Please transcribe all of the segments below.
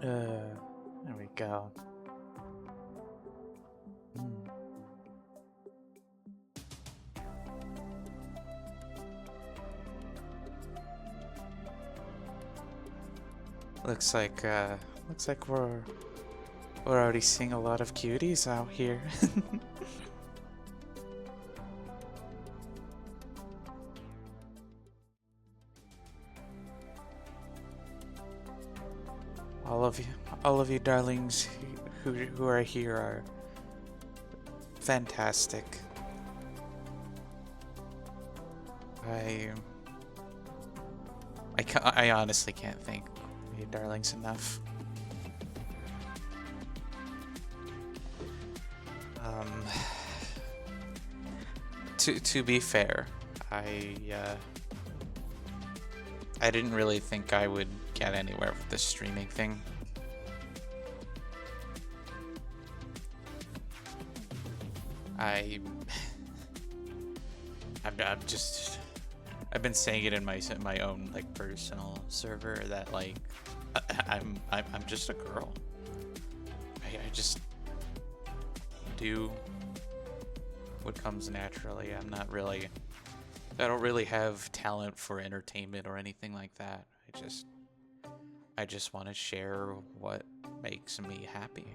There we go. Hmm. Looks like we're already seeing a lot of cuties out here. All of you darlings who are here are fantastic. I I honestly can't thank you darlings enough. Um, to be fair, I didn't really think I would get anywhere with the streaming thing. I I've been saying it in my own like personal server that like I'm just a girl. I just do what comes naturally. I don't really have talent for entertainment or anything like that. I just want to share what makes me happy.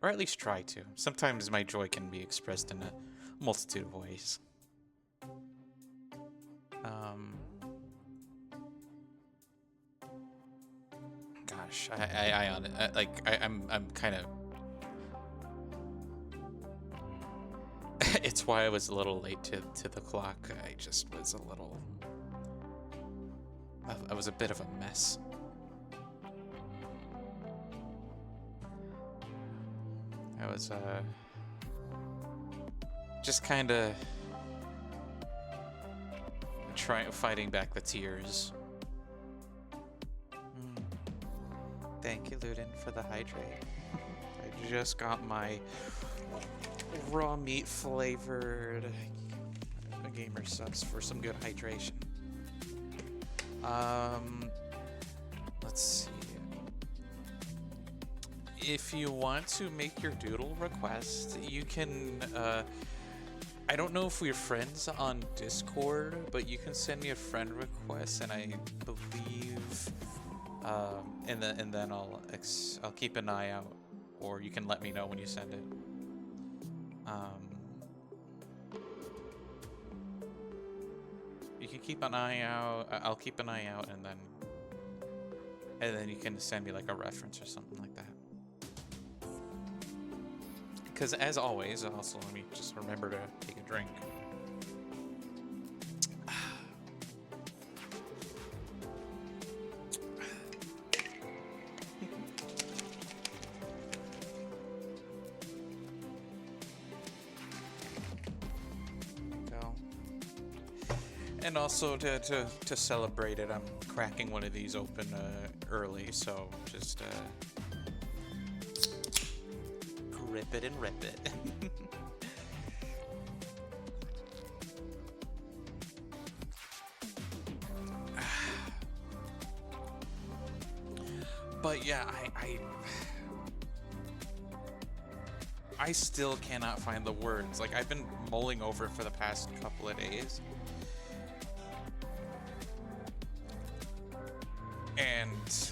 Or at least try to. Sometimes my joy can be expressed in a multitude of ways. Gosh, I'm kind of. It's why I was a little late to the clock. I just was a little. I was a bit of a mess. I was just kind of fighting back the tears. Thank you, Ludin, for the hydrate. I just got my raw meat flavored gamer subs for some good hydration. Let's see. If you want to make your doodle request, you can. I don't know if we're friends on Discord, but you can send me a friend request, and I believe, and then I'll keep an eye out, or you can let me know when you send it. You can keep an eye out. I'll keep an eye out, and then you can send me like a reference or something like that. Because as always, also let me just remember to take a drink. Go. And also to celebrate it, I'm cracking one of these open early, so just rip it and rip it. But yeah, I still cannot find the words. Like, I've been mulling over it for the past couple of days. And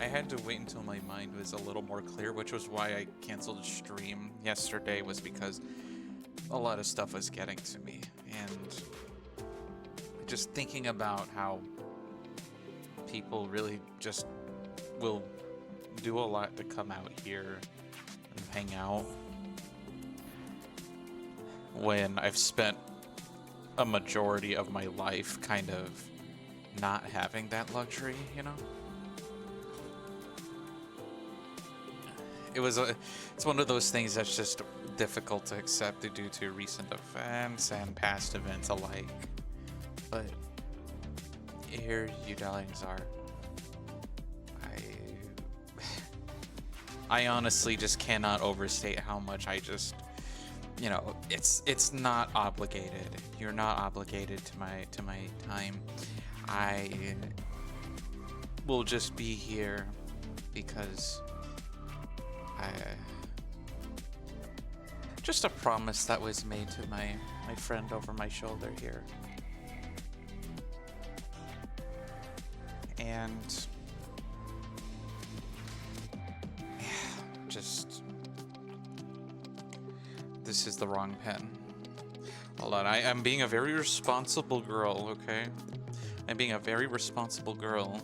I had to wait until my mind was a little more clear, which was why I canceled the stream yesterday, was because a lot of stuff was getting to me. And just thinking about how people really just will do a lot to come out here and hang out when I've spent a majority of my life kind of not having that luxury, you know? It's one of those things that's just difficult to accept due to recent events and past events alike. But here you darlings are. I honestly just cannot overstate how much I just, you know, it's not obligated. You're not obligated to my time. I will just be here because I just a promise that was made to my friend over my shoulder here. And just this is the wrong pen. Hold on, I'm being a very responsible girl, okay? I'm being a very responsible girl.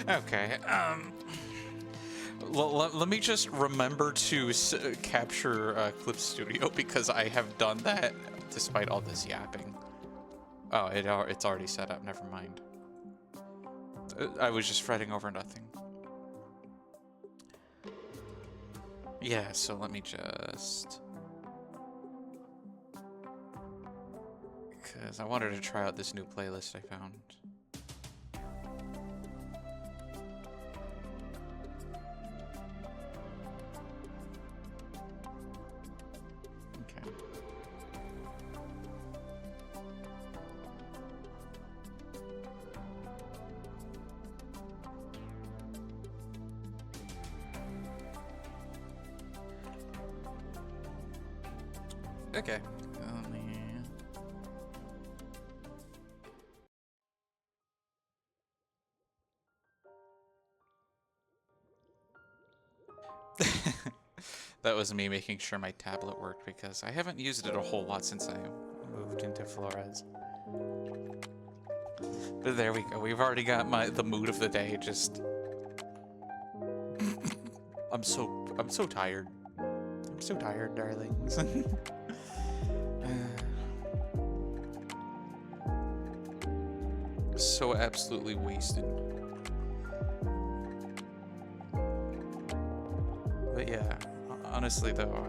Okay, let me just remember to capture Clip Studio because I have done that despite all this yapping. Oh, it's already set up, never mind. I was just fretting over nothing. Yeah, so let me just... Because I wanted to try out this new playlist I found. Okay. That was me making sure my tablet worked because I haven't used it a whole lot since I moved into Flores. But there we go. We've already got the mood of the day. Just I'm so tired. I'm so tired, darlings. So absolutely wasted. But yeah, honestly though,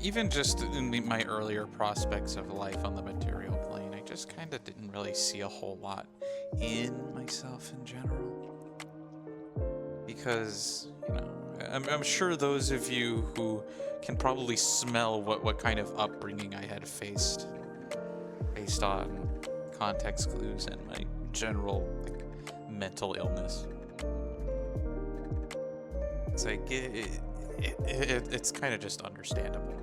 even just in my earlier prospects of life on the material plane, I just kind of didn't really see a whole lot in myself in general. Because, you know, I'm sure those of you who can probably smell what kind of upbringing I had faced based on context clues and my general mental illness. It's like, it's kind of just understandable.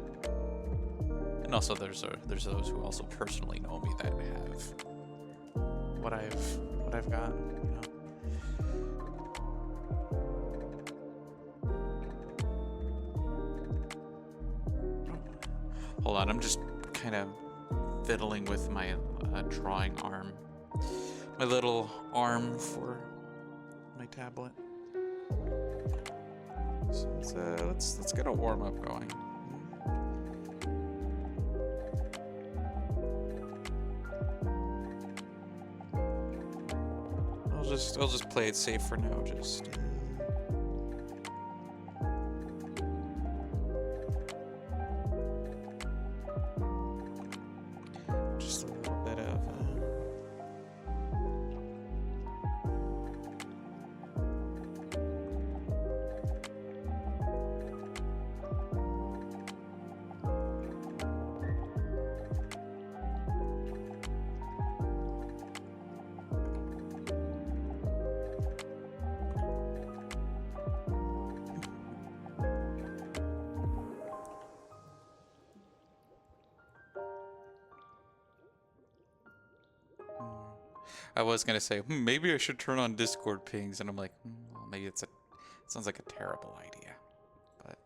And also there's those who also personally know me that have what I've got, you know. Hold on, I'm just kind of fiddling with my drawing arm. My little arm for my tablet. So let's get a warm up going. I'll just play it safe for now. Just a little bit of. I was gonna say, maybe I should turn on Discord pings, and I'm like, well, maybe it sounds like a terrible idea, but.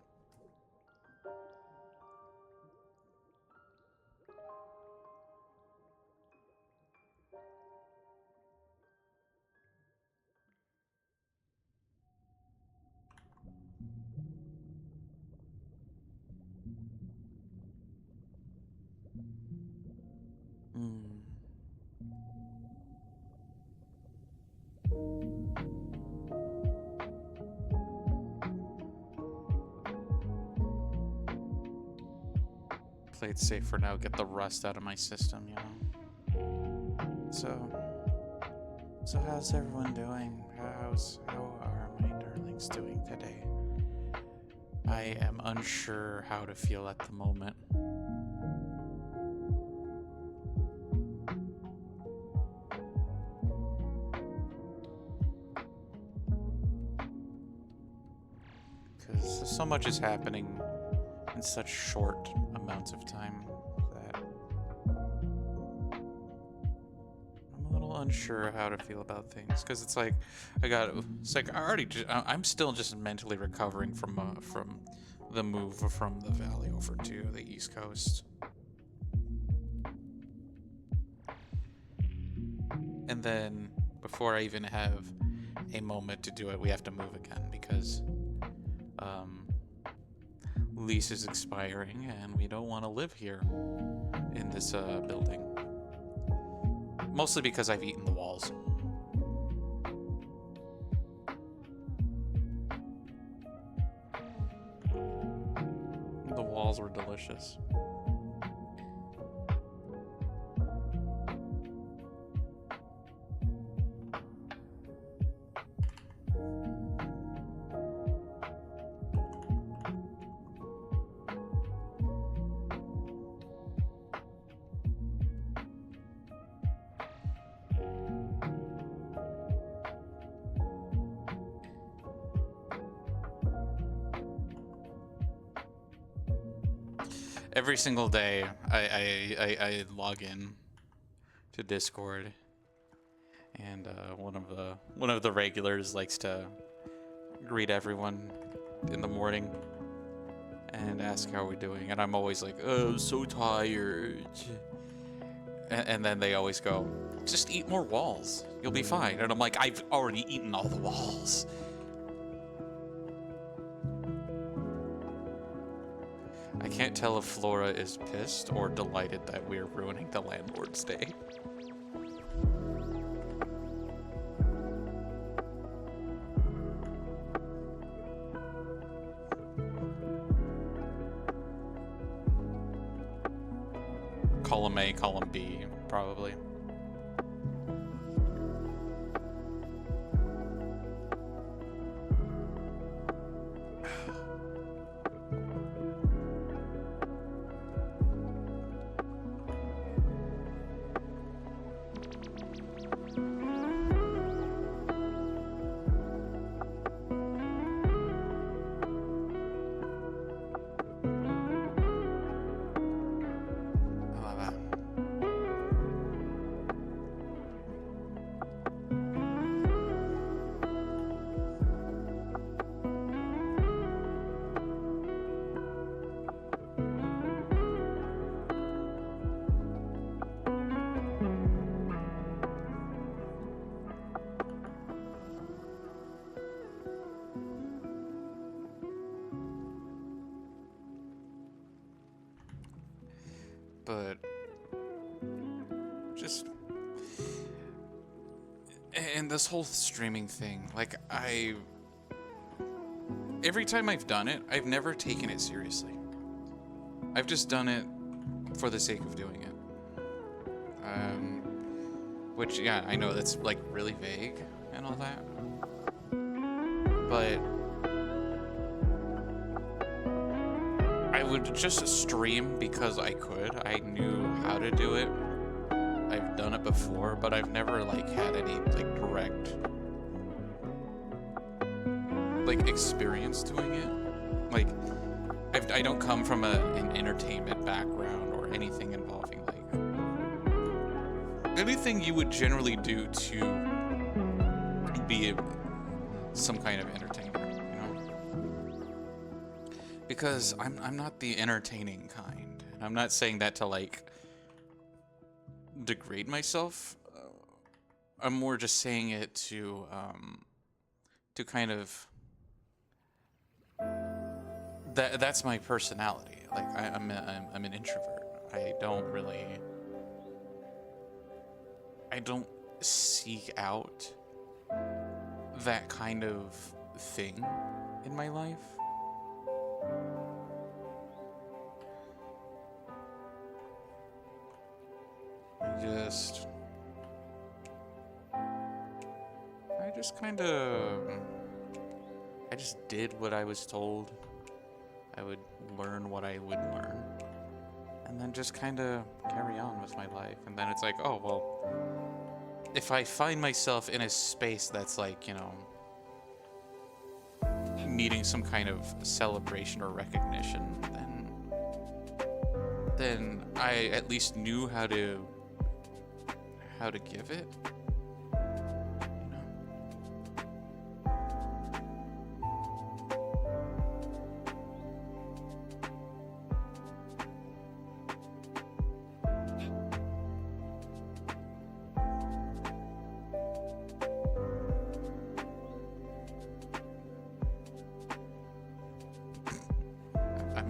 Play it safe for now, get the rust out of my system, you know? So how's everyone doing? How are my darlings doing today? I am unsure how to feel at the moment. Because so much is happening in such short amounts of time that I'm a little unsure how to feel about things. Because it's like I'm still just mentally recovering from the move from the valley over to the East Coast. And then before I even have a moment to do it, we have to move again because lease is expiring and we don't want to live here in this building. Mostly because I've eaten the walls. The walls were delicious. Every single day, I log in to Discord, and one of the regulars likes to greet everyone in the morning and ask how we're doing, and I'm always like, "Oh, I'm so tired," and then they always go, "Just eat more walls, you'll be fine," and I'm like, "I've already eaten all the walls." I can't tell if Flora is pissed or delighted that we're ruining the landlord's day. Column A, column B, probably. But just, and this whole streaming thing, like every time I've done it, I've never taken it seriously. I've just done it for the sake of doing it. Which, yeah, I know that's like really vague and all that, but I would just stream because I could. I knew how to do it. I've done it before, but I've never like had any like direct like experience doing it. Like I don't come from an entertainment background or anything involving like anything you would generally do to be some kind of entertainer, you know? Because I'm not the entertaining kind. And I'm not saying that to like degrade myself. I'm more just saying it to kind of that's my personality. Like I'm an introvert. I don't seek out that kind of thing in my life. just kind of, I just did what I was told. I would learn what I would learn, and then just kind of carry on with my life. And then it's like, oh, well, if I find myself in a space that's like, needing some kind of celebration or recognition, then I at least knew how to give it.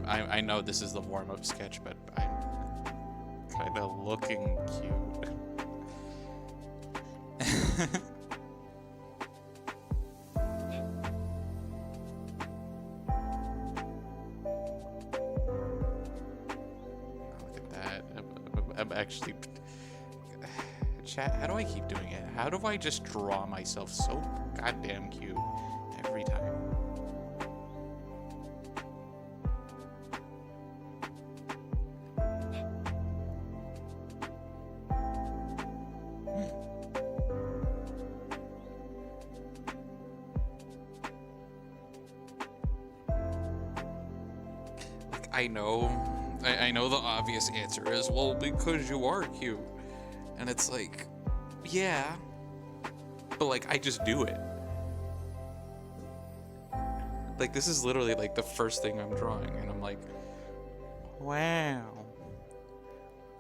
I know this is the warm-up sketch, but I'm kind of looking cute. Look at that. I'm actually... Chat, how do I keep doing it? How do I just draw myself so goddamn cute every time? I know the obvious answer is, well, because you are cute. And it's like, yeah, but like, I just do it. Like, this is literally like the first thing I'm drawing, and I'm like, wow,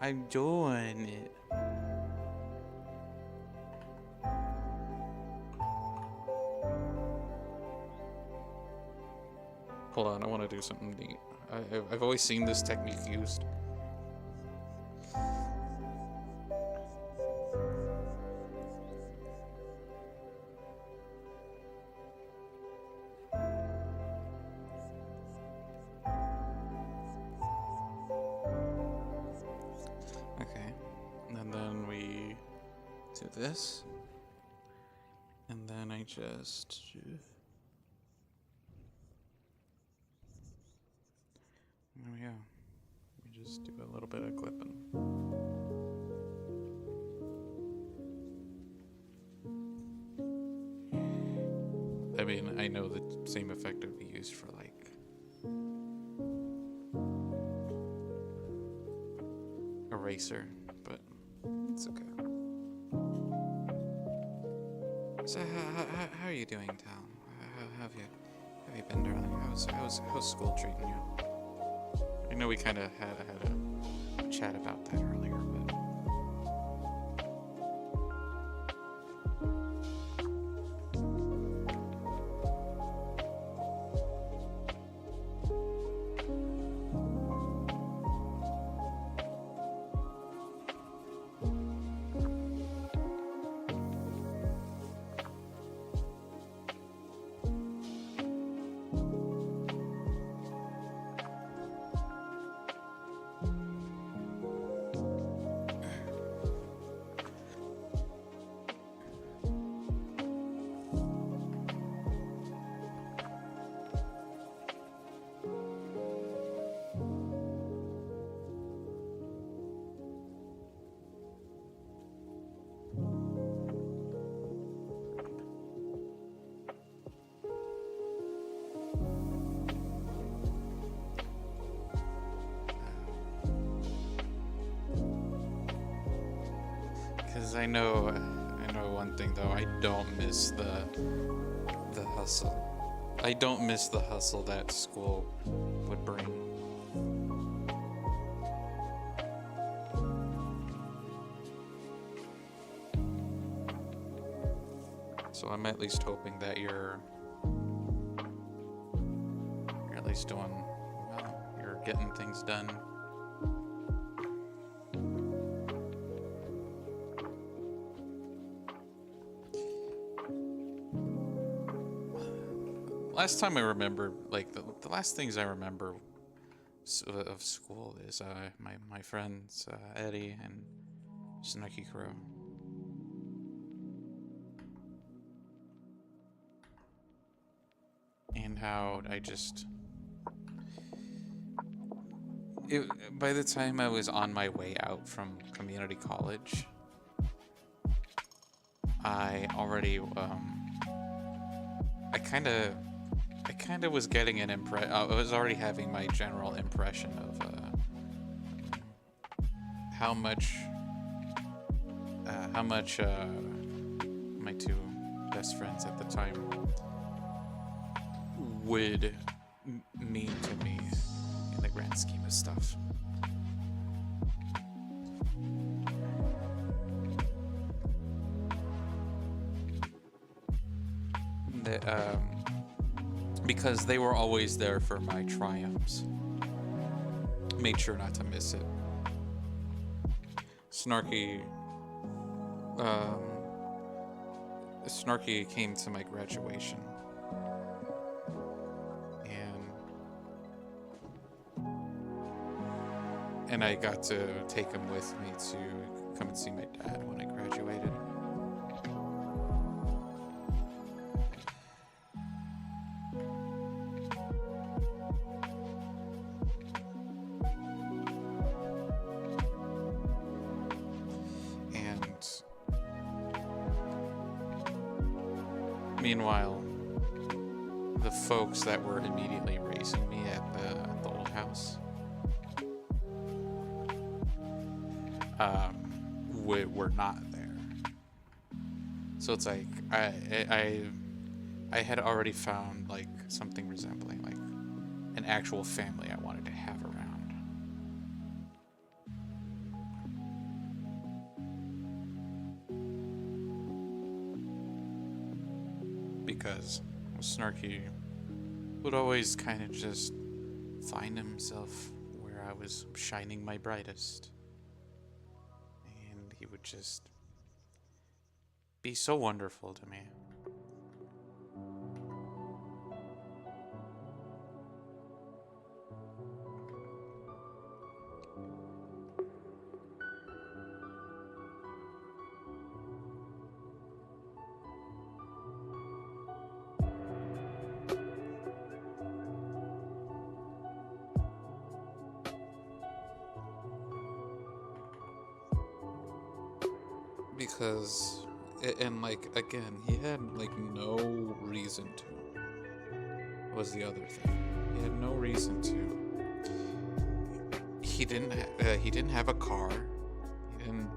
I'm doing it. Hold on, I want to do something neat. I've always seen this technique used. Okay, and then we do this, and then I just... There we go. We just do a little bit of clipping. I mean, I know the same effect would be used for like eraser, but it's okay. So how are you doing, Tal? How have you been, darling? How's school treating you? I know we kind of had a chat about that earlier, but... I know one thing though. I don't miss the hustle. I don't miss the hustle that school would bring. So I'm at least hoping that you're at least doing well. You're getting things done. Last time I remember, like, the last things I remember of school is my friends Eddie and Snarky Crow. And how I just... by the time I was on my way out from community college, I already, I kind of was getting an I was already having my general impression of, how much, my two best friends at the time would mean to me in the grand scheme of stuff. Because they were always there for my triumphs. Made sure not to miss it. Snarky came to my graduation. And I got to take him with me to come and see my dad when I graduated. And meanwhile, the folks that were immediately raising me at the old house were not there. So it's like I had already found like something resembling like an actual family I wanted to have around. Because Snarky would always kind of just find himself where I was shining my brightest. He would just be so wonderful to me. Because, and like, again, he had like no reason to, was the other thing. He had no reason to. He didn't have a car. He didn't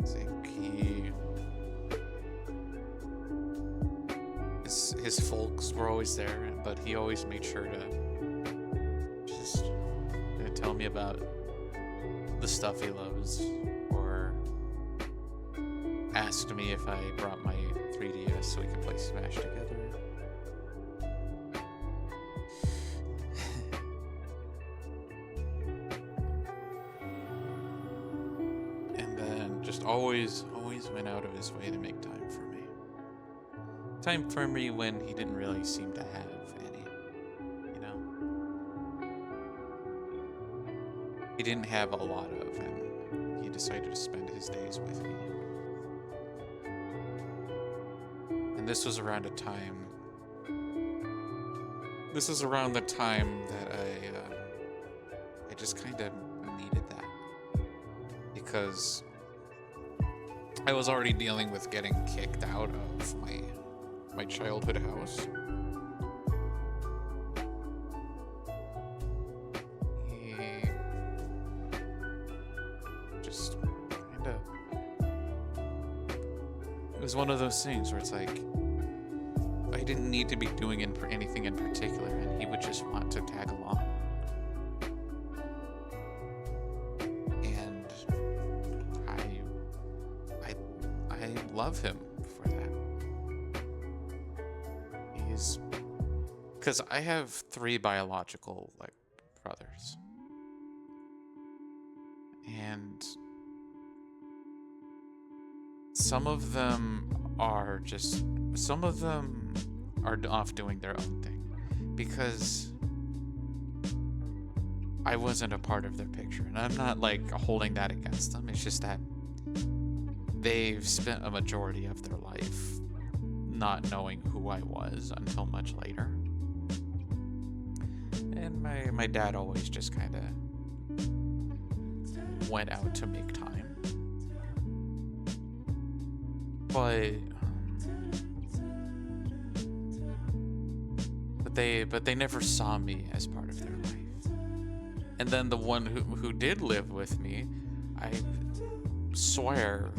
think his folks were always there, but he always made sure to just tell me about the stuff he loves, or asked me if I brought my 3DS so we could play Smash together. And then just always went out of his way to make time for me. Time for me when he didn't really seem to have any, you know? He didn't have a lot of, and he decided to spend his days with me. And this was around a time. This is around the time that I just kind of needed that, because I was already dealing with getting kicked out of my childhood house. He just kind of, it was one of those things where it's like I didn't need to be doing anything in particular, and he would just want to tag along. And I love him for that. Because I have 3 biological brothers, and some of them are off doing their own thing, because I wasn't a part of their picture, and I'm not holding that against them. It's just that they've spent a majority of their life not knowing who I was until much later. And my dad always just kind of went out to make time. But they never saw me as part of their life. And then the one who did live with me, I swear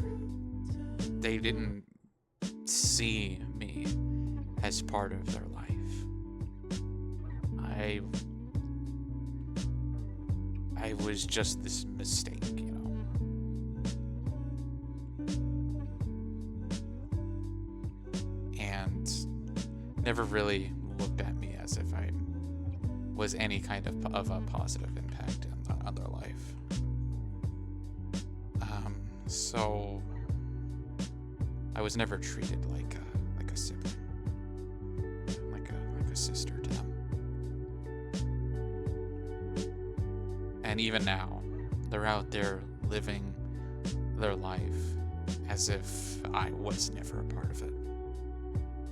they didn't see me as part of their life. I was just this mistake, you know. And never really looked at me as if I was any kind of a positive impact on their life. So I was never treated like a sibling, like a sister to them. And even now, they're out there living their life as if I was never a part of it.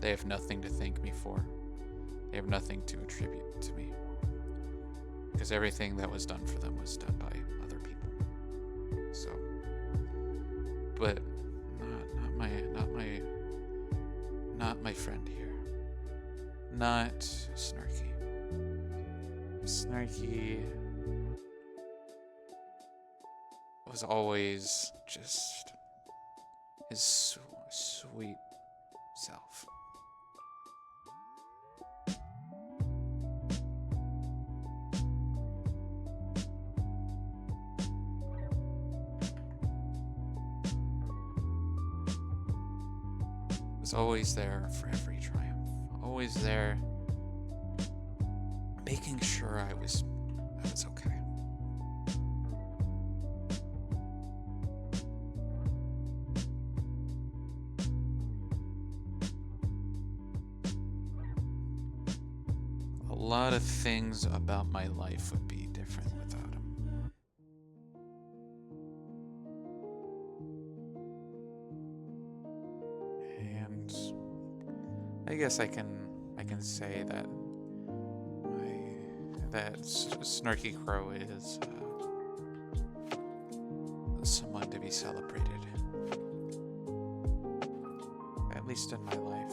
They have nothing to thank me for. They have nothing to attribute to me. Because everything that was done for them was done by other people. So, but not my friend here. Not Snarky. Snarky was always just his sweet self. Was always there for every triumph. Always there, making sure I was okay. A lot of things about my life would be different without him. And I guess I can say that Snarky Crow is someone to be celebrated, at least in my life.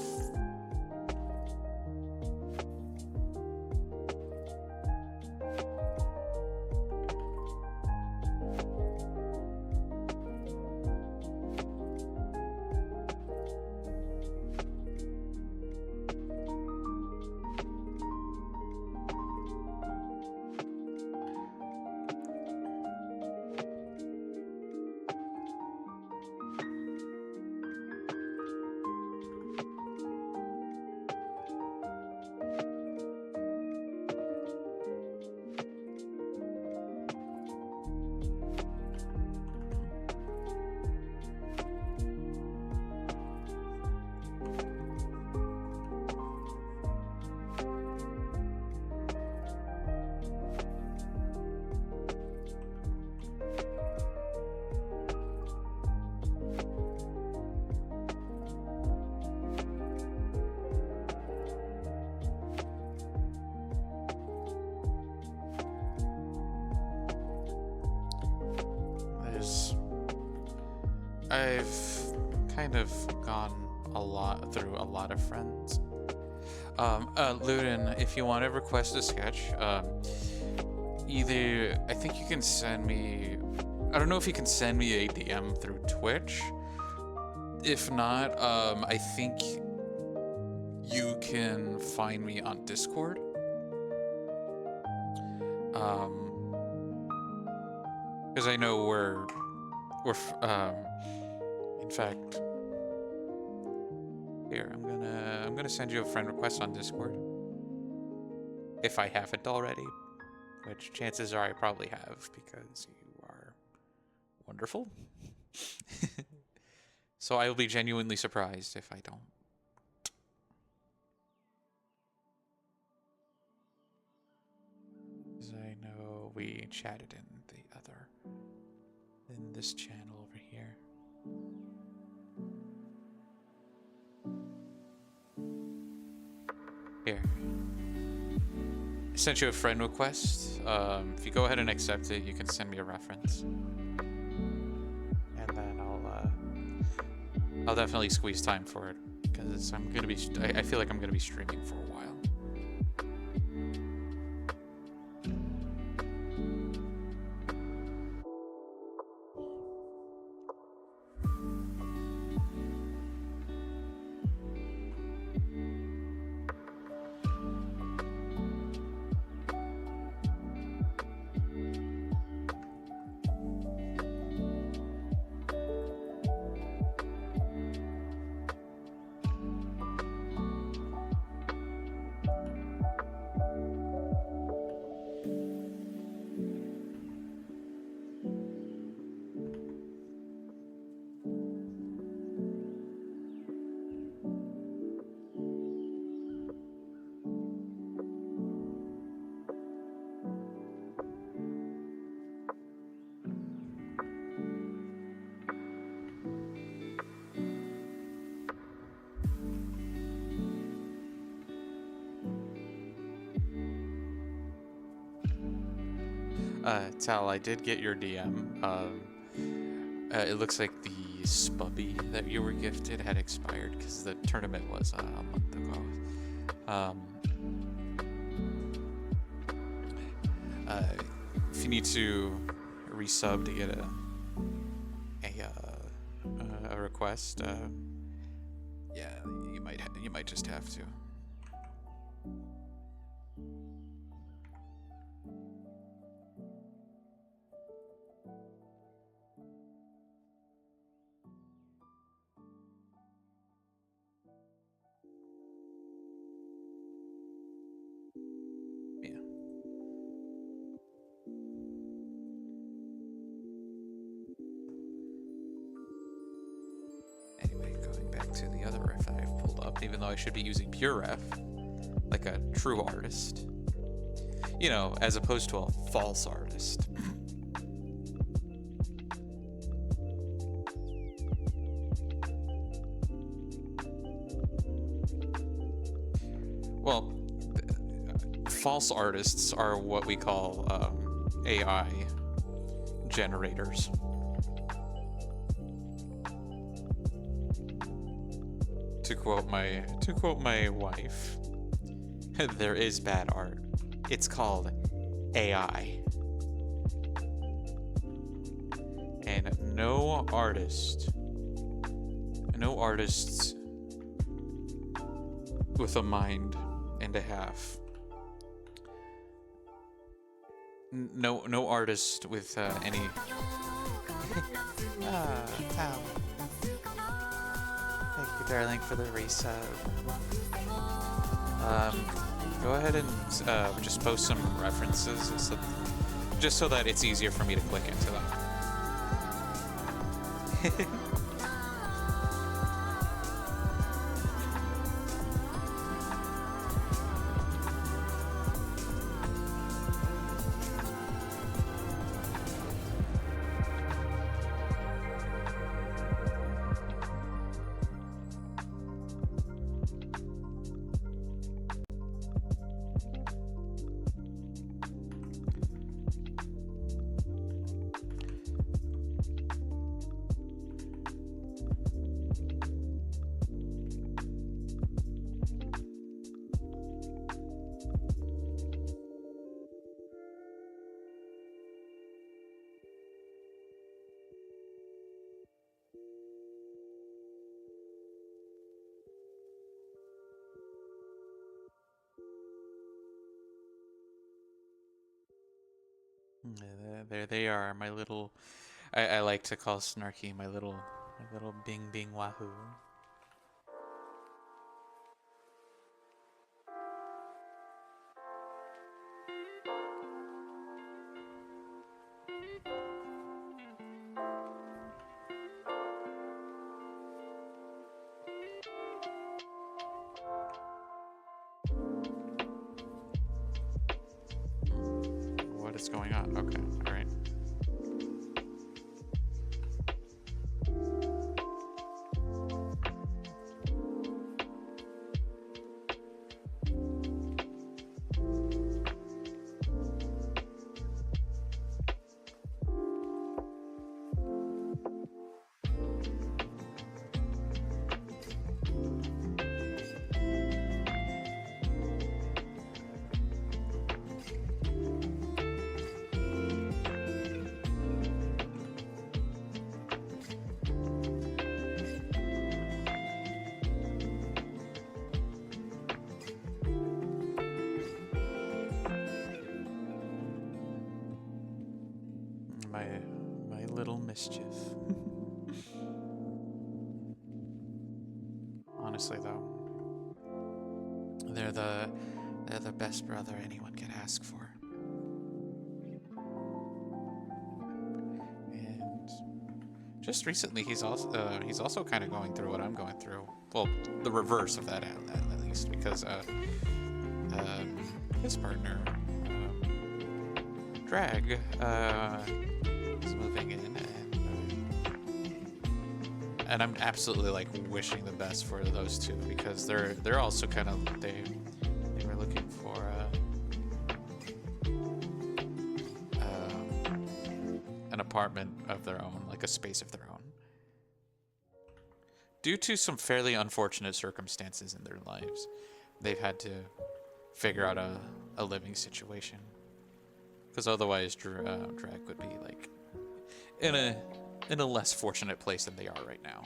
I've kind of gone through a lot of friends. Luden, if you want to request a sketch, either I think you can send me. I don't know if you can send me a DM through Twitch. If not, I think you can find me on Discord. Because I know we're in fact, here I'm gonna send you a friend request on Discord if I haven't already, which chances are I probably have because you are wonderful. So I will be genuinely surprised if I don't. Because I know we chatted in this channel over here. Here. I sent you a friend request. If you go ahead and accept it, you can send me a reference. And then I'll definitely squeeze time for it. Because I'm gonna be, I feel like I'm gonna be streaming for a while. Tal, I did get your DM. It looks like the Spubby that you were gifted had expired because the tournament was a month ago. If you need to resub to get a request, yeah, you might just have to. To the other ref that I've pulled up, even though I should be using pure ref, like a true artist, you know, as opposed to a false artist. Well, false artists are what we call AI generators. To quote my wife, there is bad art. It's called AI. And no artists with a mind and a half. No artist with any. Ow. Thank you, darling, for the resub. Go ahead and just post some references, just so that it's easier for me to click into them. There they are, my little. I like to call Snarky my little Bing Bing Wahoo. What is going on? Okay, all right. mischief. Honestly, though, they're the best brother anyone can ask for. And just recently, he's also kind of going through what I'm going through. Well, the reverse of that at least, because his partner, Drag, is moving in, and I'm absolutely like wishing the best for those two, because they're also kind of they were looking for an apartment of their own, like a space of their own, due to some fairly unfortunate circumstances in their lives. They've had to figure out a living situation, because otherwise Drag would be like in a less fortunate place than they are right now.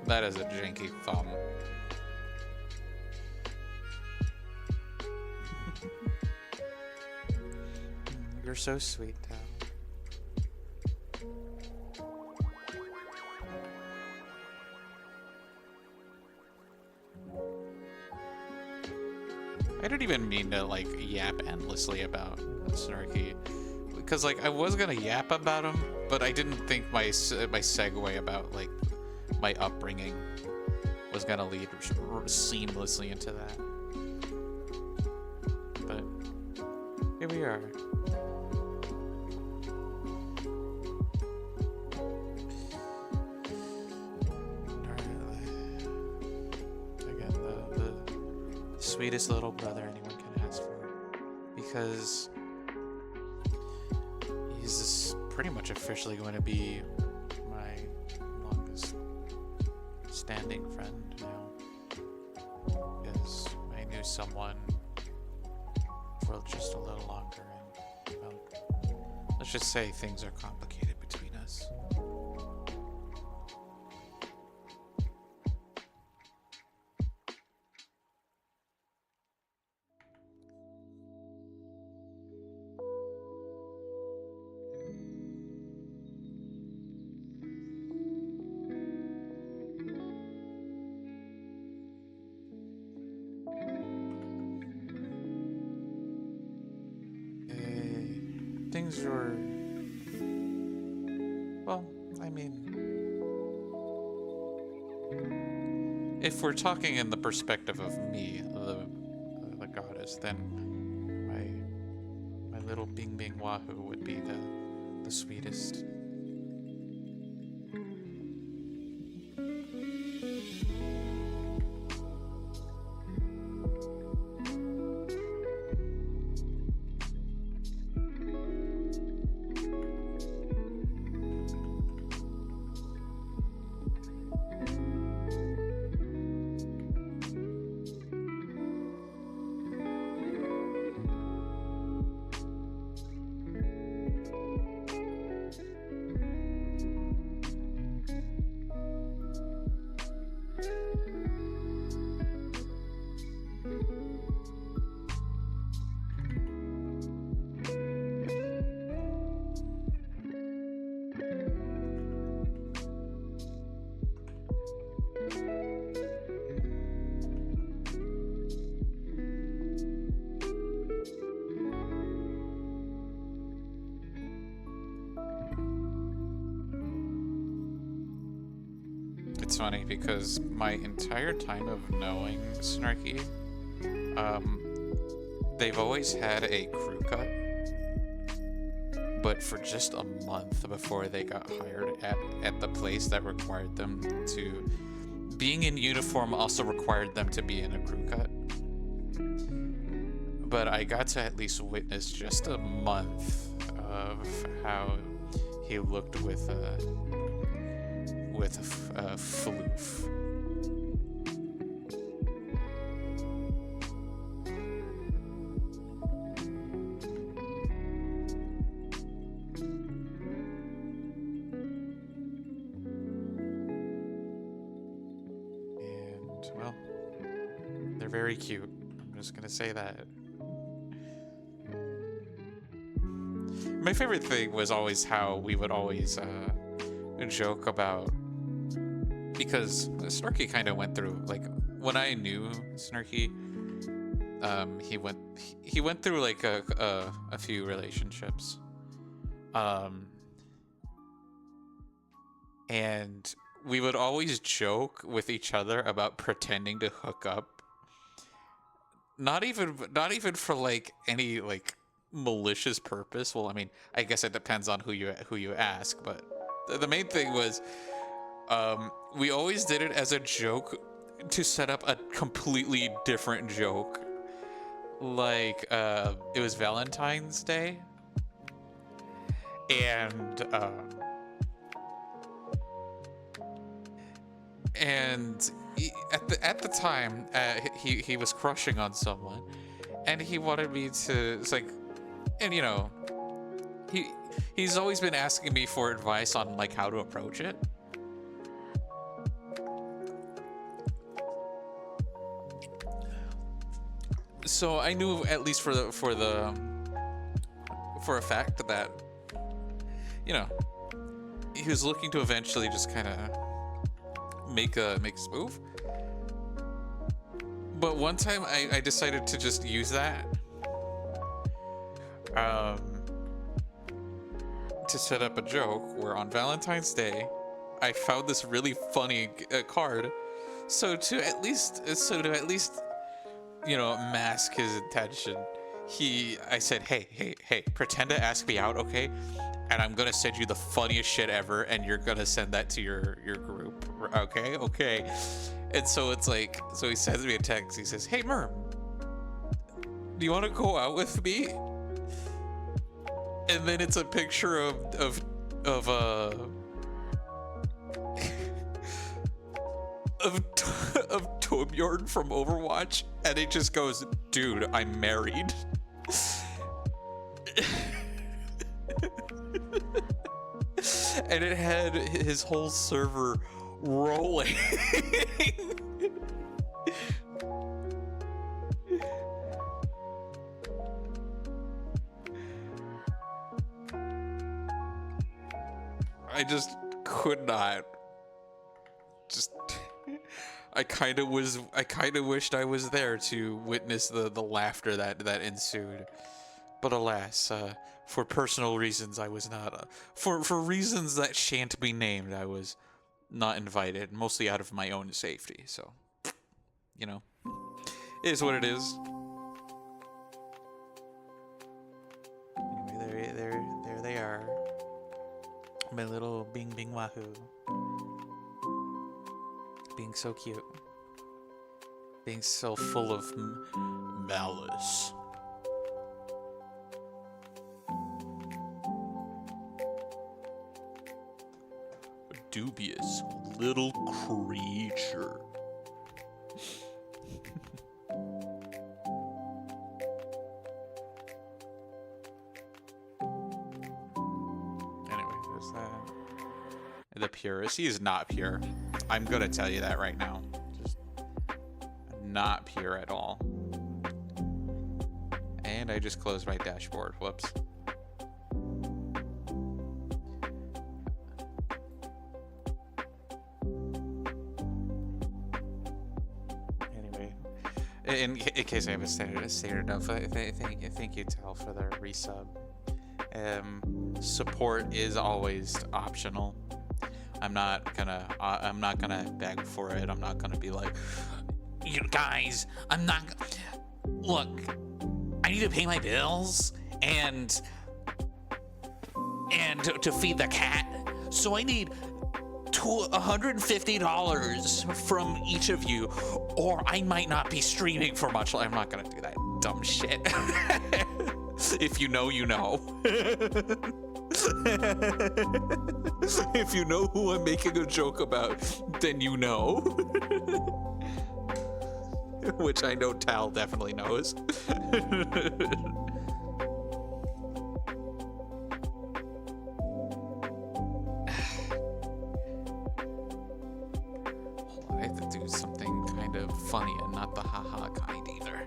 That is a janky thumb. You're so sweet, Tao. I didn't even mean to like yap endlessly about Snarky, because like I was gonna yap about him, but I didn't think my segue about like my upbringing was gonna lead seamlessly into that. But here we are. Again, the sweetest little brother anyone can ask for, because he's pretty much officially going to be my longest standing friend now, because I knew someone for just a little longer, and well, let's just say things are complicated between us. Things were, well, I mean, if we're talking in the perspective of me, the goddess, then my little Bing Bing Wahoo would be the sweetest. It's funny because my entire time of knowing Snarky, they've always had a crew cut, but for just a month before they got hired at the place that required them to... Being in uniform also required them to be in a crew cut. But I got to at least witness just a month of how he looked with floof. And well, they're very cute. I'm just gonna say that. My favorite thing was always how we would always joke about, because Snarky kind of went through, like, when I knew Snarky, he went through like a few relationships, and we would always joke with each other about pretending to hook up, not even for like any like malicious purpose. Well, I mean, I guess it depends on who you ask, but the main thing was we always did it as a joke to set up a completely different joke. Like it was Valentine's Day, and at the time he was crushing on someone, and he wanted me to, it's like, and you know, he's always been asking me for advice on like how to approach it. So I knew, at least for a fact, that, you know, he was looking to eventually just kind of make a move. But one time I decided to just use that to set up a joke where on Valentine's Day I found this really funny card, so to at least you know, mask his intention, I said, hey, pretend to ask me out, okay? And I'm gonna send you the funniest shit ever, and you're gonna send that to your group, okay? And so it's like, so he sends me a text. He says, "Hey Merm, do you want to go out with me?" And then it's a picture of Torbjorn from Overwatch, and it just goes, "Dude, I'm married." And it had his whole server rolling. I just could not. I kind of wished I was there to witness the laughter that ensued. But alas, for personal reasons, I was not. For reasons that shan't be named, I was not invited, mostly out of my own safety. So, you know, it is what it is. Anyway, there they are. My little Bing Bing Wahoo. Being so cute. Being so full of malice. A dubious little creature. The purist. He is not pure. I'm gonna tell you that right now. Just not pure at all. And I just closed my dashboard. Whoops. Anyway, in case I haven't stated enough, thank you Tal for the resub. Support is always optional. I'm not gonna beg for it. I'm not gonna be like, you guys, I'm not. Look, I need to pay my bills and to feed the cat. So I need $150 from each of you, or I might not be streaming for much. I'm not gonna do that dumb shit. If you know, you know. If you know who I'm making a joke about, then you know. Which I know Tal definitely knows. I have to do something kind of funny and not the haha kind either.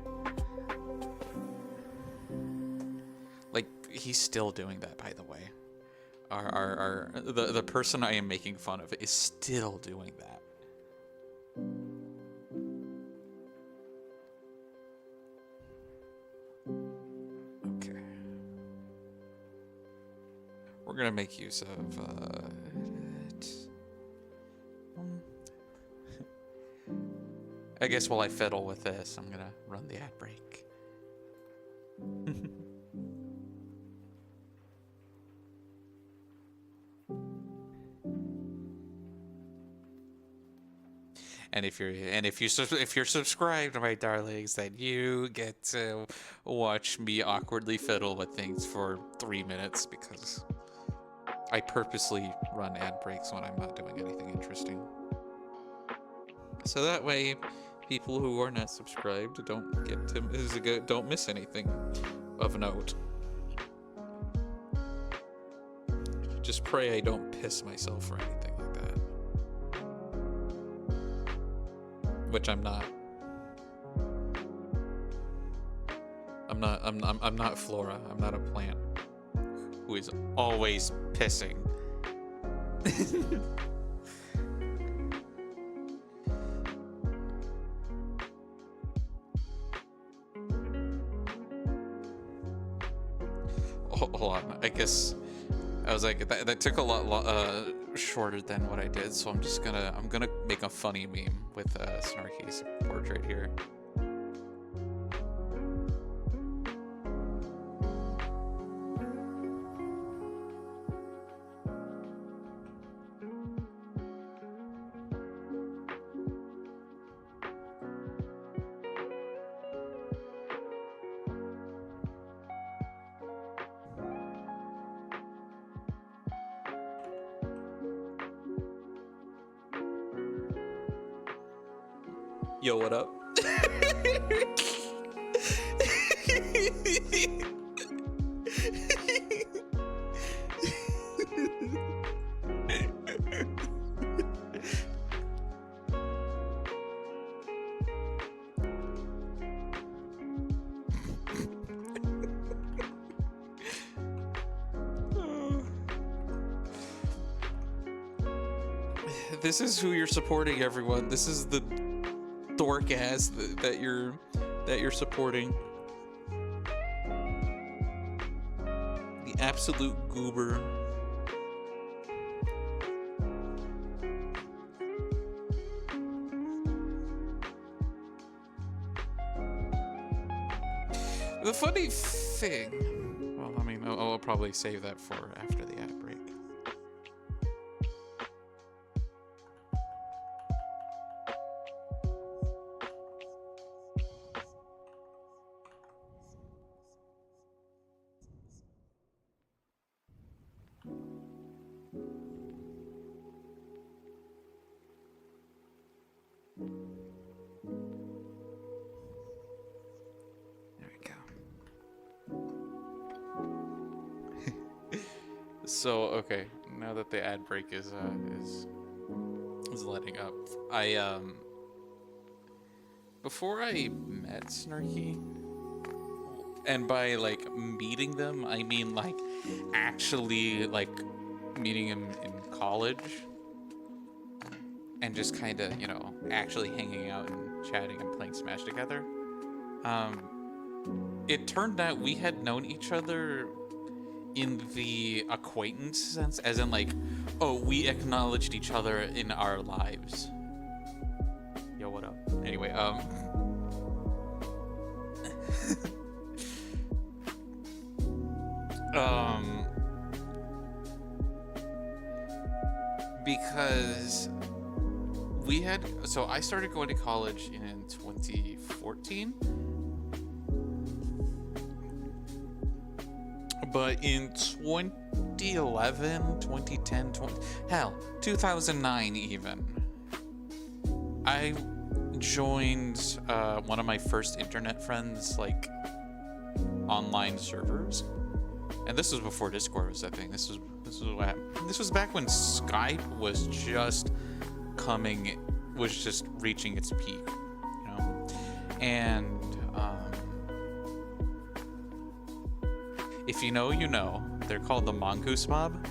Like, he's still doing that, by the way. The person I am making fun of is still doing that. Okay. We're gonna make use of it. I guess while I fiddle with this, I'm gonna run the ad break. And if you're subscribed, my darlings, then you get to watch me awkwardly fiddle with things for 3 minutes, because I purposely run ad breaks when I'm not doing anything interesting. So that way, people who are not subscribed don't miss anything of note. Just pray I don't piss myself or anything like that. Which I'm not. I'm not Flora. I'm not a plant who is always pissing. Hold on. I guess I was like, that took a lot shorter than what I did, so I'm gonna make a funny meme with Snarky's portrait here. Yo, what up? This is who you're supporting, everyone. This is the dork ass that you're supporting. The absolute goober. The funny thing, well, I mean, I'll probably save that for after the ad break. So okay, now that the ad break is letting up, I before I met Snarky, and by like meeting them, I mean like actually like meeting him in college, and just kind of, you know, actually hanging out and chatting and playing Smash together. It turned out we had known each other in the acquaintance sense, as in like, oh, we acknowledged each other in our lives. Yo, what up? Anyway, because we had, so I started going to college in 2014, but in 2011, 2010, 2009 even, I joined one of my first internet friends, like, online servers. And this was before Discord was a thing. This was back when Skype was just reaching its peak, you know. And if you know, you know. They're called the Mongoose Mob.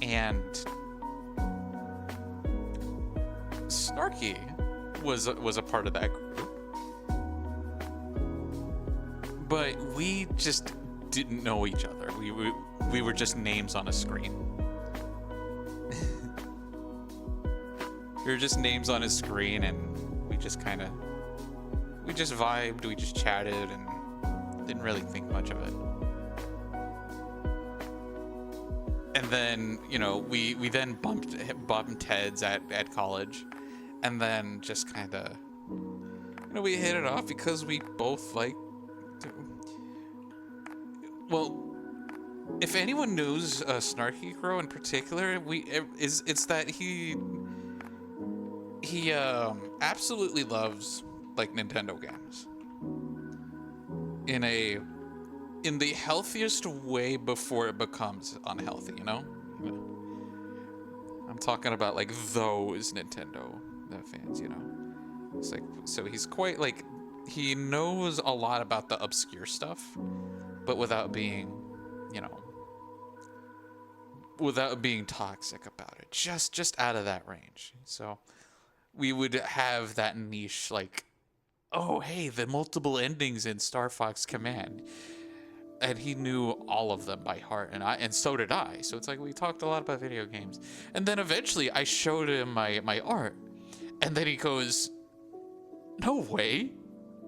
And Snarky was a part of that group. But we just didn't know each other. We were just names on a screen. We were just names on a screen, and we just vibed, we just chatted, and didn't really think much of it. And then, you know, we then bumped heads at college, and then just kind of, you know, we hit it off because we both like. Well, if anyone knows Snarky Crow in particular, it's that he absolutely loves like Nintendo games in the healthiest way before it becomes unhealthy, you know? I'm talking about like those Nintendo fans, you know? It's like, so he's quite like, he knows a lot about the obscure stuff, but without being, you know, without being toxic about it. Just out of that range. So we would have that niche like, oh, hey, the multiple endings in Star Fox Command. And he knew all of them by heart, and so did I. So it's like we talked a lot about video games. And then eventually I showed him my art. And then he goes, "No way.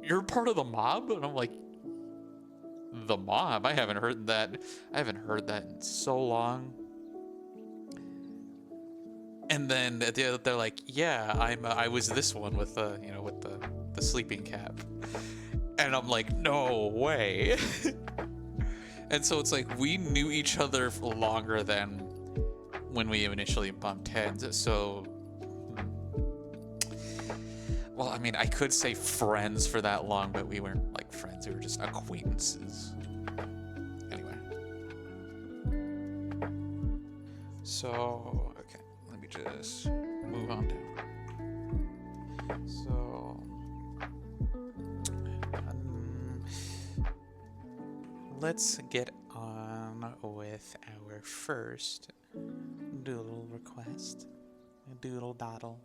You're part of the mob?" And I'm like, "The mob? I haven't heard that. I haven't heard that in so long." And then they're like, "Yeah, I was this one with with the sleeping cap." And I'm like, "No way." And so it's like we knew each other for longer than when we initially bumped heads. So, well, I mean, I could say friends for that long, but we weren't like friends. We were just acquaintances. Anyway. So, okay, let me just move on down. So, let's get on with our first doodle request. A doodle doddle.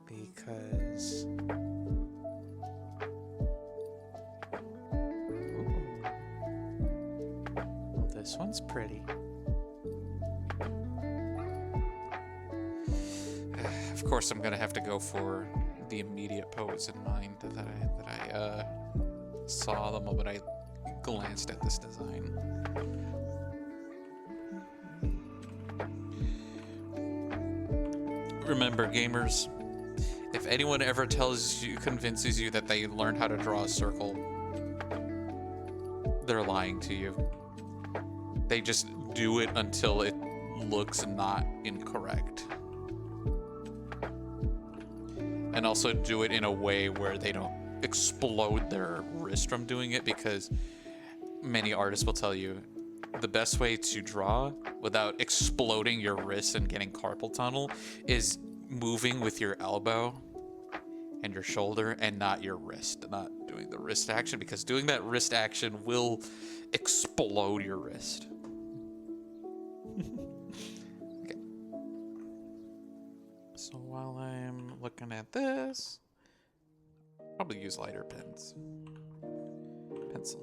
Because... ooh. Well, this one's pretty. Of course, I'm gonna have to go for the immediate pose in mind that I saw the moment I glanced at this design. Remember, gamers, if anyone ever convinces you that they learned how to draw a circle, they're lying to you. They just do it until it looks not incorrect. And also do it in a way where they don't explode their wrist from doing it, because many artists will tell you the best way to draw without exploding your wrist and getting carpal tunnel is moving with your elbow and your shoulder and not your wrist, not doing the wrist action, because doing that wrist action will explode your wrist. Okay. So while I'm looking at this, probably use lighter pens. pencil.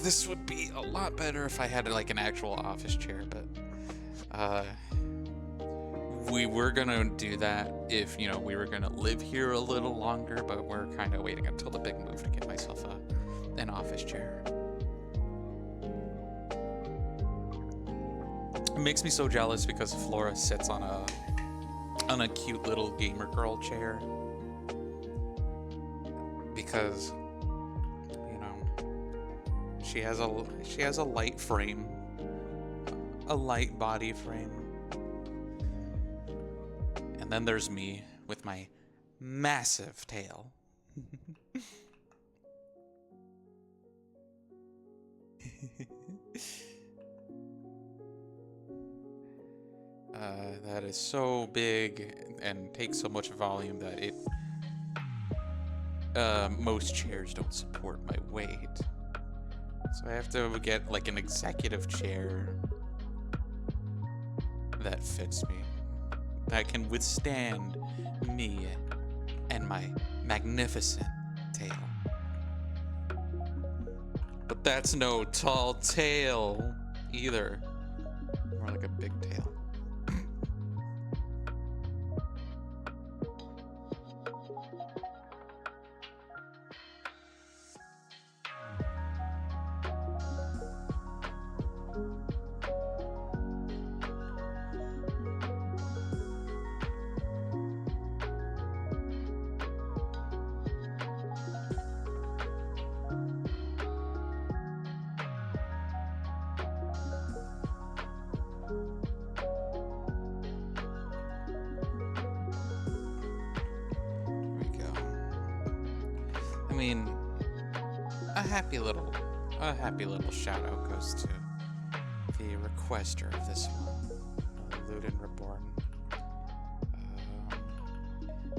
This would be a lot better if I had like an actual office chair, but we were gonna do that if, you know, we were gonna live here a little longer, but we're kind of waiting until the big move to get myself an office chair. It makes me so jealous because Flora sits on a cute little gamer girl chair, because she has a light frame, a light body frame. And then there's me with my massive tail. That is so big and takes so much volume that it most chairs don't support my weight. So I have to get like an executive chair that fits me, that can withstand me and my magnificent tail. But that's no tall tale either. More like a big tail. A happy little shout out goes to the requester of this one, Ludin Reborn.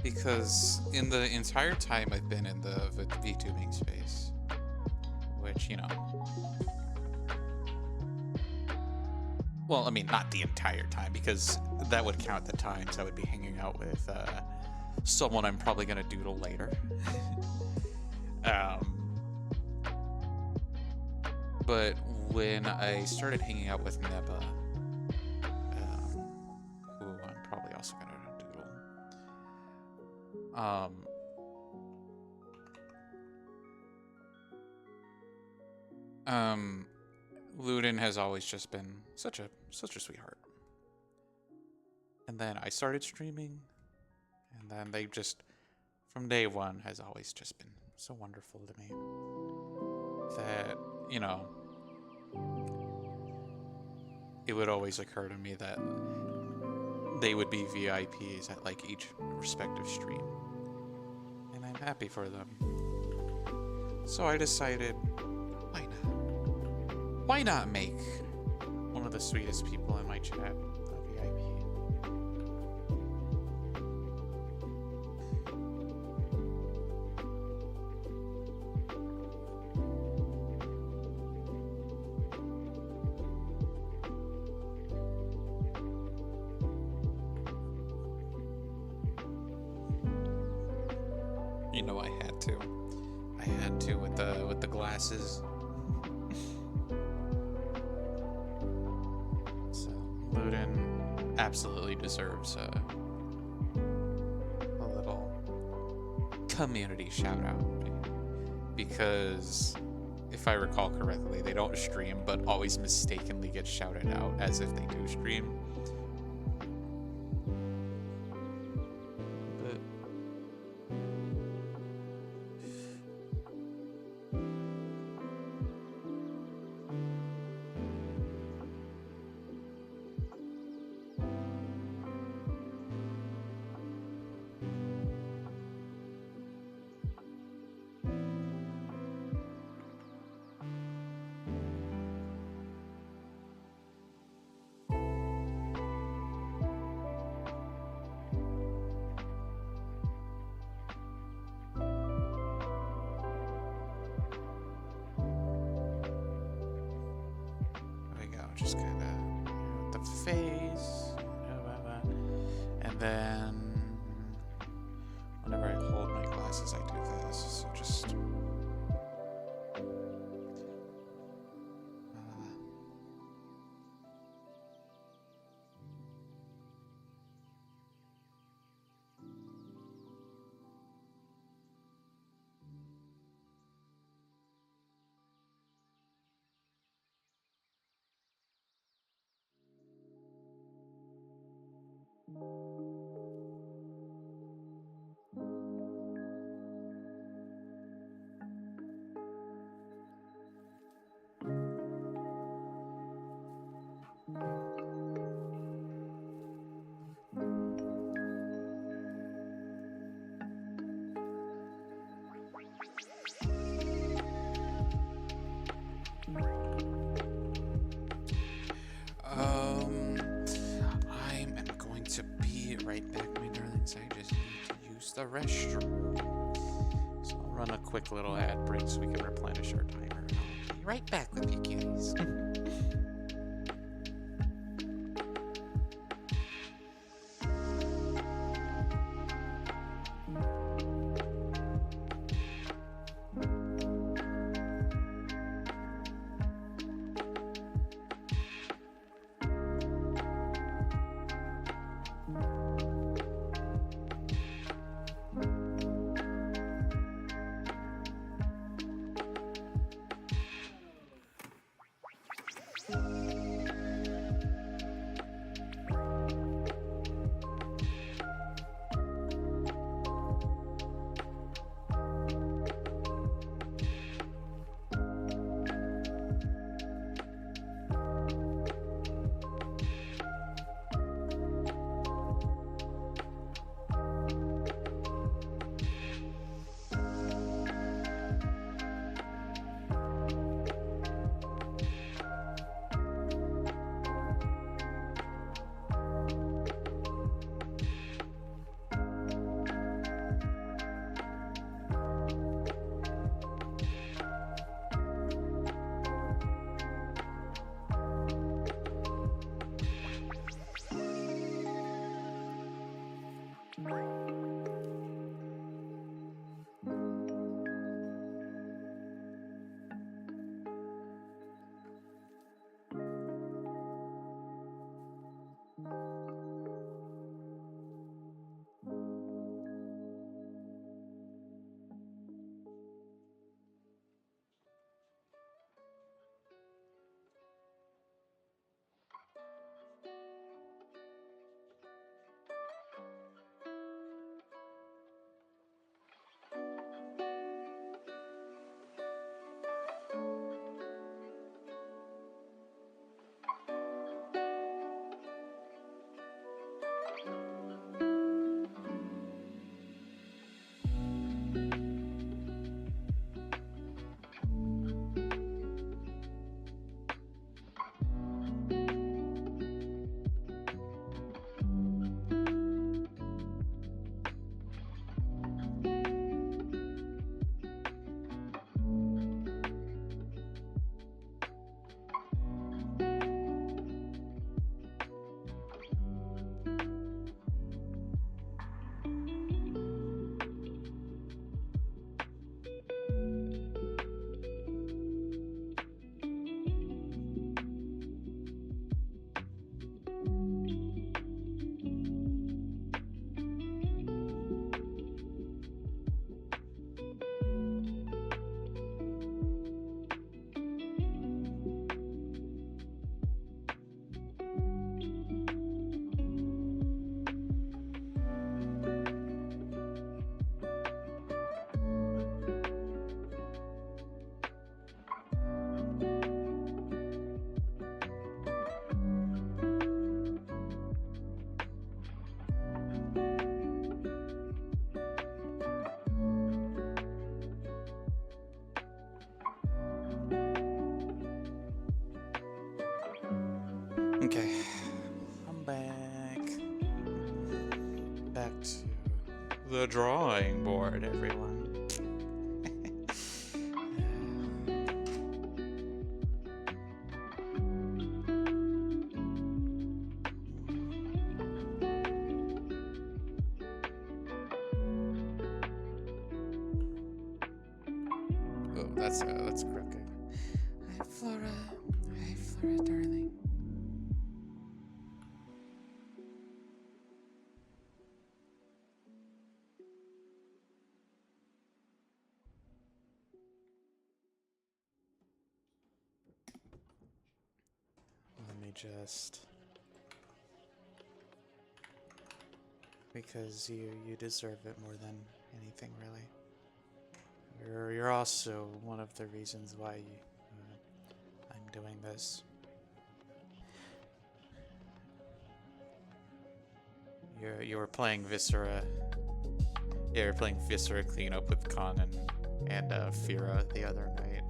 Because in the entire time I've been in the VTubing space, which, you know, well, I mean, not the entire time, because that would count the times I would be hanging out with someone I'm probably gonna doodle later. But when I started hanging out with Neba, who I'm probably also gonna doodle, Ludin has always just been such a sweetheart. And then I started streaming, and then they just, from day one, has always just been so wonderful to me. That, you know, it would always occur to me that they would be VIPs at like each respective stream. And I'm happy for them. So I decided, why not? Why not make one of the sweetest people in my chat a VIP? You know, I had to with the glasses. So Ludin absolutely deserves a little community shout out, because if I recall correctly, they don't stream but always mistakenly get shouted out as if they do stream. just kind of the face, and then whenever I hold my glasses, I do this. So just. I'm going to be right back, my darlings. I just need to use the restroom. So I'll run a quick little ad break so we can replenish our timer. I'll be right back with you guys. Okay, I'm back. Back to the drawing board, everyone. that's crooked. Hi, Flora. Hi, Flora, darling. Let me just... Because you deserve it more than anything, really. You're also one of the reasons why I'm doing this. You were playing Viscera. Yeah, you're playing Viscera cleanup with Khan and Fira the other night.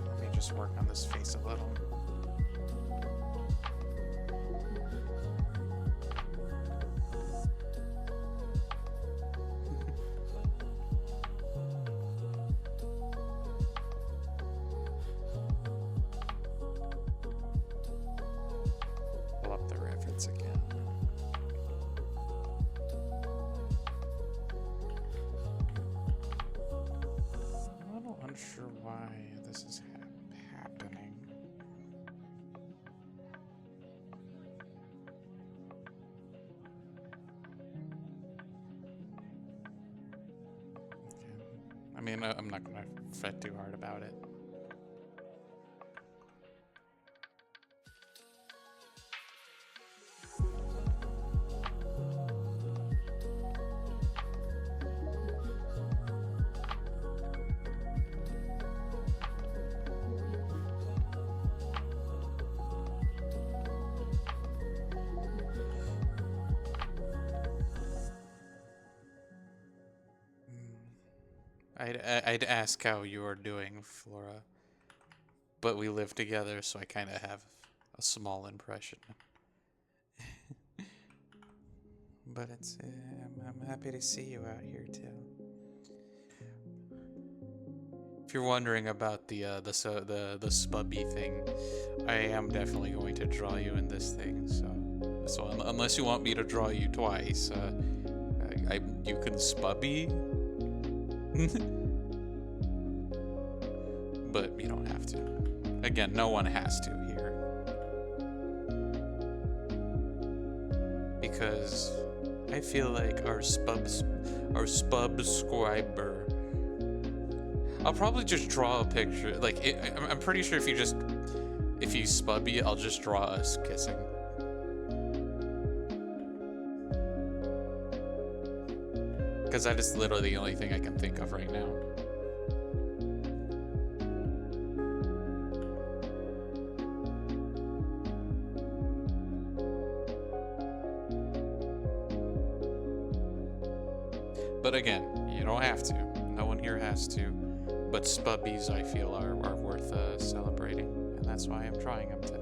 Let me just work on this face a little. Pull up the reference again. I'm a little unsure why this is happening. Okay. I mean, I'm not gonna fret too hard about it. I'd ask how you are doing, Flora, but we live together, so I kind of have a small impression. But it's I'm happy to see you out here too. If you're wondering about the spubby thing, I am definitely going to draw you in this thing. So unless you want me to draw you twice, you can spubby. But you don't have to. Again, no one has to here. Because I feel like our subscriber. I'll probably just draw a picture. Like, I'm pretty sure if you spubby, I'll just draw us kissing. Because that is literally the only thing I can think of right now. But again, you don't have to. No one here has to. But spubbies, I feel, are worth celebrating. And that's why I'm trying them today.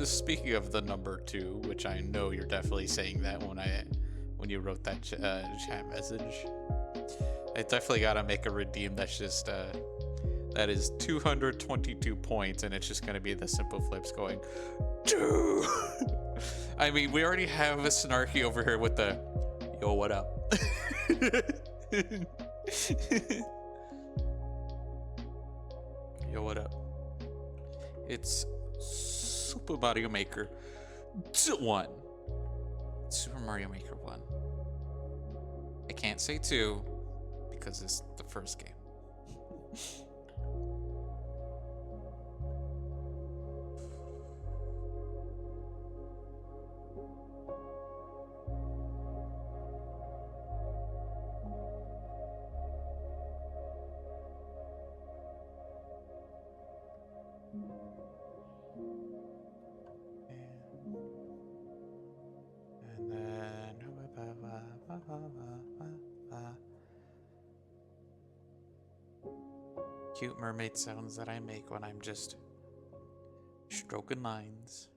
Speaking of the number 2, which I know you're definitely saying that when you wrote that chat message, I definitely gotta make a redeem that's just that is 222 points, and it's just gonna be the simple flips going 2. I mean, we already have a Snarky over here with the yo, what up? Yo, what up? It's Super Mario Maker 1. Super Mario Maker 1. I can't say 2 because it's the first game. cute mermaid sounds that I make when I'm just stroking lines.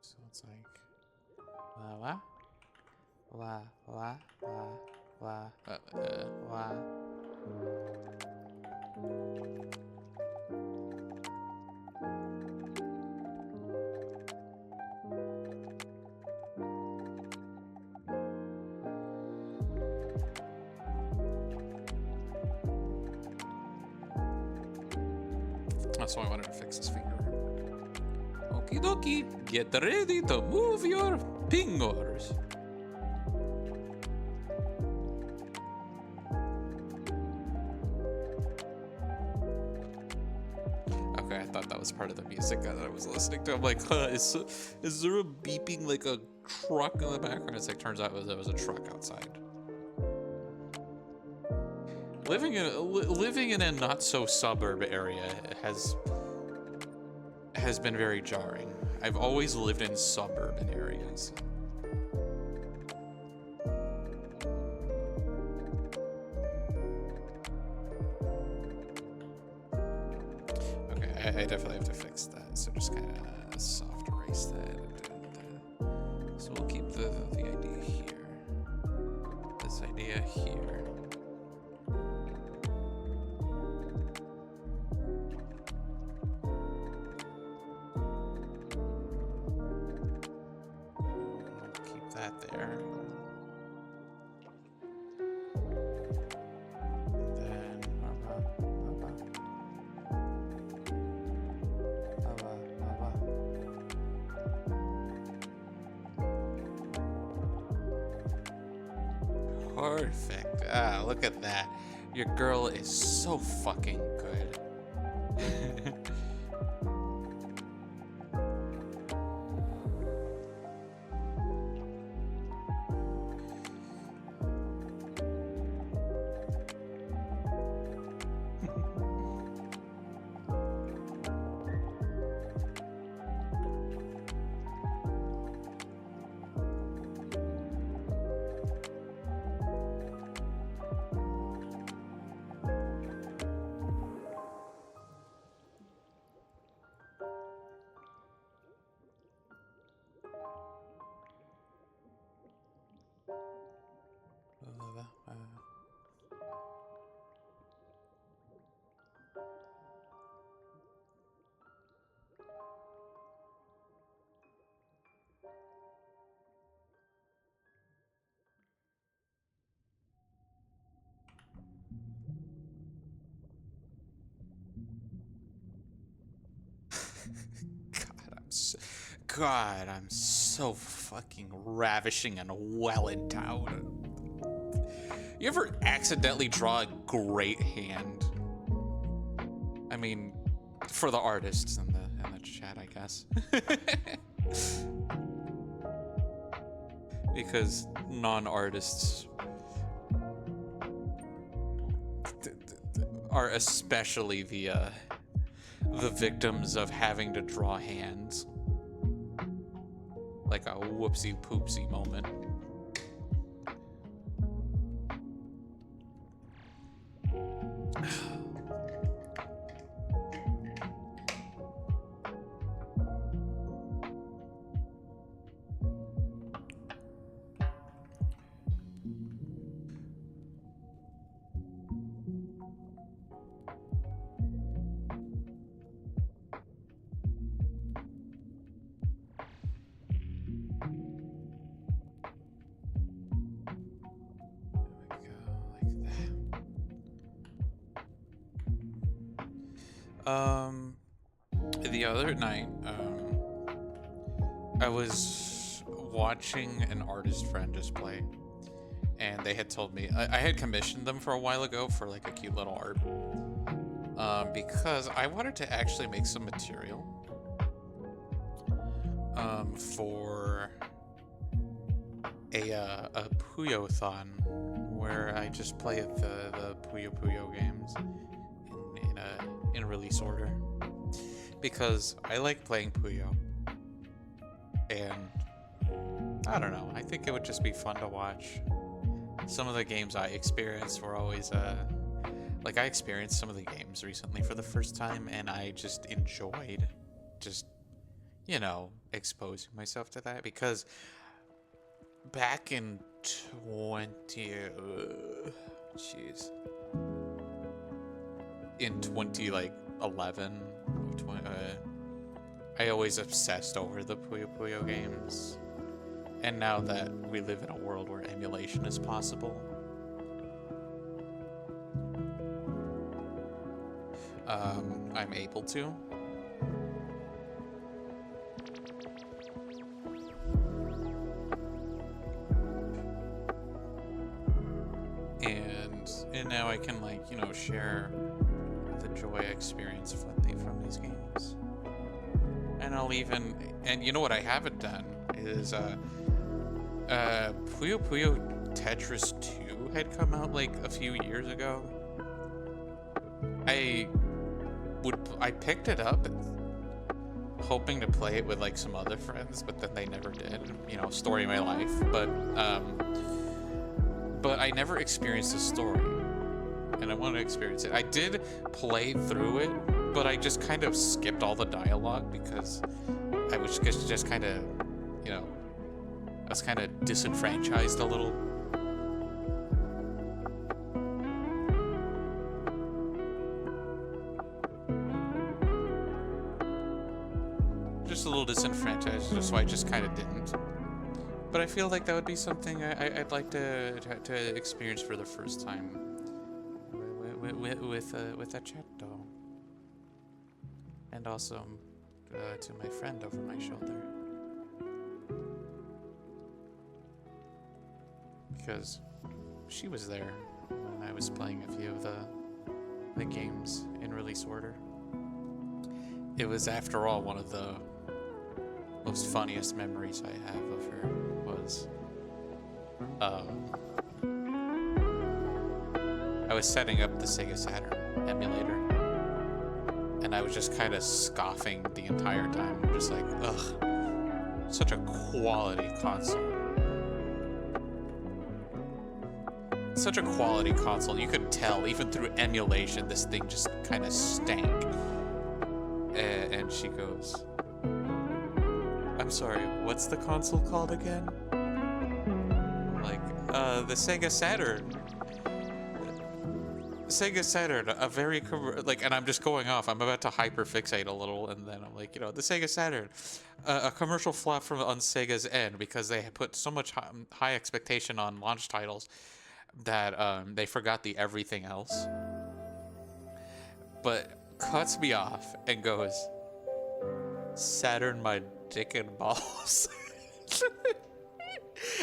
So it's like la la la la la la. That's why I wanted to fix his finger. Okie dokie, get ready to move your fingers. Okay, I thought that was part of the music that I was listening to. I'm like, is there a beeping like a truck in the background? It's like, turns out there was a truck outside. Living in a not so suburb area has been very jarring. I've always lived in suburban areas. Okay, I definitely have to fix that. So just kind of soft erase that. So we'll keep the idea here. This idea here. Perfect. Ah, look at that. Your girl is so fucking good. God, I'm so fucking ravishing and well endowed. You ever accidentally draw a great hand? I mean, for the artists in the chat, I guess. Because non-artists are especially the victims of having to draw hands. Like a whoopsie poopsie moment. The other night, I was watching an artist friend just play, and they had told me, I had commissioned them for a while ago for like a cute little art, because I wanted to actually make some material, for a Puyo-thon, where I just play the Puyo Puyo games in release order. because I like playing Puyo, and I don't know. I think it would just be fun to watch. Some of the games I experienced were always like I experienced some of the games recently for the first time, and I just enjoyed just exposing myself to that because back in 20 like 11, I always obsessed over the Puyo Puyo games. And now that we live in a world where emulation is possible, I'm able to. And now I can share the joy I experience from these games. And I'll even, and you know what I haven't done is Puyo Puyo Tetris 2 had come out like a few years ago. I picked it up hoping to play it with like some other friends, but then they never did. Story of my life. But I never experienced the story, and I want to experience it. I did play through it, but I just kind of skipped all the dialogue because I was just kind of, I was kind of disenfranchised a little. Just a little disenfranchised, so I just kind of didn't. But I feel like that would be something I'd like to experience for the first time with a chatto, and also to my friend over my shoulder, because she was there when I was playing a few of the games in release order. It was, after all, one of the most funniest memories I have of her was I was setting up the Sega Saturn emulator, and I was just kind of scoffing the entire time. I'm just like, ugh, such a quality console. Such a quality console. You could tell, even through emulation, this thing just kind of stank. And she goes, I'm sorry, what's the console called again? Like, the Sega Saturn. Sega Saturn, a very, and I'm just going off. I'm about to hyperfixate a little, and then I'm like, the Sega Saturn. A commercial flop on Sega's end because they put so much high expectation on launch titles that they forgot the everything else. But cuts me off and goes, Saturn my dick and balls.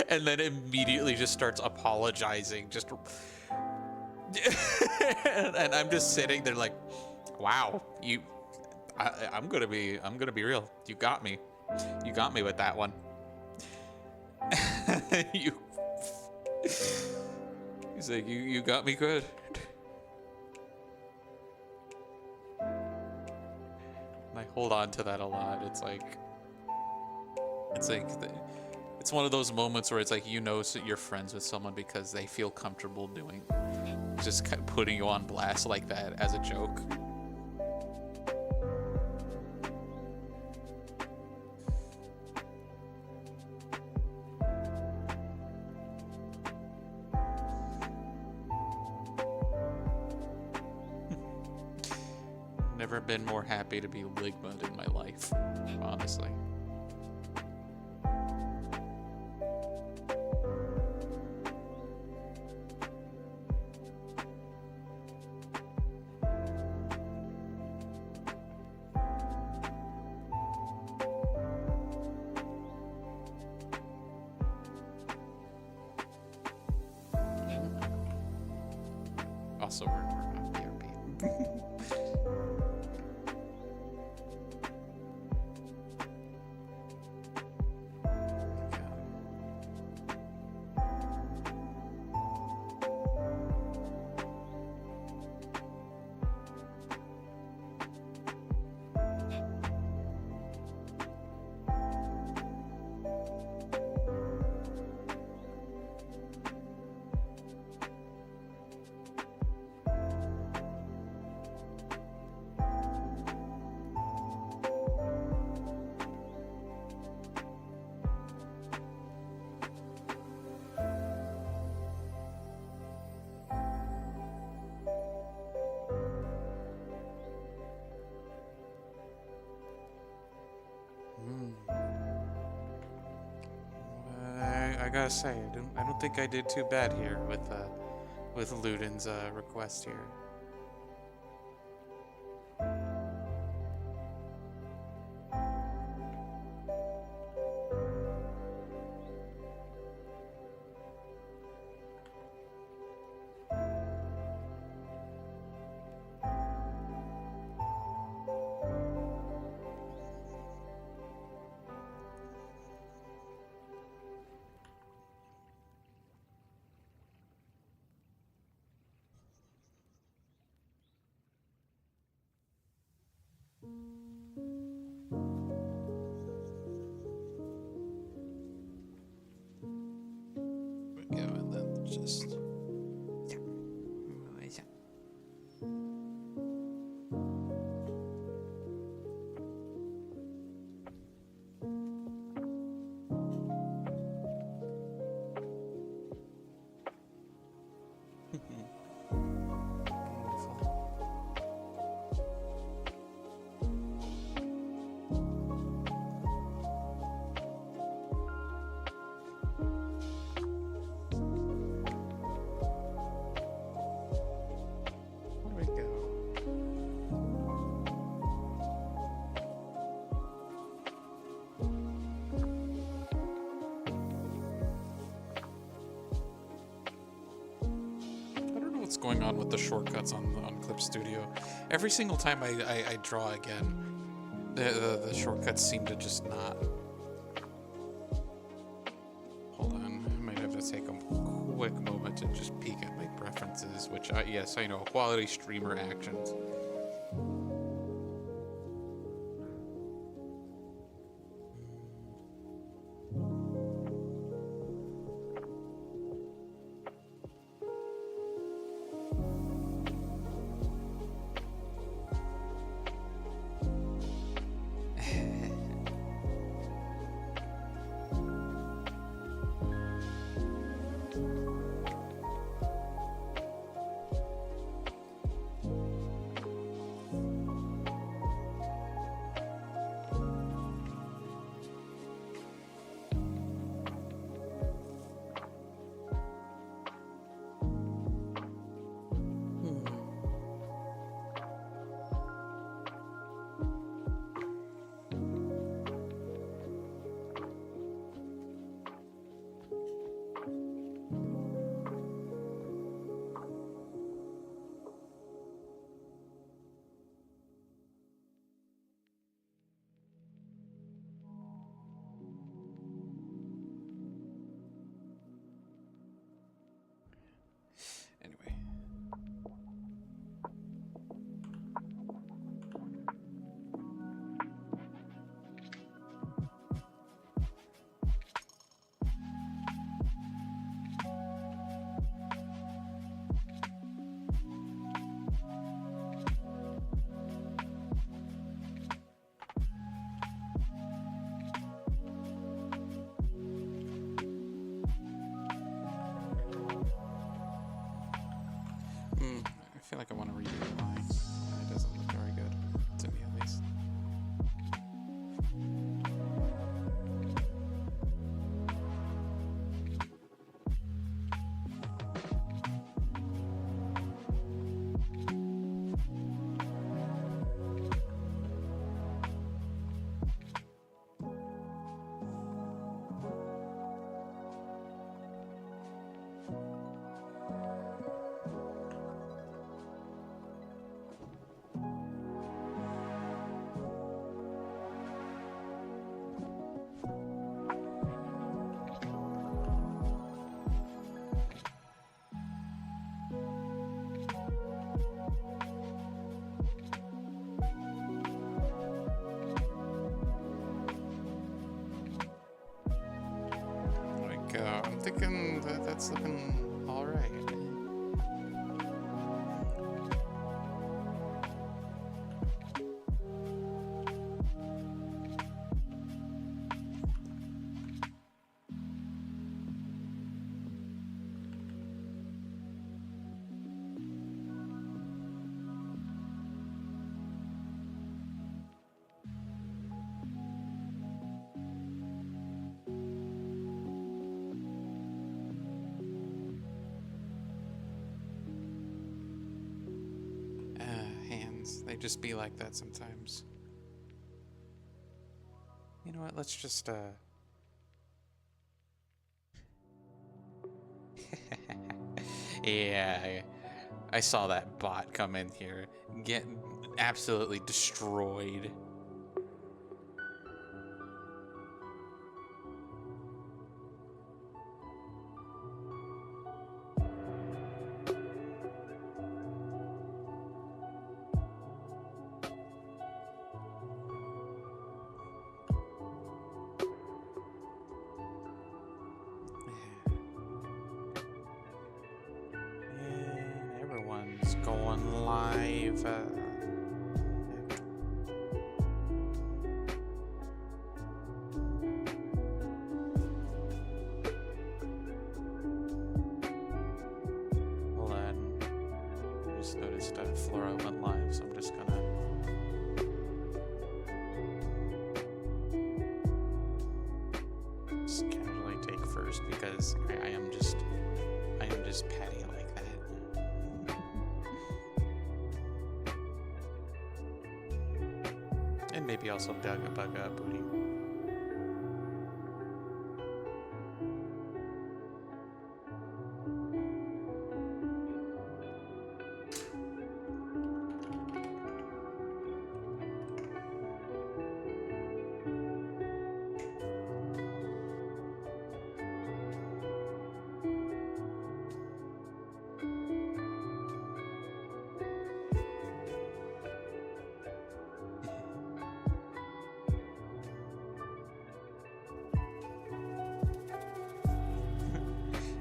And then immediately just starts apologizing, just and I'm just sitting there like, wow, I'm gonna be real, you got me with that one. He's like, you got me good. I hold on to that a lot. It's one of those moments where it's like, so you're friends with someone because they feel comfortable doing, just kind of putting you on blast like that as a joke. Never been more happy to be Ligma'd in my life, honestly. Also, we're not BRB. I gotta say, I don't think I did too bad here with Ludin's request here. Yeah, and then just. Where do we go? I don't know what's going on with the shortcuts on Clip Studio. Every single time I draw again, the shortcuts seem to just not. Hold on, I might have to take a quick moment to just peek at my preferences, which, yes, I know, quality streamer actions. Anyway. I feel like I want to redo the line. It doesn't look very good, to me at least. I'm thinking that's looking all right. friends. They just be like that sometimes. You know what? Let's just Yeah, I saw that bot come in here, get absolutely destroyed. Yeah, everyone's going live. Hold on. I just noticed Flora went live, so I'm just gonna. Just casually take first because I am just patty like that. And maybe also bug booty.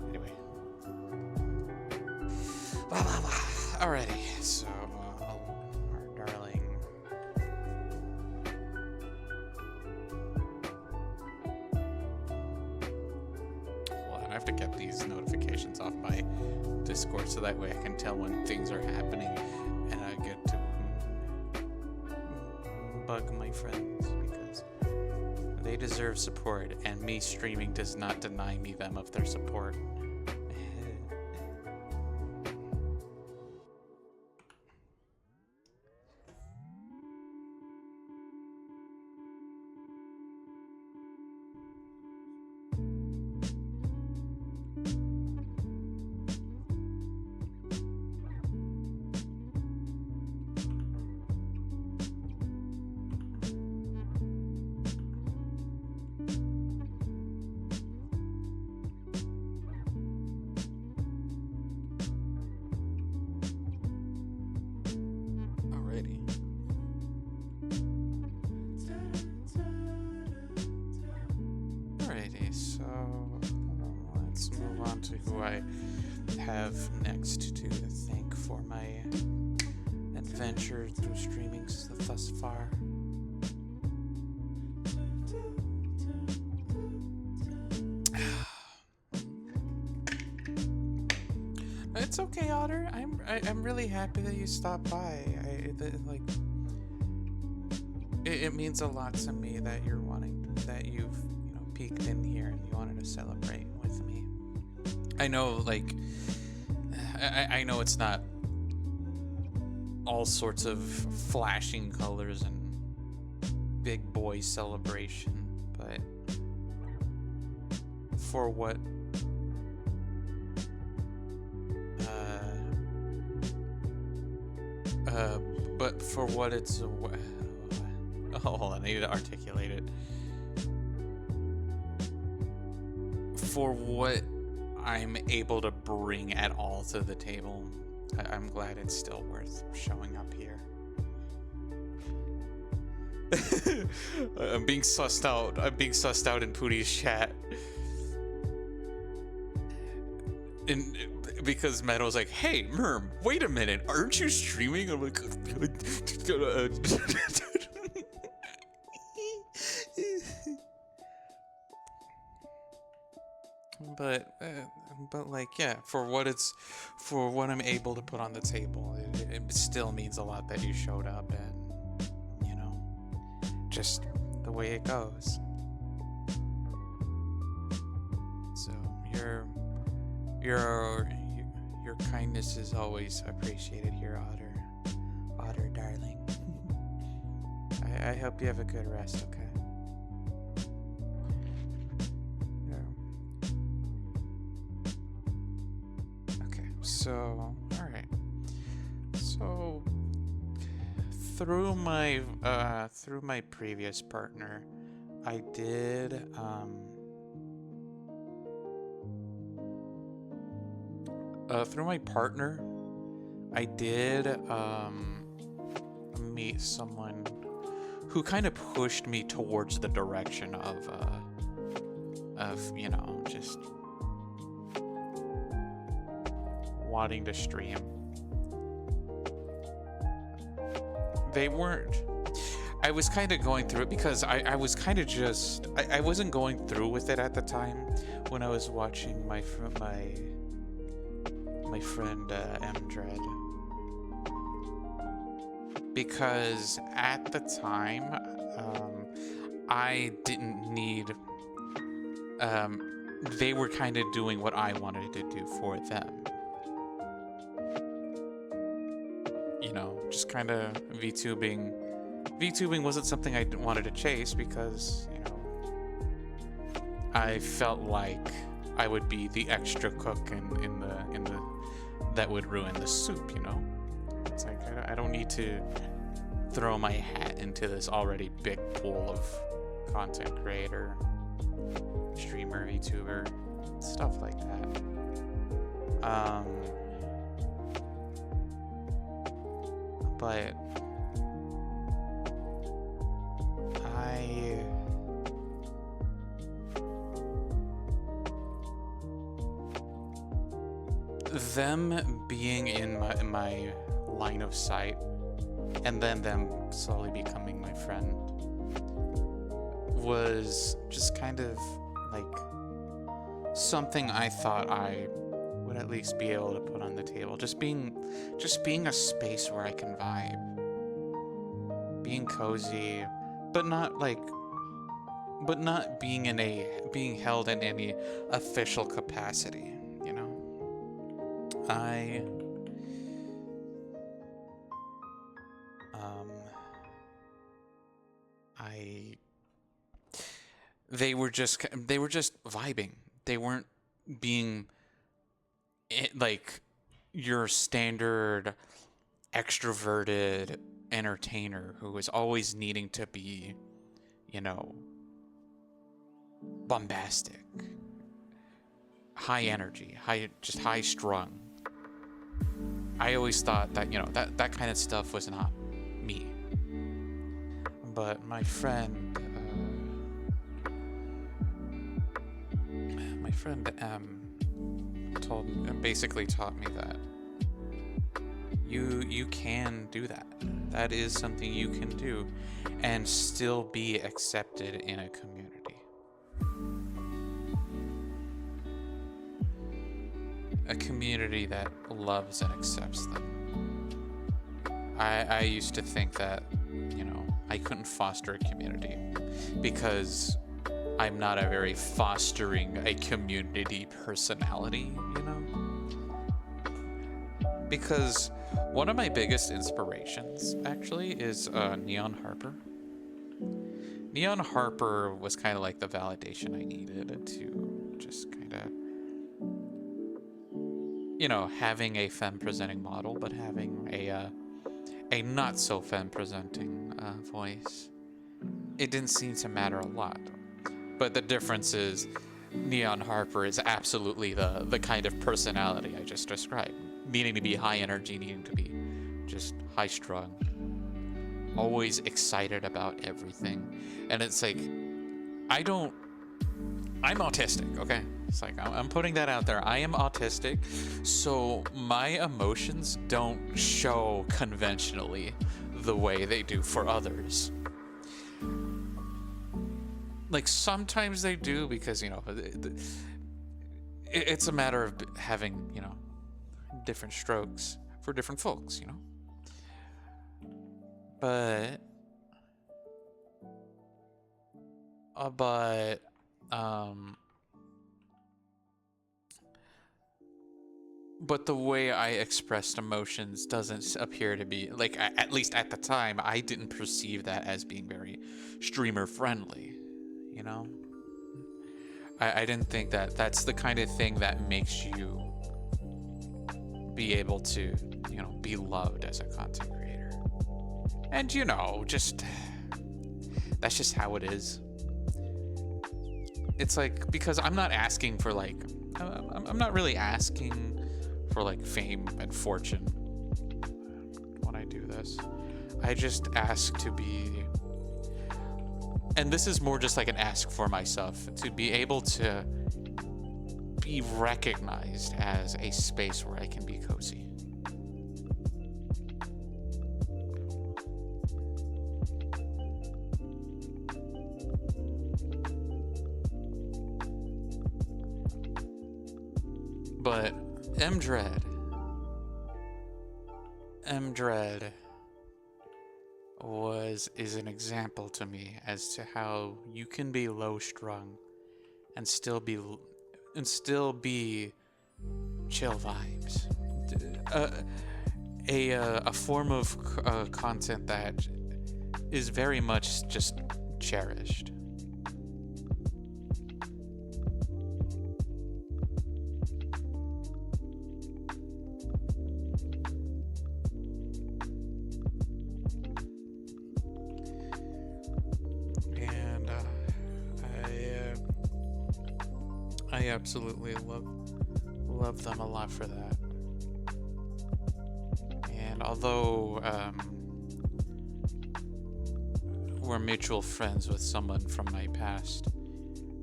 Anyway. Alrighty, so our darling. Well, I have to get these notifications off my Discord so that way I can tell when things are happening and I get to bug my friends because they deserve support and me streaming does not deny me them of their support. Alrighty. Alrighty, so let's move on to who I have next to thank for my adventure through streaming thus far. It's okay, Otter. I'm really happy that you stopped by. It means a lot to me that you've peeked in here and you wanted to celebrate with me. I know, I know it's not all sorts of flashing colors and big boy celebration, but for what but for what it's hold on, I need to articulate it. For what I'm able to bring at all to the table, I'm glad it's still worth showing up here. I'm being sussed out. I'm being sussed out in Pootie's chat. Because Meadow's like, hey, Merm, wait a minute, aren't you streaming? I'm like, but like, yeah, for what I'm able to put on the table, it still means a lot that you showed up and, just the way it goes. So your kindness is always appreciated here, Otter. water, darling. I hope you have a good rest, okay? Okay, so, alright. So, through my previous partner, I did, through my partner, I did, meet someone who kind of pushed me towards the direction of, you know, just wanting to stream. They weren't. I was kind of going through it because I was kind of just. I wasn't going through with it at the time when I was watching my friend M-Dread. Because at the time, I didn't need. They were kind of doing what I wanted to do for them. You know, just kind of VTubing. VTubing wasn't something I wanted to chase because, you know, I felt like I would be the extra cook in the that would ruin the soup, you know? It's like I don't need to throw my hat into this already big pool of content creator, streamer, VTuber, stuff like that. But them being in my line of sight and then them slowly becoming my friend was just kind of like something I thought I would at least be able to put on the table. Just being a space where I can vibe. Being cozy, but not being held in any official capacity, you know? They were just vibing. They weren't being like your standard extroverted entertainer who is always needing to be, you know, bombastic, high energy, high strung. I always thought that, you know, that kind of stuff was not me. But my friend basically taught me that you can do that. That is something you can do and still be accepted in a community. A community that loves and accepts them. I used to think that, you know, I couldn't foster a community because I'm not a very fostering a community personality, you know? Because one of my biggest inspirations, actually, is Neon Harper. Neon Harper was kind of like the validation I needed to just kind of, you know, having a femme-presenting model, but having a not so femme-presenting voice. It didn't seem to matter a lot. But the difference is Neon Harper is absolutely the kind of personality I just described. Needing to be high energy, needing to be just high strung. Always excited about everything. And it's like, I'm autistic, okay? It's like, I'm putting that out there. I am autistic, so my emotions don't show conventionally the way they do for others. Like, sometimes they do because, you know, it's a matter of having, you know, different strokes for different folks, you know? But but the way I expressed emotions doesn't appear to be like, at least at the time, I didn't perceive that as being very streamer friendly, you know? I didn't think that that's the kind of thing that makes you be able to, you know, be loved as a content creator. And, you know, just, that's just how it is. It's like, because I'm not asking for like, I'm not really asking for like fame and fortune when I do this. I just ask to be, and this is more just like an ask for myself, to be able to be recognized as a space where I can be cozy. But Mdred is an example to me as to how you can be low strung and still be chill vibes. A form of content that is very much just cherished. And I absolutely love them a lot for that. And although we're mutual friends with someone from my past,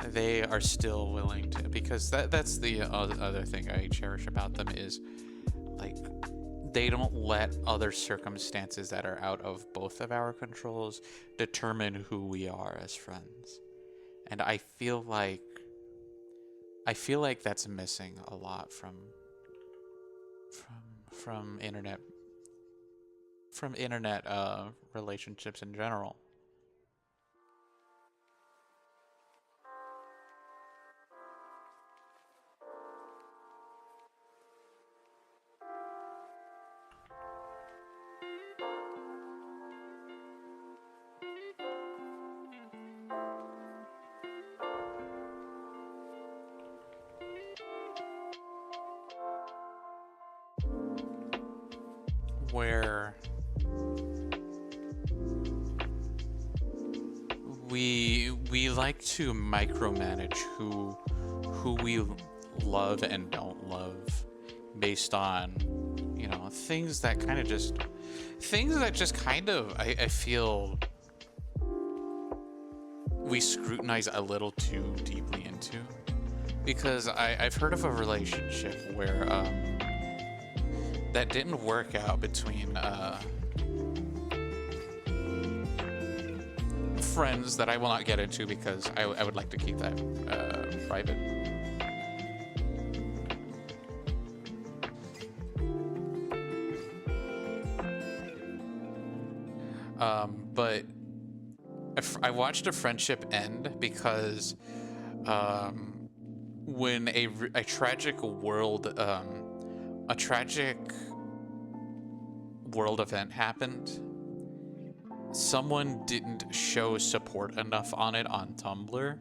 they are still willing to, because that's the other thing I cherish about them is, like, they don't let other circumstances that are out of both of our controls determine who we are as friends. And I feel like that's missing a lot from internet relationships in general. Where we like to micromanage who we love and don't love based on, you know, things that just kind of I feel we scrutinize a little too deeply into. Because I've heard of a relationship where that didn't work out between friends that I will not get into because I would like to keep that private. But I watched a friendship end because when a tragic world event happened, someone didn't show support enough on it on Tumblr.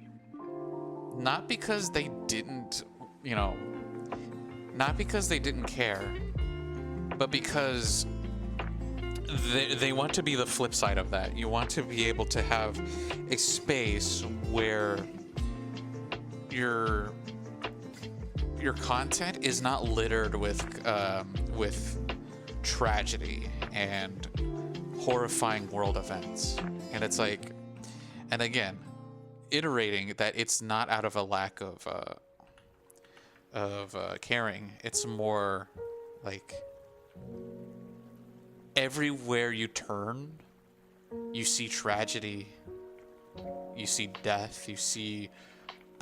Not because they didn't, you know, not because they didn't care, but because they want to be the flip side of that. You want to be able to have a space where your content is not littered with tragedy and horrifying world events. And it's like, and again, iterating that it's not out of a lack of caring. It's more like everywhere you turn, you see tragedy, you see death, you see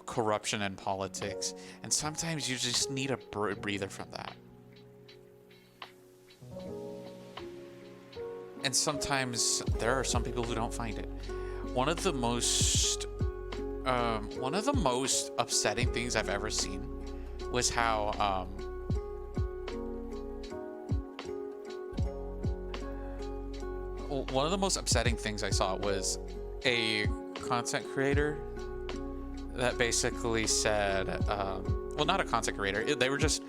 corruption and politics, and sometimes you just need a breather from that. And sometimes there are some people who don't find it. One of the most upsetting things I've ever seen was how one of the most upsetting things I saw was a content creator that basically said, well, not a content creator. They were just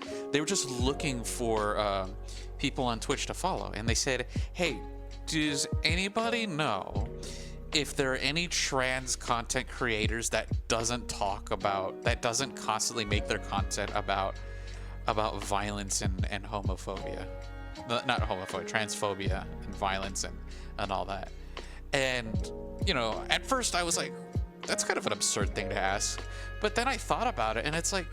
looking for people on Twitch to follow, and they said, "Hey, does anybody know if there are any trans content creators that doesn't constantly make their content about violence and homophobia, not homophobia, transphobia and violence and all that?" And at first I was like, that's kind of an absurd thing to ask, but then I thought about it, and it's like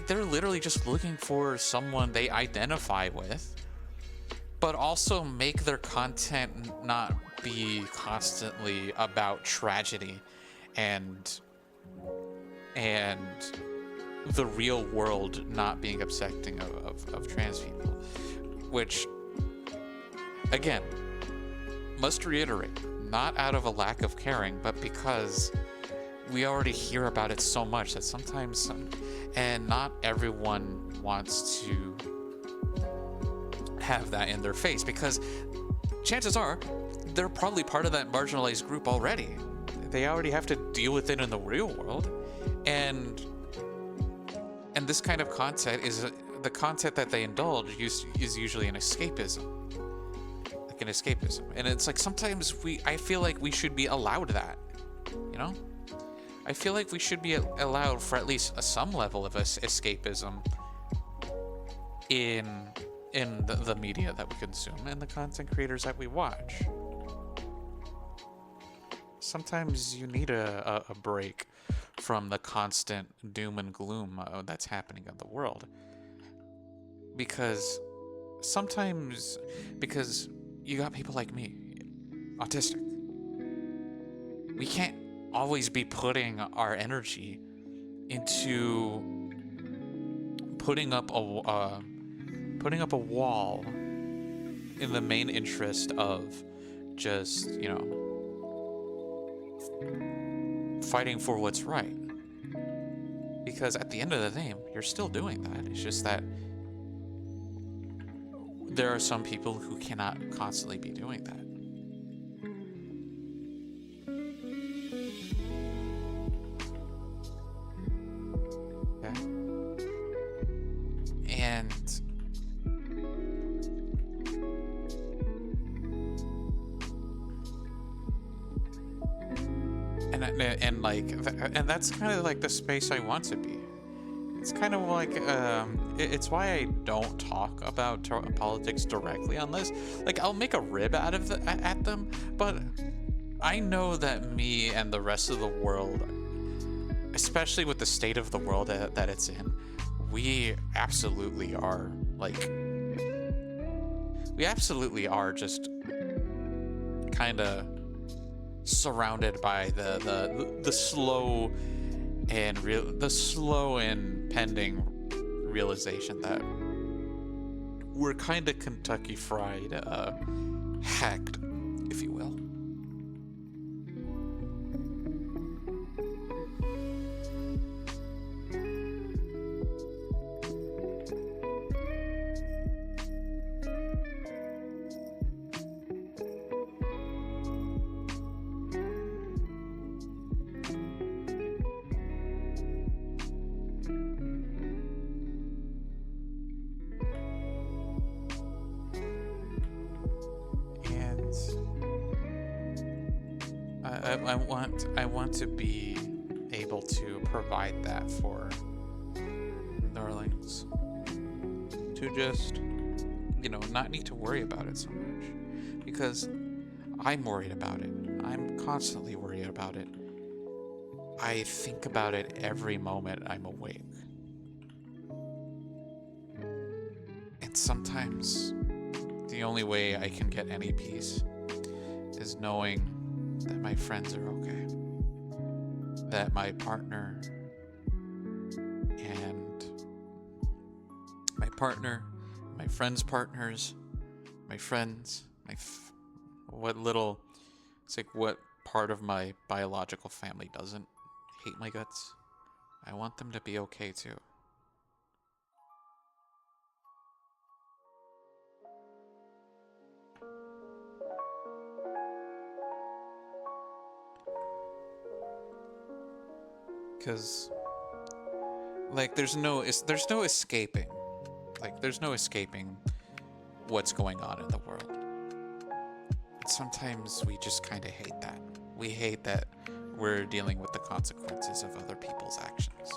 they're literally just looking for someone they identify with, but also make their content not be constantly about tragedy and the real world not being accepting of trans people. Which, again, must reiterate, not out of a lack of caring, but because we already hear about it so much that sometimes, and not everyone wants to have that in their face, because chances are they're probably part of that marginalized group already. They already have to deal with it in the real world, and this kind of content is the content that they indulge is usually an escapism. And it's like, sometimes I feel like we should be allowed that, I feel like we should be allowed for at least some level of escapism in the media that we consume and the content creators that we watch. Sometimes you need a break from the constant doom and gloom that's happening in the world. Because you got people like me, autistic. We can't always be putting our energy into putting up a wall in the main interest of just, fighting for what's right. Because at the end of the day, you're still doing that. It's just that there are some people who cannot constantly be doing that. Okay. And that's kind of like the space I want to be. It's kind of like, it's why I don't talk about politics directly on this. Like, I'll make a rib out of at them, but I know that me and the rest of the world, especially with the state of the world that it's in, we absolutely are just kind of surrounded by the slow and pending realization that we're kind of Kentucky Fried hacked, if you will. I want to be able to provide that for darlings, to just, not need to worry about it so much, because I'm worried about it. I'm constantly worried about it. I think about it every moment I'm awake. And sometimes the only way I can get any peace is knowing that my friends are okay, that my partner and my friends' partners, my friends, it's like what part of my biological family doesn't hate my guts. I want them to be okay too. Because like there's no escaping. Like there's no escaping what's going on in the world. And sometimes we just kind of hate that. We hate that we're dealing with the consequences of other people's actions.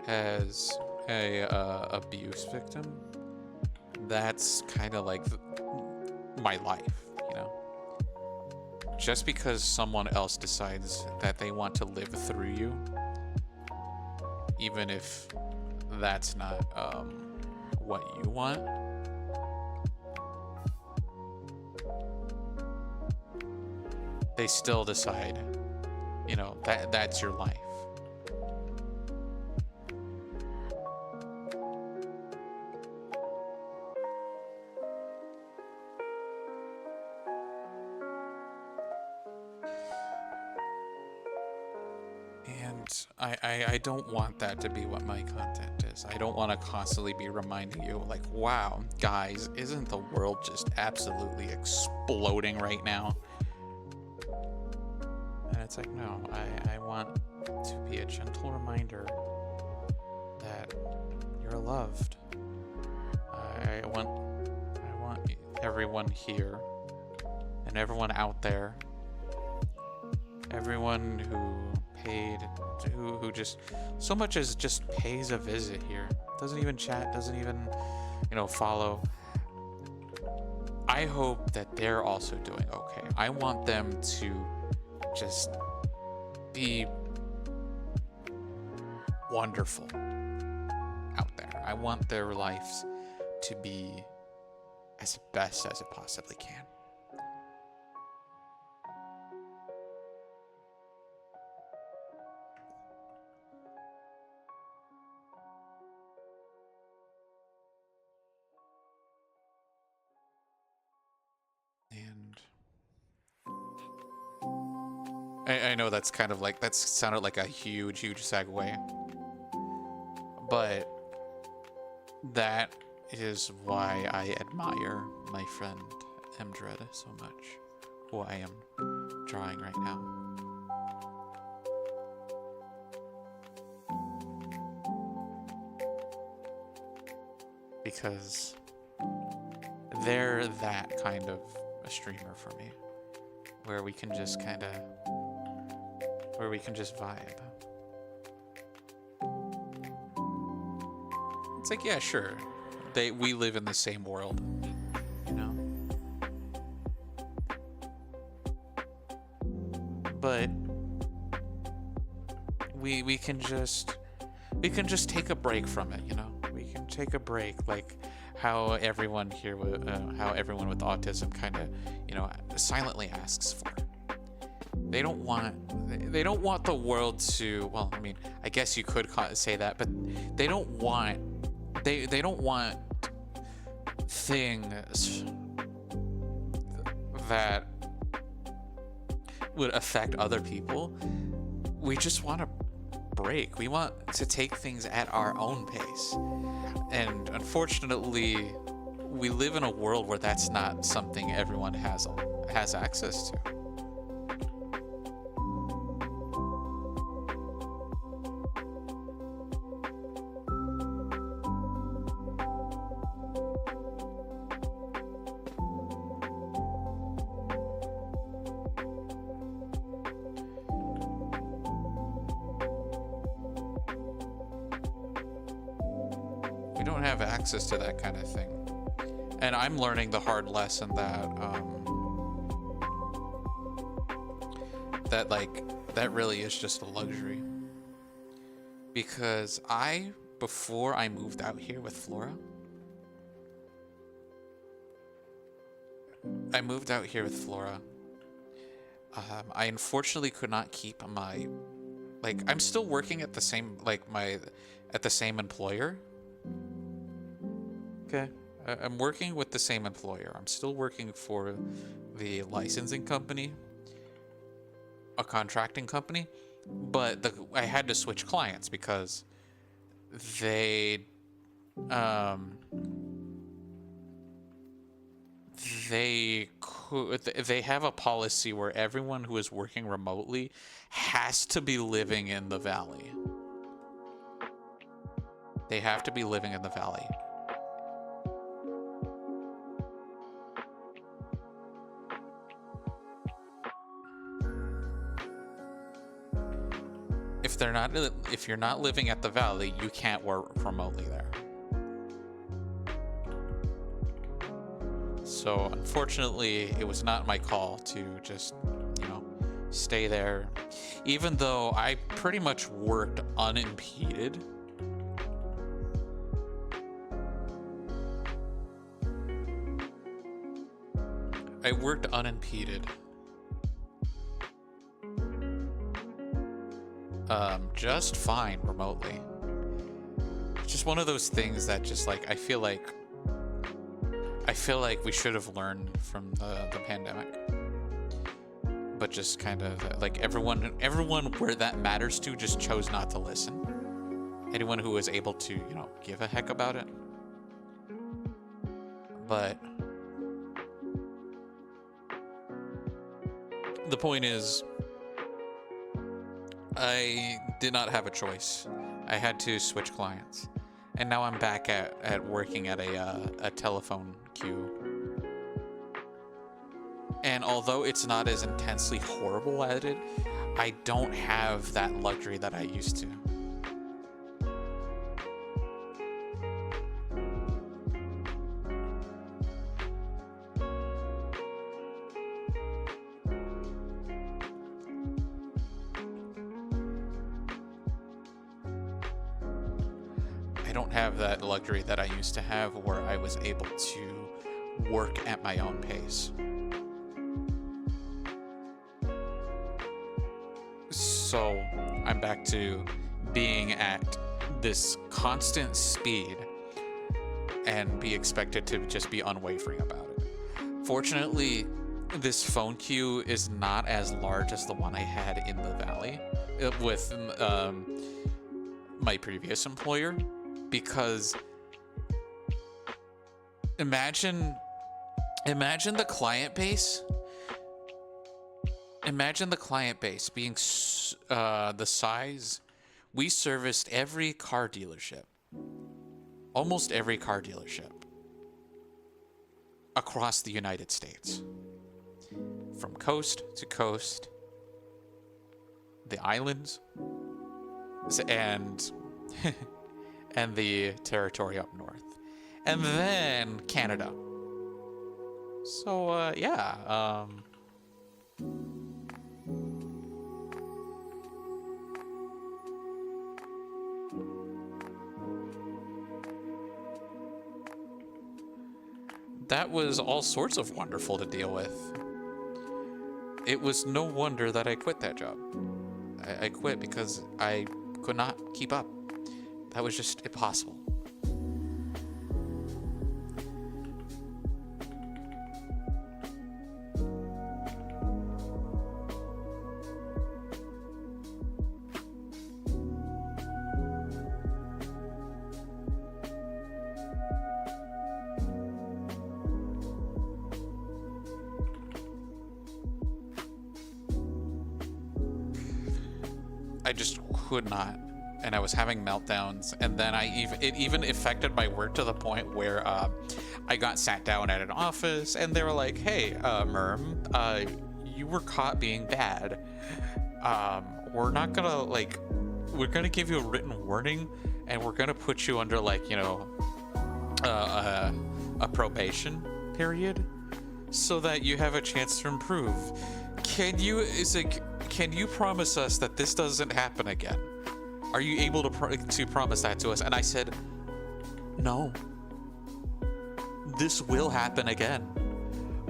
As a abuse victim, that's kind of like my life, you know? Just because someone else decides that they want to live through you, even if that's not what you want, they still decide, you know, that's your life. And I don't want that to be what my content is. I don't want to constantly be reminding you, like, wow, guys, isn't the world just absolutely exploding right now? And it's like, no, I want to be a gentle reminder that you're loved. I want everyone here and everyone out there, everyone who paid, who just so much as just pays a visit here, doesn't even chat, doesn't even, you know, follow. I hope that they're also doing okay. I want them to just be wonderful out there. I want their lives to be as best as it possibly can. And I know that's kind of like, that sounded like a huge segue, but that is why I admire my friend Mdred so much, who I am drawing right now. Because they're that kind of a streamer for me, where we can just vibe. It's like, yeah, sure, we live in the same world, you know, but we can just take a break from it, you know. We can take a break, like how everyone here with everyone with autism kind of, you know, silently asks for. They don't want the world to, well, I mean, I guess you could say that, but they don't want things that would affect other people. We just want to break. We want to take things at our own pace. And unfortunately, we live in a world where that's not something everyone has access to. We don't have access to that kind of thing. And I'm learning the hard lesson that that really is just a luxury. Because before I moved out here with Flora, I unfortunately could not keep my, I'm still working at the same, at the same employer. Okay. I'm working with the same employer. I'm still working for the licensing company, a contracting company, but I had to switch clients because they who they have a policy where everyone who is working remotely has to be living in the valley. They have to be living in the valley. If you're not living at the valley, you can't work remotely there. So unfortunately, it was not my call to just, stay there, even though I pretty much worked unimpeded. I worked unimpeded. Just fine remotely. It's just one of those things that just like I feel like we should have learned from the pandemic, but just kind of like everyone where that matters to just chose not to listen. Anyone who was able to give a heck about it, but the point is, I did not have a choice. I had to switch clients. And now I'm back at working at a telephone queue. And although it's not as intensely horrible at it, I don't have that luxury that I used to. I don't have that luxury that I used to have where I was able to work at my own pace. So I'm back to being at this constant speed and be expected to just be unwavering about it. Fortunately, this phone queue is not as large as the one I had in the valley with my previous employer, because imagine the client base. Imagine the client base being the size. We serviced every car dealership, almost every car dealership across the United States, from coast to coast, the islands, and and the territory up north, and then Canada. So yeah. That was all sorts of wonderful to deal with. It was no wonder that I quit that job. I quit because I could not keep up. That was just impossible. I just could not, and I was having meltdowns, and then it even affected my work to the point where I got sat down at an office, and they were like, "Hey, Merm, you were caught being bad. We're not gonna we're gonna give you a written warning, and we're gonna put you under a probation period, so that you have a chance to improve. Can you promise us that this doesn't happen again? Are you able to promise that to us?" And I said, "No. This will happen again.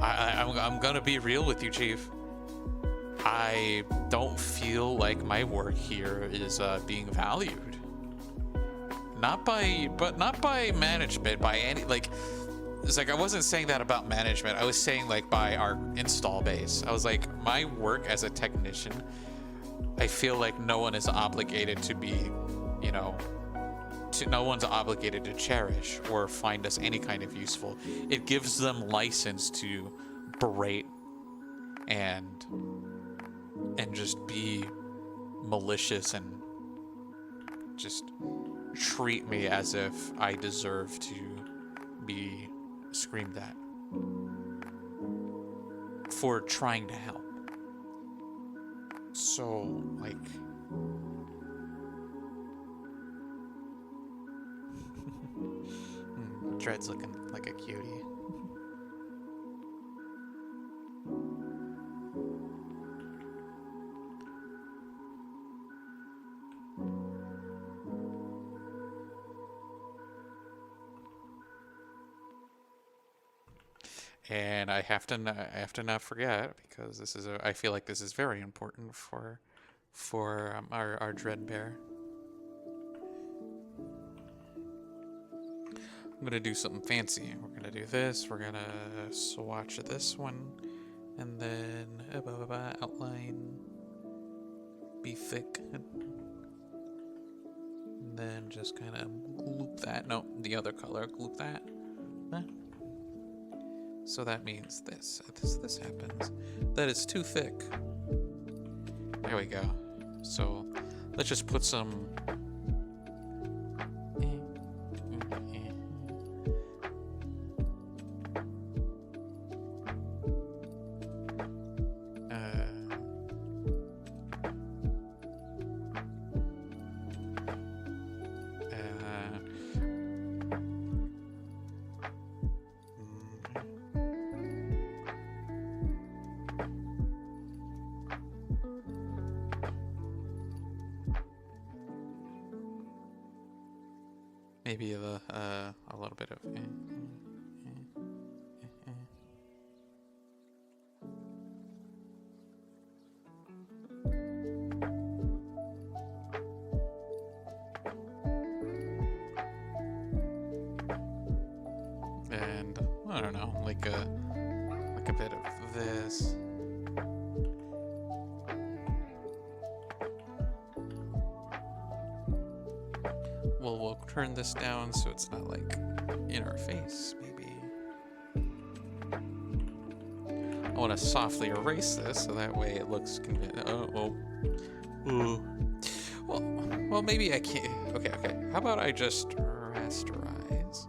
I'm gonna be real with you, Chief. I don't feel like my work here is being valued. Not by management, by any It's I wasn't saying that about management. I was saying by our install base. I was like, my work as a technician, I feel like no one is obligated to be, no one's obligated to cherish or find us any kind of useful. It gives them license to berate and just be malicious and just treat me as if I deserve to be screamed at for trying to help. So, like, Dread's looking like a cutie. And I have to not forget, because this is I feel like this is very important for our Dread Bear. I'm gonna do something fancy. We're gonna do this. We're gonna swatch this one, and then outline, be thick, and then just kind of gloop that. No, the other color. Gloop that. So that means this happens. That is too thick. There we go. So let's just put some. Maybe a little bit of. And I don't know, like a bit of this. Well, we'll turn this down so it's not like in our face, maybe. I want to softly erase this so that way it looks convincing. Ooh. Well, maybe I can't. Okay. How about I just rasterize?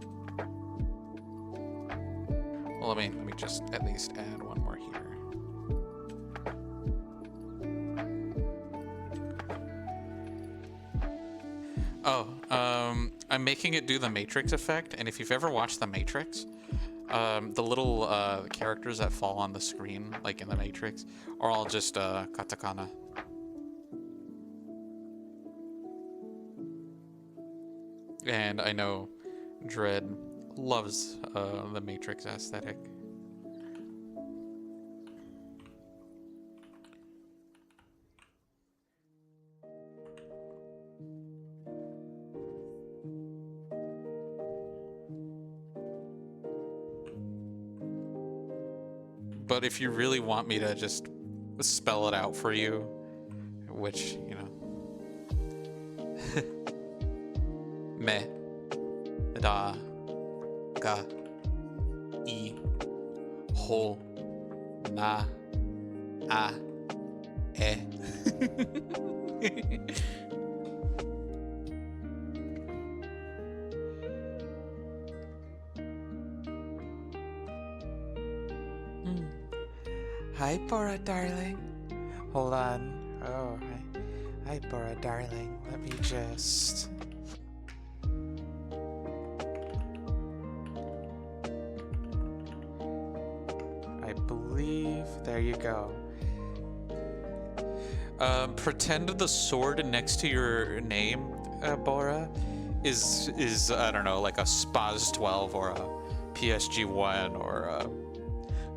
Well, let me just at least add one more here. Oh, I'm making it do the Matrix effect, and if you've ever watched the Matrix, the little characters that fall on the screen, like in the Matrix, are all just katakana. And I know Dread loves the Matrix aesthetic. But if you really want me to just spell it out for you, which, you know. Me. Da. Ga. I. Ho. Na. A. E. Hi, Bora, darling. Hold on. Oh, hi, Bora, darling. Let me just. I believe. There you go. Pretend the sword next to your name, Bora, is I don't know, like a SPAS 12 or a PSG 1 or a.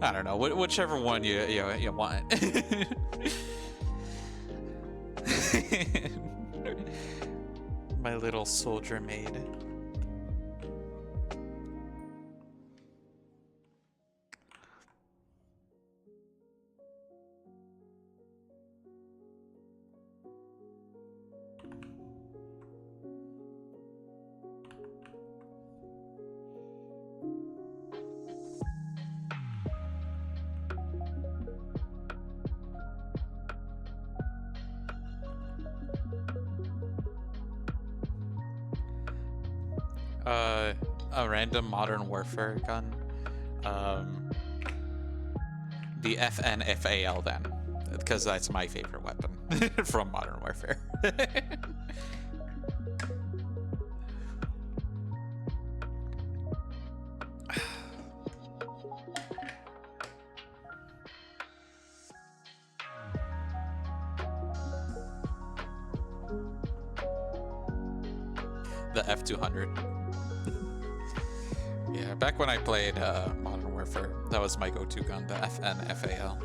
I don't know, whichever one you want. My little soldier maid. A random Modern Warfare gun. The FNFAL then, because that's my favorite weapon from Modern Warfare. The F200. Yeah, back when I played Modern Warfare, that was my go-to gun, the FNFAL.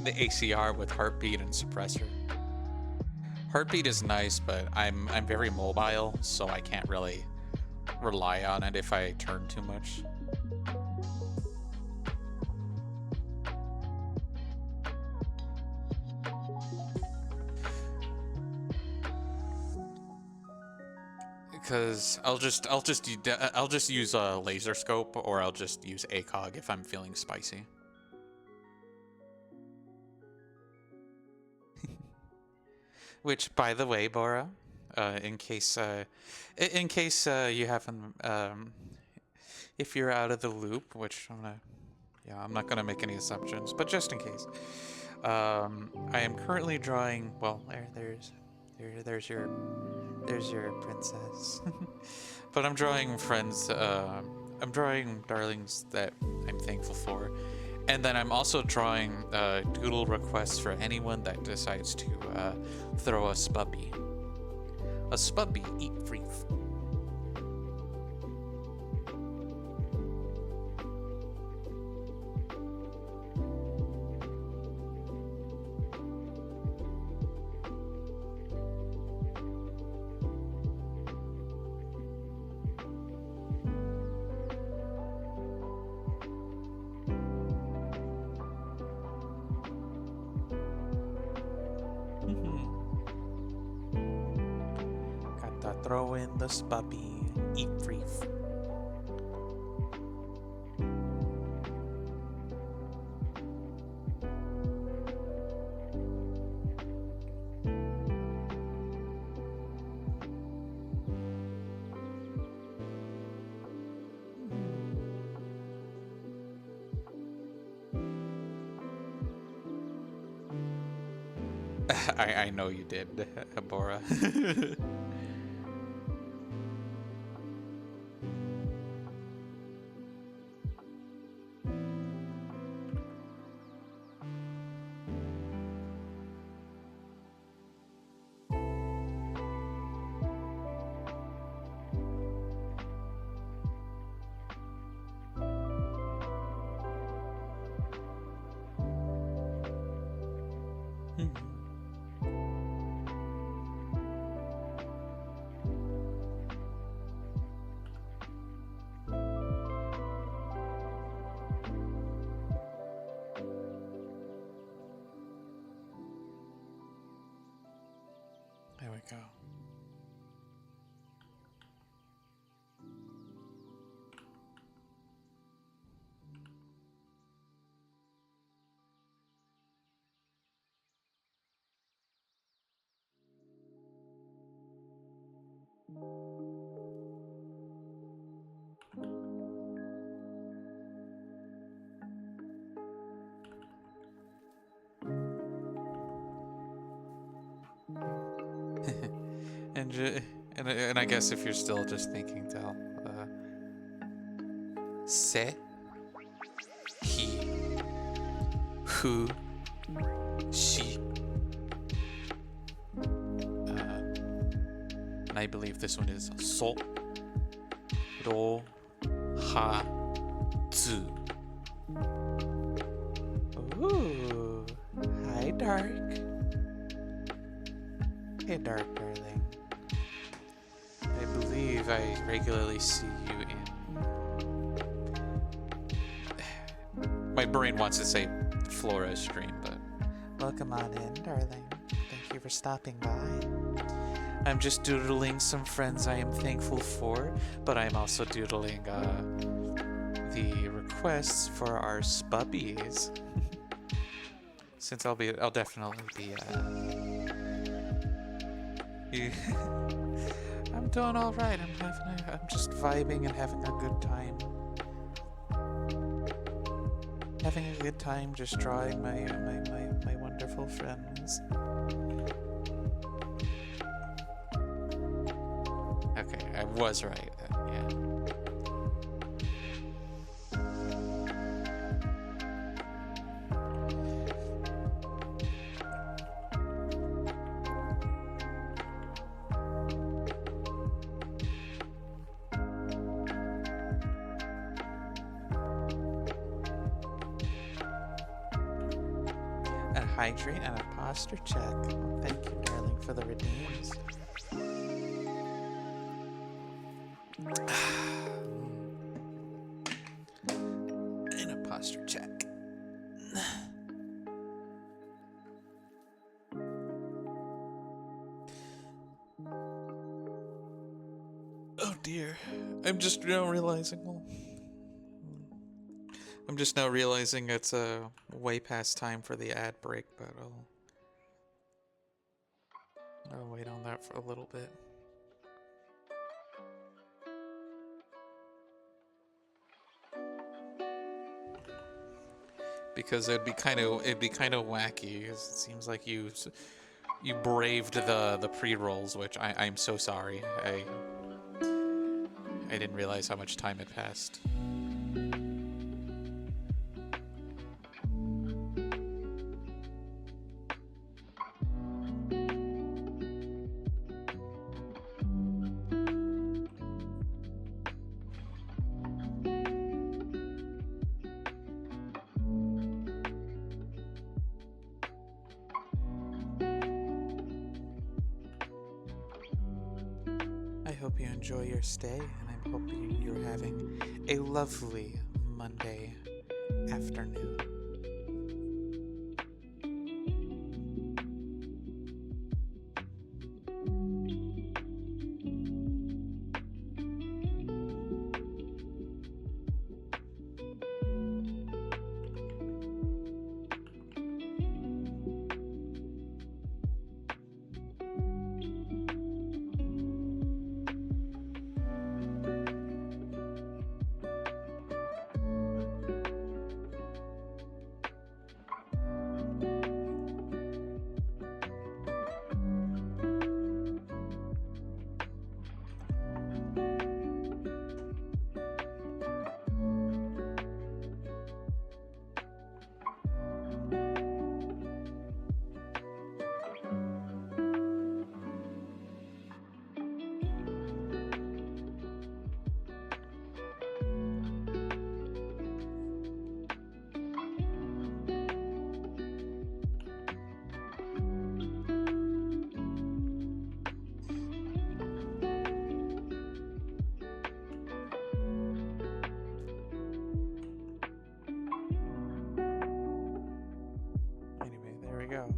The ACR with heartbeat and suppressor. Heartbeat is nice, but I'm very mobile, so I can't really rely on it if I turn too much. Because I'll just use a laser scope, or I'll just use ACOG if I'm feeling spicy. Which, by the way, Bora, in case you haven't, if you're out of the loop, which I'm not gonna make any assumptions, but just in case, I am currently drawing. Well, there's your princess. But I'm drawing friends. I'm drawing darlings that I'm thankful for. And then I'm also drawing doodle requests for anyone that decides to throw a spubby. A spubby, eat free. Gotta throw in the spubby, eat free. I know you did, Bora. There we go. And I guess if you're still just thinking, Del, se, he, who, she. And I believe this one is so, ro, ha, zu. Ooh, hi, Dark. Hey, Dark, darling. believe I regularly see you in... My brain wants to say Flora's stream, but... Welcome on in, darling. Thank you for stopping by. I'm just doodling some friends I am thankful for, but I'm also doodling the requests for our spubbies. Since I'll definitely be I'm doing all right. I'm just vibing and having a good time. Having a good time just drawing my wonderful friends. Okay, I was right. Yeah. A hydrate and a posture check. Well, thank you, darling, for the redeems. And a posture check. Oh dear. I'm just now realizing. I'm just now realizing it's way past time for the ad break, but I'll wait on that for a little bit. Because it'd be kind of wacky. 'Cause it seems like you braved the pre-rolls, which I'm so sorry. I didn't realize how much time had passed. I hope you enjoy your stay, and I'm hoping you're having a lovely Monday afternoon.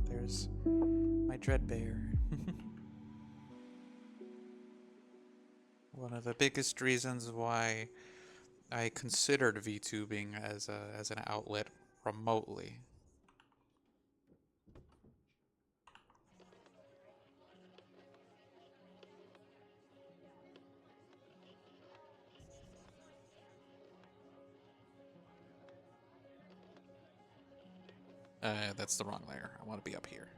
There's my Dreadbear. One of the biggest reasons why I considered VTubing as an outlet remotely. That's the wrong layer. I want to be up here.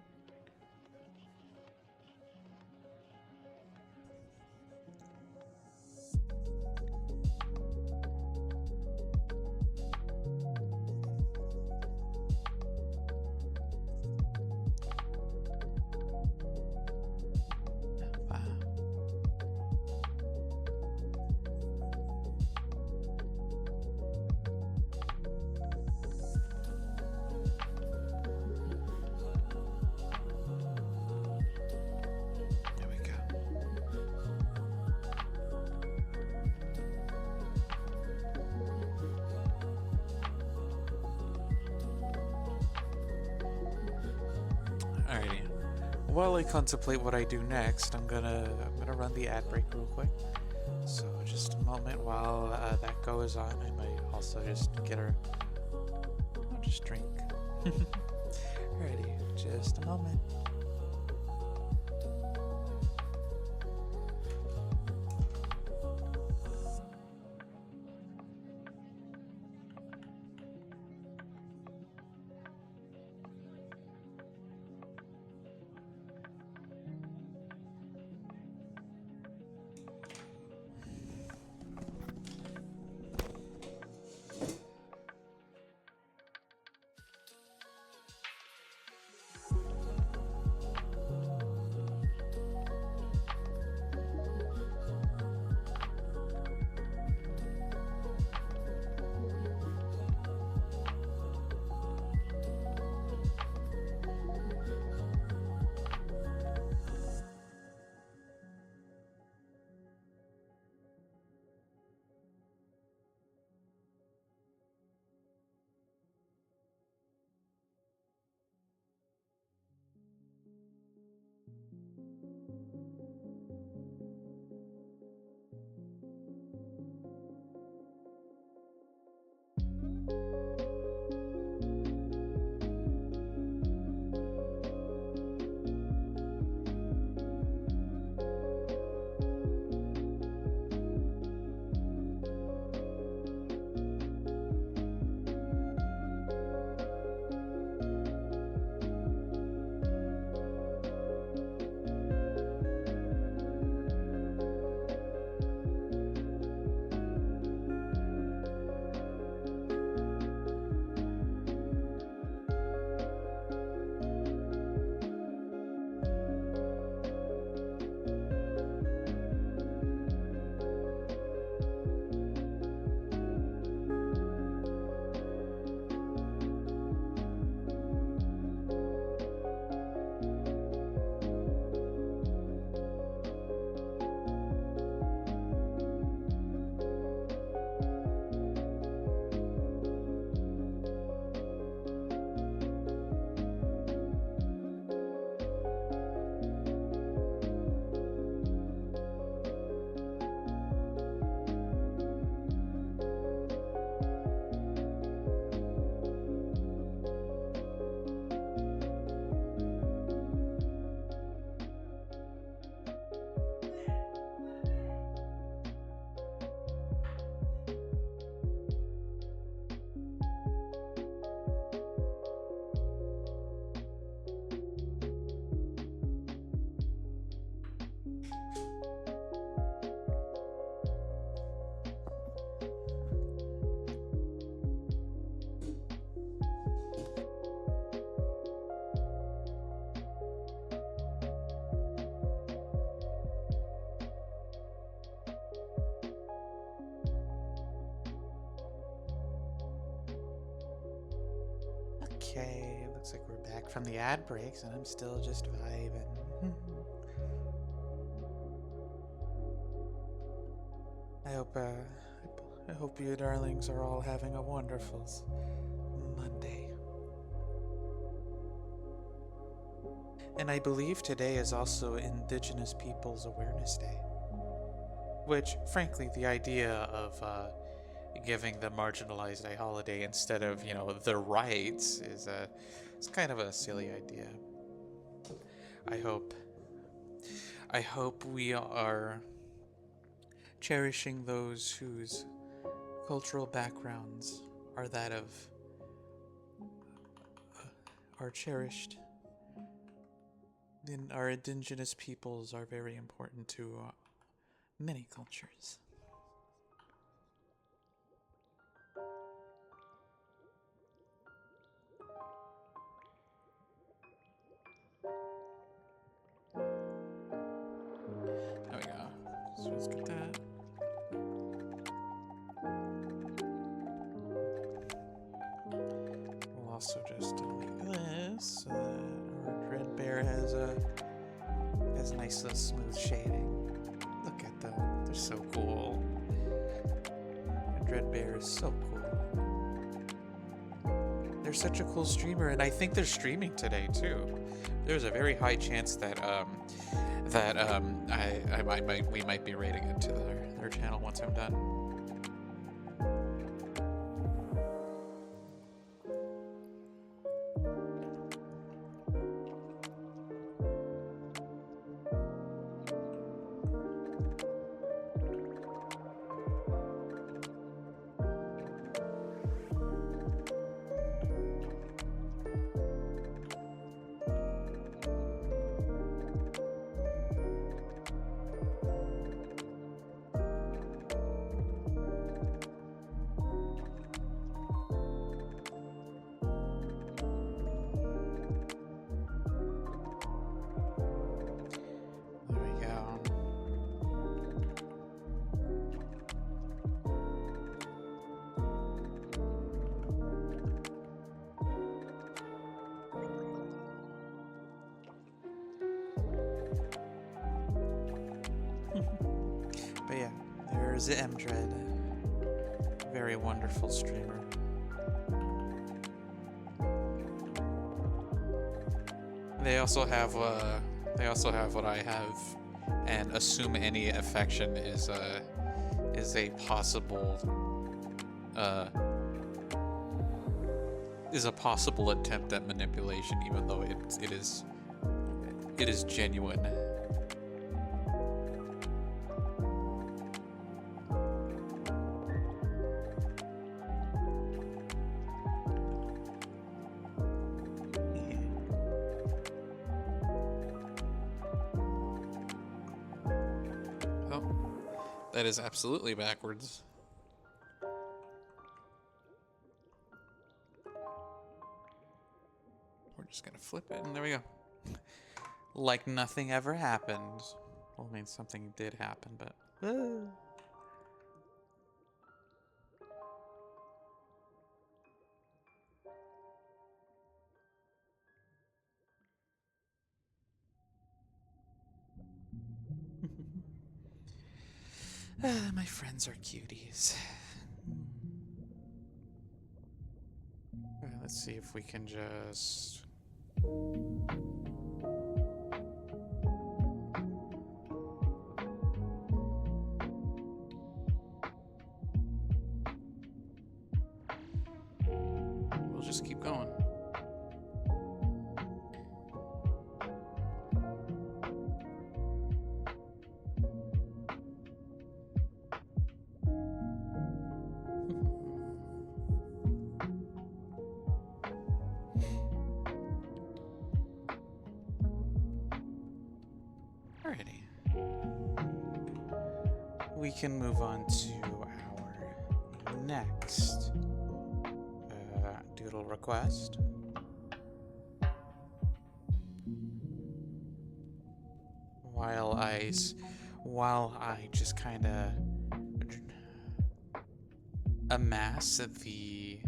while I contemplate what I do next, I'm gonna run the ad break real quick. So just a moment while that goes on. I might also just get her. I'll just drink. Alrighty, just a moment. Okay, looks like we're back from the ad breaks, and I'm still just vibing. I hope you darlings are all having a wonderful Monday. And I believe today is also Indigenous Peoples Awareness Day. Which, frankly, the idea of giving the marginalized a holiday instead of, their rights is kind of a silly idea. I hope we are cherishing those whose cultural backgrounds are that of are cherished. Our indigenous peoples are very important to many cultures. There we go. So let's get that. We'll also just like this so that our Dread Bear has a nice little smooth shading. Look at them. They're so cool. And Dread Bear is so cool. They're such a cool streamer, and I think they're streaming today too, there's a very high chance that we might be raiding into their channel once I'm done. There we go. But yeah, there's Mdred. Very wonderful streamer. They also have what I have, and assume any affection is a possible attempt at manipulation, even though it is genuine. Oh, that is absolutely backwards. We're just gonna flip it, and there we go. Like nothing ever happened. Well, I mean, something did happen, but... my friends are cuties. Alright, let's see if we can just... We'll just keep going. Alrighty. We can move on to our next doodle request. While I just kind of amass the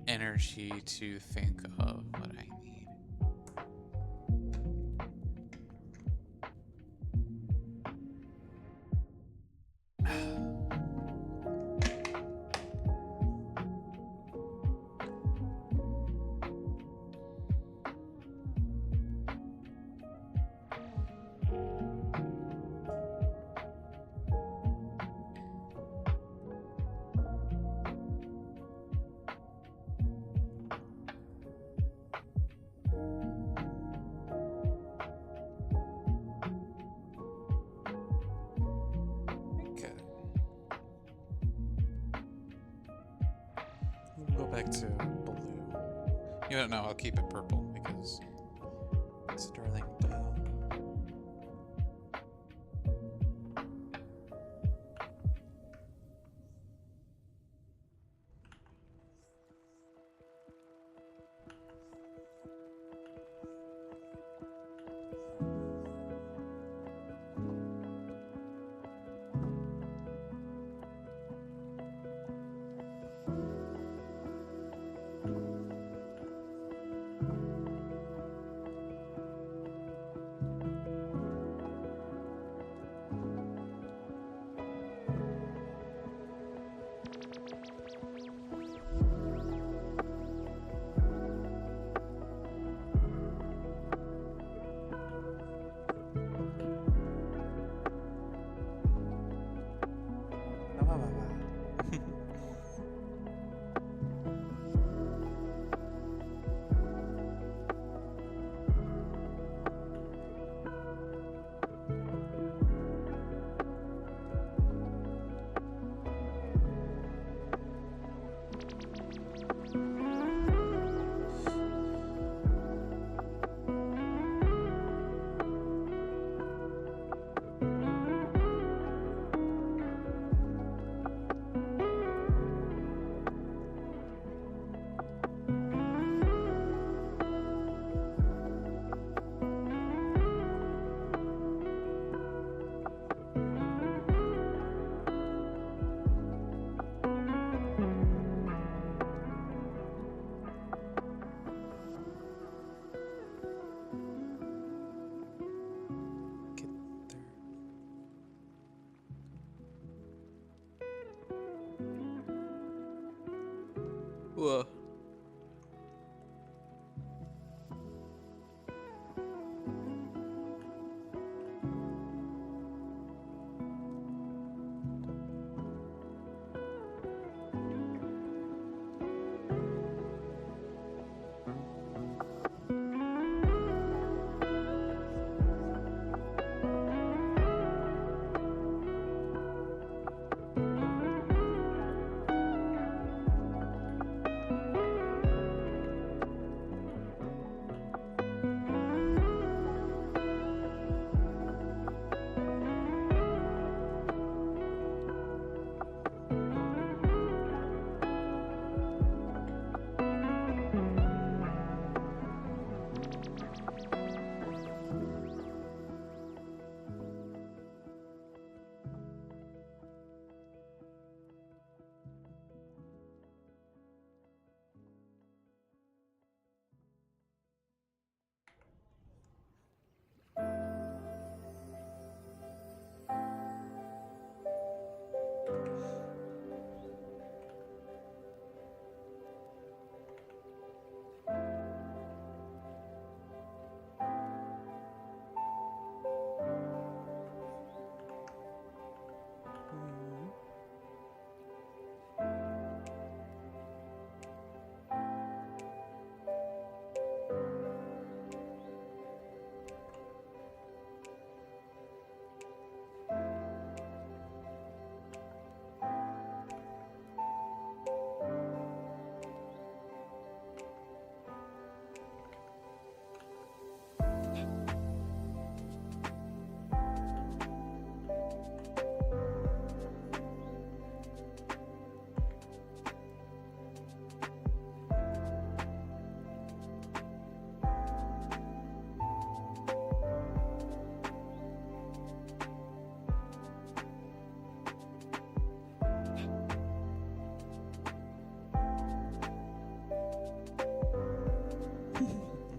energy to think of what I need. Go back to blue. You don't know, I'll keep it purple because it's Darling Dale. Ugh.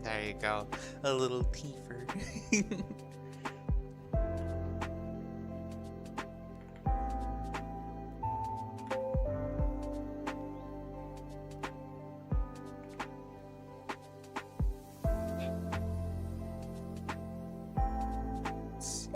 There you go. A little teefer. Let's see.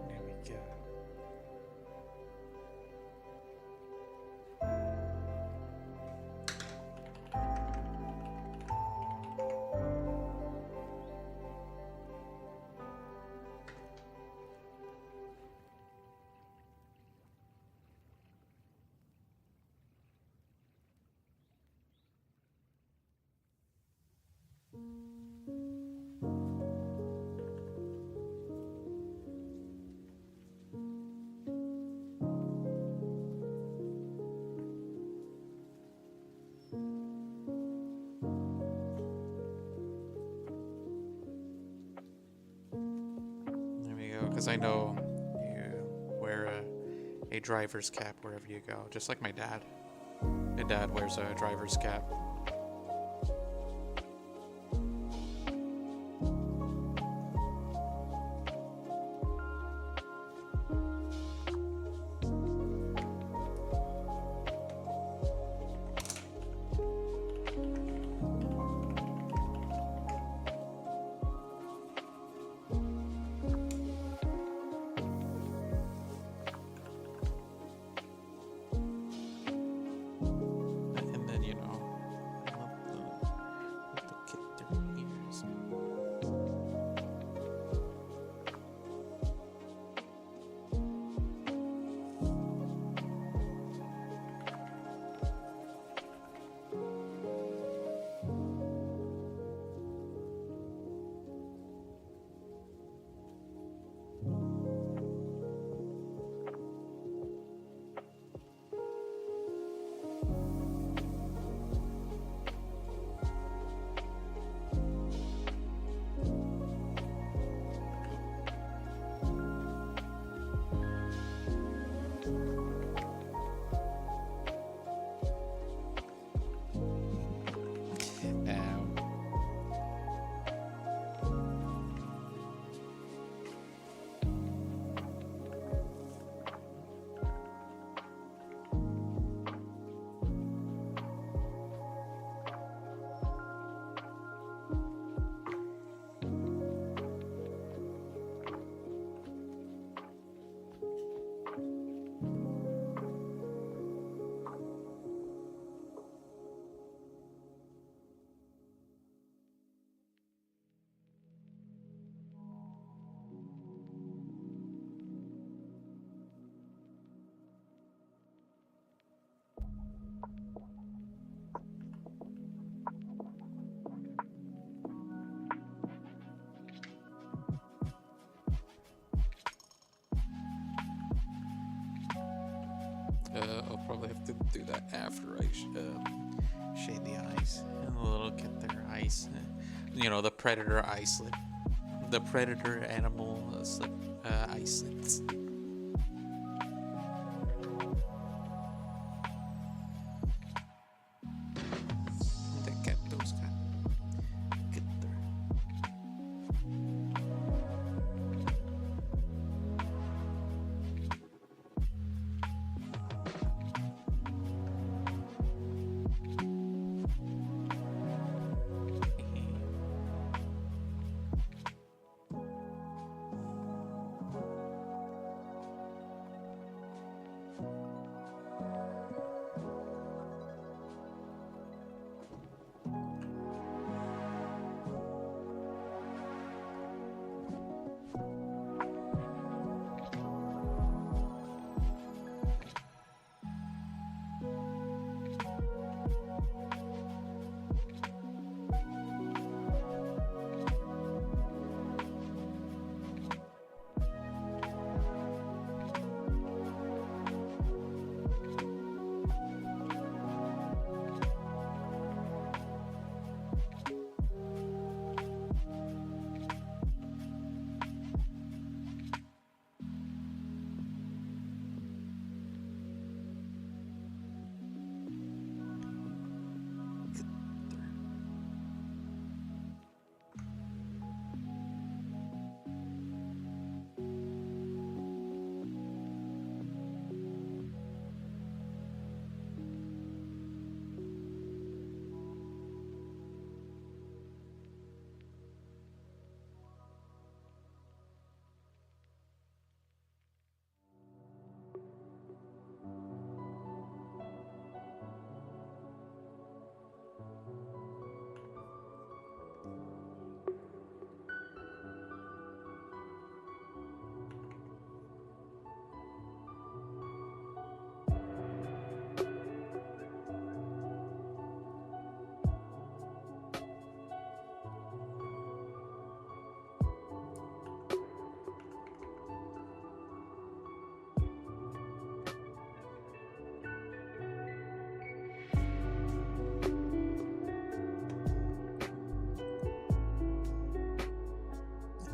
There we go. There we go, because I know you wear a driver's cap wherever you go, just like my dad. My dad wears a driver's cap. I'll probably have to do that after I shade the eyes. And a little get their eyes. You know, the predator eye slit. The predator animal slip eye slits. The cat those kind. Get there.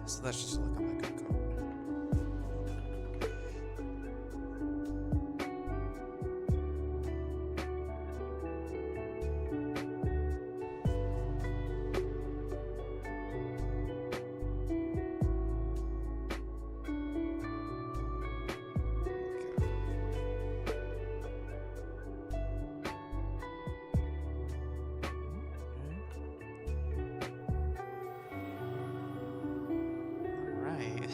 So that's just a look at my good coat. Alright. Right.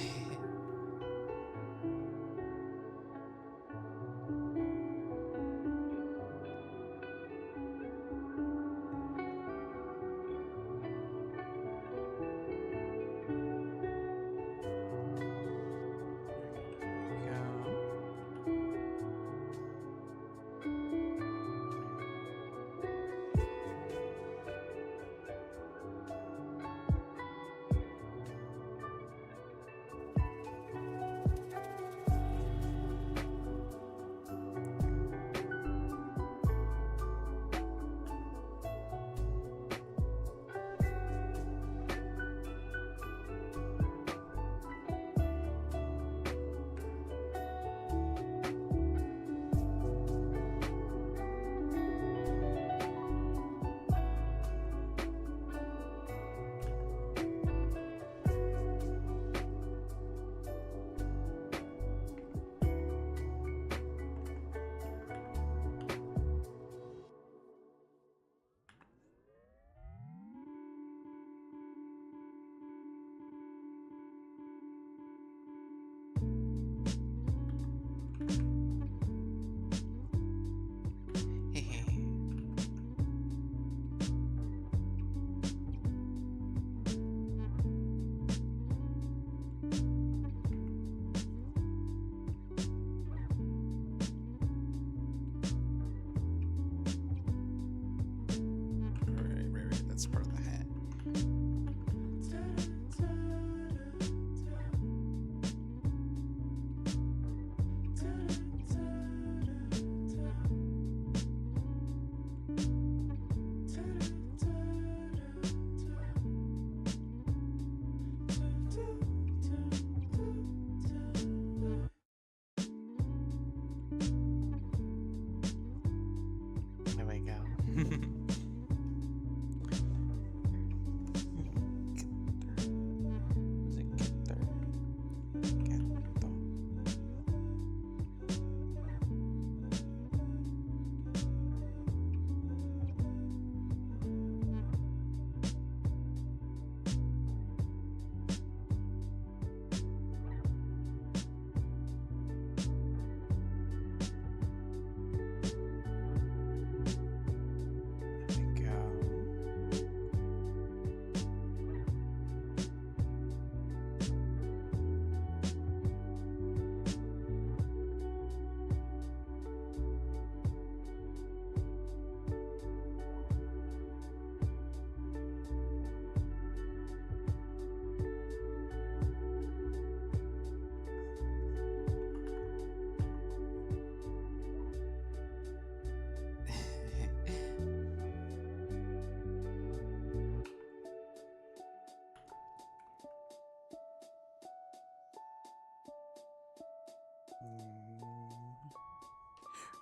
That's part of the hat.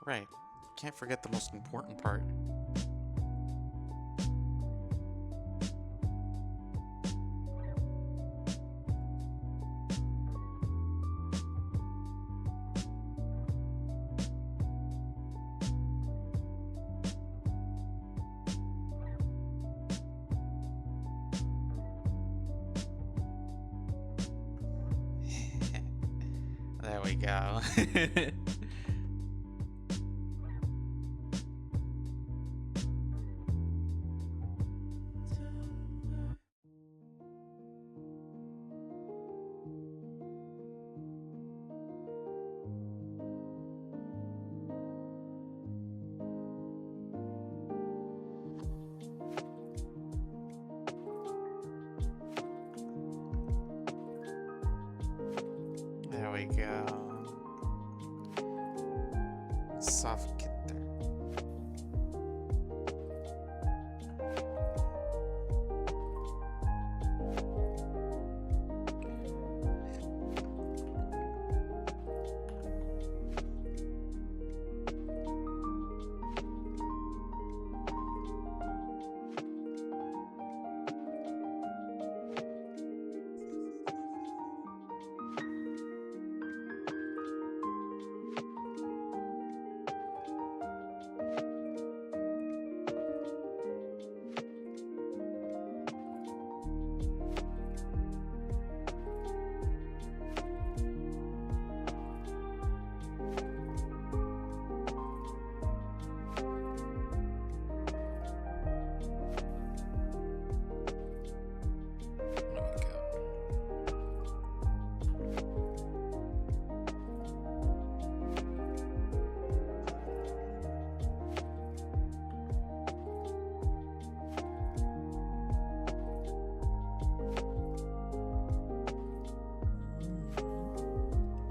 Right. Can't forget the most important part. There we go. There we go. Soft kitten.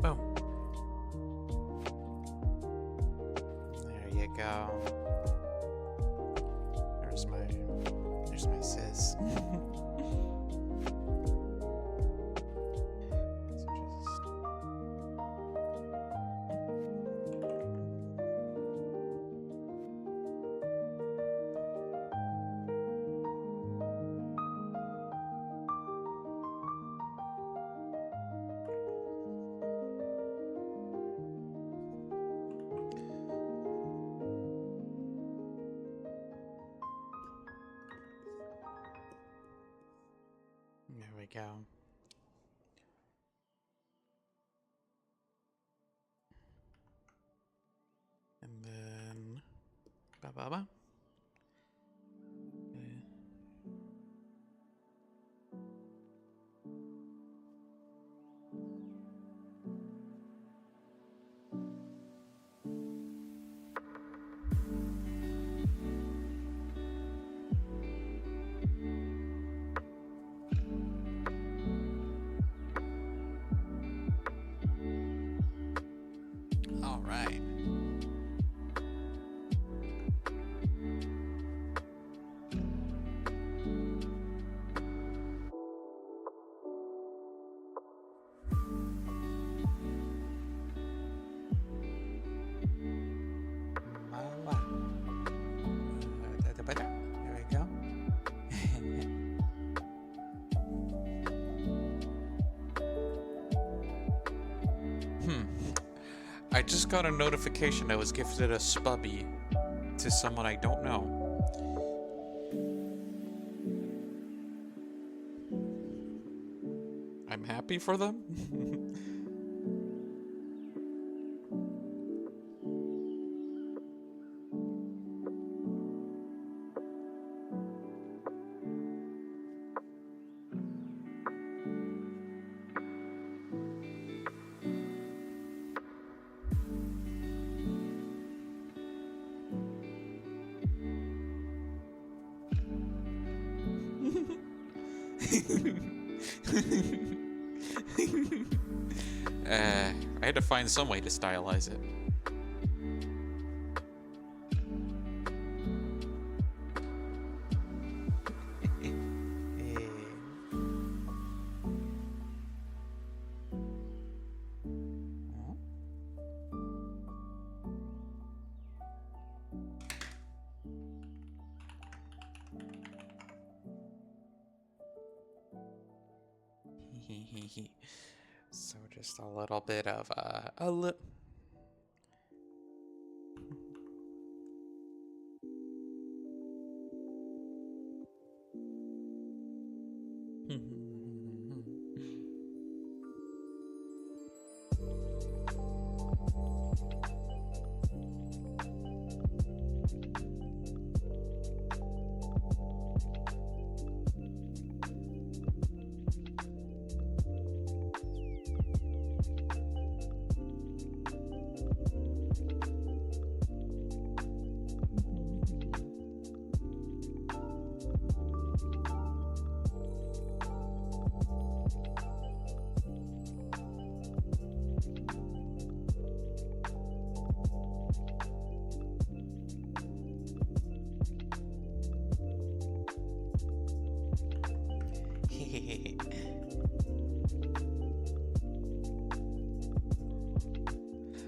Boom. There you go. There's my sis. There we go. And then ba ba ba. All right. There we go. I just got a notification I was gifted a Spubby to someone I don't know. I'm happy for them. I had to find some way to stylize it. So just a little bit of a little.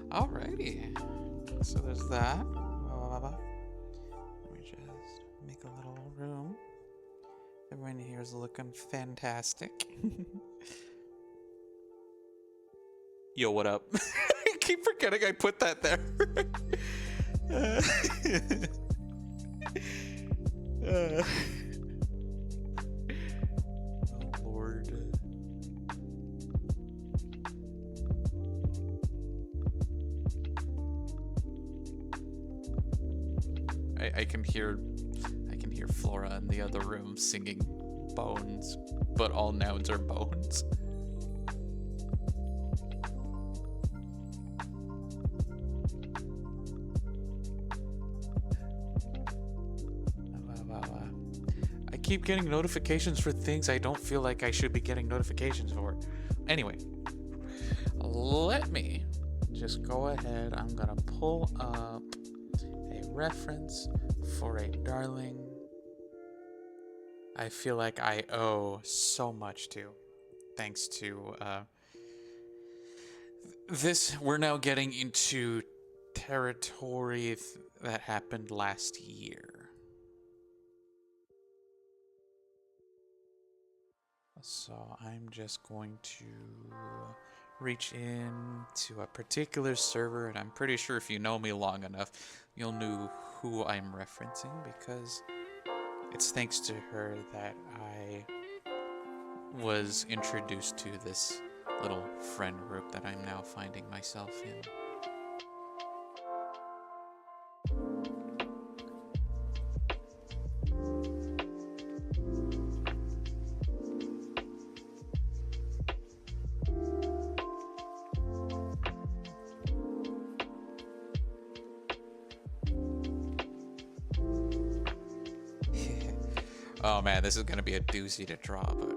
Alrighty. So there's that. Let me just make a little room. Everyone here is looking fantastic. Yo, what up? I keep forgetting I put that there. Oh, Lord. I can hear Flora in the other room singing Bones, but all nouns are bones. I keep getting notifications for things I don't feel like I should be getting notifications for. Anyway, let me just go ahead. I'm gonna pull up a reference for a darling I feel like I owe so much to, thanks to this. We're now getting into territory that happened last year. So I'm just going to reach in to a particular server, and I'm pretty sure if you know me long enough, you'll know who I'm referencing, because it's thanks to her that I was introduced to this little friend group that I'm now finding myself in. Oh man, this is gonna be a doozy to draw, but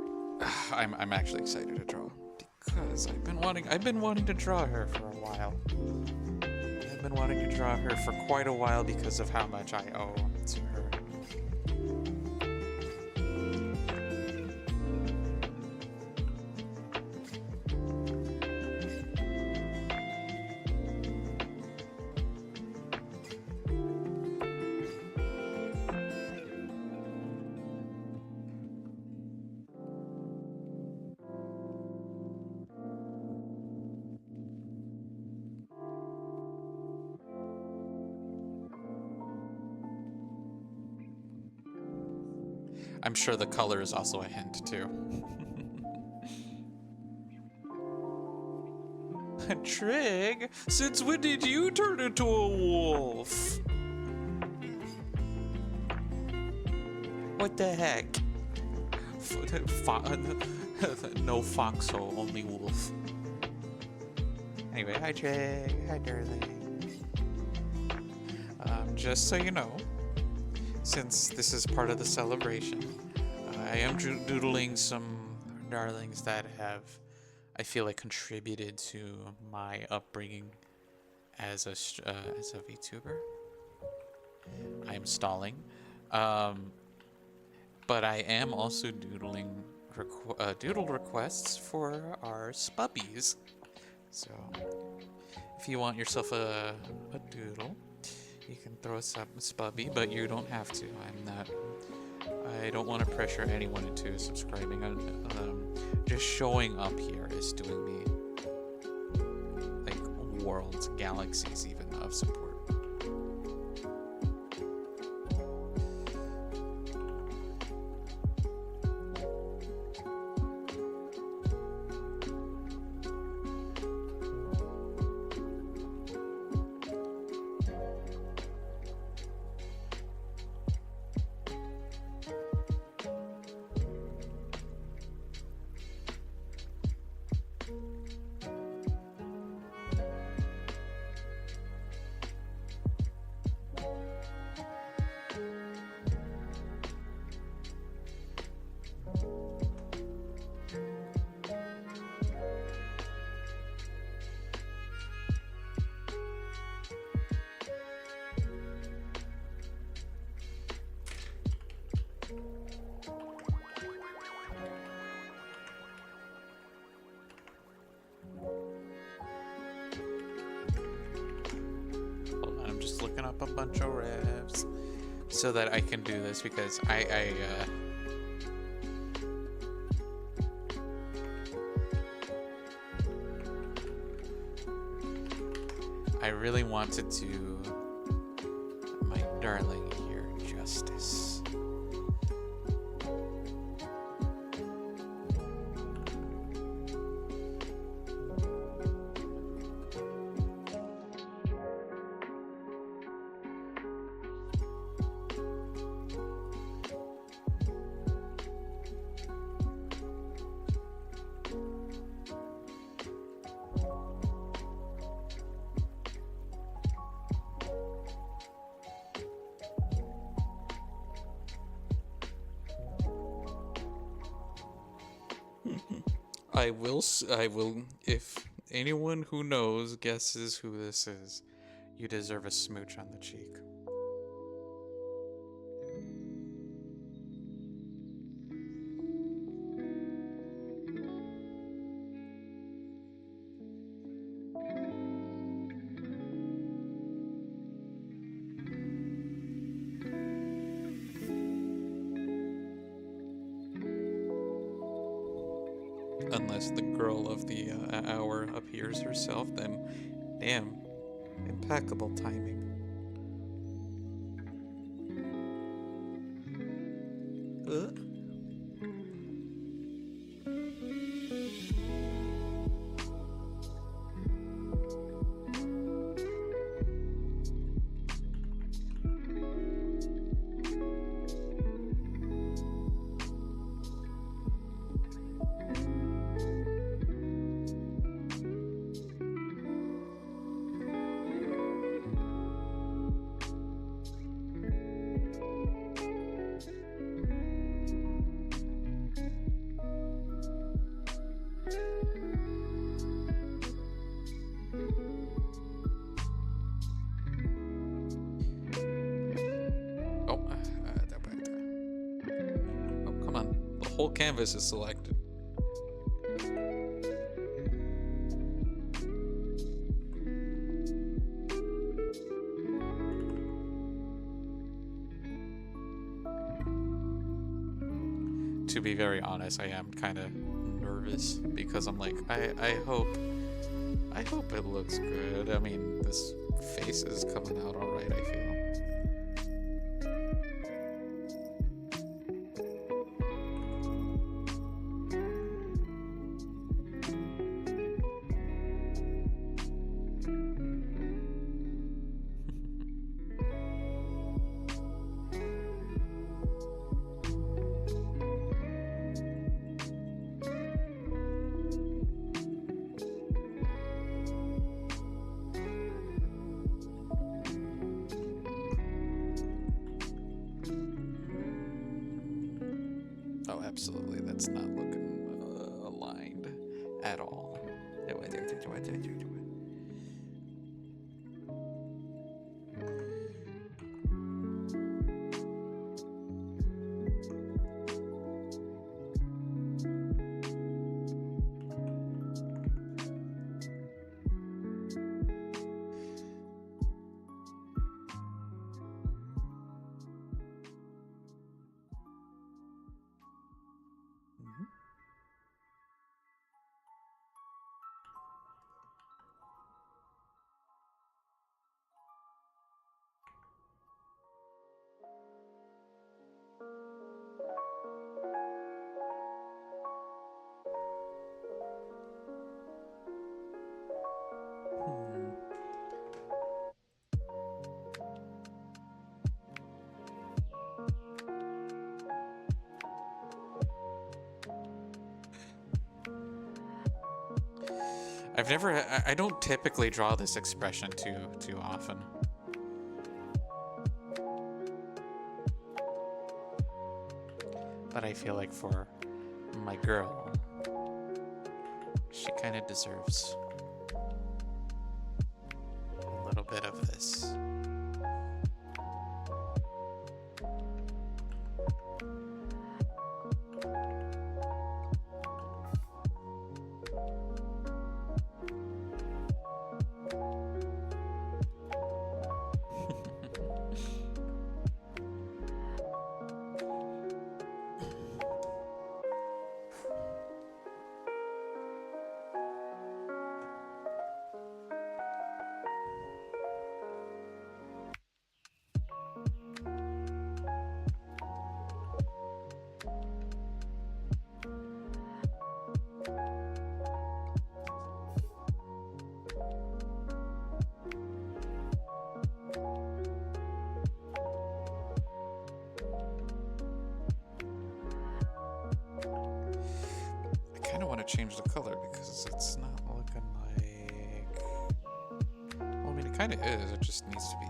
I'm actually excited to draw because I've been wanting to draw her for a while. I've been wanting to draw her for quite a while because of how much I owe to her. I'm sure the color is also a hint, too. Trig, since when did you turn into a wolf? What the heck? No foxhole, only wolf. Anyway, hi Trig, hi darling. Just so you know, since this is part of the celebration, I am doodling some darlings that have, I feel like, contributed to my upbringing as a VTuber. I am stalling, but I am also doodling doodle requests for our spubbies. So if you want yourself a doodle, you can throw us up a spubby, but you don't have to. I don't want to pressure anyone into subscribing. Just showing up here is doing me like worlds, galaxies, even of support. Hold on, I'm just looking up a bunch of revs so that I can do this because I really want to do my darling here justice. I will, if anyone who knows guesses who this is, you deserve a smooch on the cheek. Unless the girl of the hour appears herself, then damn, impeccable timing. Whole canvas is selected. To be very honest, I am kind of nervous because I'm like, I hope it looks good. I mean, this face is coming out all right, I feel. Oh, absolutely. That's not looking aligned at all. I don't typically draw this expression too often. But I feel like for my girl, she kind of deserves a little bit of this. I kind of want to change the color because it's not looking like... Well, I mean, it kind of is. It just needs to be...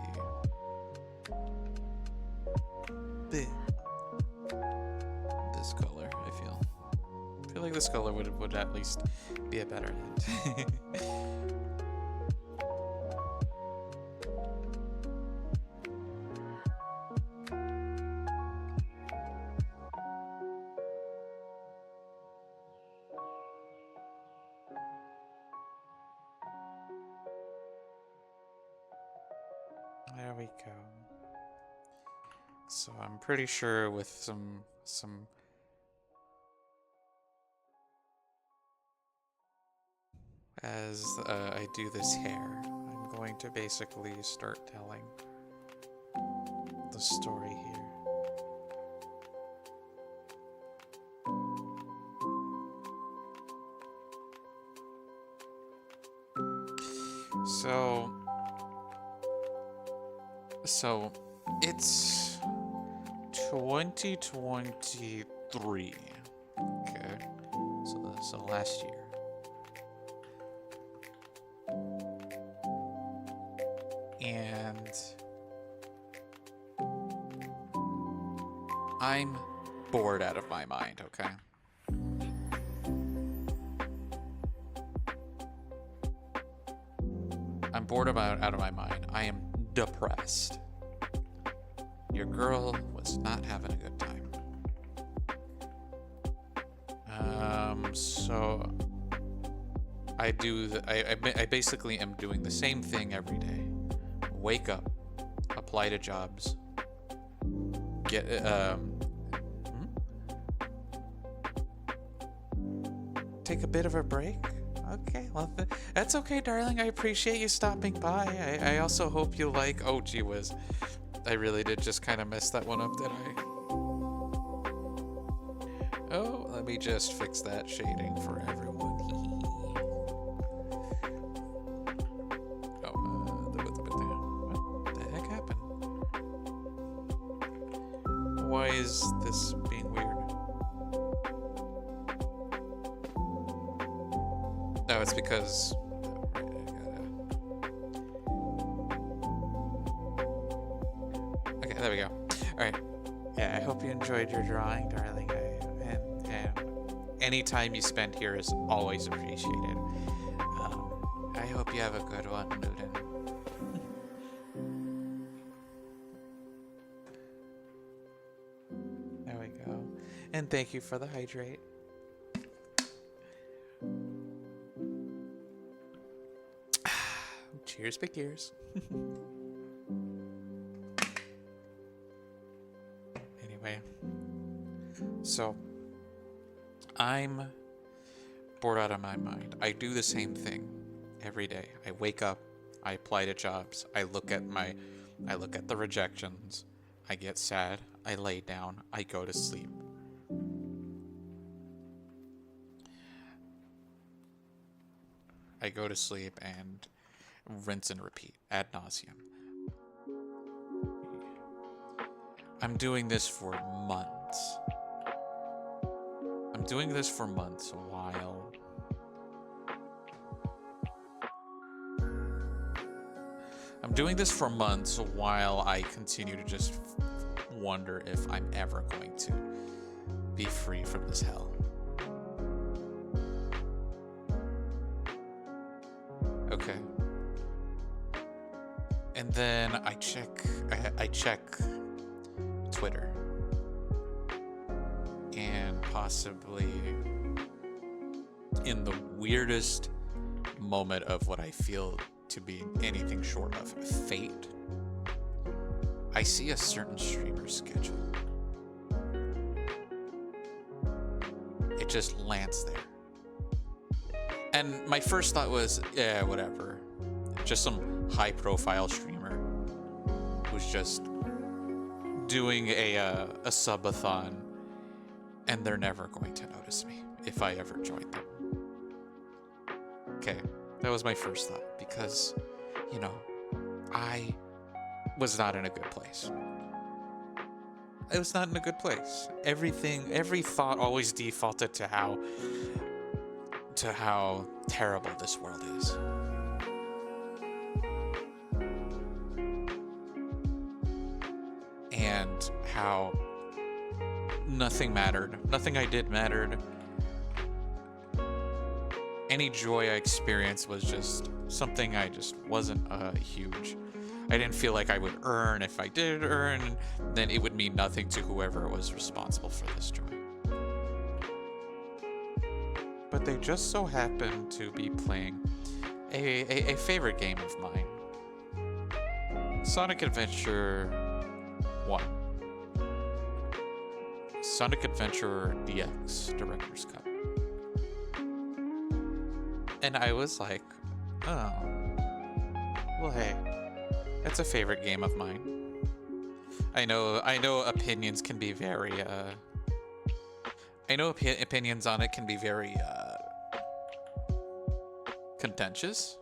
this color, I feel. I feel like this color would at least be a better hint. There we go. So I'm pretty sure with some as I do this hair, I'm going to basically start telling the story here. So it's 2023. Okay. So last year. And I'm bored out of my mind, okay? I'm bored out of my mind. I am depressed. Your girl was not having a good time. So I basically am doing the same thing every day. Wake up, apply to jobs, get take a bit of a break. Okay, well, that's okay, darling. I appreciate you stopping by. I also hope you like... Oh, gee whiz. I really did just kind of mess that one up, did I? Oh, let me just fix that shading for everyone. What the heck happened? Why is this being weird? No, it's because... Okay, there we go. Alright. Yeah, I hope you enjoyed your drawing, darling. And any time you spend here is always appreciated. I hope you have a good one, Newton. There we go. And thank you for the hydrate. Cheers, big ears. Anyway, so I'm bored out of my mind. I do the same thing every day. I wake up, I apply to jobs, I look at the rejections, I get sad, I lay down, I go to sleep. I go to sleep and rinse and repeat ad nauseum. I'm doing this for months. I'm doing this for months while I continue to just wonder if I'm ever going to be free from this hell. Okay. And then I check Twitter. And possibly in the weirdest moment of what I feel to be anything short of fate, I see a certain streamer's schedule. It just lands there. And my first thought was, yeah, whatever. Just some high profile streamer who's just doing a subathon, and they're never going to notice me if I ever join them. Okay, that was my first thought because, you know, I was not in a good place. I was not in a good place. Every thought always defaulted to how terrible this world is. And how nothing mattered. Nothing I did mattered. Any joy I experienced was just something I just wasn't huge. I didn't feel like I would earn. If I did earn, then it would mean nothing to whoever was responsible for this joy. But they just so happened to be playing a favorite game of mine. Sonic Adventure 1. Sonic Adventure DX Director's Cut. And I was like, oh, well, hey, that's a favorite game of mine. I know opinions can be very, opinions on it can be very, contentious.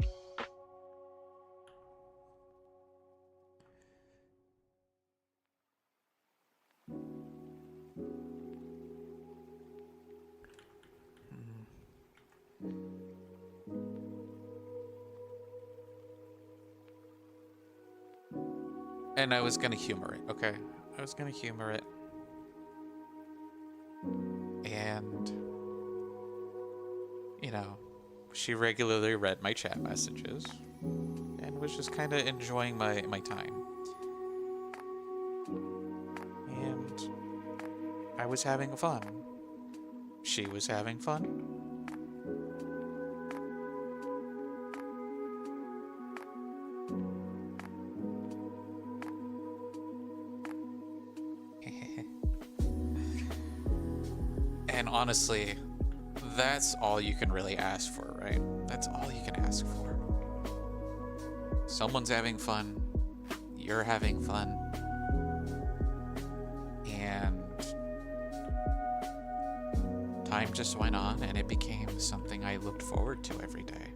And I was gonna humor it, okay? I was gonna humor it. And, you know, she regularly read my chat messages and was just kind of enjoying my time. And I was having fun. She was having fun. And honestly, that's all you can really ask for, right? That's all you can ask for. Someone's having fun, you're having fun, and time just went on and it became something I looked forward to every day.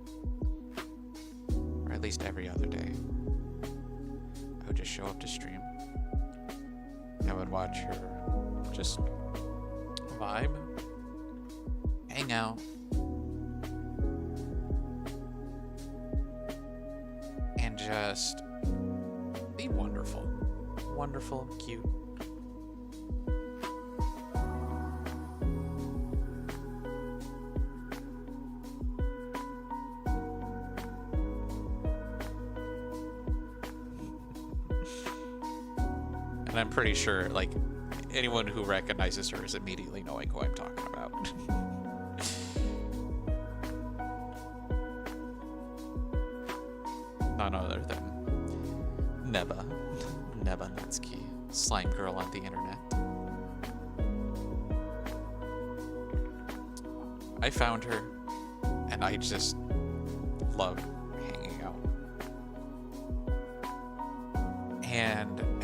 Or at least every other day. I would just show up to stream. I would watch her just vibe, hang out, and just be wonderful. Wonderful, cute. And I'm pretty sure, like, anyone who recognizes her is immediately knowing who I'm talking about. None other than Neba Natsuki, slime girl on the internet. I found her, and I just love hanging out.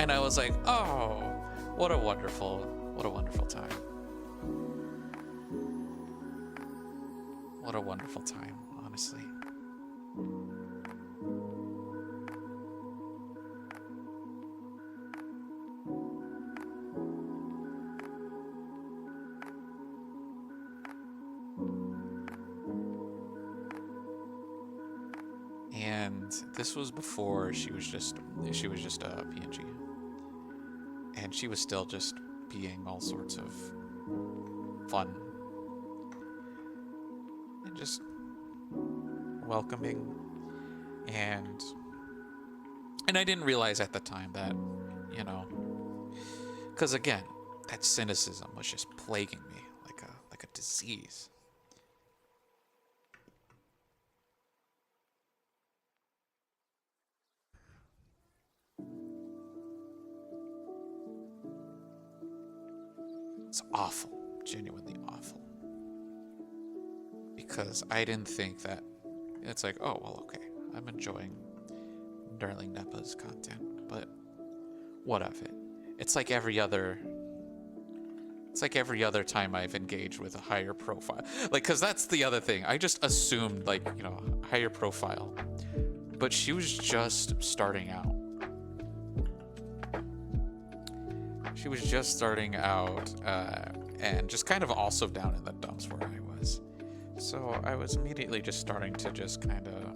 And I was like, oh, what a wonderful time. What a wonderful time, honestly. And And this was before she was just a PNG, and she was still just being all sorts of fun and just welcoming, and I didn't realize at the time that, you know, because again, that cynicism was just plaguing me like a disease. It's awful, genuinely awful. Because I didn't think that it's like, oh, well, okay, I'm enjoying Darling Nepa's content, but what of it? It's like every other time I've engaged with a higher profile. Like, cause that's the other thing. I just assumed, like, you know, higher profile. But she was just starting out. She was just starting out, and just kind of also down in the dumps where I was. So I was immediately just starting to just kind of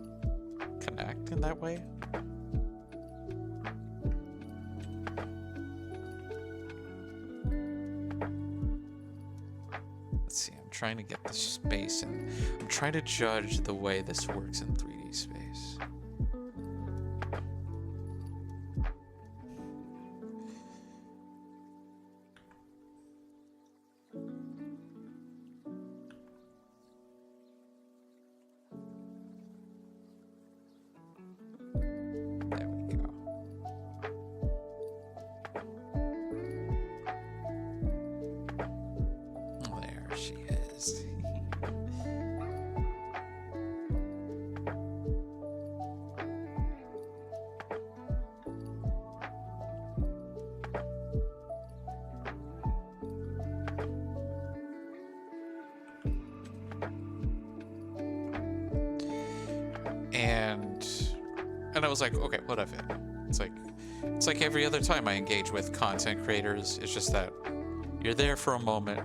connect in that way. Let's see, I'm trying to get the space, and I'm trying to judge the way this works in 3D space. There we go. There she is. And I was like, okay, what of it? It's like every other time I engage with content creators. It's just that you're there for a moment,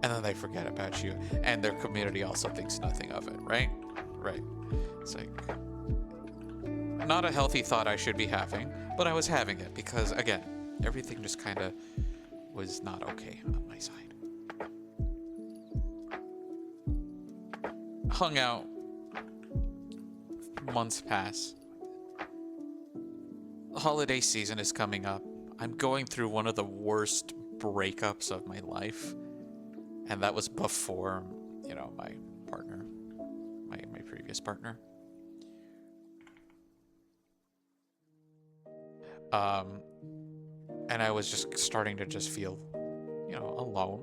and then they forget about you, and their community also thinks nothing of it, right? Right. It's like not a healthy thought I should be having, but I was having it because, again, everything just kind of was not okay on my side. Hung out. Months pass. Holiday season is coming up. I'm going through one of the worst breakups of my life, and that was before, you know, my partner, my previous partner. And I was just starting to just feel, you know, alone.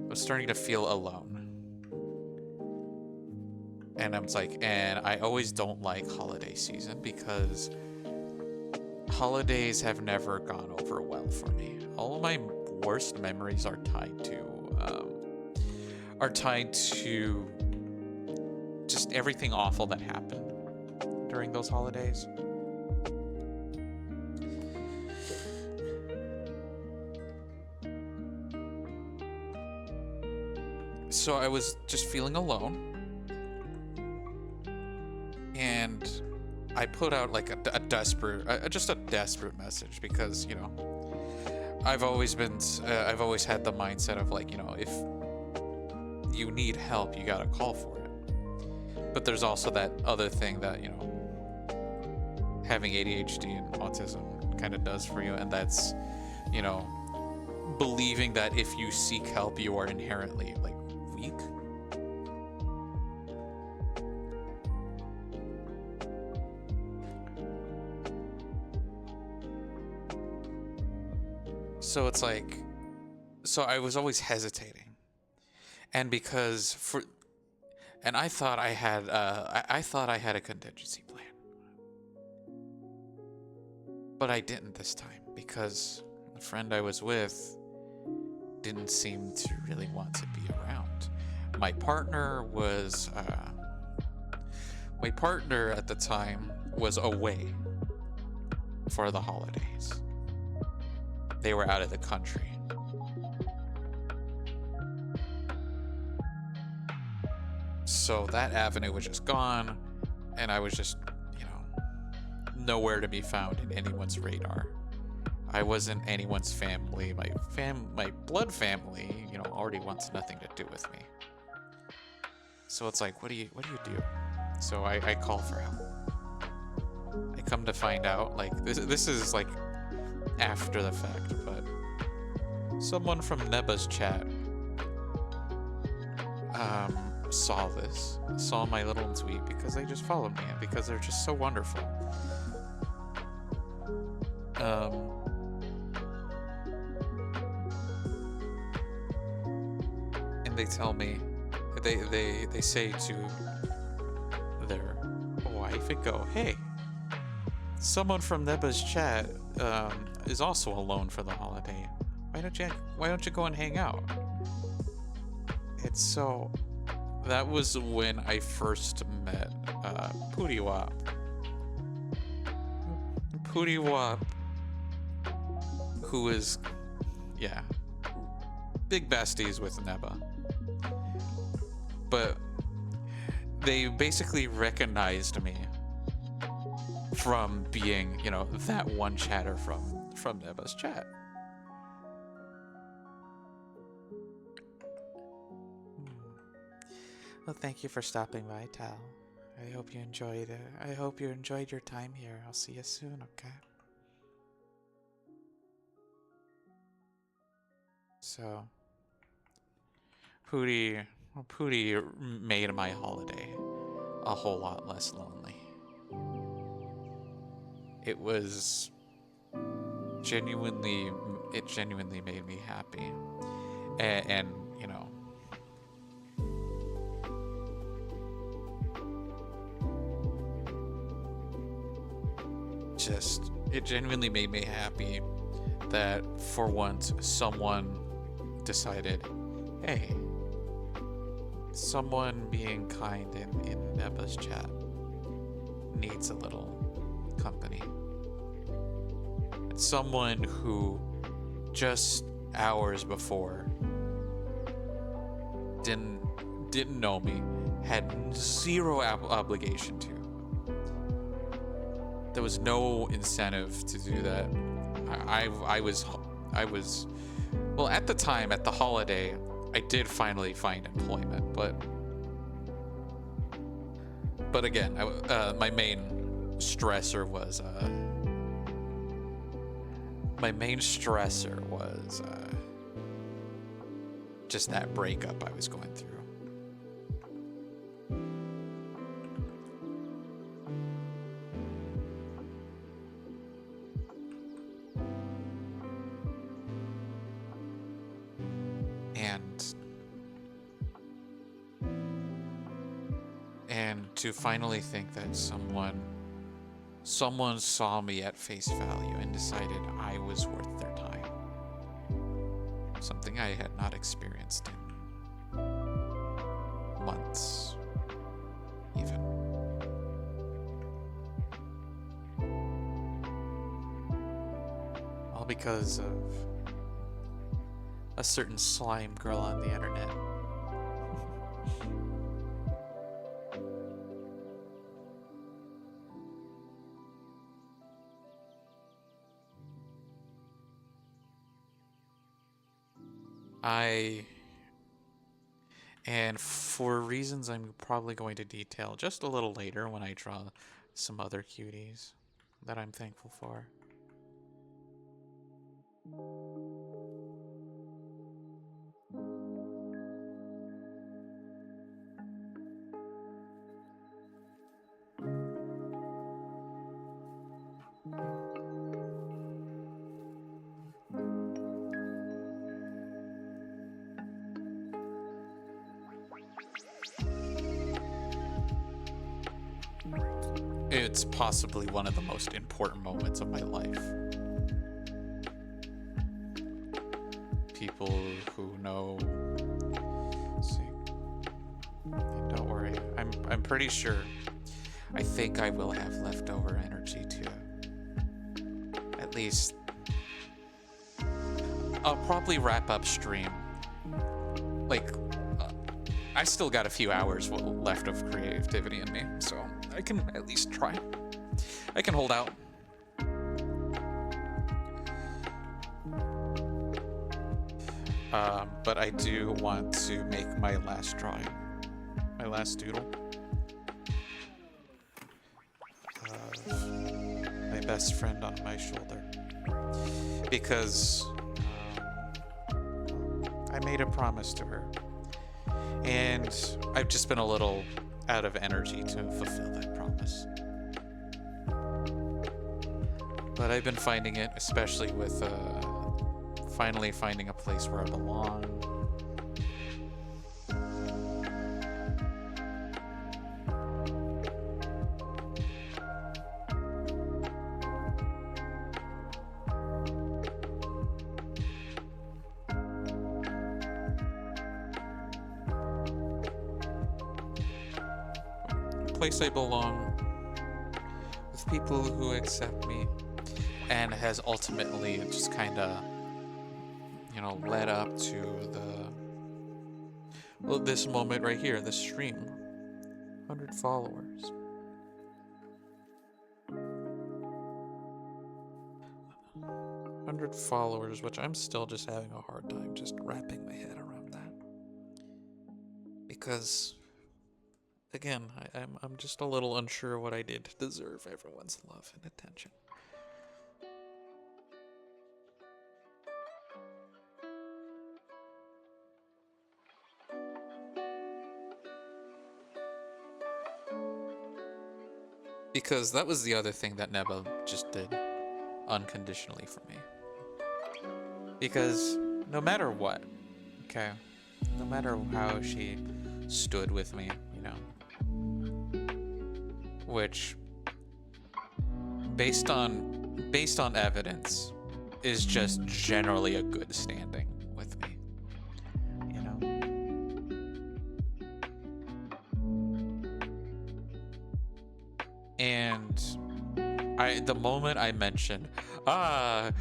I was starting to feel alone. And I'm like, and I always don't like holiday season because holidays have never gone over well for me. All of my worst memories are tied to just everything awful that happened during those holidays. So I was just feeling alone. And I put out like a desperate message because, you know, I've always had the mindset of like, you know, if you need help, you gotta call for it. But there's also that other thing that, you know, having ADHD and autism kind of does for you, and that's, you know, believing that if you seek help, you are inherently like weak. So it's like, so I was always hesitating, and I thought I had a contingency plan, but I didn't this time because the friend I was with didn't seem to really want to be around. My partner at the time was away for the holidays. They were out of the country. So that avenue was just gone, and I was just, nowhere to be found in anyone's radar. I wasn't anyone's family. My blood family, already wants nothing to do with me. So it's like, what do you do? So I call for help. I come to find out, like, this is like after the fact, but someone from Neba's chat saw my little tweet because they just followed me and because they're just so wonderful. And they tell me, they say to their wife and go, hey, someone from Neba's chat is also alone for the holiday. Why don't you go and hang out? It's so... That was when I first met Pootiwop. Pootiwop, who is, big besties with Neba. But they basically recognized me from being, that one chatter from Neba's chat. Well, thank you for stopping by, Tal. I hope you enjoyed it. I hope you enjoyed your time here. I'll see you soon, okay? So, Pootie made my holiday a whole lot less lonely. It genuinely made me happy. And it genuinely made me happy that for once someone decided, hey, someone being kind in Neba's chat needs a little company. Someone who just hours before didn't know me, had zero obligation to. There was no incentive to do that. I was well, at the time, at the holiday, I did finally find employment, but again, my main stressor was just that breakup I was going through. And to finally think that someone saw me at face value and decided I was worth their time. Something I had not experienced in months, even. All because of a certain slime girl on the internet. And for reasons I'm probably going to detail just a little later when I draw some other cuties that I'm thankful for. It's possibly one of the most important moments of my life. People who know... See, don't worry. I'm pretty sure. I think I will have leftover energy to at least... I'll probably wrap up stream. Like, I still got a few hours left of creativity in me, so I can at least try. I can hold out. But I do want to make my last drawing, my last doodle. My best friend on my shoulder. Because I made a promise to her. And I've just been a little out of energy to fulfill that promise. But I've been finding it, especially with finally finding a place where I belong. Place I belong with people who accept me, and has ultimately just kind of, you know, led up to this moment right here, this stream. 100 followers. 100 followers, which I'm still just having a hard time just wrapping my head around that. Because again, I'm just a little unsure what I did to deserve everyone's love and attention. Because that was the other thing that Neba just did unconditionally for me. Because no matter what, okay, no matter how she stood with me, you know, which based on evidence is just generally a good standing with me, you know. And the moment I mentioned, I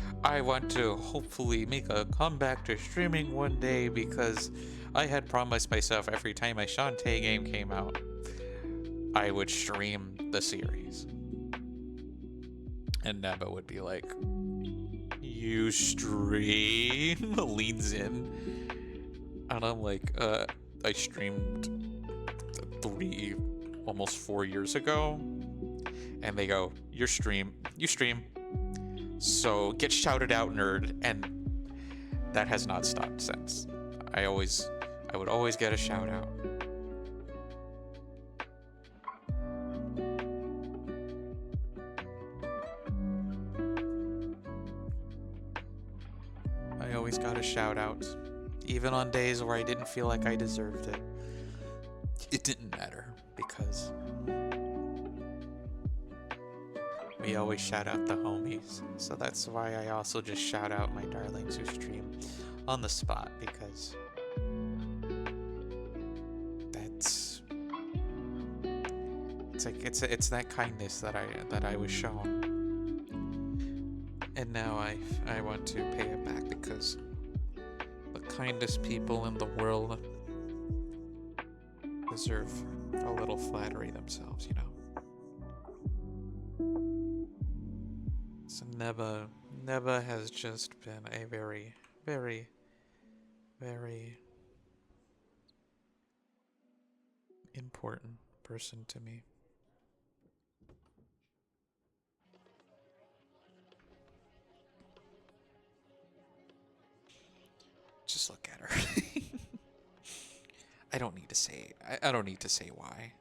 want to hopefully make a comeback to streaming one day because I had promised myself every time a Shantae game came out, I would stream the series. And Neba would be like, "You stream?" Leans in. And I'm like, I streamed almost 4 years ago. And they go, you stream. So get shouted out, nerd. And that has not stopped since. I would always get a shout out. I always got a shout out. Even on days where I didn't feel like I deserved it. It didn't matter because we always shout out the homies. So that's why I also just shout out my darlings who stream on the spot, because that's it's that kindness that I was shown. And now I want to pay it back, because the kindest people in the world deserve a little flattery themselves, you know. So Neba has just been a very, very, very important person to me. Just look at her. I don't need to say. I don't need to say why.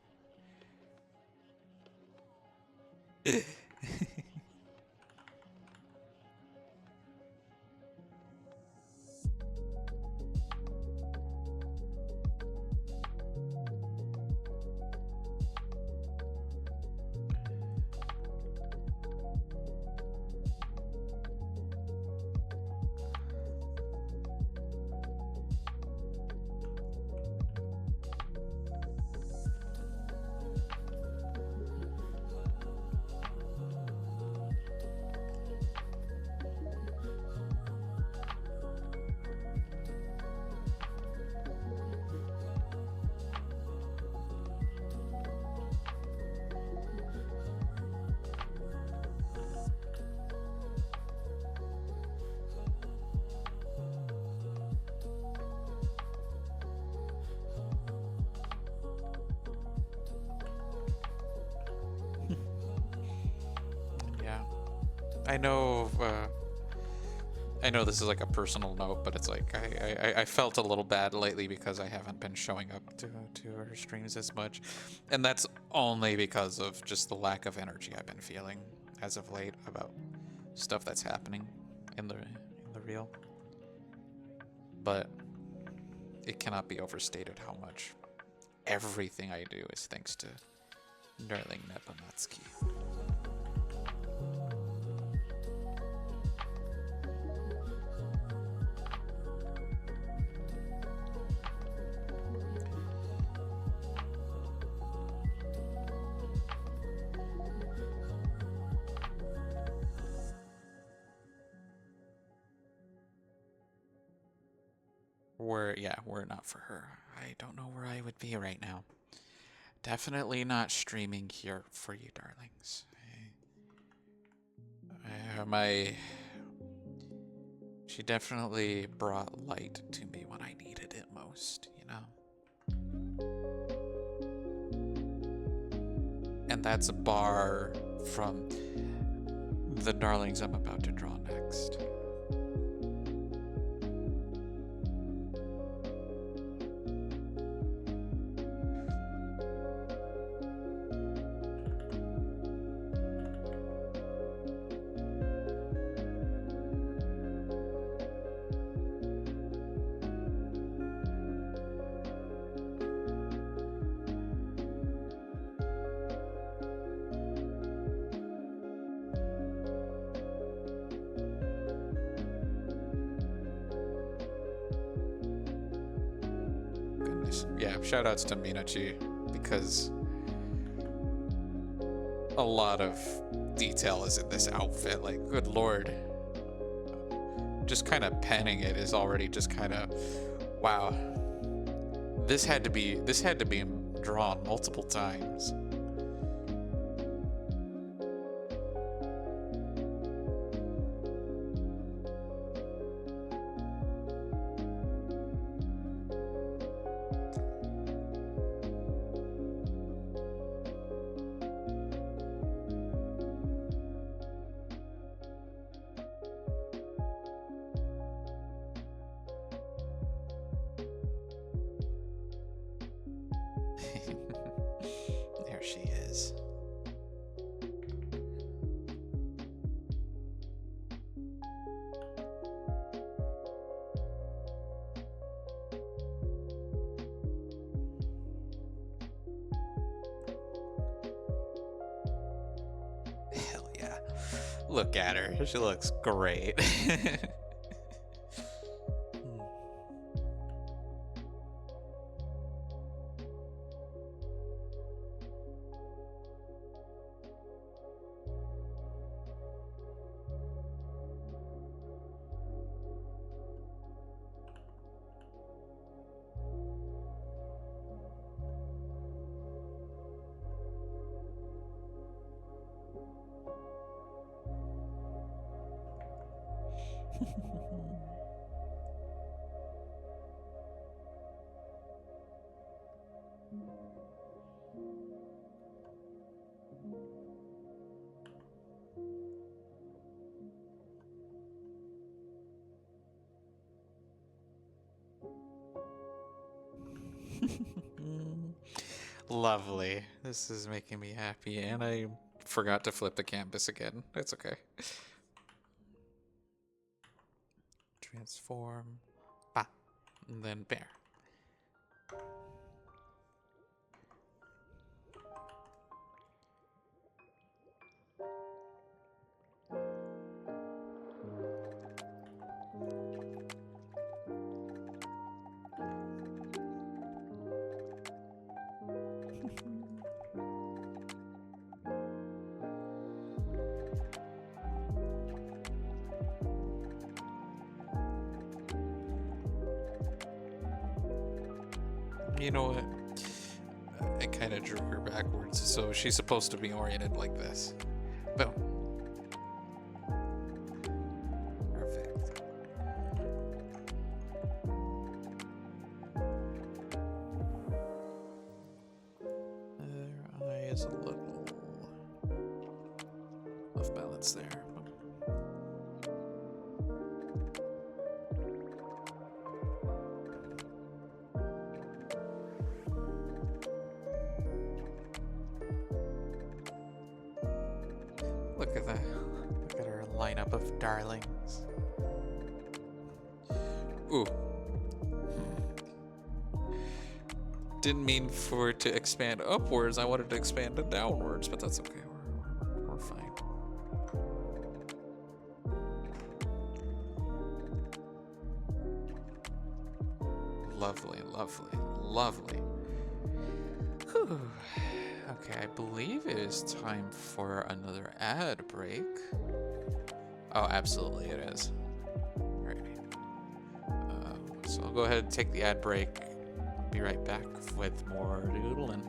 I know. I know this is like a personal note, but it's like I felt a little bad lately because I haven't been showing up to her streams as much, and that's only because of just the lack of energy I've been feeling as of late about stuff that's happening in the real. But it cannot be overstated how much everything I do is thanks to Darling Nepometsky. Were it not for her, I don't know where I would be right now. Definitely not streaming here for you, darlings. She definitely brought light to me when I needed it most, you know? And that's a bar from the darlings I'm about to draw next. Yeah, shoutouts to Minachi, because a lot of detail is in this outfit. Like, good lord. Just kind of penning it is already just kind of, wow. This had to be drawn multiple times. There she is. Hell yeah. Look at her. She looks great. Lovely. This is making me happy, and I forgot to flip the canvas again. It's okay. Transform. Bah. And then bear. You know what? I kind of drew her backwards, so she's supposed to be oriented like this. Boom. Perfect. Her eye is a little off balance there. Look at that. Look at our lineup of darlings. Ooh. Didn't mean for it to expand upwards. I wanted to expand it downwards, but that's okay. We're fine. Lovely, lovely, lovely. Whew. Okay, I believe it is time for another ad break. Oh, absolutely it is. Alright. So I'll go ahead and take the ad break. Be right back with more doodling.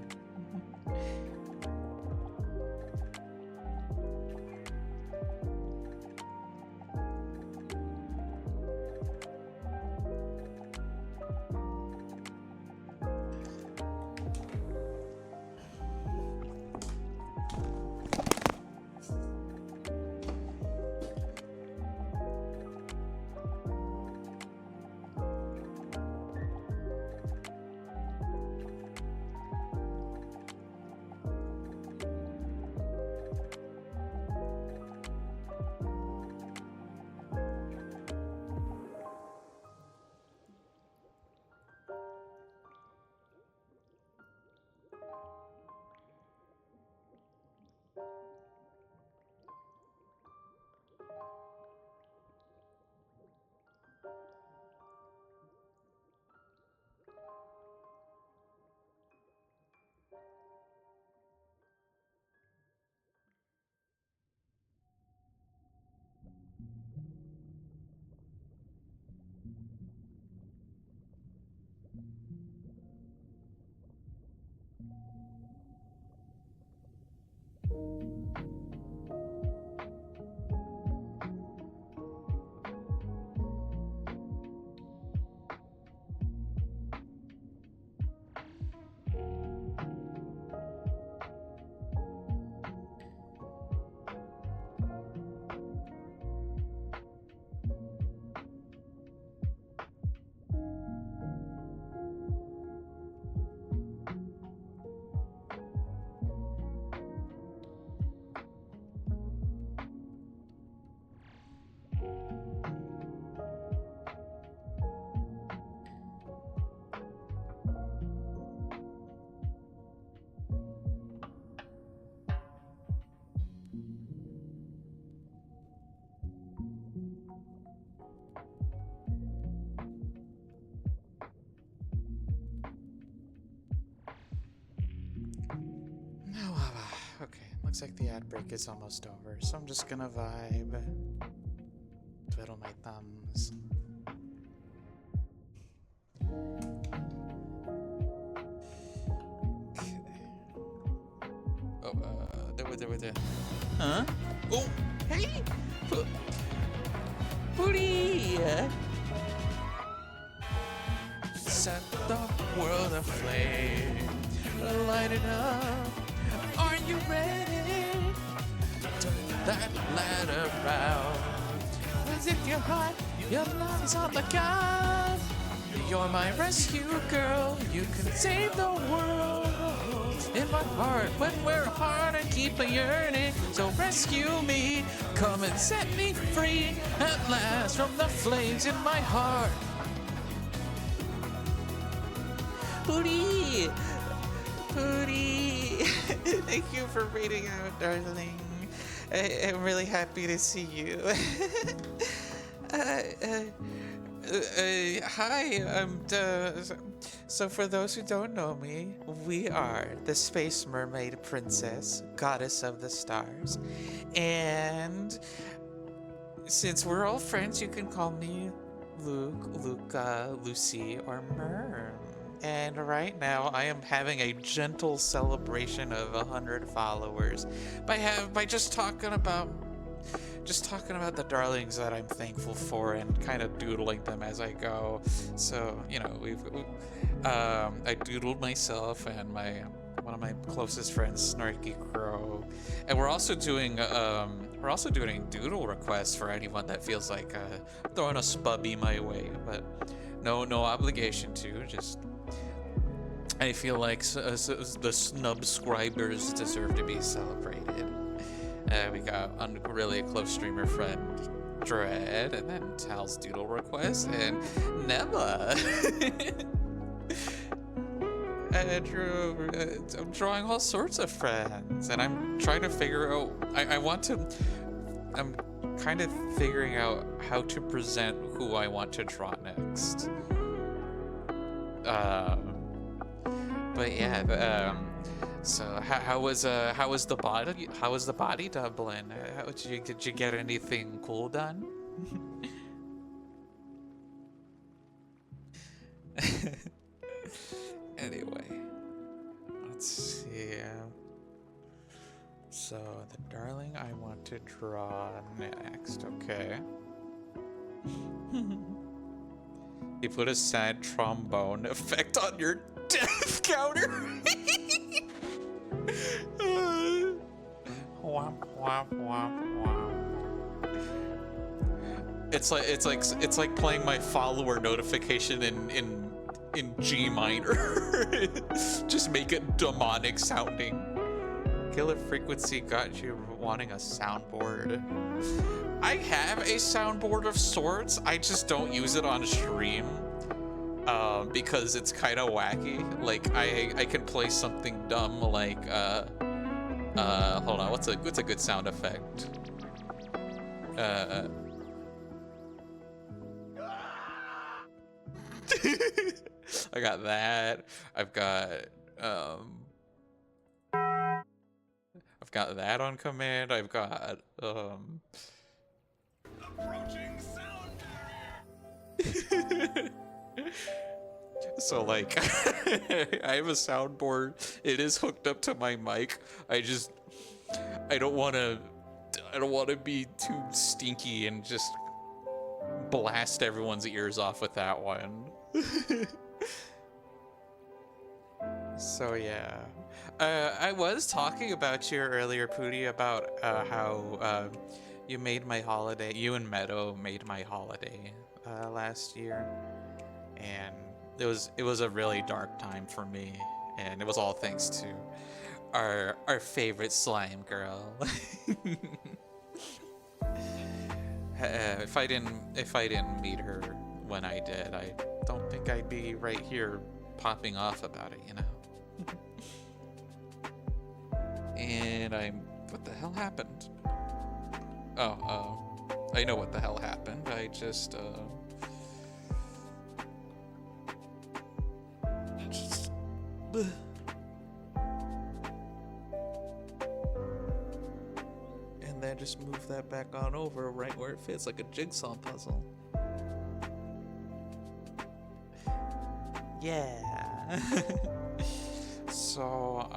Okay, looks like the ad break is almost over, so I'm just gonna vibe, twiddle my thumbs. Okay. Oh, there. Huh? Oh, hey! Booty! Set the world aflame, light it up. Are you ready? Turn that light around. As if your heart, your love is on the gun. You're my rescue girl. You can save the world. In my heart, when we're apart, I keep a yearning. So rescue me. Come and set me free. At last, from the flames in my heart. Booty! Booty! Thank you for reading out, darling. I'm really happy to see you. Hi, so for those who don't know me, we are the Space Mermaid Princess, Goddess of the Stars. And since we're all friends, you can call me Luke, Luca, Lucy, or Merm. And right now, I am having a gentle celebration of 100 followers by just talking about the darlings that I'm thankful for and kind of doodling them as I go. So you know, I doodled myself and one of my closest friends, Snarky Crow, and we're also doing doodle requests for anyone that feels like throwing a spubby my way, but no obligation to. Just I feel like the snubscribers deserve to be celebrated. We got really close streamer friend Dread, and then Tal's Doodle Request, and Nema. I'm drawing all sorts of friends, and I'm trying to figure out. I'm kind of figuring out how to present who I want to draw next. But yeah. So how was the body? How was the body, Dublin? Did you get anything cool done? Anyway, let's see. So the darling I want to draw next. Okay. You put a sad trombone effect on your death counter. Womp womp womp womp. It's like playing my follower notification in G minor. Just make it demonic sounding. Killer Frequency got you wanting a soundboard. I have a soundboard of sorts. I just don't use it on stream. Because it's kind of wacky. Like I can play something dumb like hold on, what's a good sound effect? I got that. I've got that on command. I've got approaching sound barrier. So like I have a soundboard. It is hooked up to my mic. I don't want to be too stinky and just blast everyone's ears off with that one. So yeah. I was talking about you earlier, Pooty, about how you made my holiday. You and Meadow made my holiday last year, and it was a really dark time for me, and it was all thanks to our favorite slime girl. If I didn't meet her when I did, I don't think I'd be right here popping off about it, you know. And what the hell happened? I know what the hell happened. I just and then just move that back on over right where it fits, like a jigsaw puzzle. Yeah. So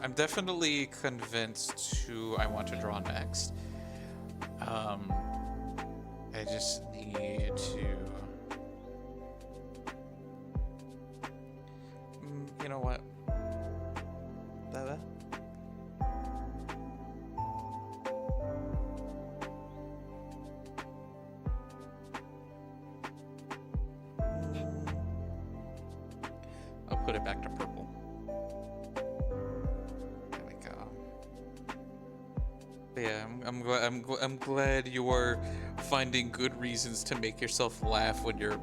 I'm definitely convinced who I want to draw next. I just need to. You know what? Baba? I'll put it back to purple. There we go. But yeah, I'm glad you're finding good reasons to make yourself laugh when you're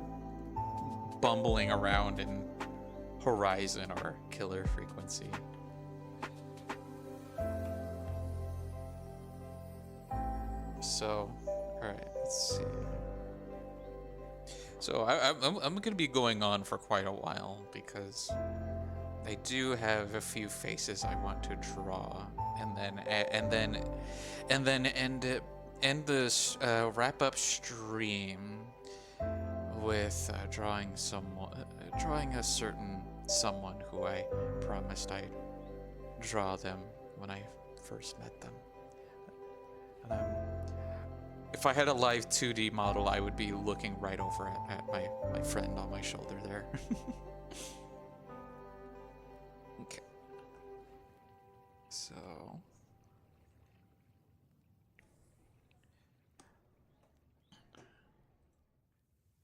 bumbling around in Horizon or Killer Frequency. So, alright, let's see. So I'm gonna be going on for quite a while because I do have a few faces I want to draw, and then end this wrap up stream with drawing a certain someone who I promised I'd draw them when I first met them. And if I had a live 2D model, I would be looking right over at my friend on my shoulder there. Okay. So...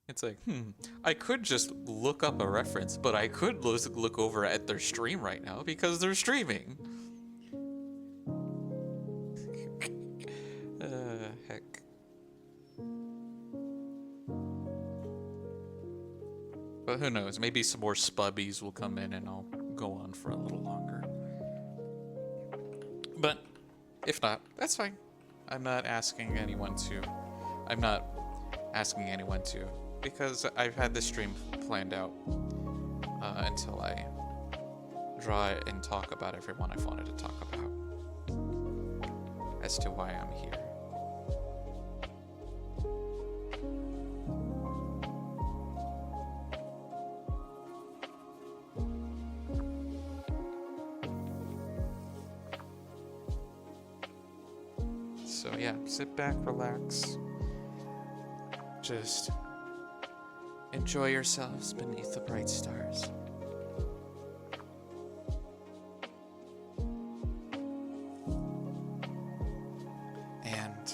It's like, I could just look up a reference, but I could look over at their stream right now because they're streaming. But who knows? Maybe some more spubbies will come in and I'll go on for a little longer. But if not, that's fine. I'm not asking anyone to. Because I've had this stream planned out until I draw and talk about everyone I've wanted to talk about as to why I'm here. So yeah, sit back, relax. Just enjoy yourselves beneath the bright stars. And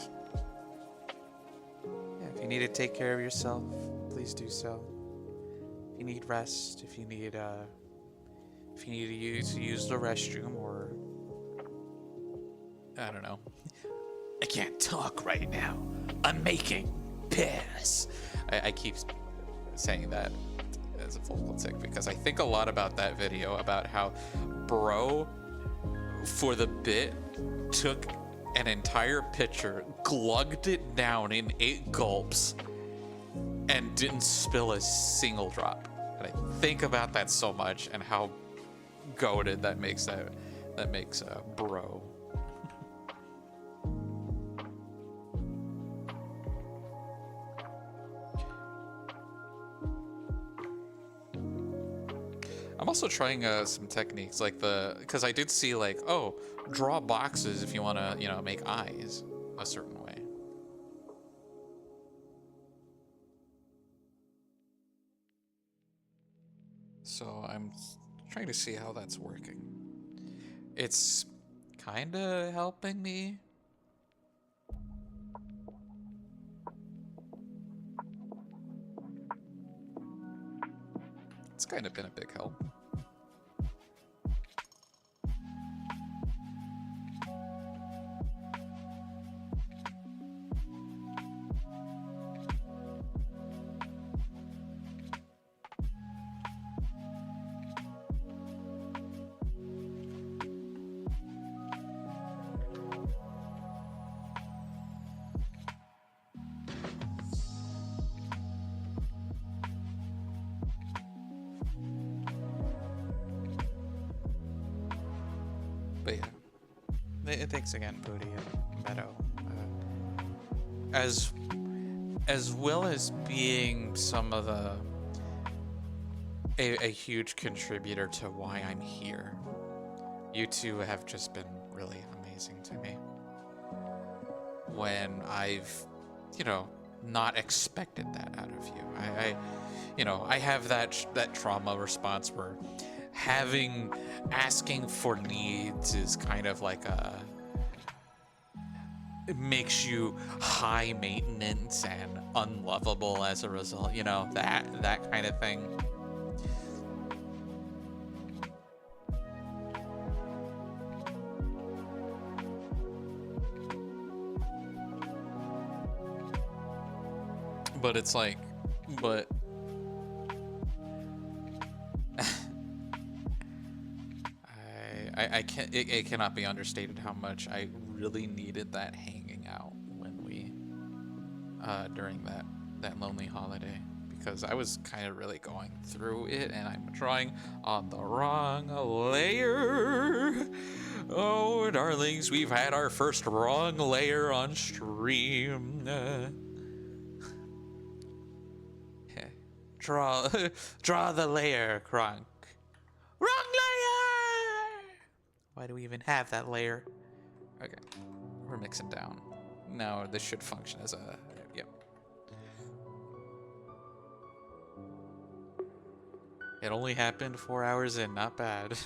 yeah, if you need to take care of yourself, please do so. If you need rest, if you need to use the restroom, or I don't know. I can't talk right now. I'm making piss. I keep saying that as a vocal tick because I think a lot about that video about how bro, for the bit, took an entire pitcher, glugged it down in 8 gulps, and didn't spill a single drop. And I think about that so much and how goated that makes bro. I'm also trying some techniques like because I did see like, oh, draw boxes if you want to, make eyes a certain way. So I'm trying to see how that's working. It's kind of helping me. It's kind of been a big help. But yeah, thanks again, Booty and Meadow. As well as being some of a huge contributor to why I'm here. You two have just been really amazing to me. When I've, not expected that out of you. I have that trauma response where asking for needs is kind of like it makes you high maintenance and unlovable as a result, that kind of thing. But it's like, it cannot be understated how much I really needed that hanging out when we, during that lonely holiday, because I was kind of really going through it and I'm drawing on the wrong layer. Oh, darlings, we've had our first wrong layer on stream. Draw the layer, Kronk. Wrong layer! Why do we even have that layer? Okay, we're mixing down. Now this should function as a, yep. It only happened 4 hours in, not bad.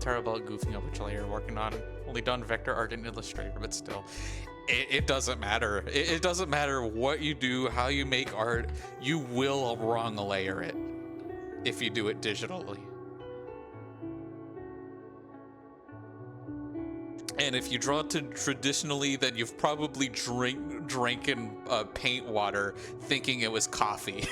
terrible at goofing up which layer you're working on. Only done vector art in Illustrator, but still. It doesn't matter. It doesn't matter what you do, how you make art, you will wrong layer it if you do it digitally. And if you draw it traditionally, then you've probably drinking paint water thinking it was coffee.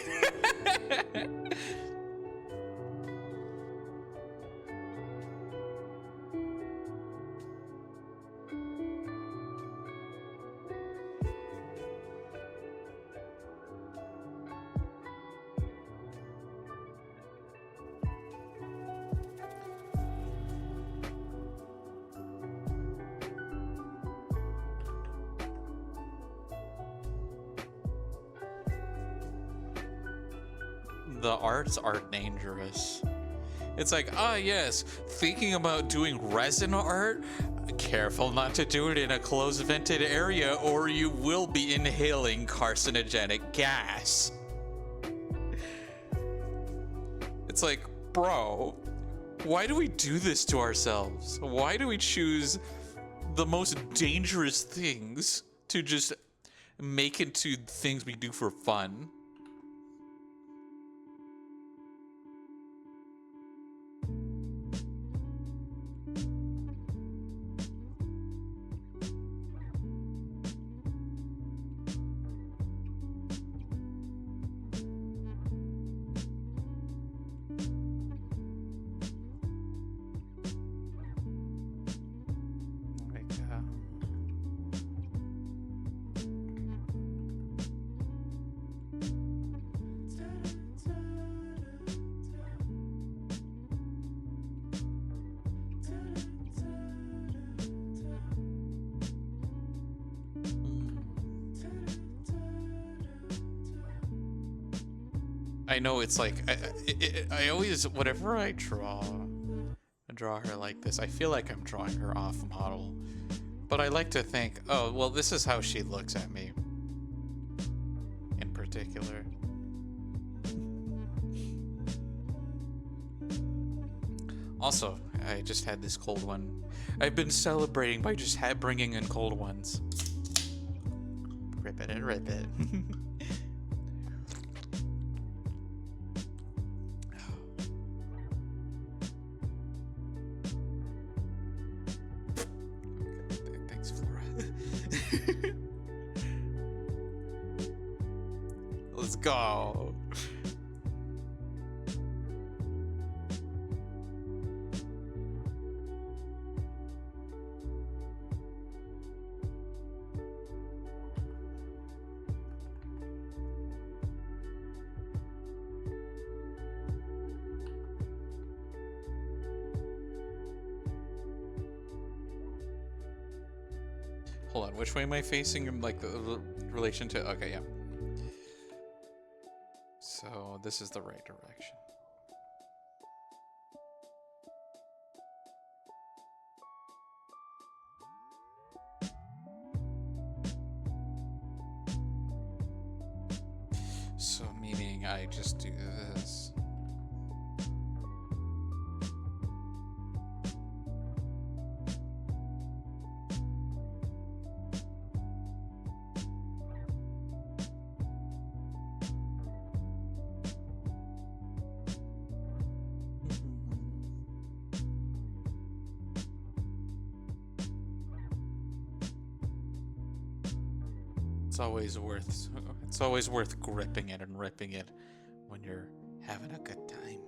The arts are dangerous. It's like, ah, yes, thinking about doing resin art? Careful not to do it in a closed vented area or you will be inhaling carcinogenic gas. It's like, bro, why do we do this to ourselves? Why do we choose the most dangerous things to just make into things we do for fun? I know it's like, I always, whenever I draw her like this, I feel like I'm drawing her off model. But I like to think, oh, well, this is how she looks at me. In particular. Also, I just had this cold one. I've been celebrating by just bringing in cold ones. Rip it and rip it. Let's go. Hold on, which way am I facing? Like the relation to, okay, yeah. So this is the right direction. So meaning I just do this. It's always worth gripping it and ripping it when you're having a good time.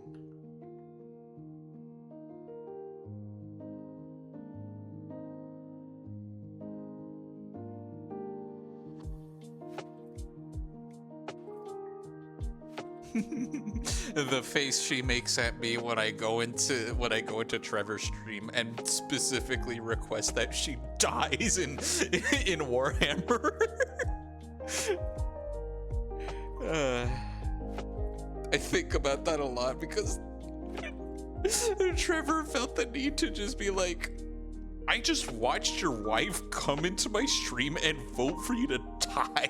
The face she makes at me when I go into Trevor's stream and specifically request that she dies in Warhammer. I think about that a lot because Trevor felt the need to just be like, I just watched your wife come into my stream and vote for you to die.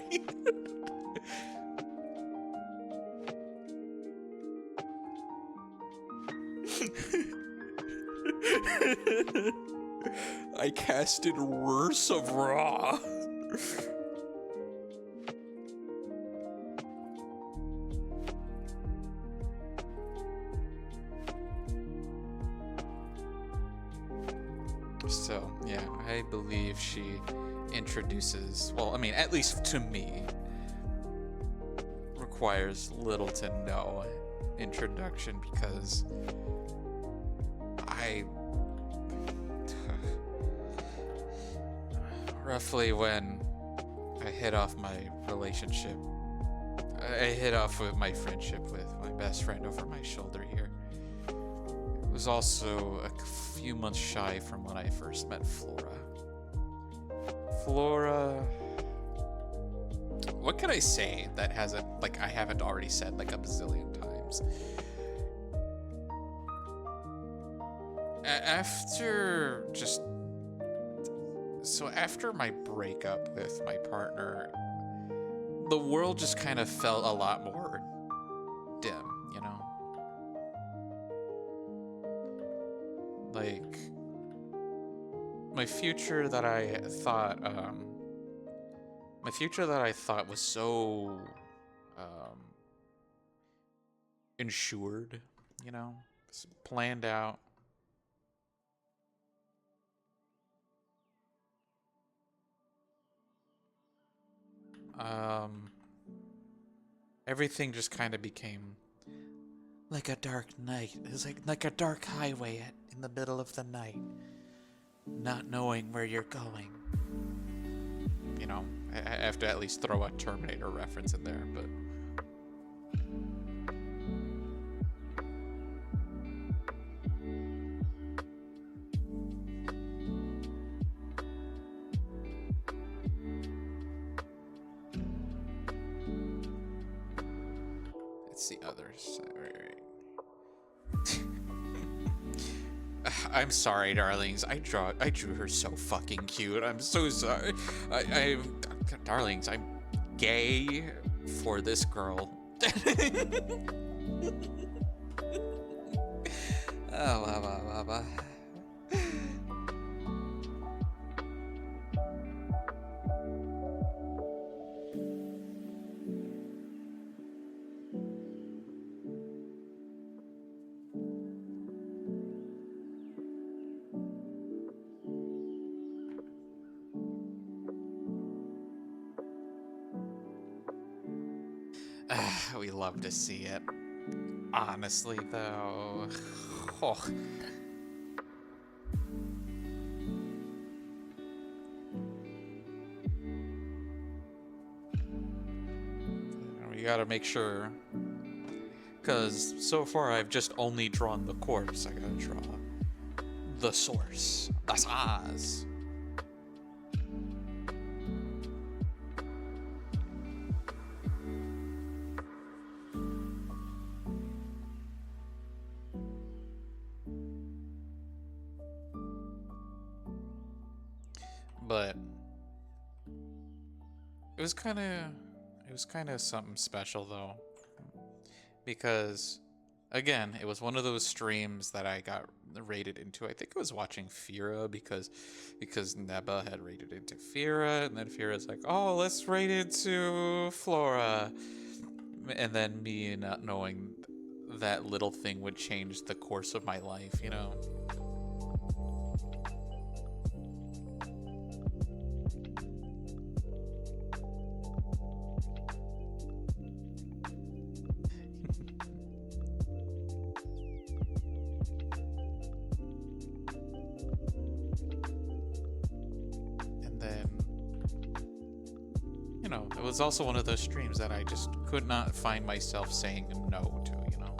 I casted Rurse of Ra. So, yeah, I believe she introduces, well, I mean, at least to me, requires little to no introduction because I roughly when I hit off my relationship, I hit off with my friendship with my best friend over my shoulder here. It was also a few months shy from when I first met Flora. Flora, what can I say that hasn't, like, I haven't already said like a bazillion times? After just, so after my breakup with my partner, the world just kind of felt a lot more dim, you know? Like, my future that I thought, was so, insured, you know? Planned out. Everything just kind of became like a dark night. It was like a dark highway in the middle of the night, not knowing where you're going. You know, I have to at least throw a Terminator reference in there, but it's the others. Right. I'm sorry, darlings. I drew her so fucking cute. I'm so sorry. Darlings, I'm gay for this girl. Oh, blah. We love to see it. Honestly, though. Oh. We gotta make sure. Because so far I've just only drawn the corpse. I gotta draw the source. That's Oz. But it was kind of something special though, because again, it was one of those streams that I got rated into. I think I was watching Fira because Neba had rated into Fira, and then Fira's like, "Oh, let's rate into Flora," and then me not knowing that little thing would change the course of my life, you know. It was also one of those streams that I just could not find myself saying no to, you know.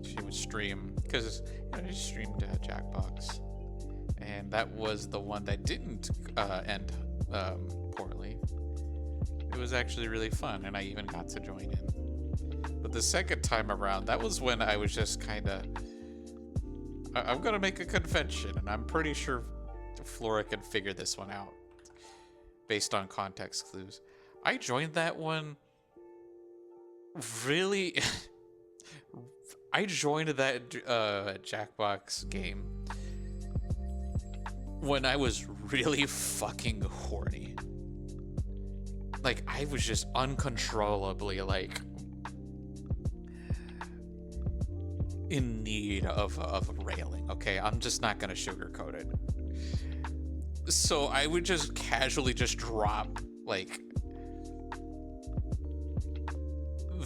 She would stream, because she streamed Jackbox, and that was the one that didn't end poorly. It was actually really fun, and I even got to join in. But the second time around, that was when I was just kind of... I'm going to make a convention, and I'm pretty sure Flora can figure this one out based on context clues. I joined that one really... I joined that Jackbox game when I was really fucking horny. Like, I was just uncontrollably, like, in need of railing, okay? I'm just not gonna sugarcoat it. So I would just casually just drop, like,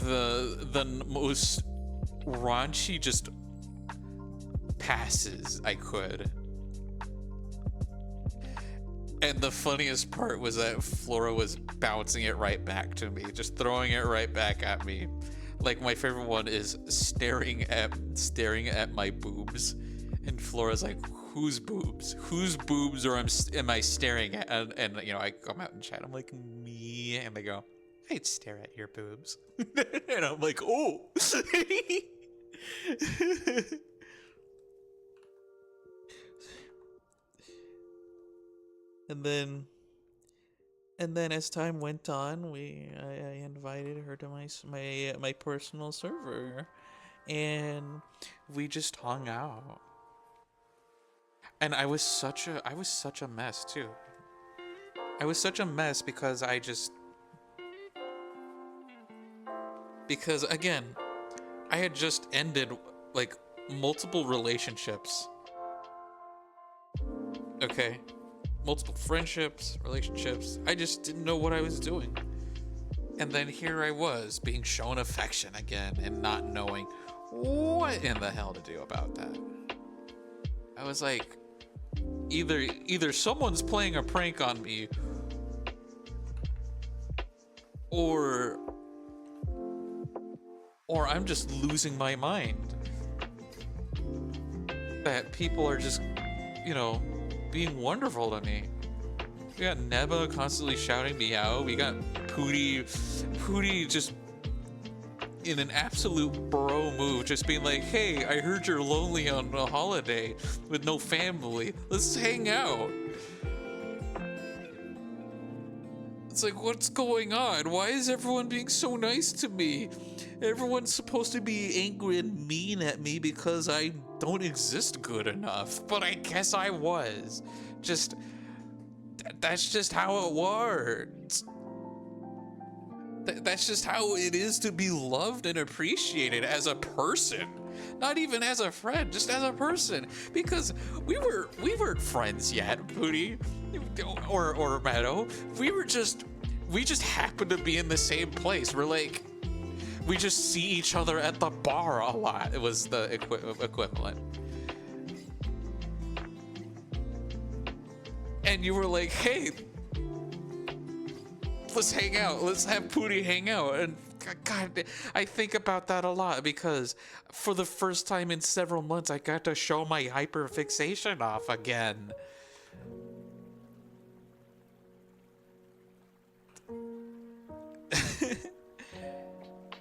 the most raunchy just passes I could. And the funniest part was that Flora was bouncing it right back to me, just throwing it right back at me. Like, my favorite one is staring at my boobs, and Flora's like, "Whose boobs? Whose boobs am I staring at?" And you know, I come out in chat. I'm like, "Me," and they go, "I'd stare at your boobs," and I'm like, "Oh." And then as time went on, I invited her to my personal server, and we just hung out. And I was such a mess too. I was such a mess because again, I had just ended like multiple relationships. Okay? Multiple friendships, relationships. I just didn't know what I was doing. And then here I was being shown affection again and not knowing what in the hell to do about that. I was like, either someone's playing a prank on me, or I'm just losing my mind. That people are just, you know, being wonderful to me. We got Neba constantly shouting me out. We got Pooty just in an absolute bro move, just being like, "Hey, I heard you're lonely on a holiday with no family. Let's hang out." It's like, what's going on? Why is everyone being so nice to me? Everyone's supposed to be angry and mean at me because I don't exist good enough. But I guess I was. That's just how it works. That's just how it is to be loved and appreciated as a person. Not even as a friend, just as a person. Because we weren't friends yet, Pooty or Meadow. We just happened to be in the same place. We just see each other at the bar a lot. It was the equivalent. And you were like, "Hey, let's hang out. Let's have Pooty hang out." And God, I think about that a lot because for the first time in several months, I got to show my hyperfixation off again.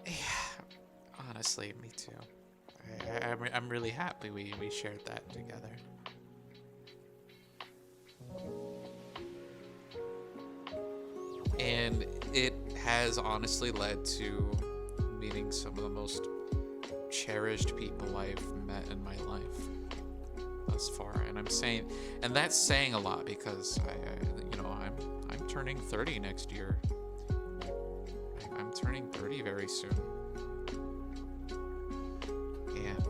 Yeah, honestly, me too. I'm really happy we shared that together. And it has honestly led to meeting some of the most cherished people I've met in my life thus far. And that's saying a lot because I'm turning 30 next year. I'm turning 30 very soon. And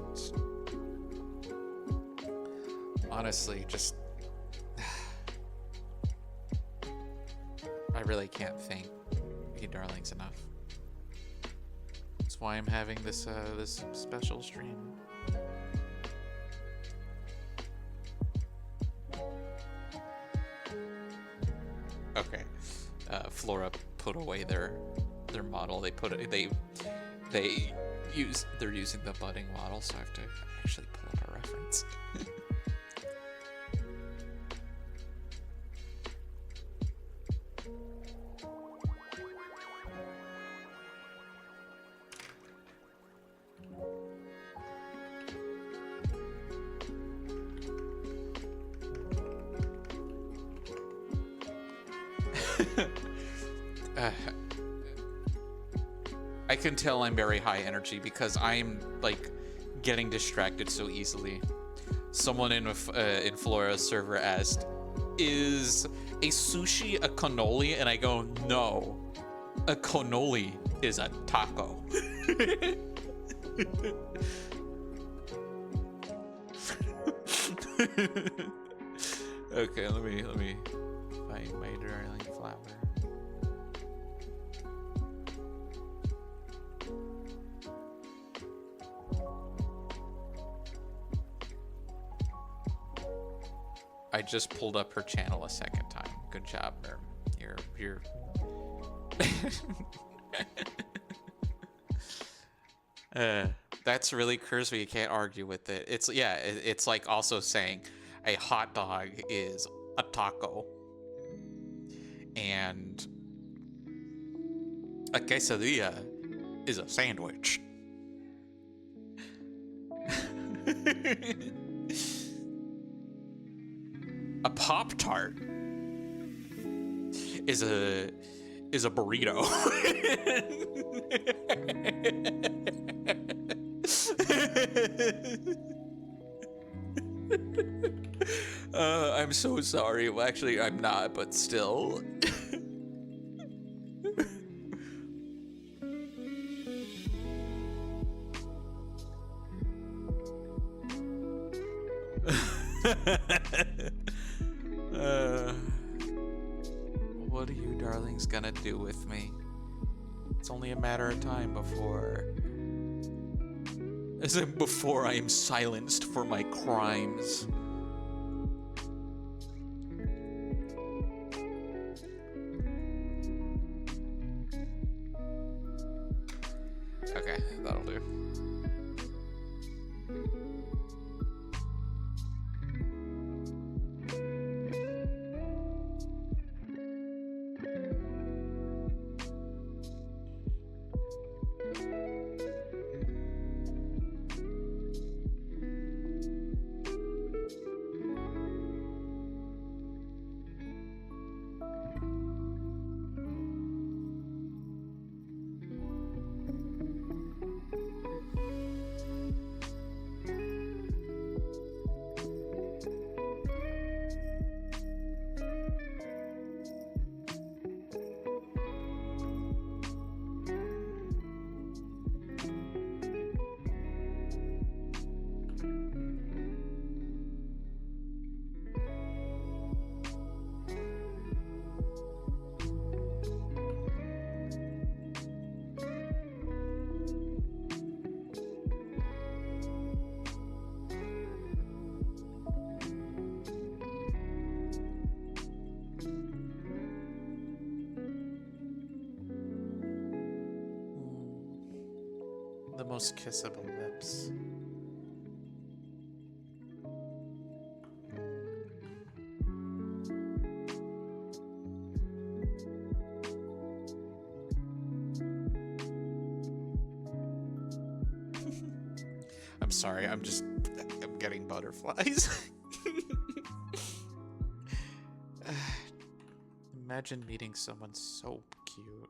honestly, just I really can't thank you darlings enough. That's why I'm having this special stream. Okay, Flora put away their model. They're using the budding model, so I have to actually pull up a reference. I can tell I'm very high energy because I'm like getting distracted so easily. Someone in Flora's server asked, "Is a sushi a cannoli?" And I go, "No, a cannoli is a taco." Okay, let me find my darling flower. I just pulled up her channel a second time. Good job, Merm. You're that's really cursory. You can't argue with it. It's like also saying a hot dog is a taco and a quesadilla is a sandwich. A Pop-Tart is a burrito. I'm so sorry. Well, actually, I'm not, but still. What are you darlings gonna do with me? It's only a matter of time before I am silenced for my crimes. Okay, that'll do. The most kissable lips. I'm sorry, I'm getting butterflies. Imagine meeting someone so cute.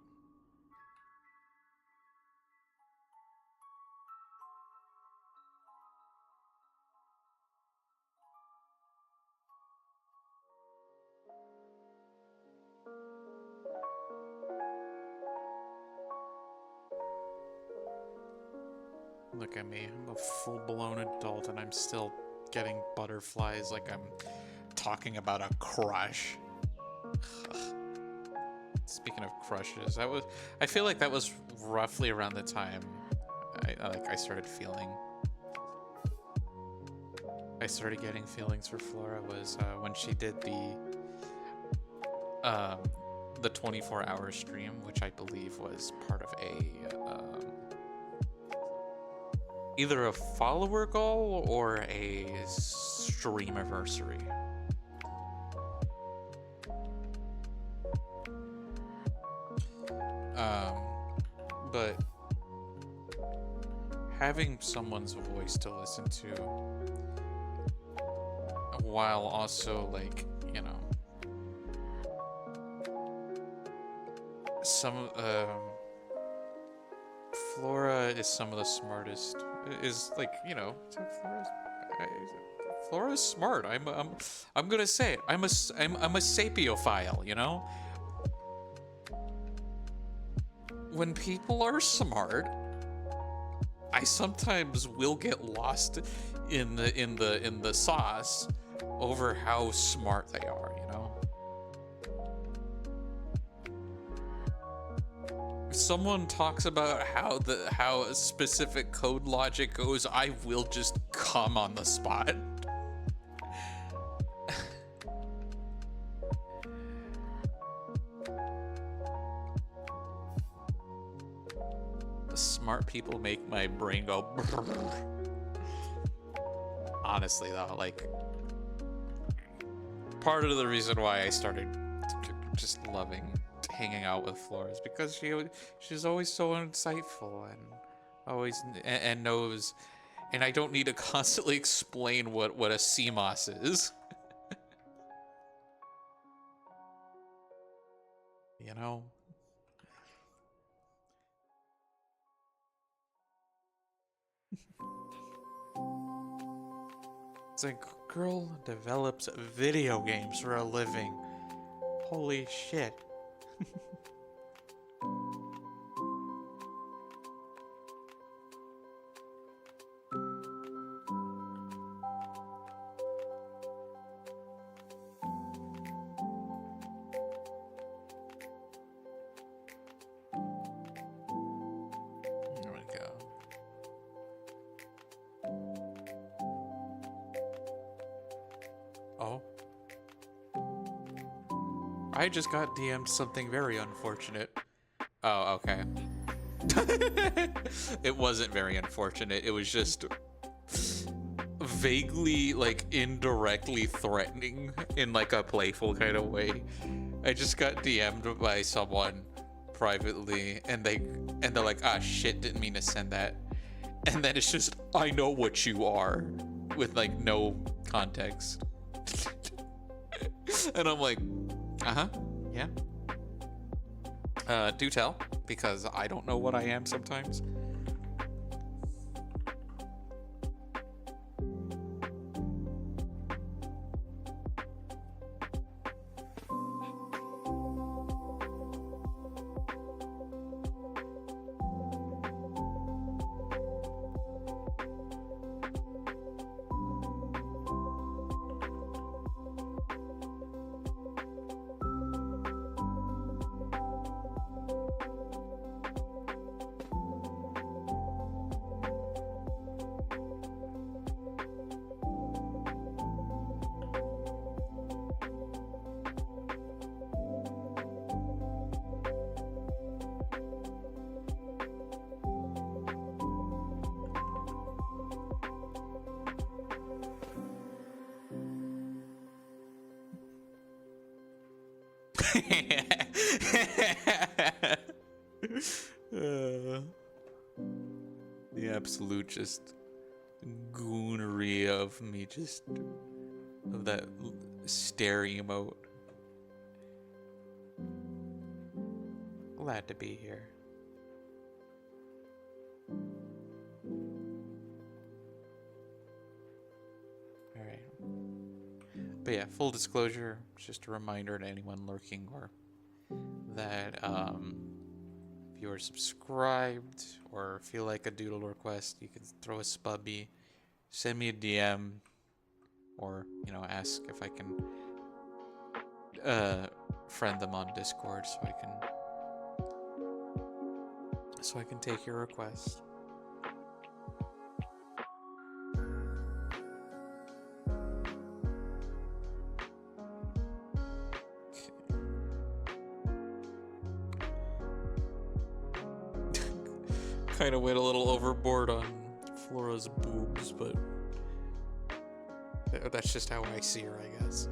Look at me, I'm a full-blown adult and I'm still getting butterflies like I'm talking about a crush. Speaking of crushes, I feel like that was roughly around the time I started getting feelings for Flora was when she did the 24-hour stream, which I believe was part of either a follower goal or a stream anniversary. But having someone's voice to listen to while also, like, you know, Flora is some of the smartest is like, Flora's smart. I'm gonna say it. I'm a sapiophile. When people are smart, I sometimes will get lost in the sauce over how smart they are. If someone talks about how a specific code logic goes, I will just come on the spot. Smart people make my brain go brrr. Honestly though, like, part of the reason why I started just loving hanging out with Flora is because she's always so insightful and always and knows, and I don't need to constantly explain what a CMOS is. you know It's like, girl develops video games for a living. Holy shit. There we go. Oh. I just got DM'd something very unfortunate. Oh, okay. It wasn't very unfortunate. It was just vaguely, like, indirectly threatening in, like, a playful kind of way. I just got DM'd by someone privately, and they're like, ah, shit, didn't mean to send that. And then it's just, I know what you are, with, like, no context. And I'm like, yeah. Do tell, because I don't know what I am sometimes. The absolute just goonery of me, just of that stare emote. Glad to be here. Alright. But yeah, full disclosure, just a reminder to anyone lurking or that if you are subscribed or feel like a doodle request, you can throw a spubby, send me a DM, or ask if I can friend them on Discord so I can take your request. Kind of went a little overboard on Flora's boobs, but that's just how I see her, I guess.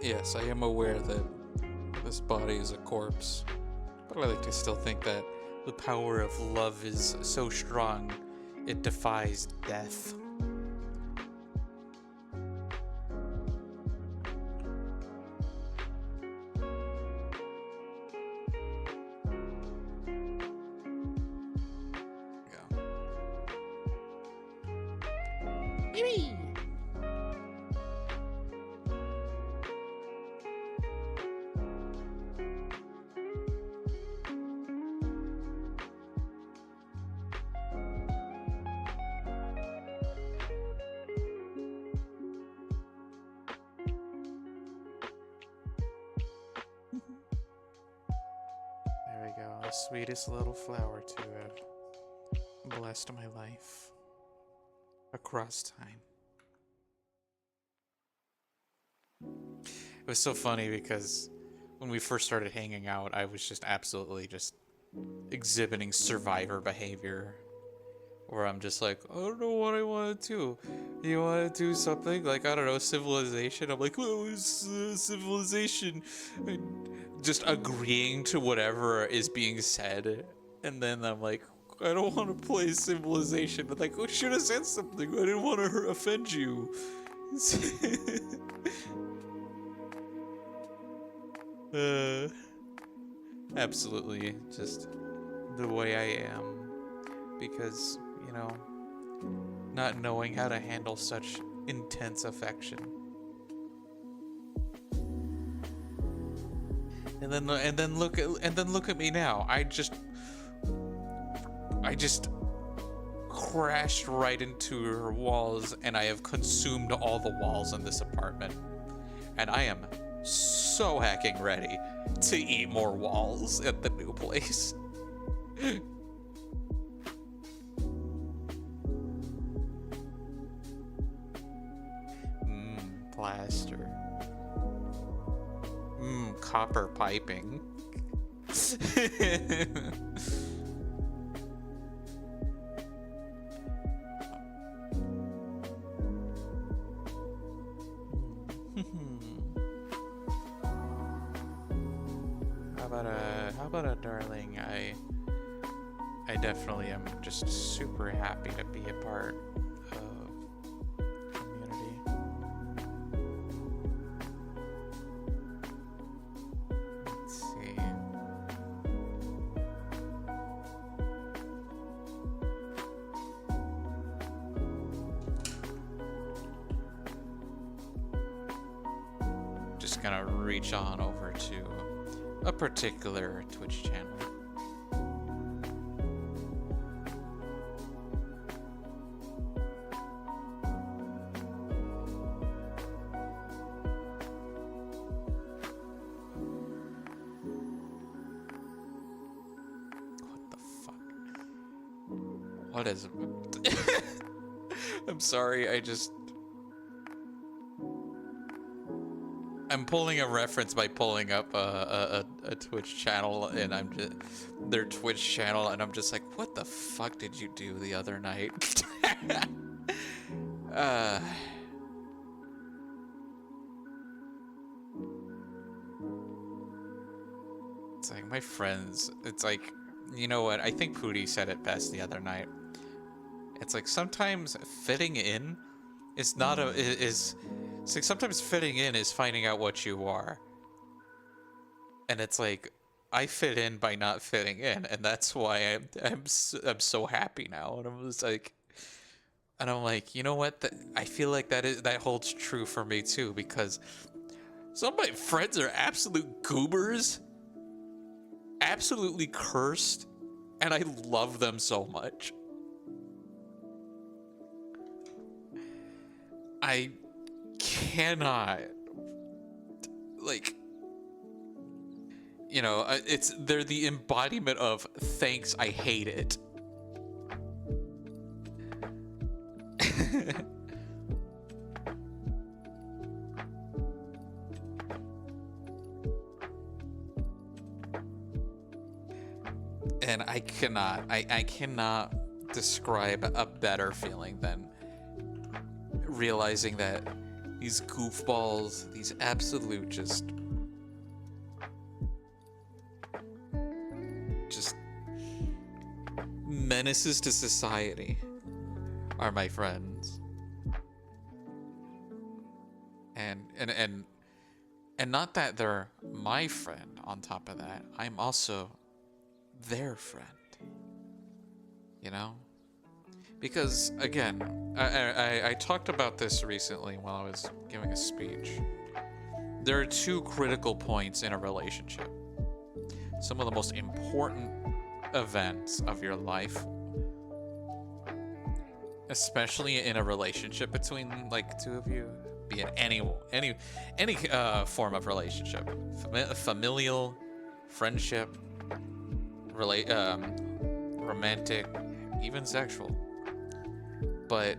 Yes, I am aware that this body is a corpse, but I like to still think that the power of love is so strong it defies death. Yeah. There we go. The sweetest little flower to have blessed my life across time. It was so funny because when we first started hanging out, I was just absolutely just exhibiting survivor behavior. Where I'm just like, I don't know what I want to do. You want to do something? Like, I don't know, civilization? I'm like, oh, it's civilization. And just agreeing to whatever is being said. And then I'm like, I don't want to play civilization. But like, oh, should have said something. I didn't want to offend you. Absolutely, just the way I am. Because, you know, not knowing how to handle such intense affection. And then look at me now. I just crashed right into her walls, and I have consumed all the walls in this apartment. And I am so hacking ready to eat more walls at the new place. Plaster. Copper piping. How about a darling? I definitely am just super happy to be a part of community. Let's see. Just gonna reach on over to a particular Twitch channel. What the fuck? What is I'm sorry, I'm pulling a reference by pulling up a Twitch channel, and their Twitch channel, and I'm just like, what the fuck did you do the other night? It's like my friends. It's like, you know what? I think Pootie said it best the other night. It's like sometimes fitting in is not a is. It's like sometimes fitting in is finding out what you are. And it's like, I fit in by not fitting in, and that's why I'm so happy now. And I'm like, you know what? I feel like that holds true for me too, because some of my friends are absolute goobers, absolutely cursed, and I love them so much. I cannot, like, you know, they're the embodiment of thanks, I hate it. And I cannot describe a better feeling than realizing that these goofballs, these absolute just menaces to society are my friends. And not that they're my friend on top of that, I'm also their friend. You know? Because again, I talked about this recently while I was giving a speech. There are two critical points in a relationship. Some of the most important events of your life, especially in a relationship between like two of you, be it any form of relationship, familial, friendship, romantic, even sexual. But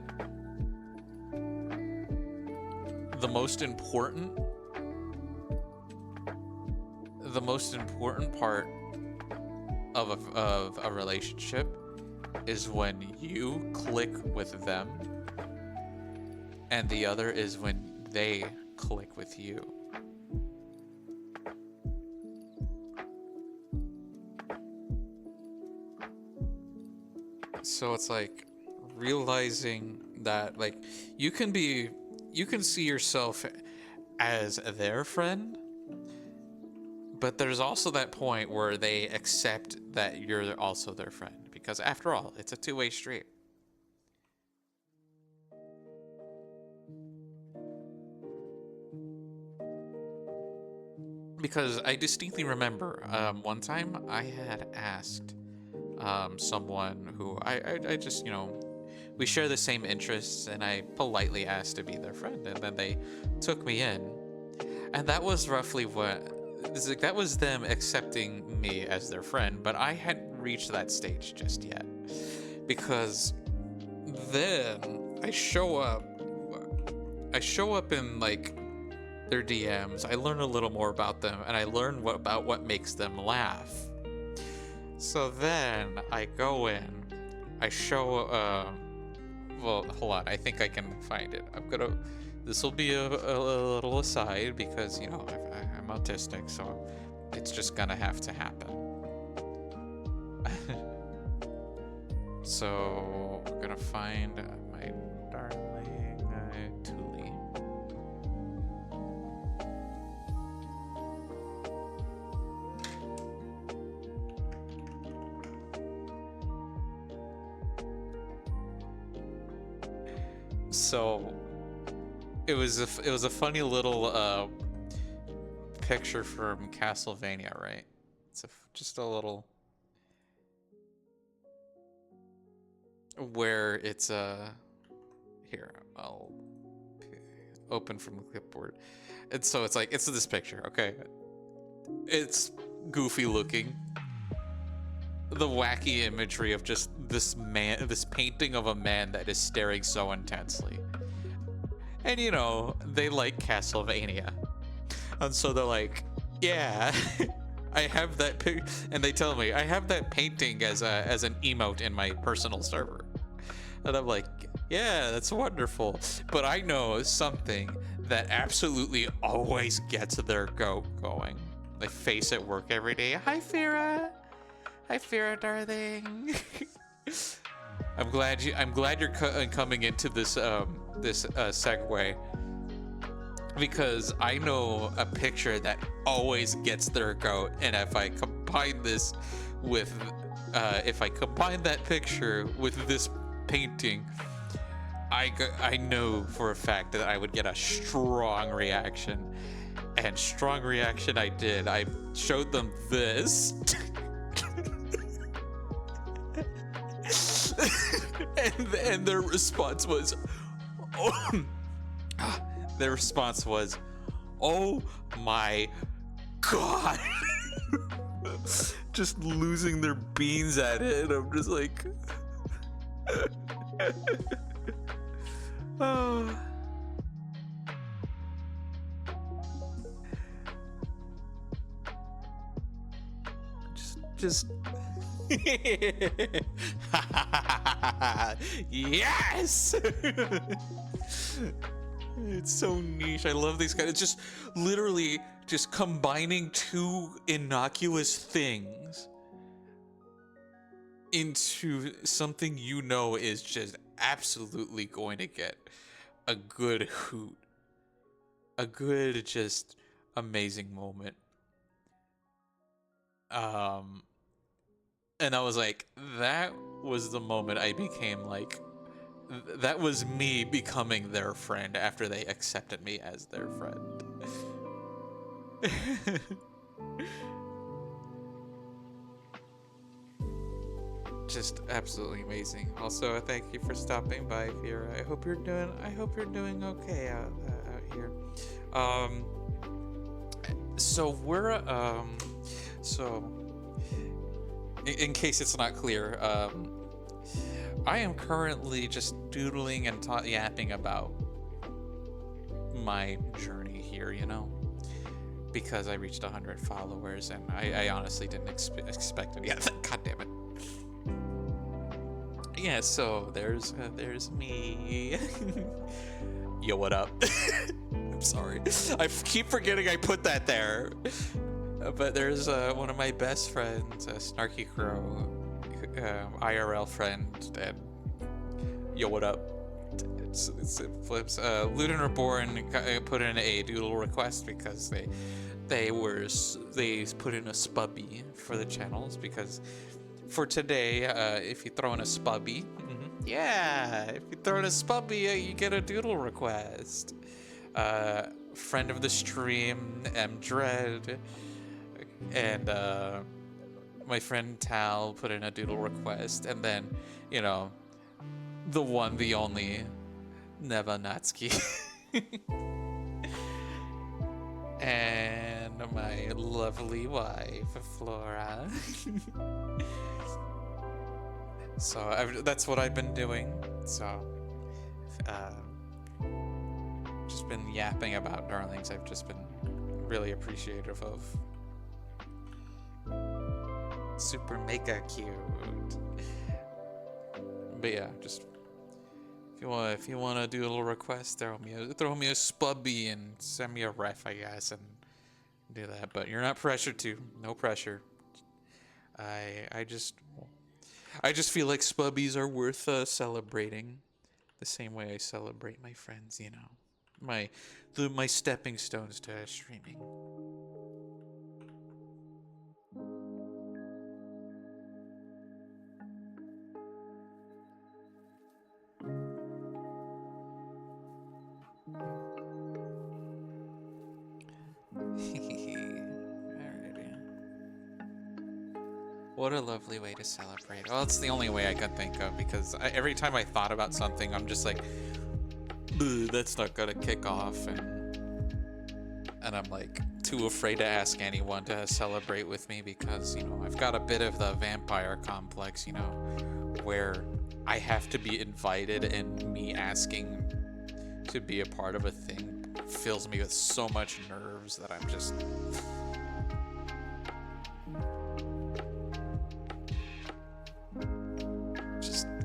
the most important part of a relationship is when you click with them, and the other is when they click with you. So it's like realizing that like you can see yourself as their friend, but there's also that point where they accept that you're also their friend, because after all, it's a two-way street. Because I distinctly remember one time I had asked someone who I just, we share the same interests, and I politely asked to be their friend, and then they took me in. And that was roughly that was them accepting me as their friend, but I hadn't reached that stage just yet. Because then I show up in like their DMs, I learn a little more about them, and I learn about what makes them laugh. So then I go in, I show, well, hold on, I think I can find it. This will be a little aside, because, I'm autistic, so it's just gonna have to happen. So, I'm gonna find my darling Tuli. So it was a funny little picture from Castlevania, right? It's just a little where it's here, I'll open from the clipboard. And so it's like, it's this picture, okay? It's goofy looking. The wacky imagery of just this painting of a man that is staring so intensely. And they like Castlevania. And so they're like, yeah, I have that and they tell me, I have that painting as an emote in my personal server. And I'm like, yeah, that's wonderful. But I know something that absolutely always gets their goat going. They face at work every day. Hi, Fira. Hi, Fira, darling. I'm glad you're coming into this segue, because I know a picture that always gets their goat, and if I combine this with that picture with this painting, I know for a fact that I would get a strong reaction, and strong reaction I did. I showed them this. and their response was, oh my god. Just losing their beans at it. I'm just like, oh. Just yes. It's so niche. I love these guys. It's just literally just combining two innocuous things into something you know is just absolutely going to get a good hoot. A good, just amazing moment. Um, and I was like, that was the moment I became like, that was me becoming their friend after they accepted me as their friend. Just absolutely amazing. Also, thank you for stopping by, Vera. I hope you're doing okay out here. Um, so we're so in case it's not clear, I am currently just doodling and yapping about my journey here, you know, because I reached 100 followers, and I honestly didn't expect it. Yeah, god damn it. Yeah, so there's me. Yo, what up? I'm sorry. I keep forgetting I put that there. But there's one of my best friends, Snarky Crow, IRL friend, and yo, what up? It flips. Ludin Reborn put in a doodle request because they put in a spubby for the channels, because for today, if you throw in a spubby, yeah, if you throw in a spubby, you get a doodle request. Friend of the stream, M Dread, and my friend Tal put in a doodle request, and then, you know, the one, the only, Neva Natsuki. And my lovely wife, Flora. So that's what I've been doing. So, just been yapping about darlings. I've just been really appreciative of. Super mega cute. But yeah, just if you want to do a little request, throw me a spubby and send me a ref, I guess, and do that. But you're not pressured to. No pressure. I just feel like spubbies are worth celebrating, the same way I celebrate my friends. You know, my stepping stones to streaming. Alrighty. What a lovely way to celebrate. Well, it's the only way I could think of, because every time I thought about something, I'm just like, that's not gonna kick off, and I'm like too afraid to ask anyone to celebrate with me, because, you know, I've got a bit of the vampire complex, you know, where I have to be invited, and me asking to be a part of a thing fills me with so much nerves that I'm just...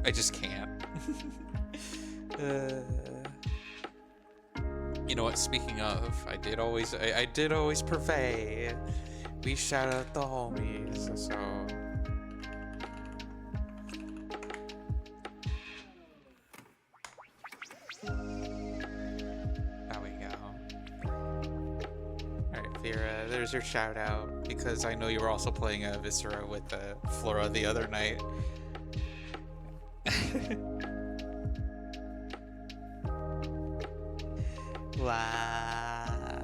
I just can't. You know what, speaking of, I did always purvey. We shout out the homies, so... There we go. Alright, Vera, there's your shout out, because I know you were also playing a Viscera with Flora the other night. Wow.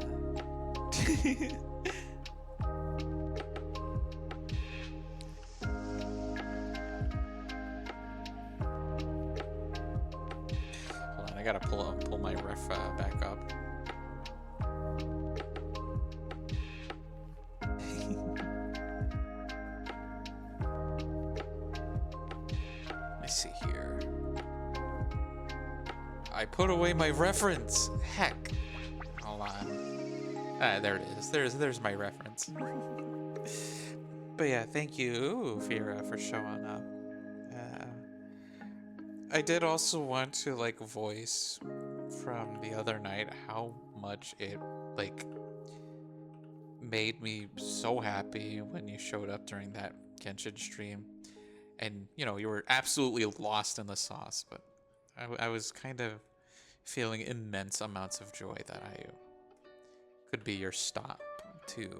Hold on, I gotta pull my ref back up. Let's see here. I put away my reference. Heck. Hold on. Ah, there it is. There's my reference. But yeah, thank you, Vera, for showing up. I did also want to voice from the other night how much it, like, made me so happy when you showed up during that Genshin stream. And, you know, you were absolutely lost in the sauce, but I was kind of feeling immense amounts of joy that I could be your stop to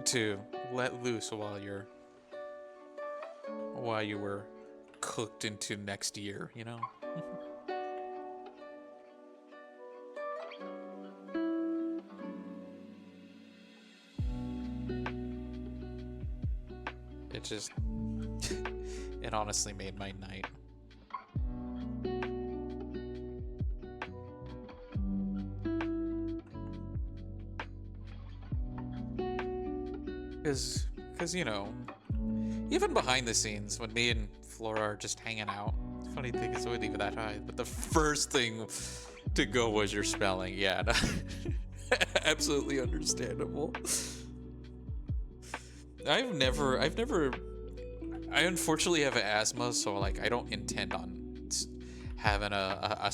to let loose while you were cooked into next year, you know? It just it honestly made my night. Because, you know, even behind the scenes, when me and Flora are just hanging out, the funny thing is, we leave it that high, but the first thing to go was your spelling. Yeah, no, absolutely understandable. I unfortunately have asthma, so, like, I don't intend on having a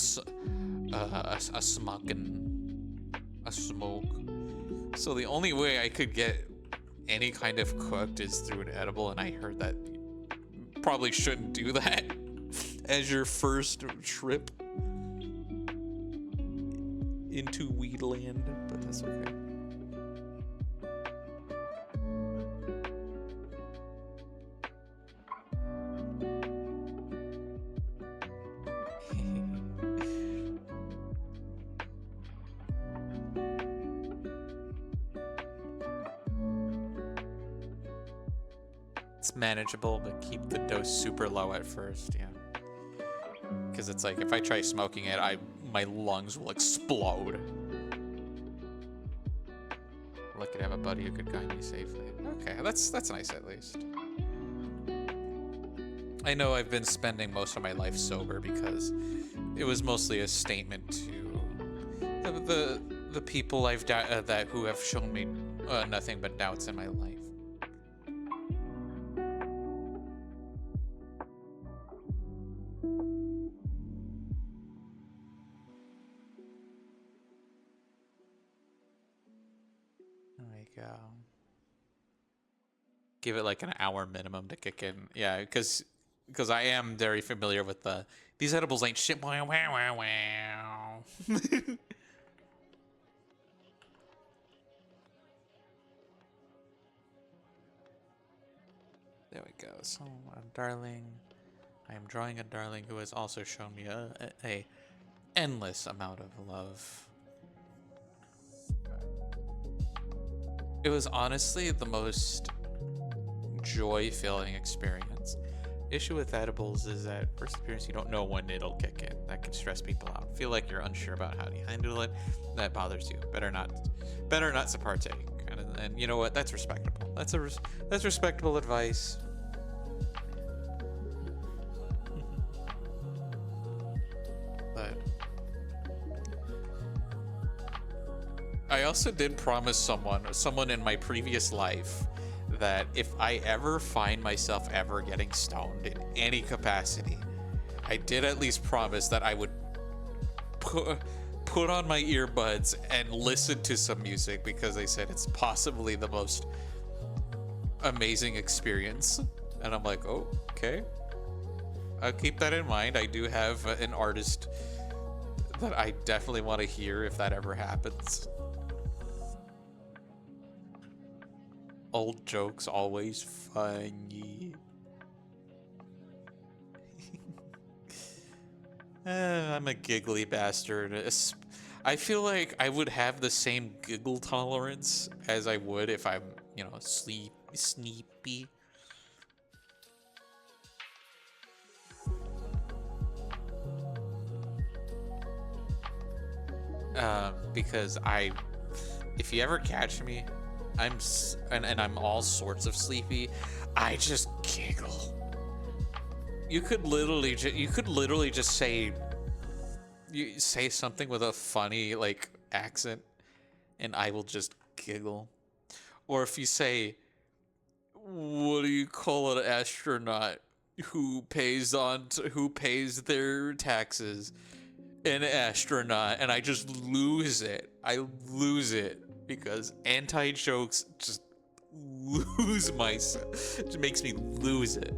smoke. So the only way I could get any kind of cooked is through an edible, and I heard that you probably shouldn't do that as your first trip into Weedland, but that's okay. It's manageable, but keep the dose super low at first, yeah. Because it's like, if I try smoking it, my lungs will explode. Lucky to have a buddy who could guide me safely. Okay, that's nice at least. I know I've been spending most of my life sober because it was mostly a statement to the people who have shown me nothing but doubts in my life. Give it like an hour minimum to kick in. Yeah, because I am very familiar with these edibles ain't shit. Wow, wow, wow, wow. There we go. So, darling, I am drawing a darling who has also shown me a endless amount of love. It was honestly the most joy-filling experience. Issue with edibles is that first appearance, you don't know when it'll kick in. That can stress people out. Feel like you're unsure about how to handle it. That bothers you. Better not to partake. And you know what? That's respectable. That's respectable advice. But I also did promise someone in my previous life, that if I ever find myself ever getting stoned in any capacity, I did at least promise that I would put on my earbuds and listen to some music, because they said it's possibly the most amazing experience. And I'm like, oh, okay. I'll keep that in mind. I do have an artist that I definitely want to hear if that ever happens. Old jokes always funny. I'm a giggly bastard. I feel like I would have the same giggle tolerance as I would if I'm, you know, sleepy. Because if you ever catch me, and I'm all sorts of sleepy, I just giggle. You could literally just say something with a funny like accent, and I will just giggle. Or if you say, "What do you call an astronaut who pays their taxes, an astronaut, and I just lose it. I lose it because anti-jokes just lose myself. It makes me lose it.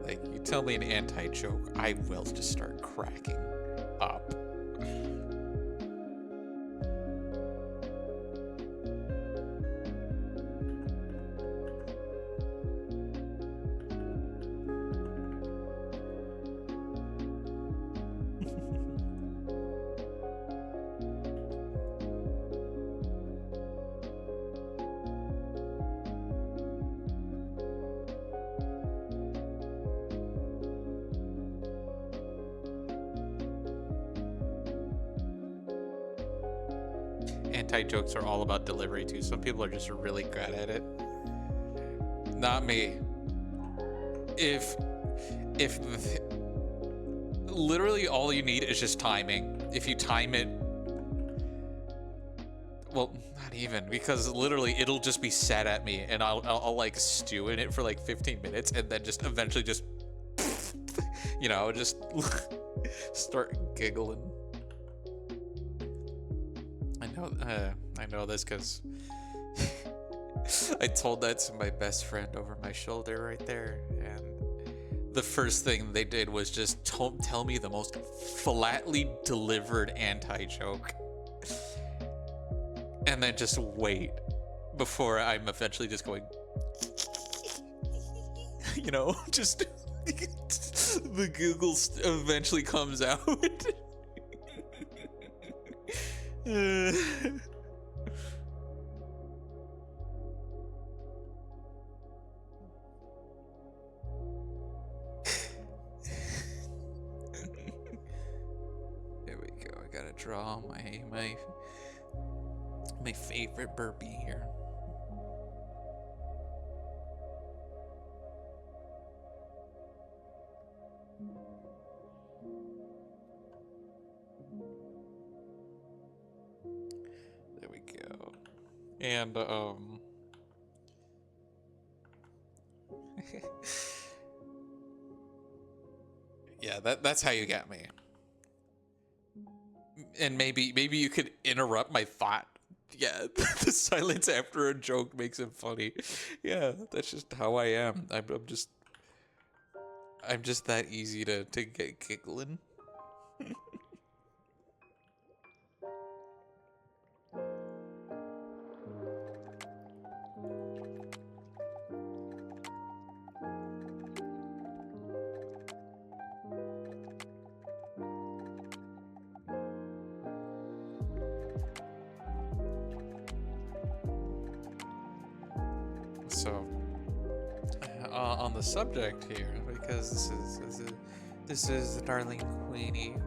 Like, you tell me an anti-joke, I will just start cracking up. Anti-jokes are all about delivery too. Some people are just really good at it. Not me. If literally all you need is just timing. If you time it, well, not even, because literally it'll just be set at me, and I'll like stew in it for like 15 minutes, and then just eventually just, you know, just start giggling. I know this because I told that to my best friend over my shoulder right there, and the first thing they did was just tell me the most flatly delivered anti-joke, and then just wait before I'm eventually just going, you know, just the Google eventually comes out. There we go. I gotta draw my favorite burpee here. There we go. And yeah, that's how you got me. And maybe you could interrupt my thought. Yeah, the silence after a joke makes it funny. Yeah, that's just how I am. I'm just that easy to get giggling. So, on the subject here, because this is the Darling Queenie.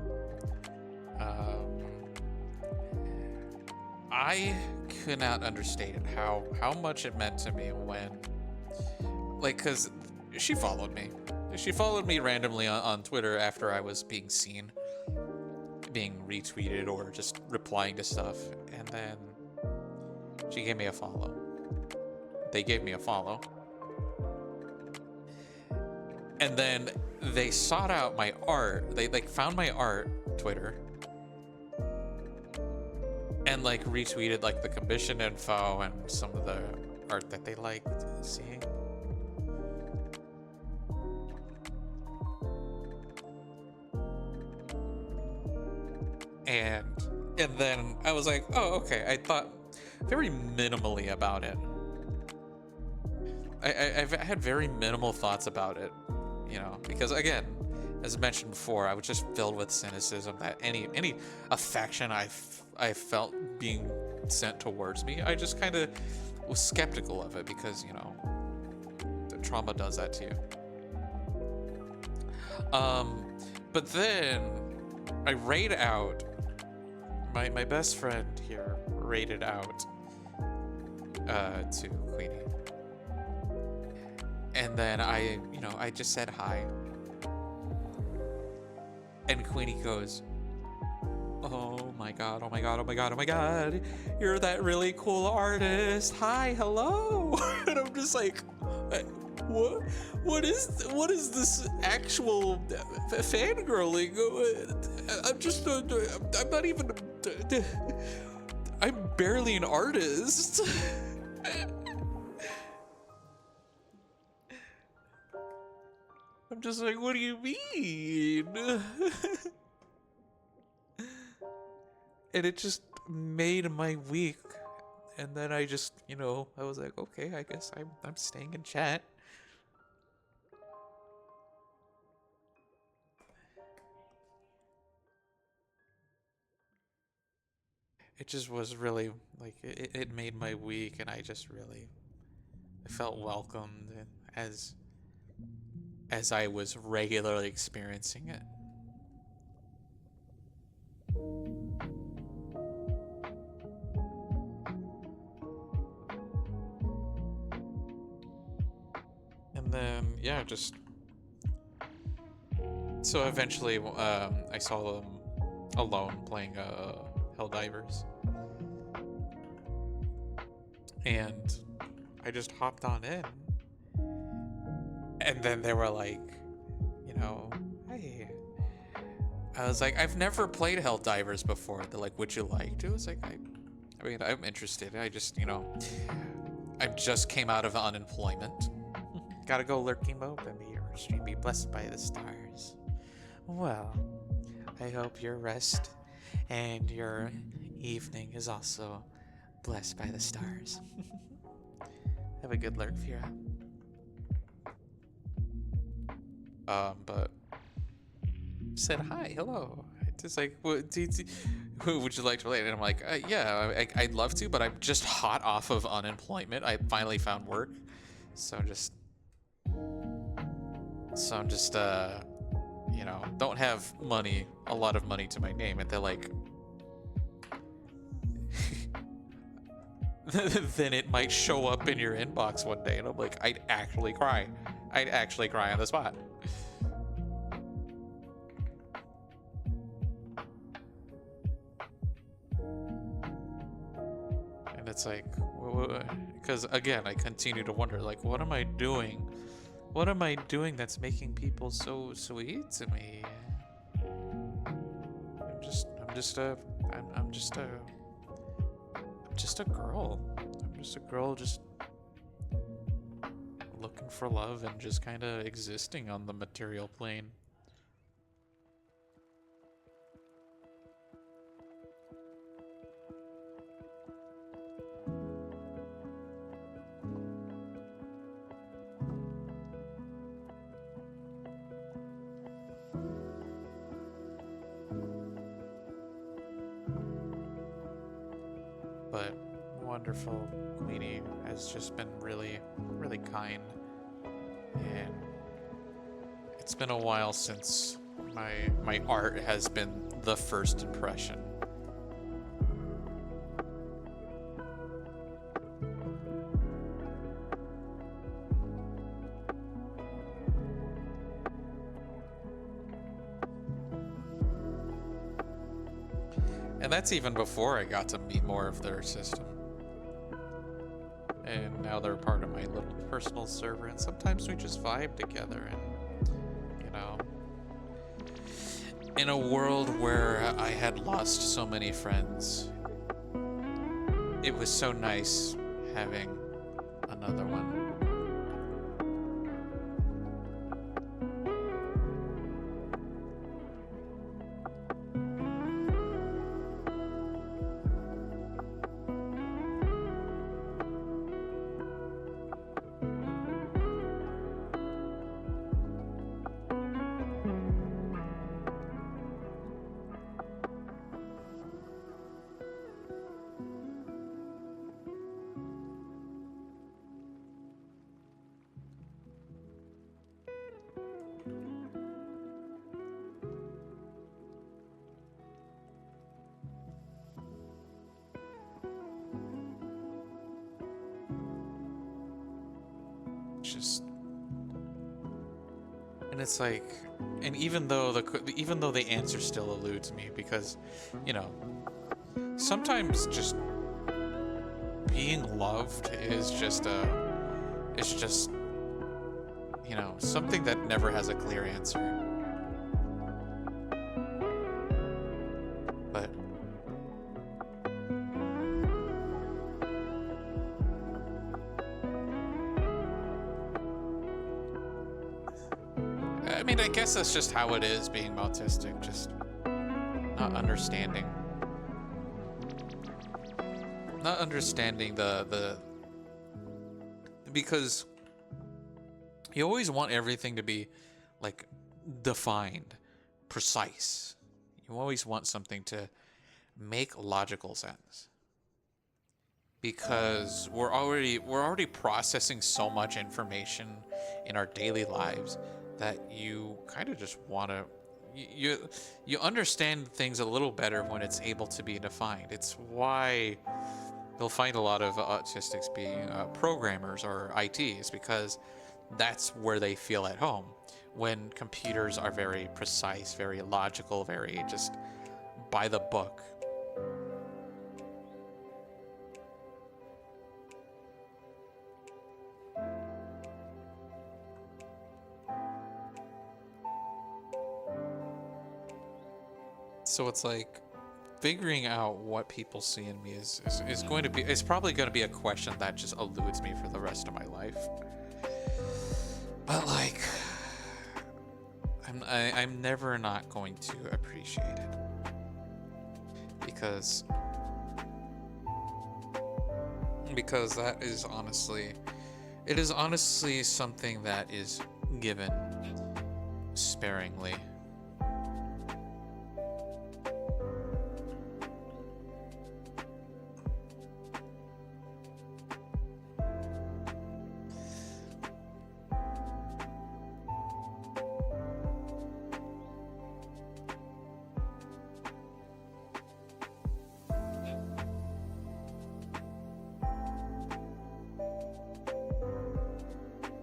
I could not understand how much it meant to me when, like, because she followed me. She followed me randomly on Twitter after I was being seen, being retweeted, or just replying to stuff, and then she gave me a follow. They gave me a follow. And then they sought out my art. They like found my art, Twitter, and like retweeted like the commission info and some of the art that they liked seeing. And then I was like, oh, okay. I thought very minimally about it. I've had very minimal thoughts about it, you know, because again, as mentioned before, I was just filled with cynicism that any affection I felt being sent towards me, I just kind of was skeptical of it because, you know, the trauma does that to you. But then I raid out. My best friend here raided out to Queenie. And then I just said hi. And Queenie goes, oh my god, oh my god, oh my god, oh my god. You're that really cool artist. Hi, hello. And I'm just like, what is this actual fangirling? I'm just I'm not even I'm barely an artist. I'm just like, what do you mean? And it just made my week. And then I just, I was like, okay, I guess I'm staying in chat. It just was really like it made my week, and I just really felt welcomed as I was regularly experiencing it. And then yeah, just so eventually I saw them alone playing Helldivers. And I just hopped on in. And then they were like, hey. I was like, I've never played Helldivers before. They're like, would you like to? I was like, I mean, I'm interested. I just, I just came out of unemployment. Gotta go lurking mode and your stream be blessed by the stars. Well, I hope your rest and your evening is also blessed by the stars. Have a good lurk, Fira. But said hi, hello. Just like, what would you like to play? And I'm like, yeah, I'd love to, but I'm just hot off of unemployment. I finally found work, so I'm just don't have a lot of money to my name, and they're like, then it might show up in your inbox one day, and I'm like, I'd actually cry on the spot. And it's like, because again, I continue to wonder, like, what am I doing? What am I doing that's making people so sweet to me? I'm just a girl. I'm just a girl just looking for love and just kind of existing on the material plane. But wonderful Queenie has just been really, really kind. And it's been a while since my art has been the first impression. And that's even before I got to meet more of their system. And now they're part of my little personal server, and sometimes we just vibe together. And, in a world where I had lost so many friends, it was so nice having another one. just, and it's like, and even though the answer still eludes me, because, you know, sometimes just being loved is just it's just, you know, something that never has a clear answer. But I mean, I guess that's just how it is being autistic, just not understanding. Not understanding the because you always want everything to be like defined, precise. You always want something to make logical sense. Because we're already processing so much information in our daily lives that you kind of just want to you understand things a little better when it's able to be defined. It's why you'll find a lot of autistics being programmers or ITs, because that's where they feel at home. When computers are very precise, very logical, very just by the book. So it's like figuring out what people see in me is going to be, it's probably going to be a question that just eludes me for the rest of my life. But like, I'm never not going to appreciate it, because that is honestly, it is honestly something that is given sparingly.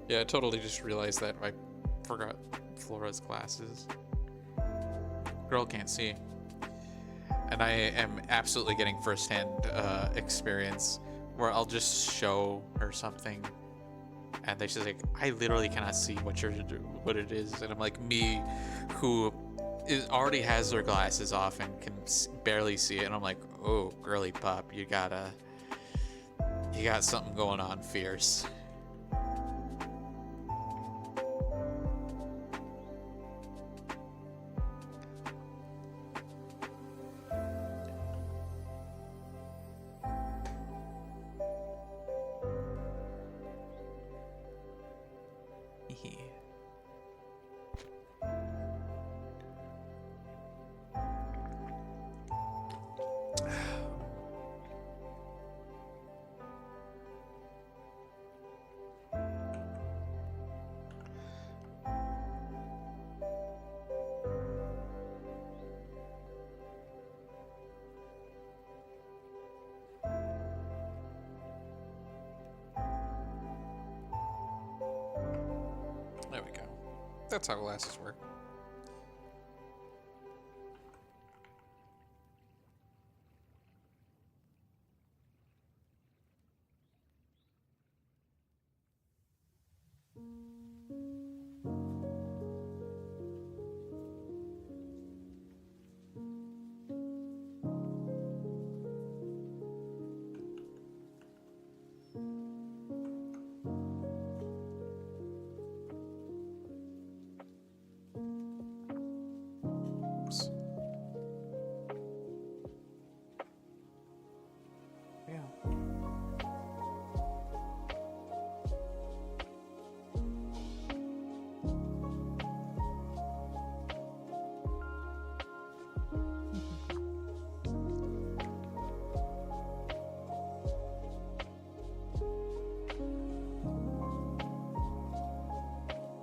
Yeah, I totally just realized that I forgot Flora's glasses. Girl can't see. And I am absolutely getting firsthand experience where I'll just show her something and then she's like, I literally cannot see what it is. And I'm like, me who already has their glasses off and can barely see it. And I'm like, oh, girly pop, you got something going on fierce. There we go. That's how glasses work.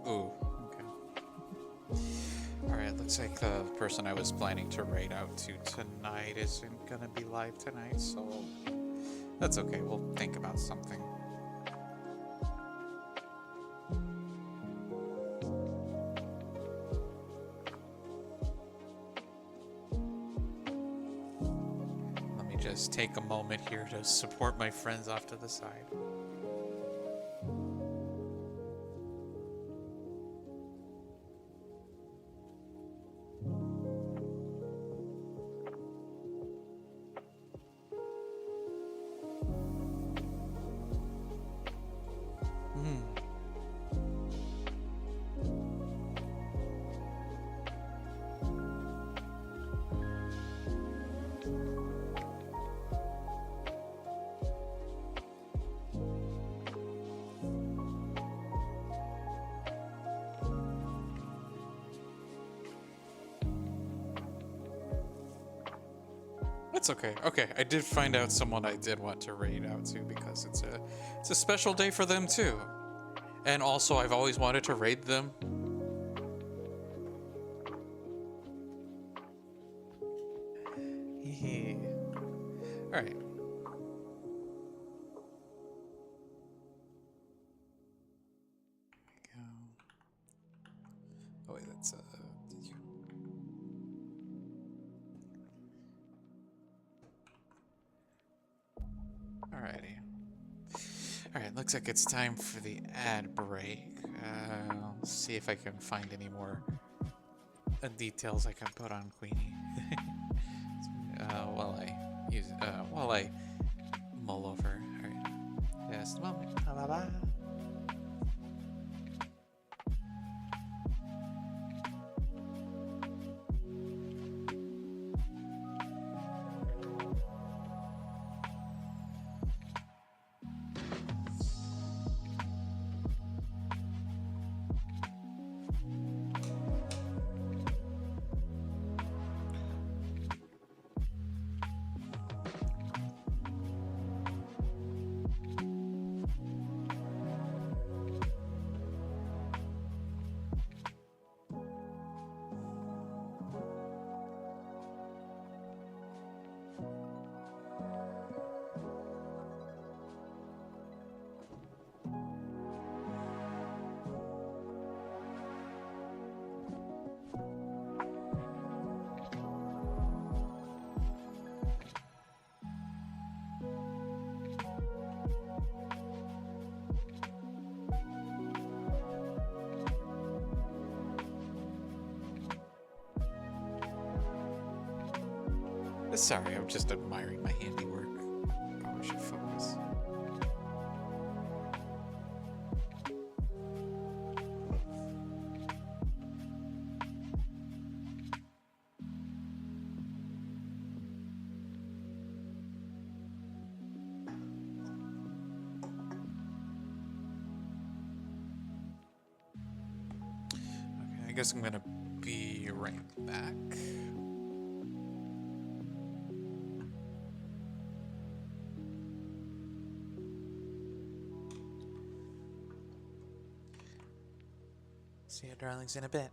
Ooh, okay. Alright, looks like the person I was planning to raid out to tonight isn't gonna be live tonight, so that's okay, we'll think about something. just take a moment here to support my friends off to the side. It's okay. Okay, I did find out someone I did want to raid out to because it's a special day for them too. And also I've always wanted to raid them. All right. Go. Oh wait, that's did you? Alrighty. Alright, looks like it's time for the ad break. Let's see if I can find any more details I can put on Queenie. While I mull over. Alright. Just a moment. Bye-bye. Sorry, I'm just admiring my handiwork. Probably should focus. Okay, I guess I'm gonna be right back. See you darlings in a bit.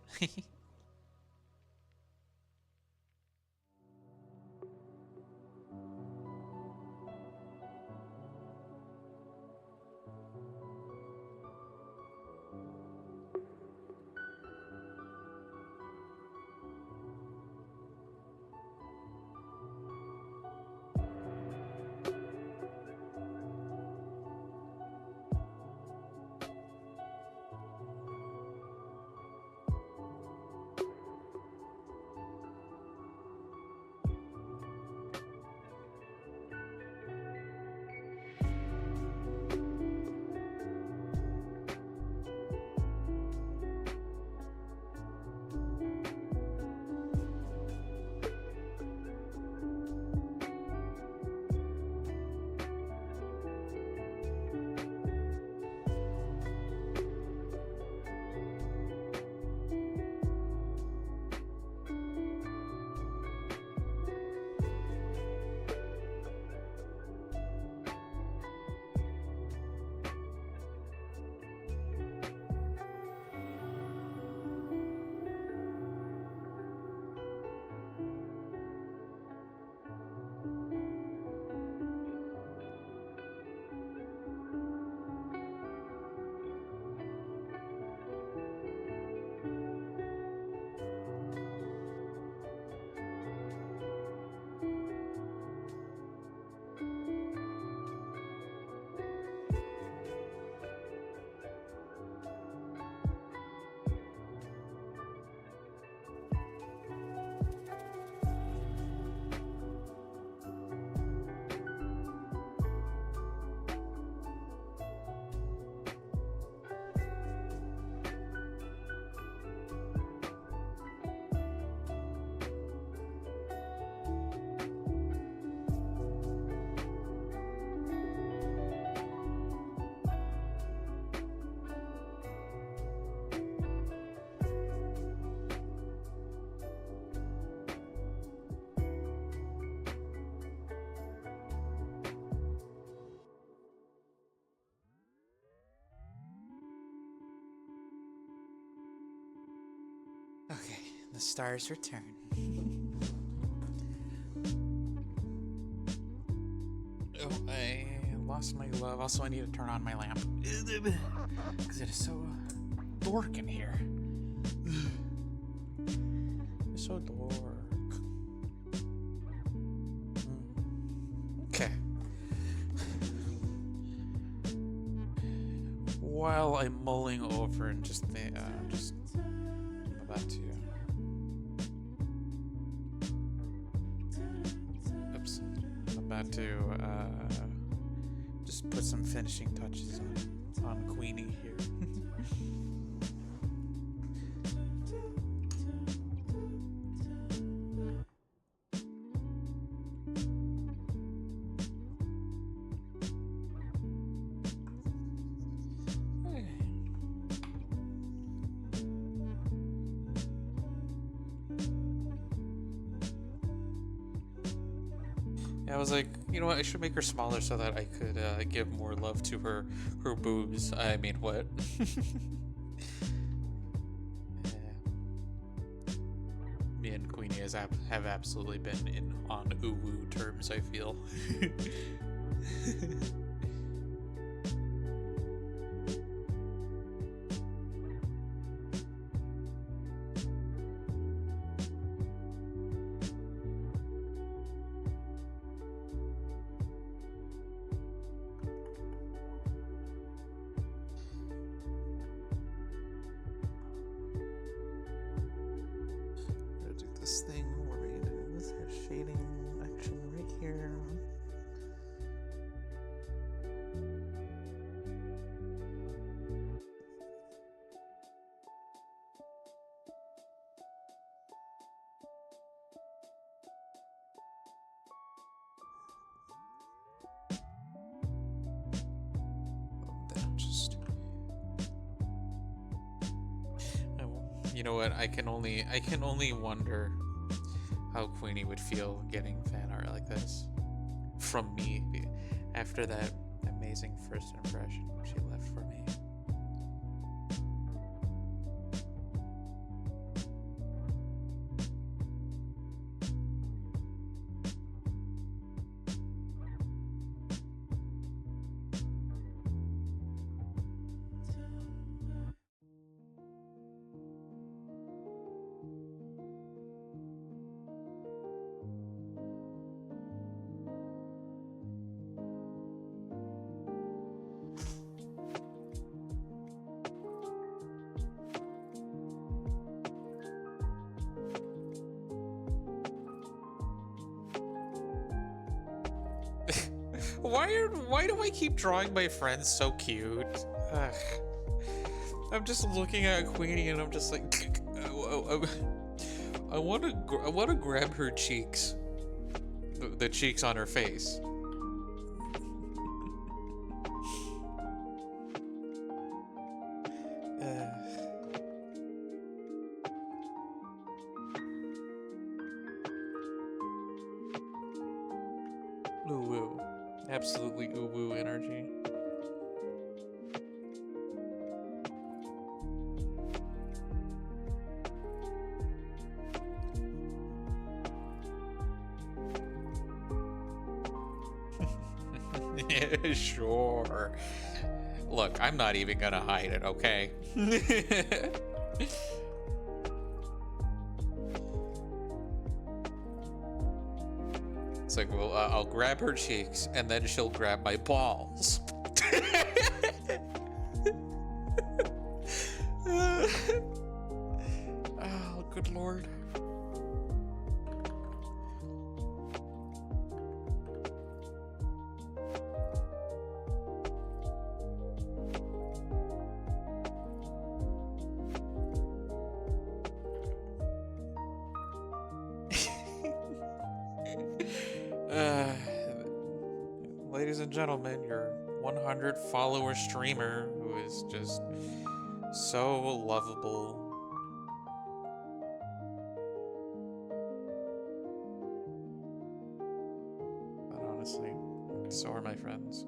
The stars return. Oh, I lost my glove. Also, I need to turn on my lamp. Because it is so dark in here. It's so dark. Okay. While I'm mulling over and just I'm about to. Oops. I'm about to just put some finishing touches on Queenie here. I was like, you know what? I should make her smaller so that I could give more love to her boobs. I mean, what? Me and Queenie have absolutely been on uwu terms, I feel. Do this thing where we do this shading action right here. Then just, you know what? I can only wonder how Queenie would feel getting fan art like this from me after that amazing first impression she left for me. Why do I keep drawing my friends so cute? Ugh. I'm just looking at Queenie and I'm just like, I want to grab her cheeks, the cheeks on her face. Ooh, absolutely ooh energy. Sure. Look, I'm not even gonna hide it, okay? It's like, well, I'll grab her cheeks, and then she'll grab my balls. Oh, good lord. Ladies and gentlemen, your 100 follower streamer who is just so lovable. But honestly, so are my friends.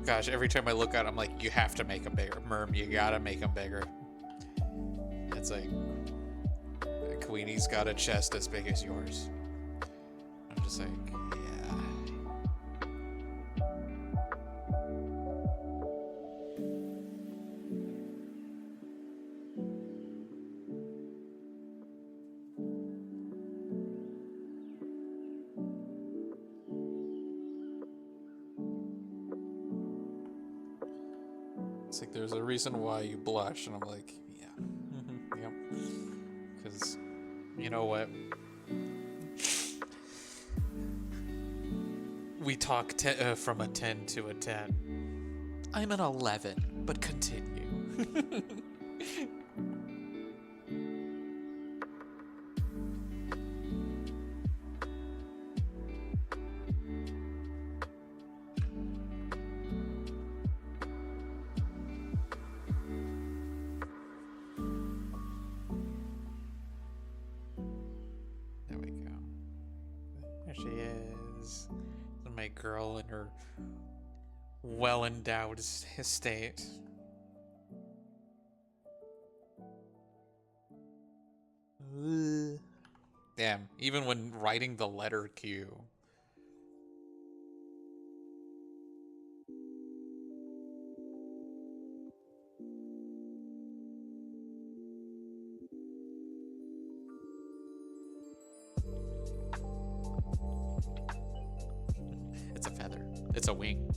Gosh, every time I look at it, I'm like, you have to make them bigger. Merm, you gotta make them bigger. It's like, Queenie's got a chest as big as yours. I'm just like, yeah. It's like there's a reason why you blush, and I'm like, yeah, yep. Because you know what? We talk from a 10 to a 10. I'm an 11, but continue. There we go. There she is. My girl in her well-endowed estate. Damn, even when writing the letter Q. It's a feather. It's a wing.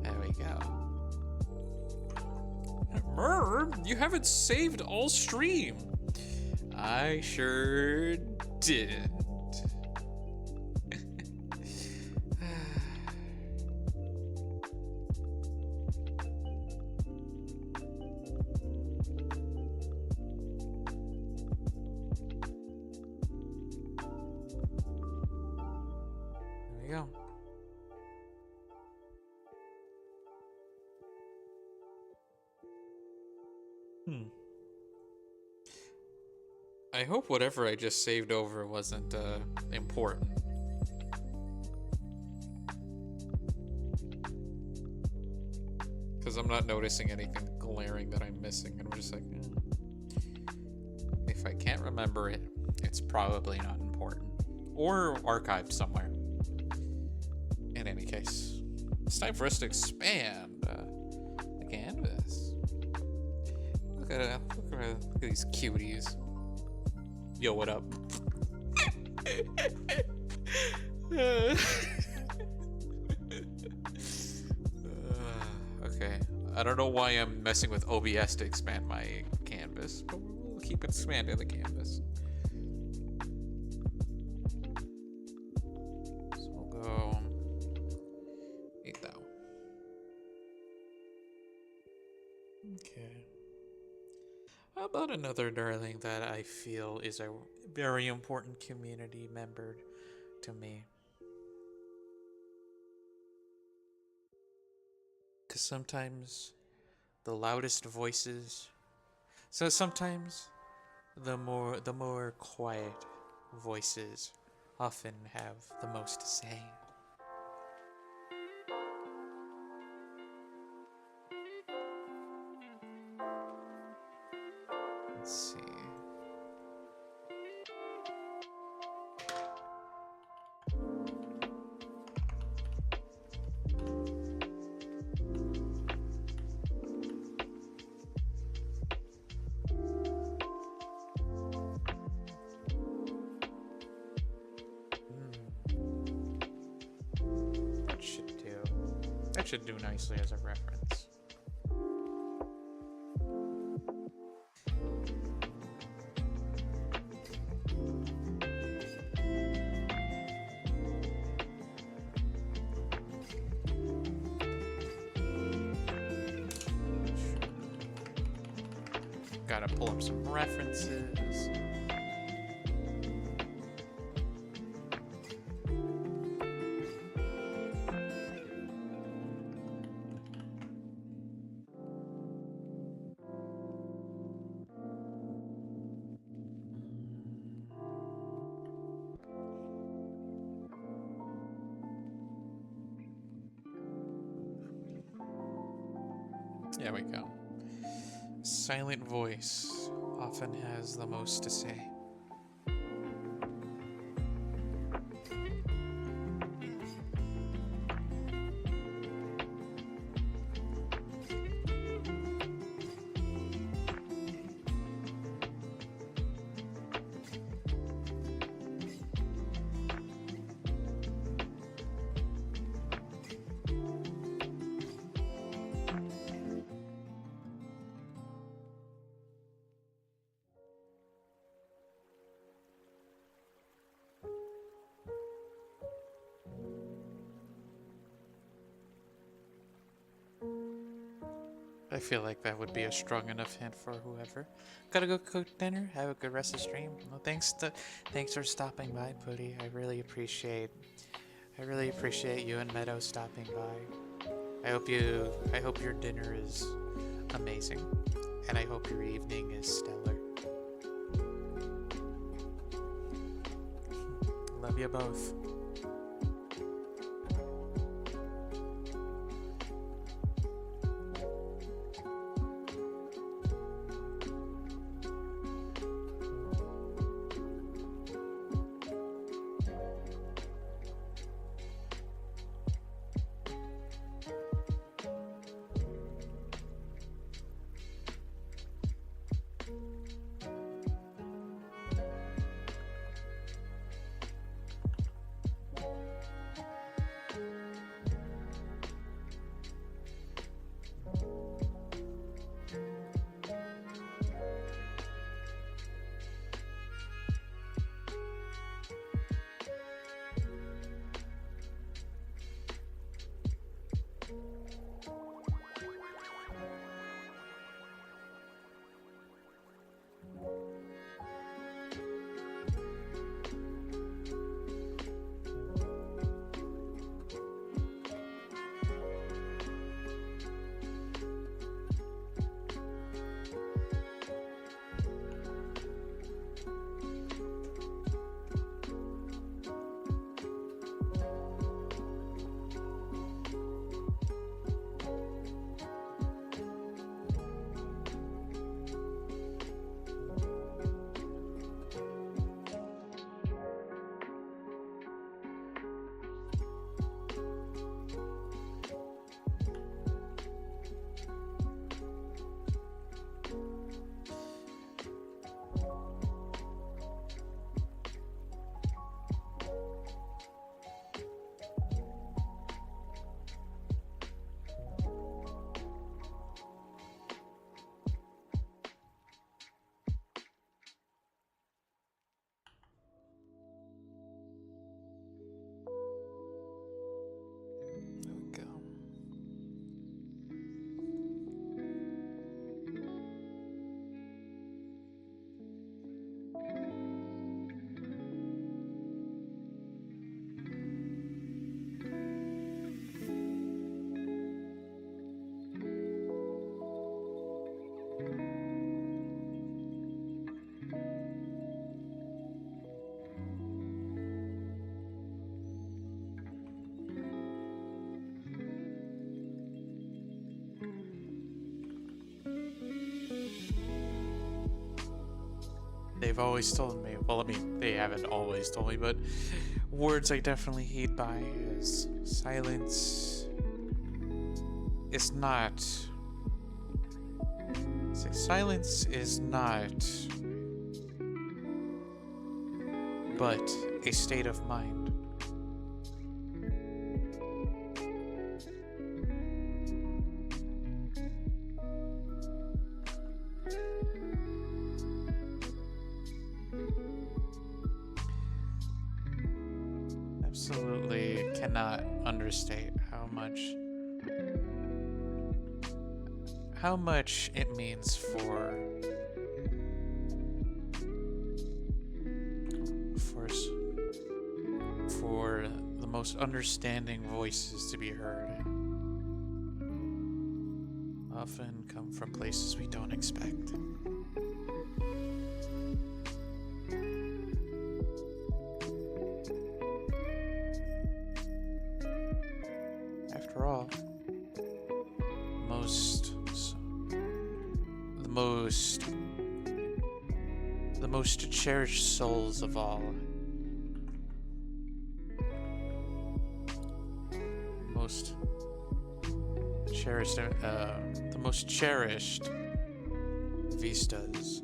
There we go. Merm, you haven't saved all stream. I sure didn't. There we go. I hope whatever I just saved over wasn't important. Because I'm not noticing anything glaring that I'm missing, and I'm just like, if I can't remember it, it's probably not important. Or archived somewhere. In any case, it's time for us to expand the canvas. Look at these cuties. Yo, what up? Okay. I don't know why I'm messing with OBS to expand my canvas, but we'll keep expanding the canvas. So we'll go 8,000. Okay. How about another darling that I feel is a very important community member to me? Because sometimes the loudest voices, so sometimes the more quiet voices often have the most to say. Let's see. That should do nicely as a reference. Gotta pull up some references. There we go. Silent voice often has the most to say. I feel like that would be a strong enough hint for whoever. Gotta go cook dinner. Have a good rest of the stream. Well, thanks for stopping by, Pooty. I really appreciate you and Meadow stopping by. I hope your dinner is amazing, and I hope your evening is stellar. Love you both. They've always told me, well, I mean, they haven't always told me, but words I definitely heed by is silence is not. Silence is not but a state of mind. Absolutely cannot understate how much it means for the most understanding voices to be heard. Often come from places we don't expect. After all, the most cherished souls of all. Most cherished, the most cherished vistas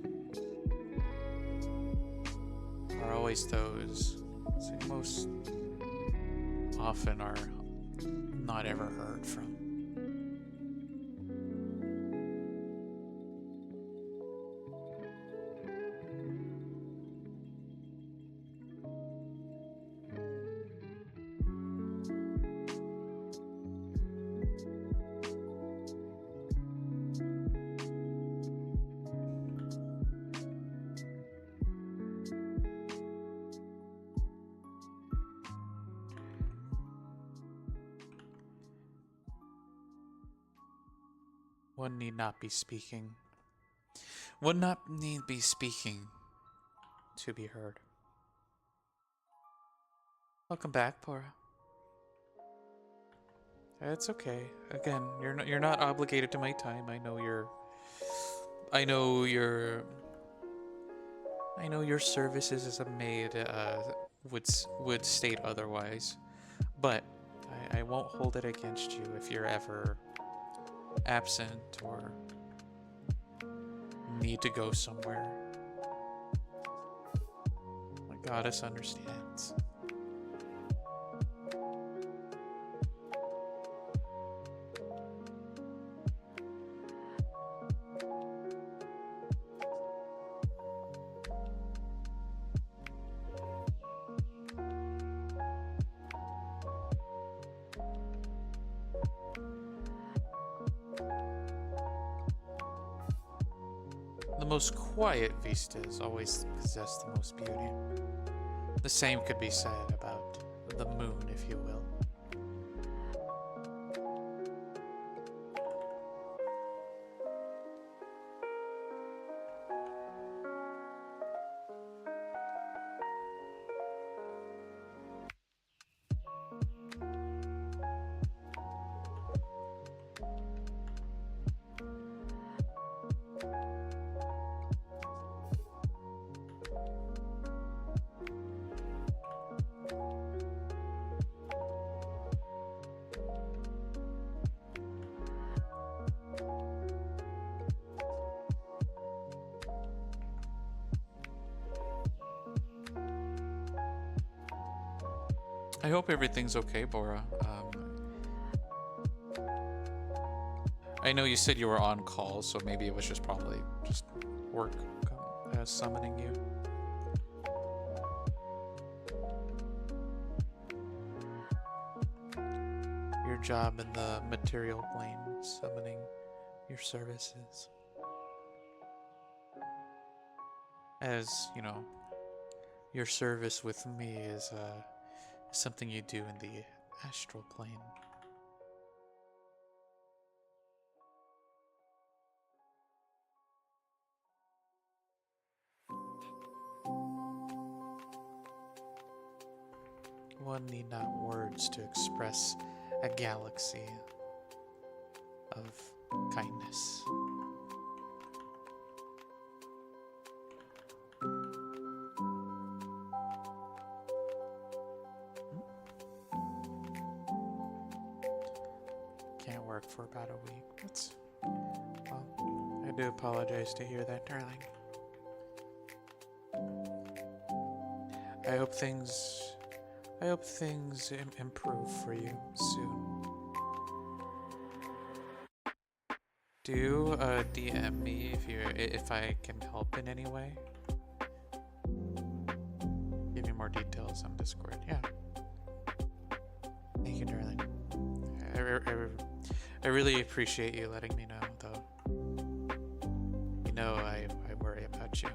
are always those that most often are not ever heard from. One need not be speaking. One not need be speaking to be heard. Welcome back, Pora. It's okay. Again, you're not obligated to my time. I know your services as a maid would state otherwise, but I won't hold it against you if you're ever absent or need to go somewhere. My goddess understands. The most quiet vistas always possess the most beauty. The same could be said about the moon, if you will. I hope everything's okay, Bora. I know you said you were on call, so maybe it was probably just work summoning you. Your job in the material plane, summoning your services. As, you know, your service with me is something you do in the astral plane. One need not words to express a galaxy of kindness. Can't work for about a week. Well, I do apologize to hear that, darling. I hope things improve for you soon. Do DM me if I can help in any way. Give me more details on Discord. Yeah. Thank you, darling. I really appreciate you letting me know, though. You know I worry about you.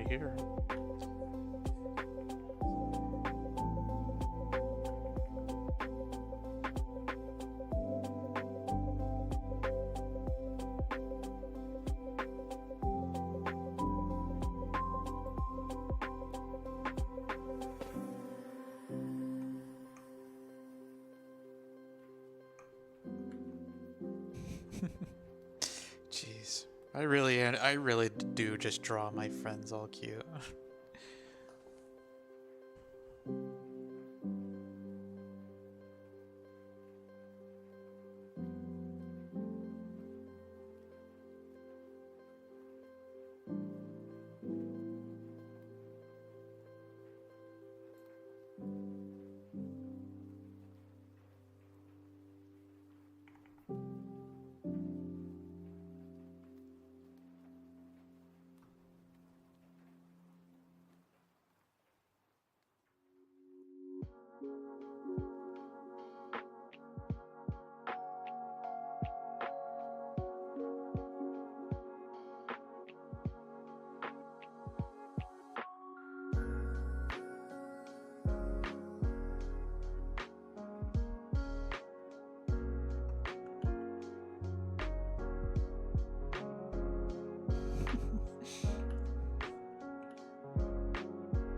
hear. Jeez. I really do just draw my friends all cute.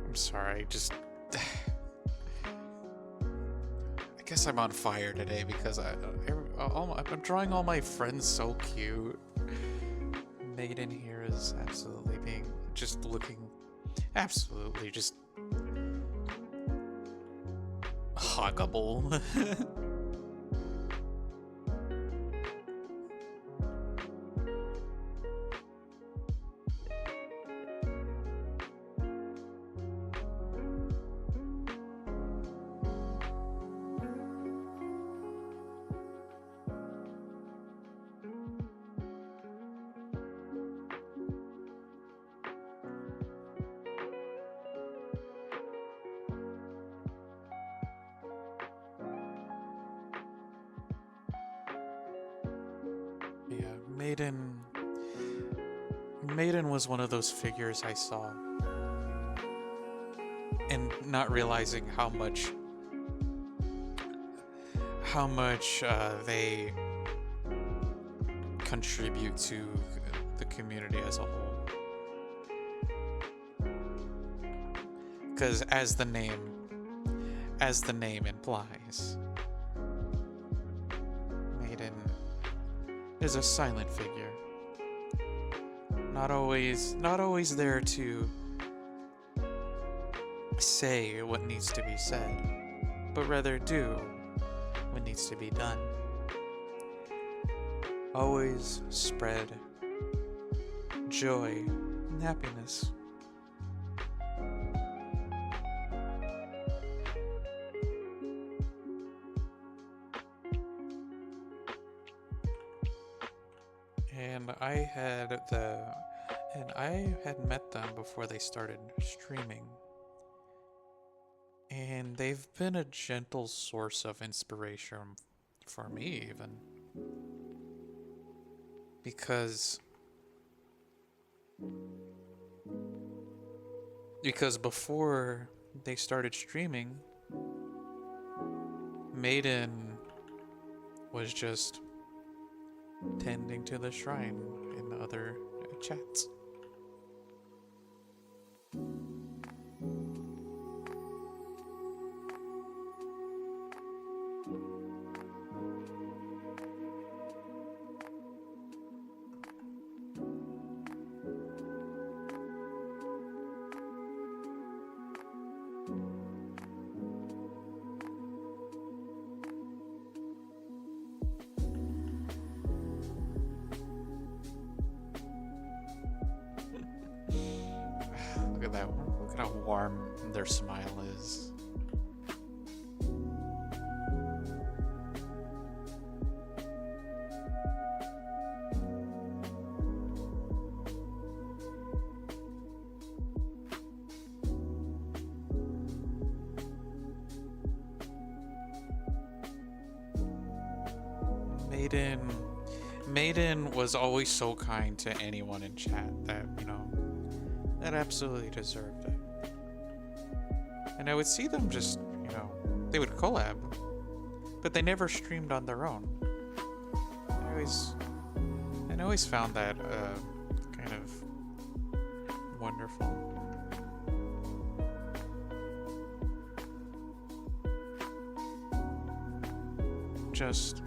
I'm sorry, just. I guess I'm on fire today because I'm drawing all my friends so cute. Maiden here is absolutely looking absolutely just huggable. Yeah, Maiden was one of those figures I saw, and not realizing how much they contribute to the community as a whole. Because as the name implies, Maiden is a silent figure. Not always there to say what needs to be said, but rather do what needs to be done. Always spread joy and happiness. And I had met them before they started streaming. And they've been a gentle source of inspiration for me, even. Because before they started streaming, Maiden was just tending to the shrine in the other chats. Look at how warm their smile is. Maiden was always so kind to anyone in chat that, that absolutely deserved it. And I would see them just, they would collab, but they never streamed on their own. I always found that kind of wonderful. Just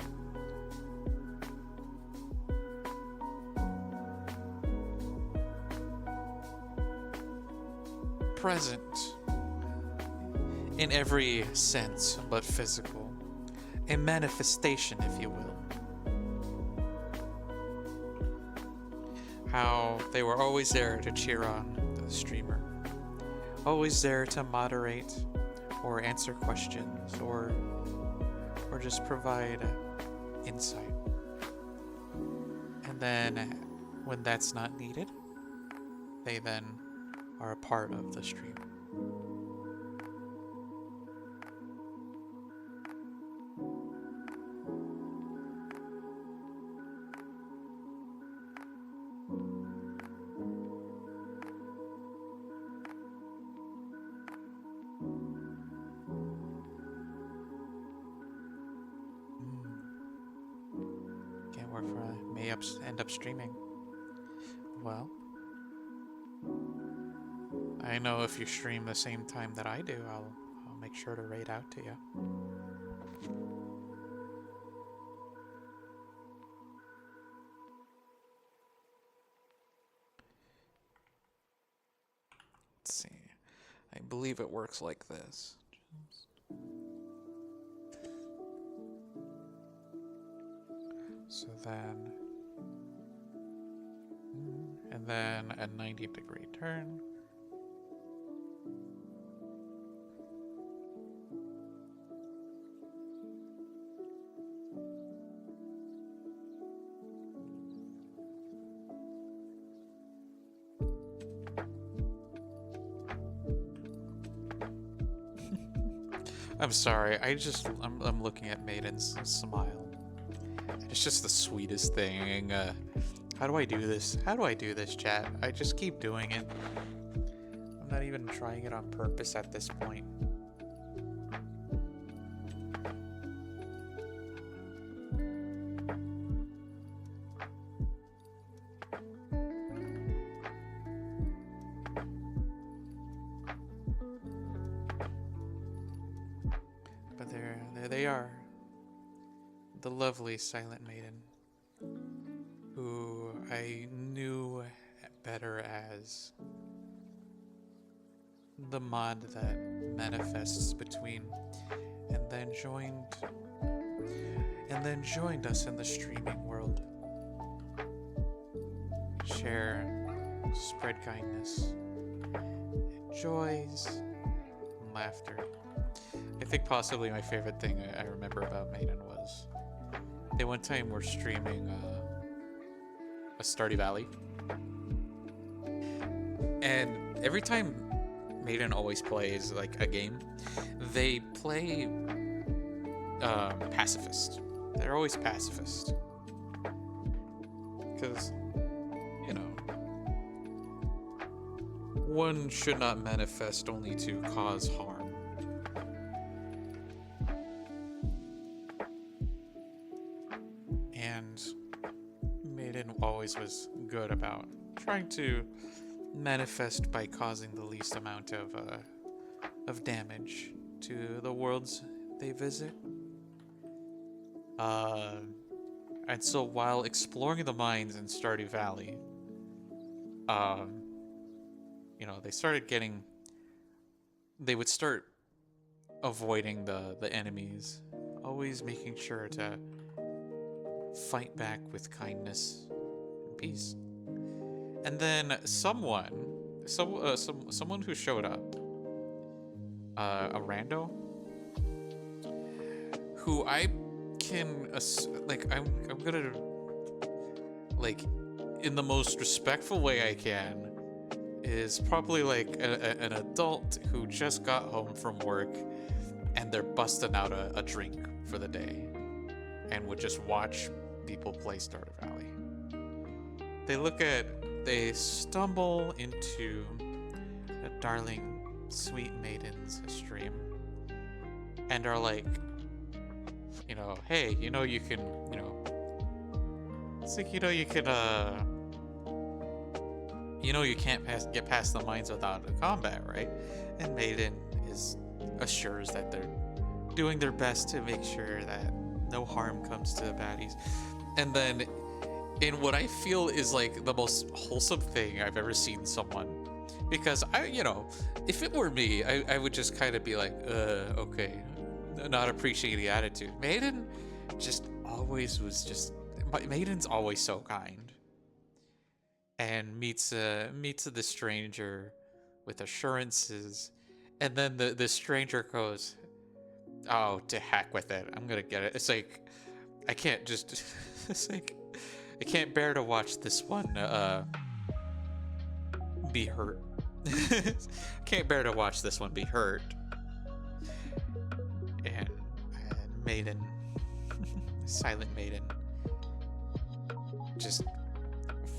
present in every sense but physical. A manifestation, if you will. How they were always there to cheer on the streamer. Always there to moderate or answer questions or just provide insight. And then when that's not needed, they then are a part of the stream. Can't work for may end up streaming. Well, I know if you stream the same time that I do, I'll make sure to raid out to you. Let's see. I believe it works like this. So then, and then a 90-degree turn. I'm sorry, I'm looking at Maiden's smile. It's just the sweetest thing. How do I do this? How do I do this, chat? I just keep doing it. I'm not even trying it on purpose at this point. But there they are. The lovely Silent Maiden, who I knew better as the mod that manifests between, and then joined us in the streaming world. Share, spread kindness, joys, and laughter. I think possibly my favorite thing I remember about Maiden was they one time were streaming a Stardew Valley, and every time Maiden always plays like a game, they play pacifist. They're always pacifist because one should not manifest only to cause harm. And Maiden always was good about trying to manifest by causing the least amount of damage to the worlds they visit. And so while exploring the mines in Stardew Valley, they would start avoiding the enemies, always making sure to fight back with kindness and peace. And then someone who showed up, a rando, who I can I'm gonna in the most respectful way I can, is probably like an adult who just got home from work and they're busting out a drink for the day and would just watch people play Stardew Valley. They stumble into darling, sweet maidens stream and are like, hey, you can, it's like, you can't get past the mines without a combat, right? And Maiden assures that they're doing their best to make sure that no harm comes to the baddies. And then, in what I feel is like the most wholesome thing I've ever seen someone, because if it were me, I would just kind of be like, okay, not appreciate the attitude. Maiden just always was just. Maiden's always so kind, and meets the stranger with assurances, and then the stranger goes, "Oh, to heck with it! I'm gonna get it." It's like I can't just. It's like I can't bear to watch this one be hurt. Can't bear to watch this one be hurt. And Maiden, Silent Maiden, just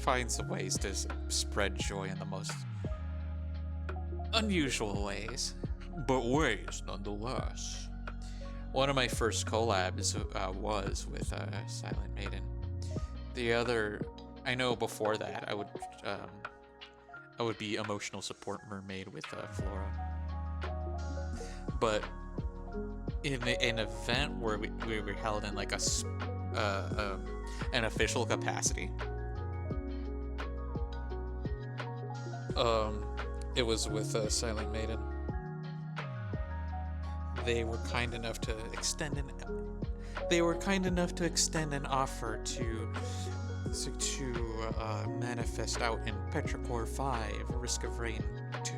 finds ways to spread joy in the most unusual ways, but ways nonetheless. One of my first collabs was with Silent Maiden. The other, I know before that, I would be emotional support mermaid with Flora. But in an event where we were held in like an official capacity, it was with Silent Maiden. They were kind enough to extend an offer to manifest out in Petrichor 5, Risk of Rain 2.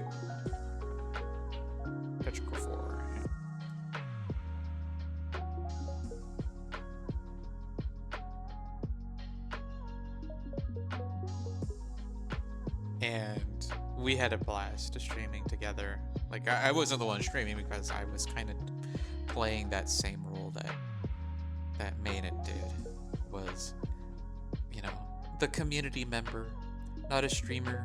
Petrichor 4. And we had a blast streaming together. Like, I wasn't the one streaming because I was kind of playing that same role that Maiden did. Was, the community member, not a streamer,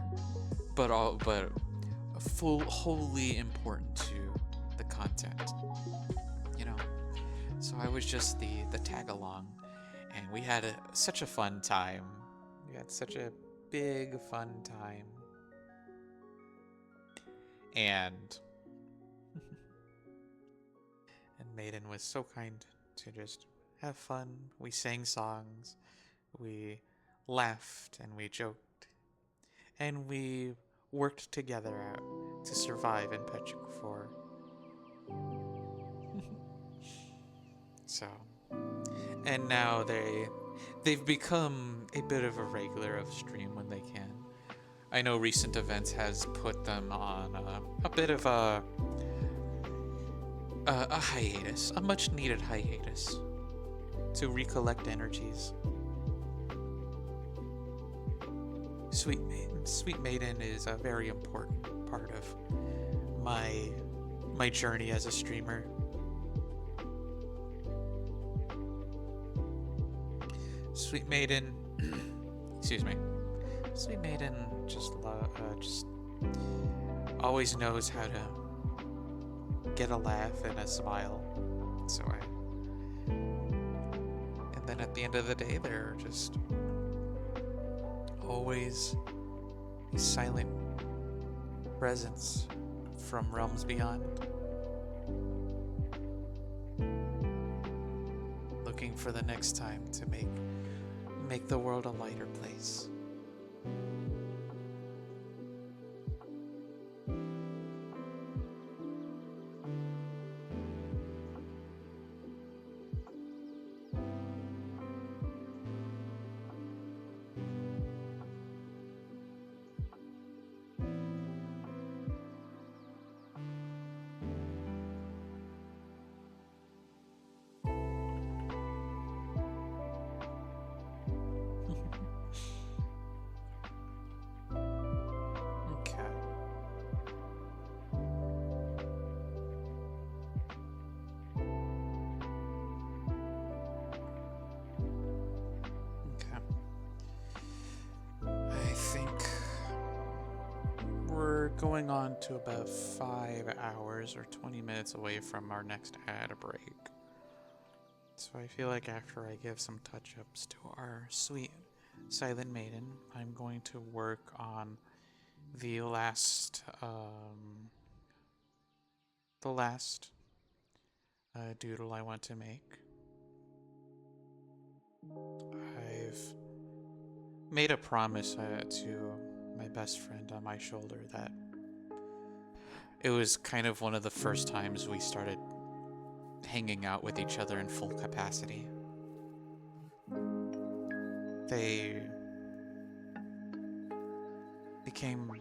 but wholly important to the content. So I was just the tag along, and we had such a fun time. We had such a big fun time. And Maiden was so kind to just have fun. We sang songs, we laughed, and we joked, and we worked together out to survive in Petrichor 4. So, and now they've become a bit of a regular of stream when they can. I know recent events has put them on a bit of a hiatus, a much needed hiatus, to recollect energies. Sweet Maiden is a very important part of my journey as a streamer. Sweet Maiden, excuse me. Sweet Maiden just always knows how to get a laugh and a smile. And then at the end of the day, they're just always a silent presence from realms beyond, looking for the next time to make the world a lighter place. going on to about 5 hours or 20 minutes away from our next ad break. So I feel like after I give some touch-ups to our sweet Silent Maiden, I'm going to work on the last doodle I want to make. I've made a promise to my best friend on my shoulder that it was kind of one of the first times we started hanging out with each other in full capacity. They became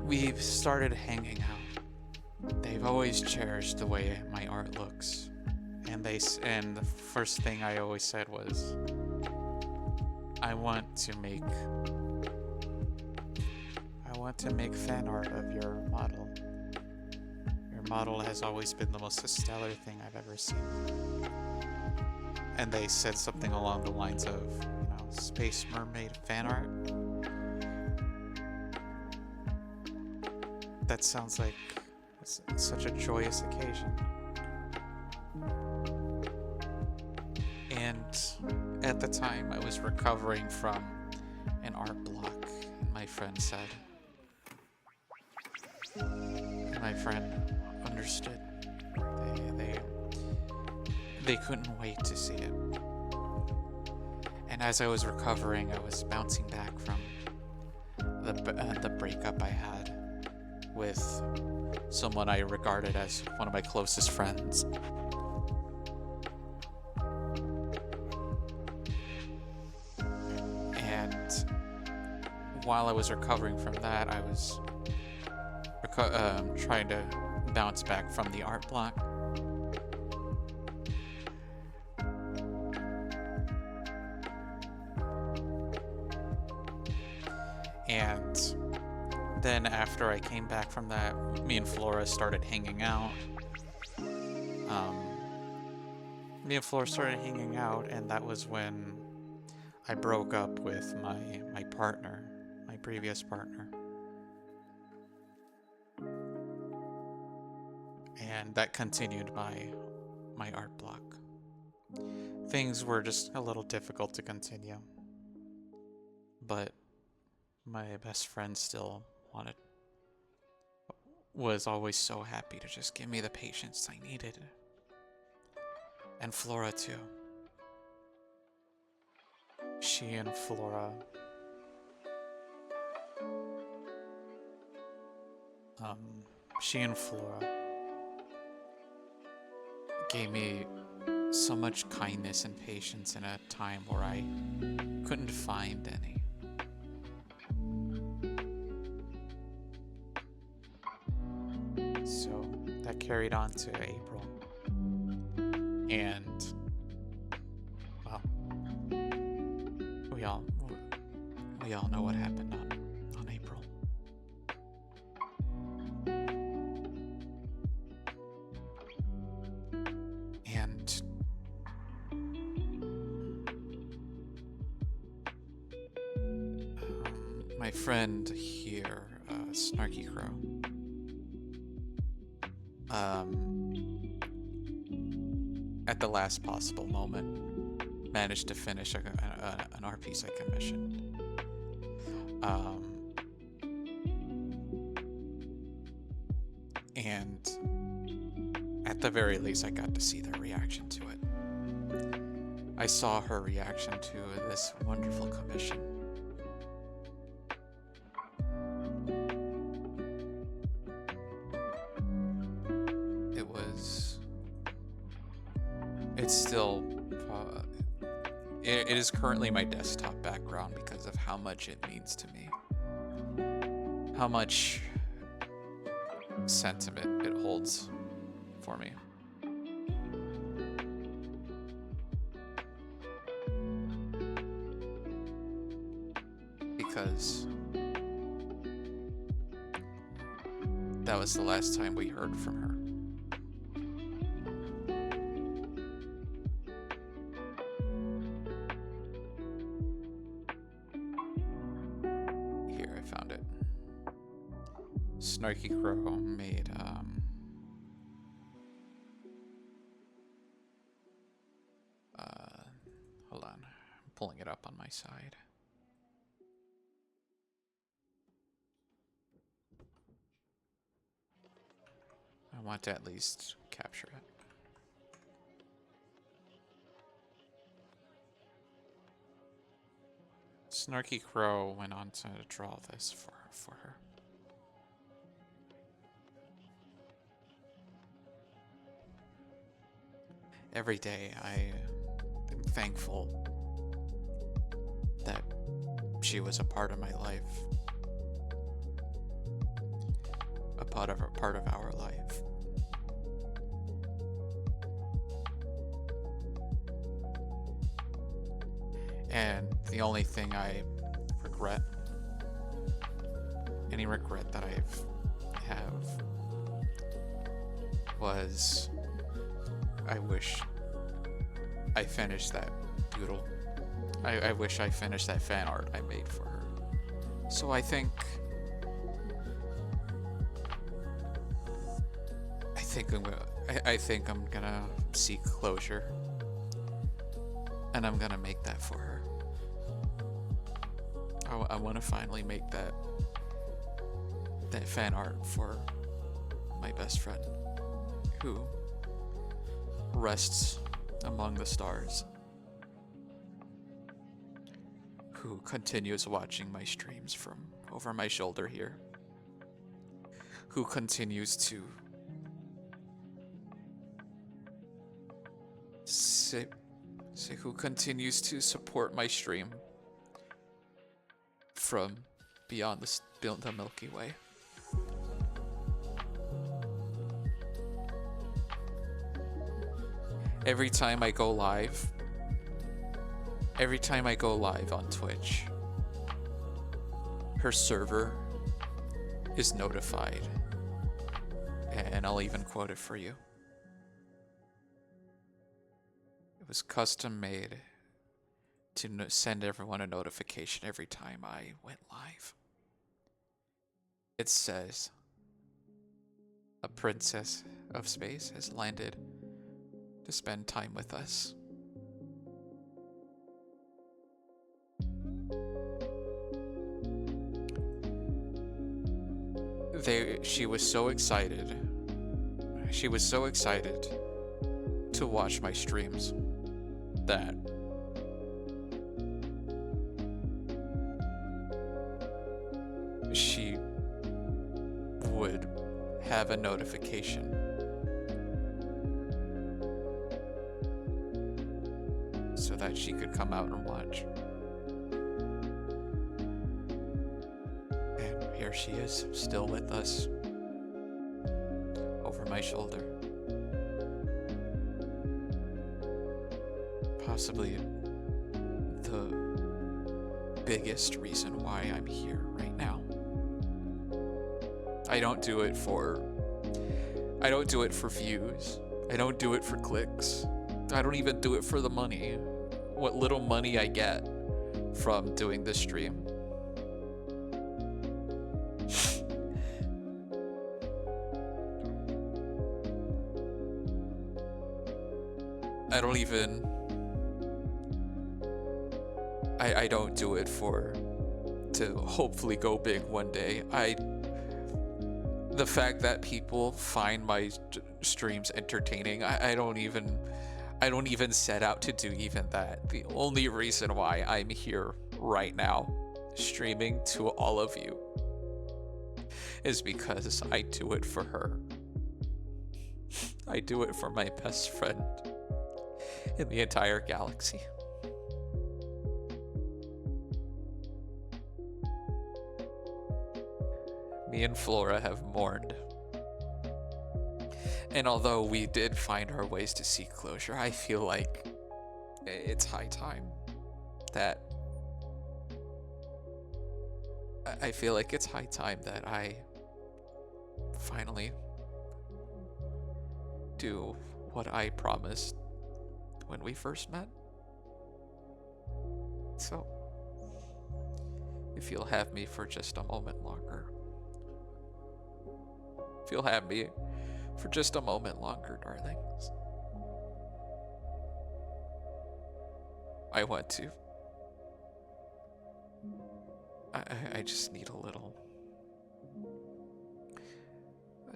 we've started hanging out. They've always cherished the way my art looks, and the first thing I always said was, I want to make fan art of your model. Your model has always been the most stellar thing I've ever seen. And they said something along the lines of, Space Mermaid fan art. That sounds like such a joyous occasion. And at the time, I was recovering from an art block, and my friend said, my friend understood. They couldn't wait to see it. And as I was recovering, I was bouncing back from the breakup I had with someone I regarded as one of my closest friends. And while I was recovering from that, I was trying to bounce back from the art block. And then after I came back from that, me and Flora started hanging out. And that was when I broke up with my partner, my previous partner. And that continued my art block. Things were just a little difficult to continue. But my best friend still was always so happy to just give me the patience I needed. And Flora too. She and Flora gave me so much kindness and patience in a time where I couldn't find any. So that carried on to April. And, well, we all know what happened on April. And my friend here, Snarky Crow, at the last possible moment, managed to finish an art piece I commissioned. And at the very least, I got to see their reaction to it. I saw her reaction to this wonderful commission. It's still, it is currently my desktop background because of how much it means to me. How much sentiment it holds for me. Because that was the last time we heard from her. Snarky Crow made, hold on. I'm pulling it up on my side. I want to at least capture it. Snarky Crow went on to draw this for her. Every day I am thankful that she was a part of my life. A part of our life. And the only thing I regret, any regret that I have, was I wish I finished that doodle. I wish I finished that fan art I made for her. So I think I'm gonna seek closure, and I'm gonna make that for her. I want to finally make that fan art for my best friend, who rests among the stars, who continues watching my streams from over my shoulder here, who continues to who continues to support my stream from beyond the Milky Way. Every time I go live on Twitch, her server is notified, and I'll even quote it for you. It was custom made to send everyone a notification every time I went live. It says, "A princess of space has landed to spend time with us." She was so excited. She was so excited to watch my streams that she would have a notification so that she could come out and watch. And here she is, still with us, over my shoulder. Possibly the biggest reason why I'm here right now. I don't do it for views. I don't do it for clicks. I don't even do it for the money. What little money I get from doing this stream. I don't do it to hopefully go big one day. The fact that people find my streams entertaining, I don't even set out to do even that. The only reason why I'm here right now, streaming to all of you, is because I do it for her. I do it for my best friend in the entire galaxy. Me and Flora have mourned. And although we did find our ways to seek closure, I feel like it's high time that I finally do what I promised when we first met. So, if you'll have me for just a moment longer, If you'll have me for just a moment longer, darlings. I want to. I just need a little.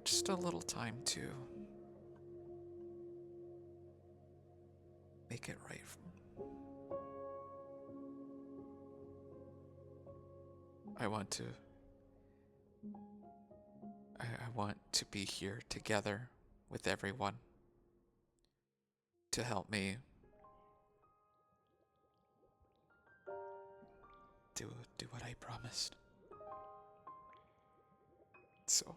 Just a little time to make it right. I want to. I want to be here together with everyone to help me do what I promised. So,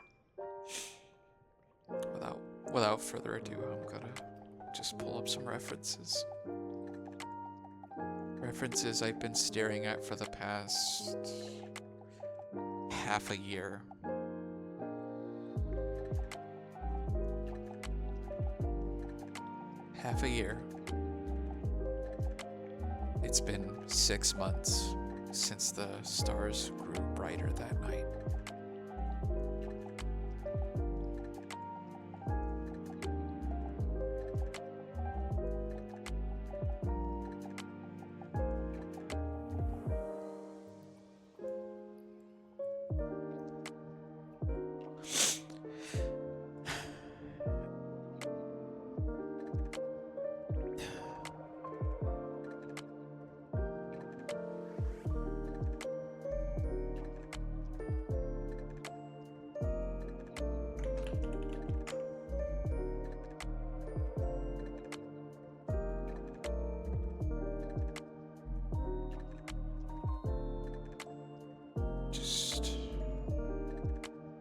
without further ado, I'm gonna just pull up some references. References I've been staring at for the past half a year. Half a year. It's been 6 months since the stars grew brighter that night.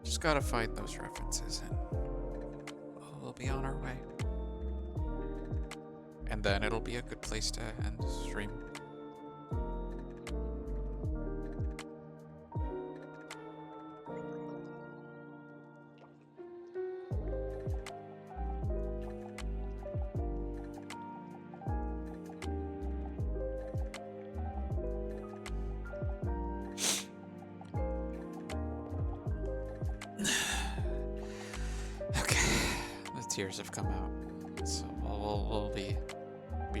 Just gotta find those references and we'll be on our way. And then it'll be a good place to end the stream. Tears have come out, so we'll be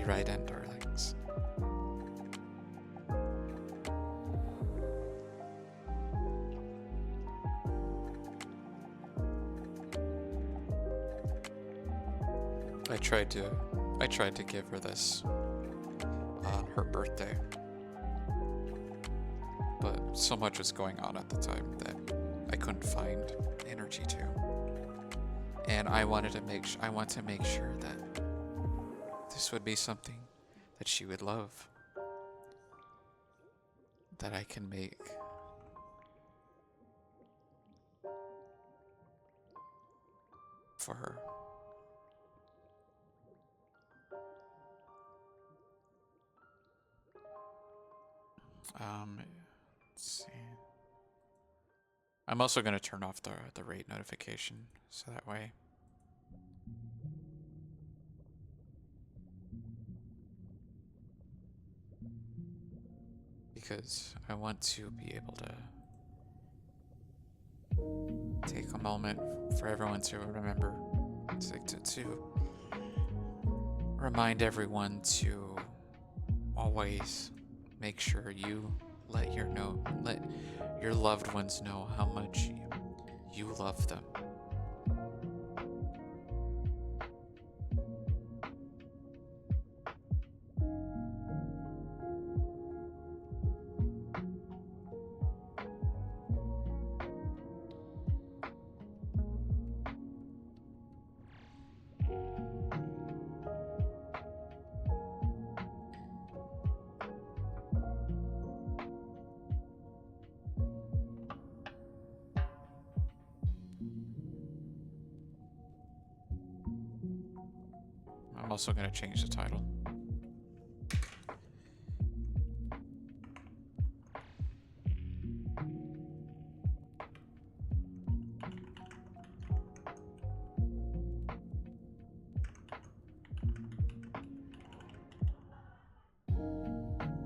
right in, darlings. I tried to give her this on her birthday, but so much was going on at the time that I couldn't find energy to. And I want to make sure that this would be something that she would love, that I can make. For her. Let's see. I'm also going to turn off the rate notification, so that way because I want to be able to take a moment for everyone to remember, to remind everyone to always make sure you let your loved ones know how much you love them. I'm also going to change the title.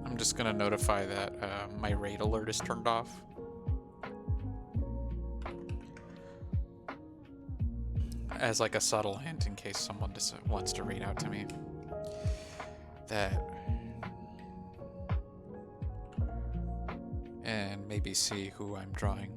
I'm just going to notify that my raid alert is turned off. as like a subtle hint in case someone just wants to read out to me that, and maybe see who I'm drawing.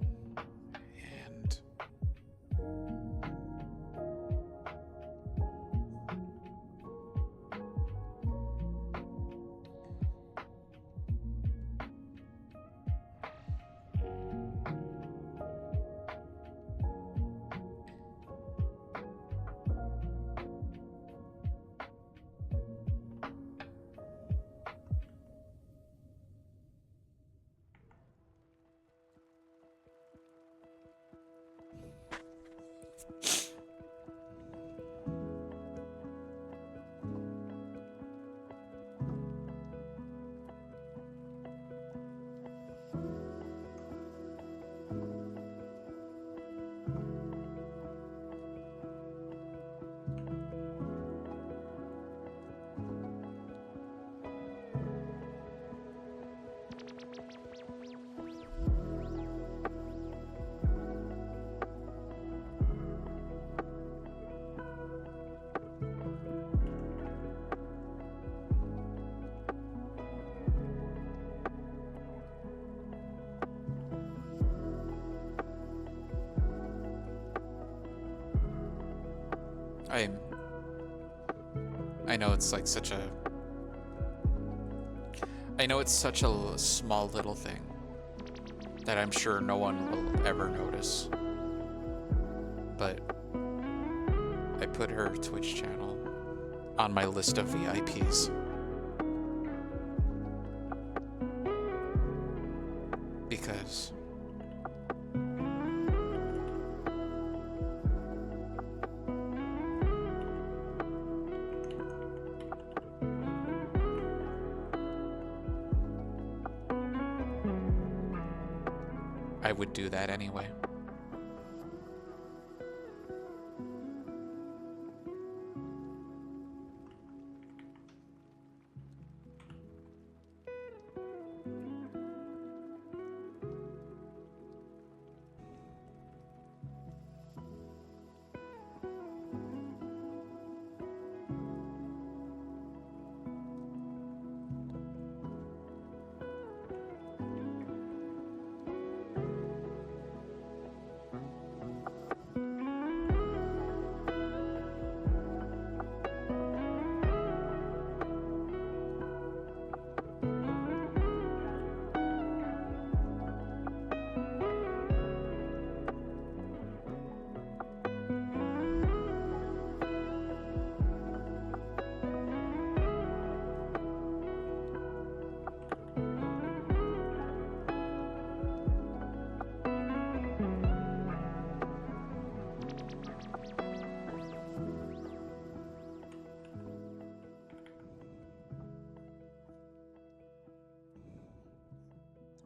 And I know it's like such a small little thing that I'm sure no one will ever notice. But I put her Twitch channel on my list of VIPs. Because I would do that anyway.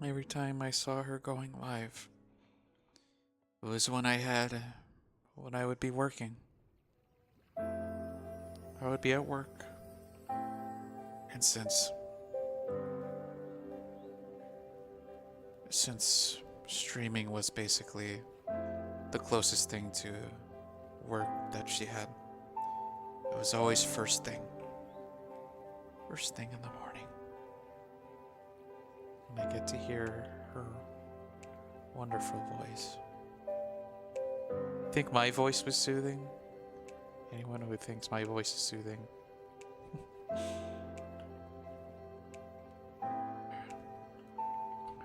Every time I saw her going live, it was when I would be working. I would be at work. And since streaming was basically the closest thing to work that she had, it was always first thing in the morning. And I get to hear her wonderful voice. Think my voice was soothing? Anyone who thinks my voice is soothing?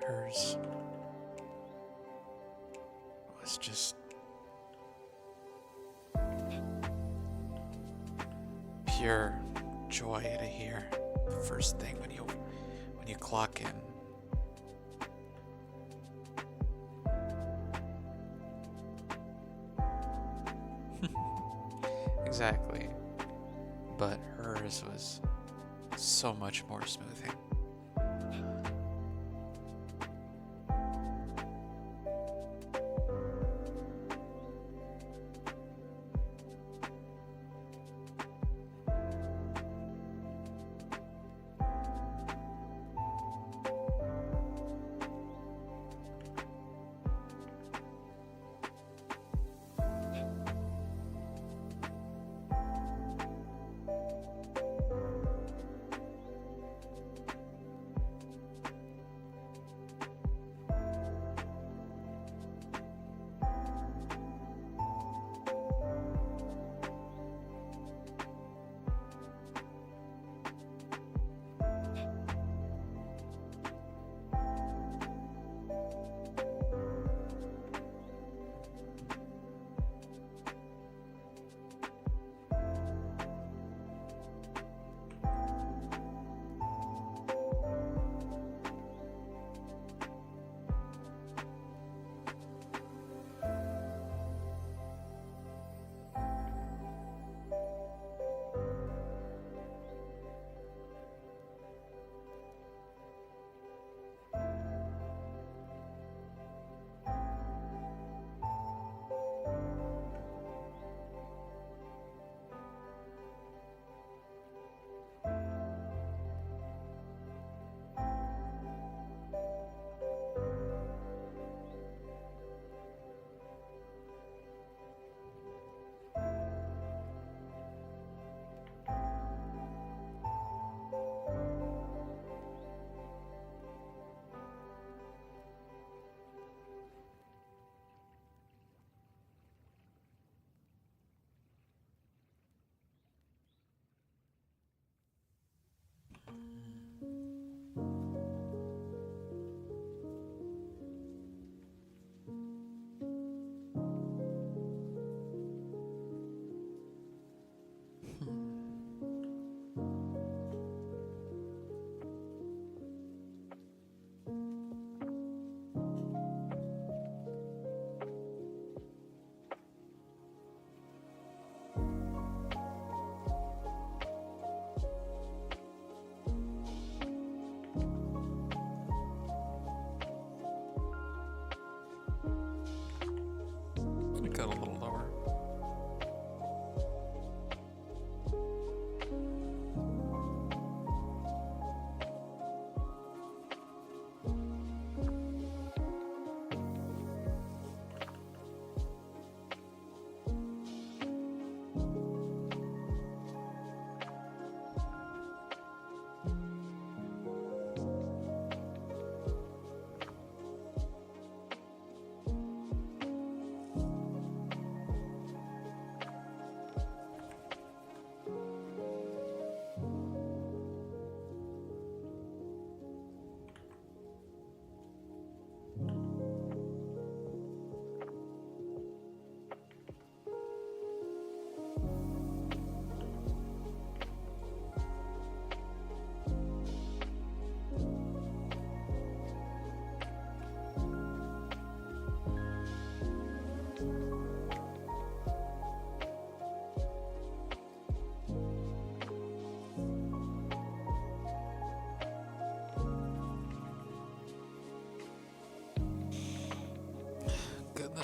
Hers was just pure joy to hear the first thing when you clock in. Exactly. But hers was so much more smoothing.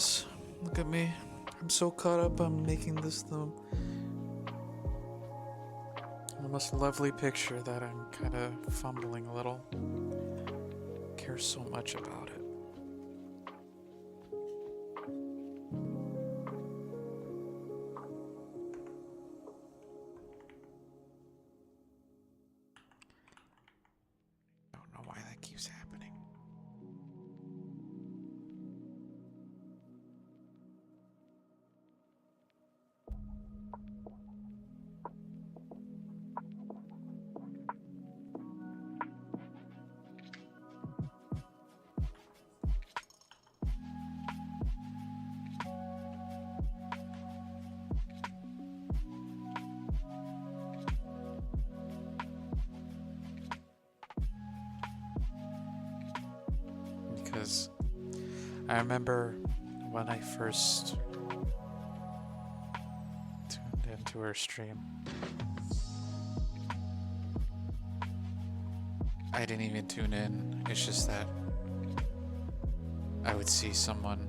this. Look at me. I'm so caught up on making this the most lovely picture that I'm kind of fumbling a little. Care so much about it. Don't know why that keeps happening. Because I remember when I first tuned into her stream, I didn't even tune in. It's just that I would see someone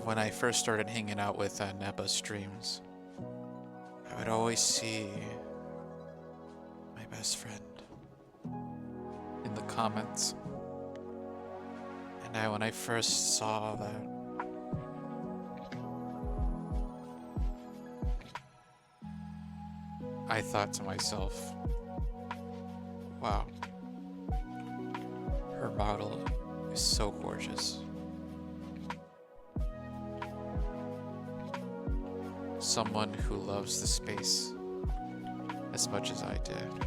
when I first started hanging out with Neba streams, I would always see my best friend in the comments. And when I first saw that, I thought to myself, wow, her model is so gorgeous. Someone who loves the space as much as I did.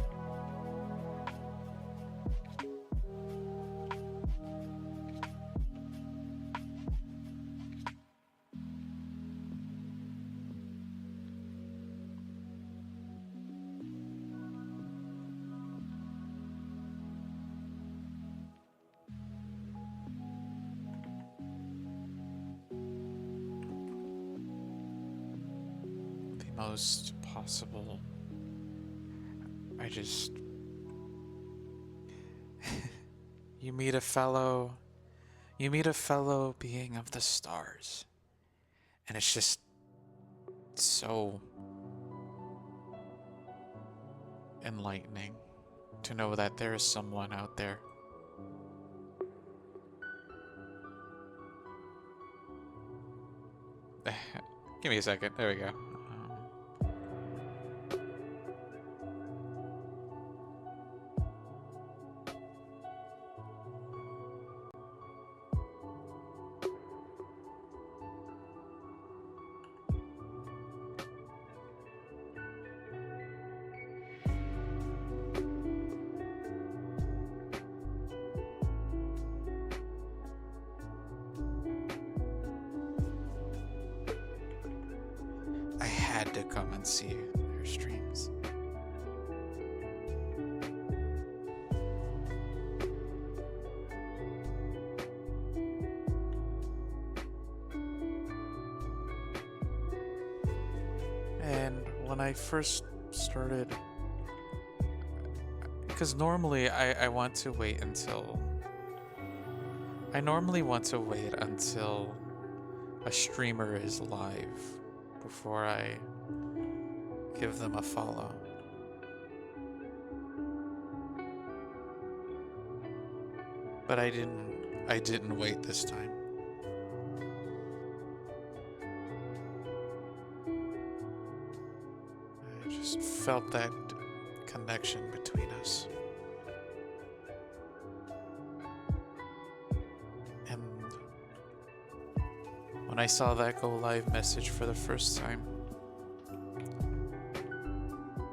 Most possible. You meet a fellow being of the stars, and it's just so enlightening to know that there is someone out there give me a second. There we go. To come and see their streams. And when I first started, because normally I want to wait until a streamer is live before I give them a follow. But I didn't wait this time. I just felt that connection between us. And when I saw that go live message for the first time,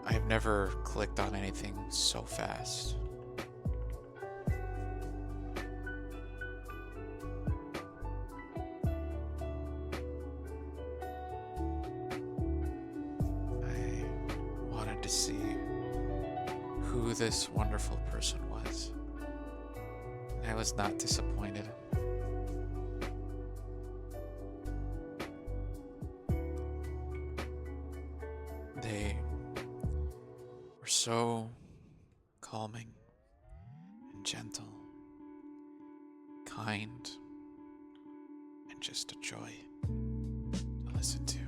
I've never clicked on anything so fast. I wanted to see who this wonderful person was, and I was not disappointed. They were so calming and gentle, kind, and just a joy to listen to.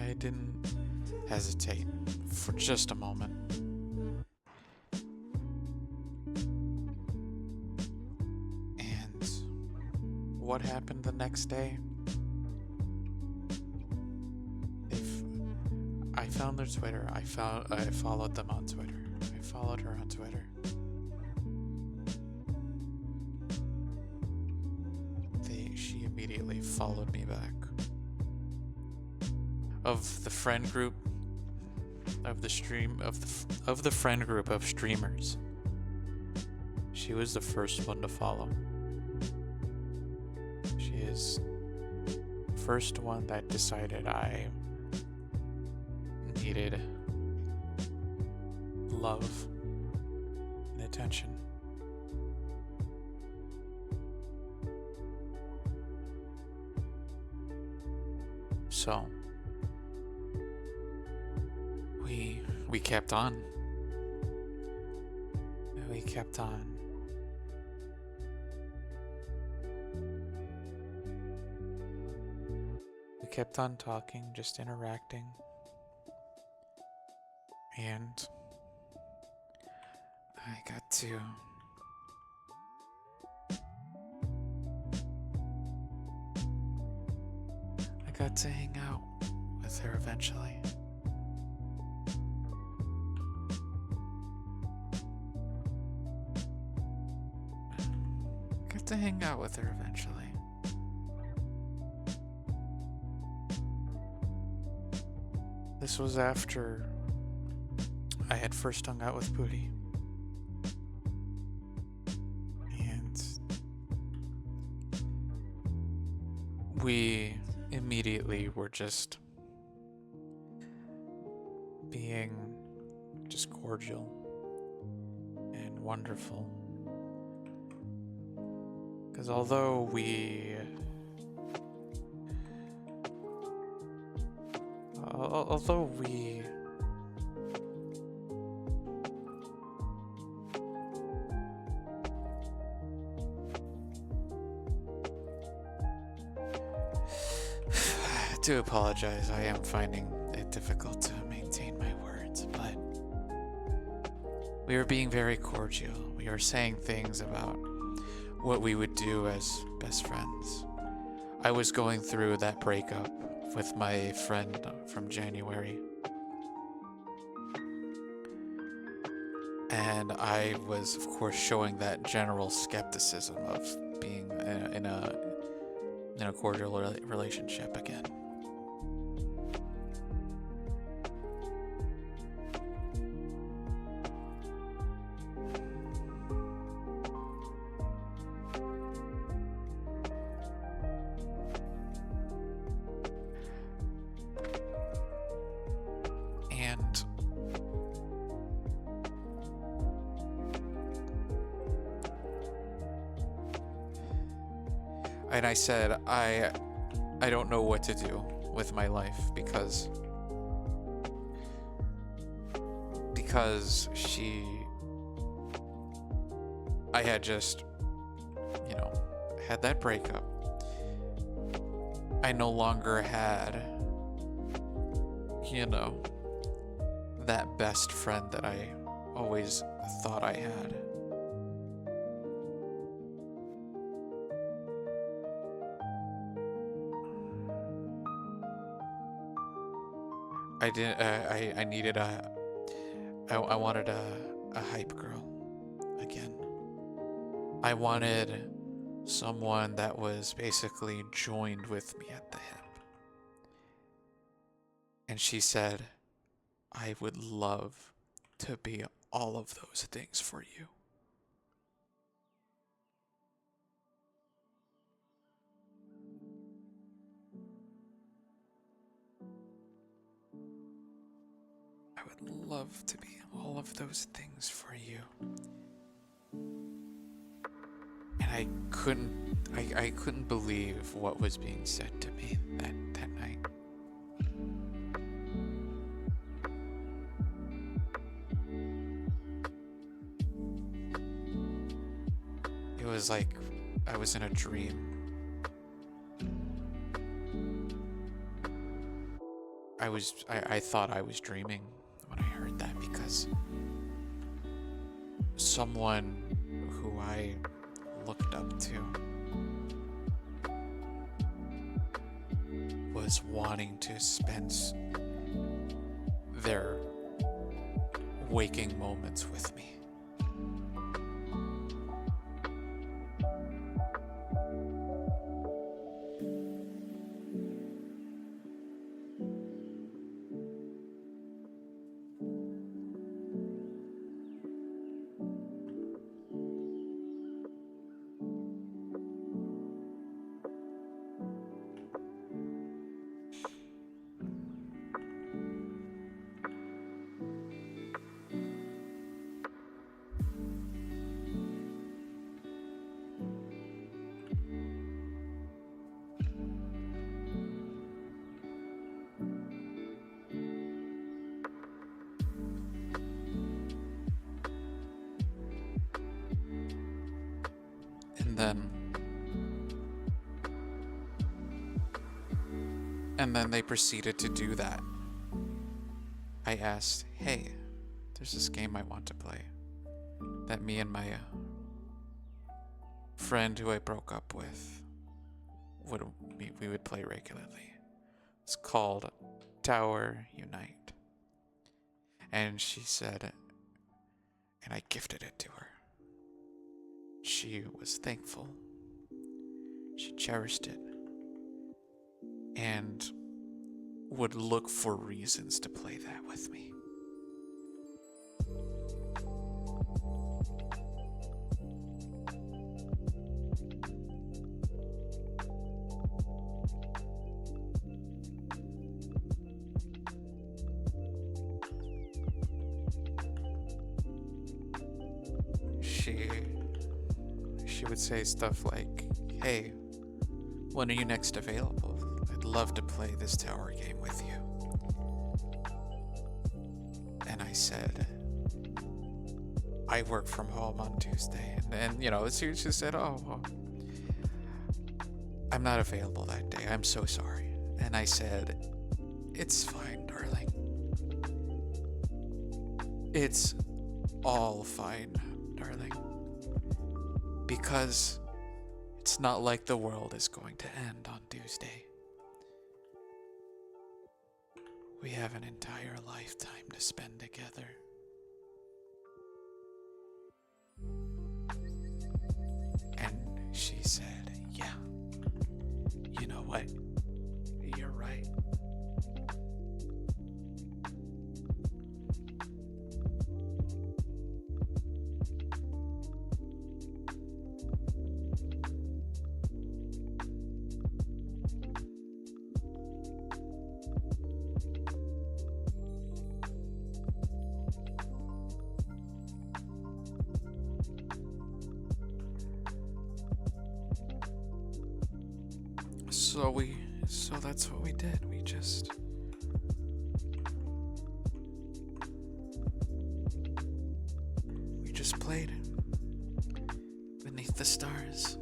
I didn't hesitate for just a moment. And what happened the next day? If I found their Twitter, I followed them on Twitter. I followed her on Twitter. She immediately followed me back. Of the friend group of the friend group of streamers, she was the first one to follow. She is the first one that decided I needed love and attention. So we kept on. We kept on. We kept on talking, just interacting. And I got to hang out with her eventually. To hang out with her eventually. This was after I had first hung out with Booty. And we immediately were just being just cordial and wonderful. Because although we I do apologize, I am finding it difficult to maintain my words, but we were being very cordial. We were saying things about what we would do as best friends. I was going through that breakup with my friend from January. And I was, of course, showing that general skepticism of being in a cordial relationship again. And I said, I don't know what to do with my life because I had just, had that breakup. I no longer had, that best friend that I always thought I had. I needed I wanted a hype girl again. I wanted someone that was basically joined with me at the hip. And she said, I would love to be all of those things for you. I would love to be all of those things for you. And I couldn't believe what was being said to me that night. It was like I was in a dream. I thought I was dreaming when I heard that, because someone who I looked up to was wanting to spend their waking moments with me. And then they proceeded to do that. I asked, hey, there's this game I want to play that me and my friend who I broke up with we would play regularly. It's called Tower Unite. And she said, and I gifted it to her. She was thankful. She cherished it. And would look for reasons to play that with me. She would say stuff like, hey, when are you next available? I'd love to play this tower game with you. And I said, I work from home on Tuesday. And then, she just said, oh, well, I'm not available that day. I'm so sorry. And I said, it's fine, darling. It's all fine, darling. Because it's not like the world is going to end on Tuesday. We have an entire lifetime to spend together. And she said, yeah, you know what? You're right. So that's what we did. We just played beneath the stars,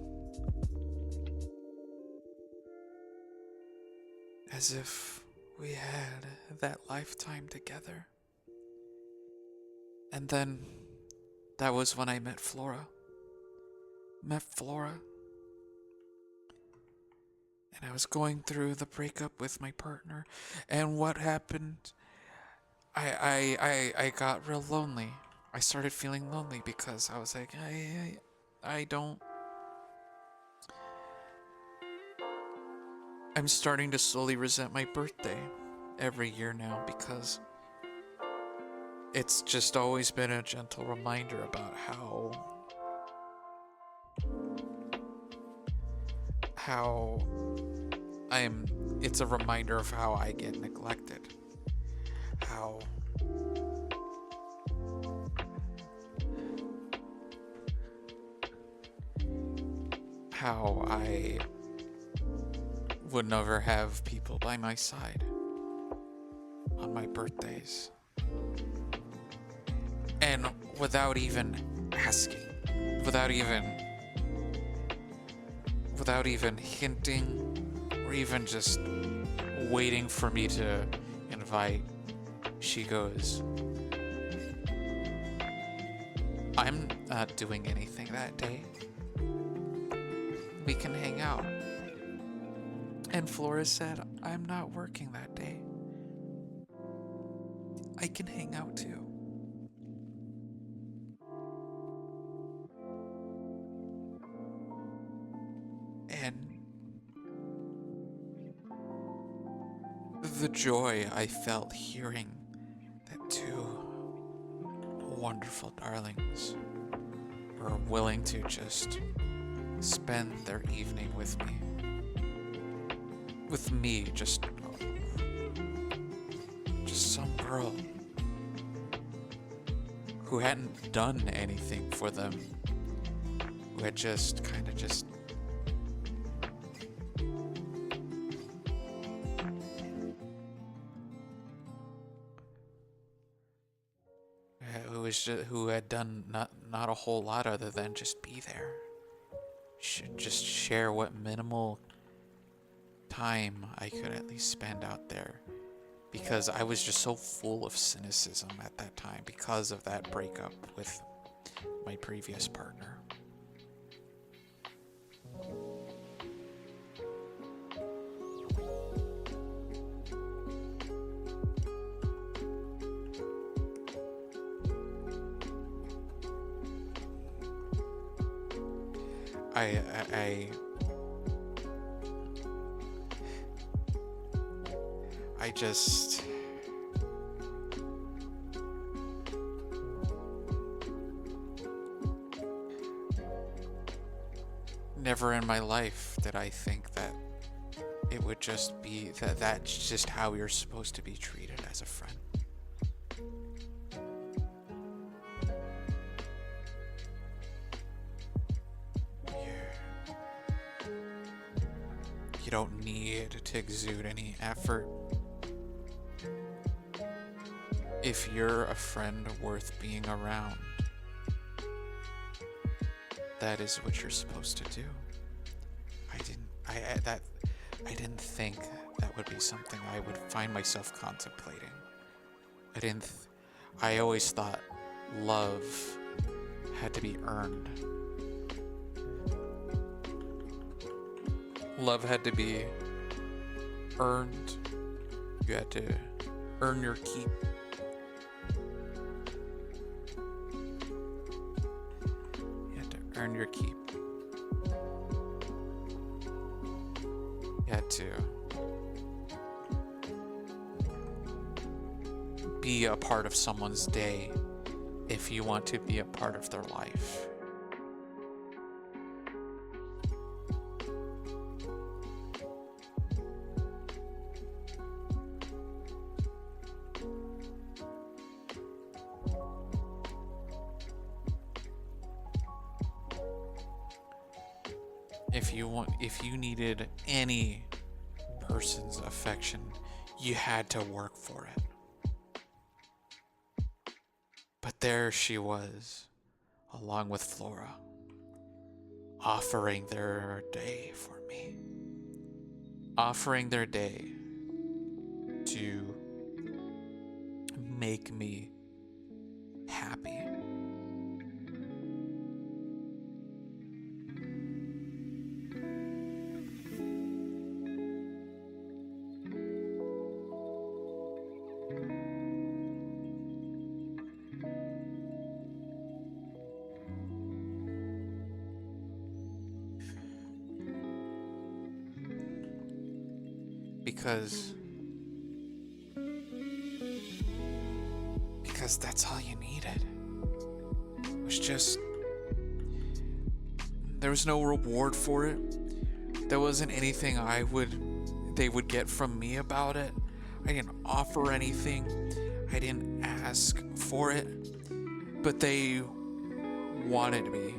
as if we had that lifetime together. And then that was when I met Flora. And I was going through the breakup with my partner, and what happened, I got real lonely. I started feeling lonely because I was like, I don't. I'm starting to slowly resent my birthday every year now because it's just always been a gentle reminder about how I'm it's a reminder of how I get neglected. How I would never have people by my side on my birthdays. And without even asking, without even hinting, or even just waiting for me to invite, she goes, I'm not doing anything that day. We can hang out. And Flora said, I'm not working that day. I can hang out too. And the joy I felt hearing that two wonderful darlings were willing to just spend their evening with me. With me, just some girl who hadn't done anything for them, who had just kind of just who had done not a whole lot other than just be there. Should just share what minimal time I could at least spend out there, because I was just so full of cynicism at that time because of that breakup with my previous partner. I just never in my life did I think that it would just be that's just how you're supposed to be treated as a friend. You don't need to exude any effort. If you're a friend worth being around, that is what you're supposed to do. I didn't think that would be something I would find myself contemplating. I always thought love had to be earned. Love had to be earned. You had to earn your keep. You had to earn your keep. You had to be a part of someone's day if you want to be a part of their life. If you needed any person's affection, you had to work for it. But there she was, along with Flora, offering their day for me. Offering their day to make me happy. because that's all you needed. It was just, there was no reward for it. There wasn't anything they would get from me about it. I didn't offer anything. I didn't ask for it. But they wanted me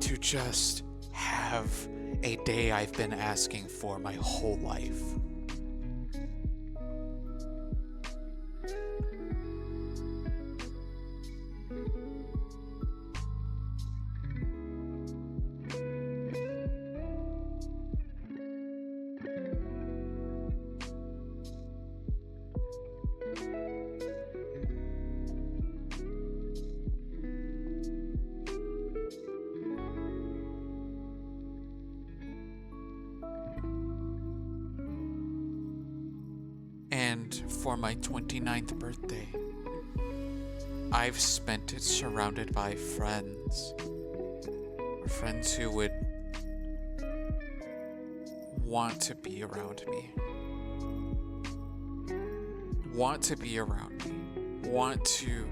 to just have a day I've been asking for my whole life. And for my 29th birthday, I've spent it surrounded by friends. Friends who would want to be around me. Want to be around me. Want to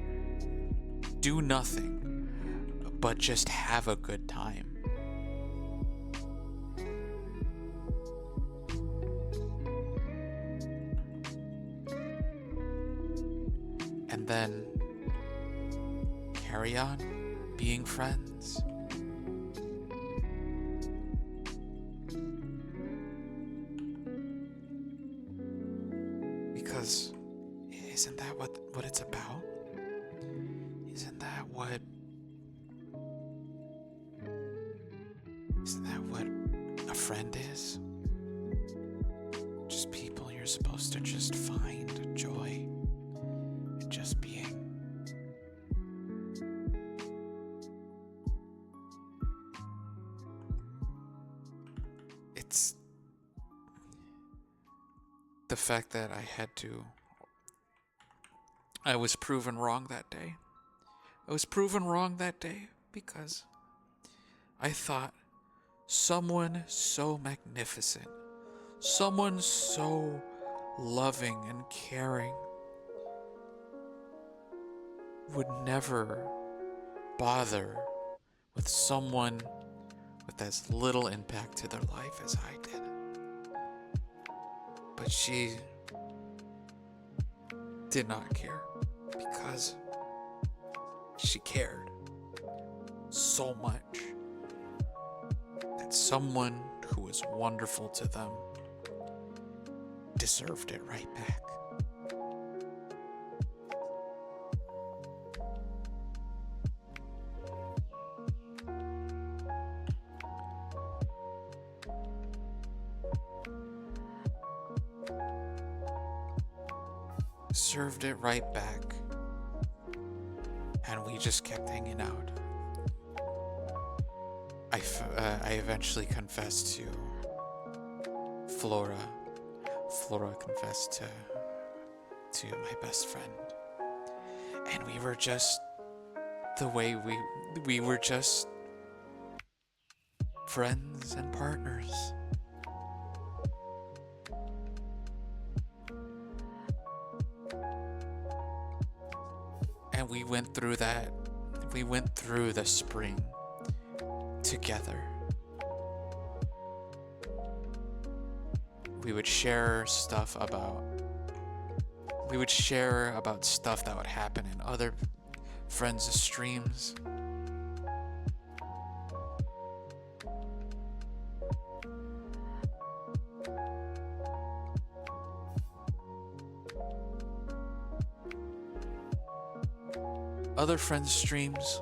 do nothing but just have a good time. And then carry on being friends. Because isn't that what it's about? Isn't that what a friend is? Just people you're supposed to just find joy in just being. It's the fact that I was proven wrong that day. I was proven wrong that day because I thought someone so magnificent, someone so loving and caring would never bother with someone with as little impact to their life as I did. But she did not care because she cared so much that someone who was wonderful to them deserved it right back. Served it right back, and we just kept hanging out. I eventually confessed to Flora. Flora confessed to my best friend, and we were just the way we were just friends and partners. And we went through that. We went through the spring together. We would share about stuff that would happen in other friends' streams. Other friends' streams.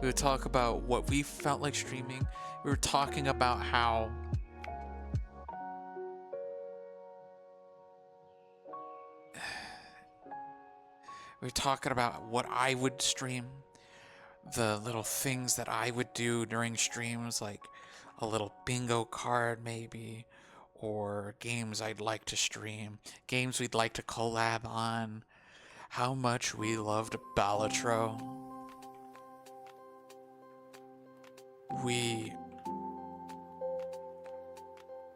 We would talk about what we felt like streaming. We were talking about how what I would stream, the little things that I would do during streams, like a little bingo card maybe, or games I'd like to stream, games we'd like to collab on, how much we loved Balatro.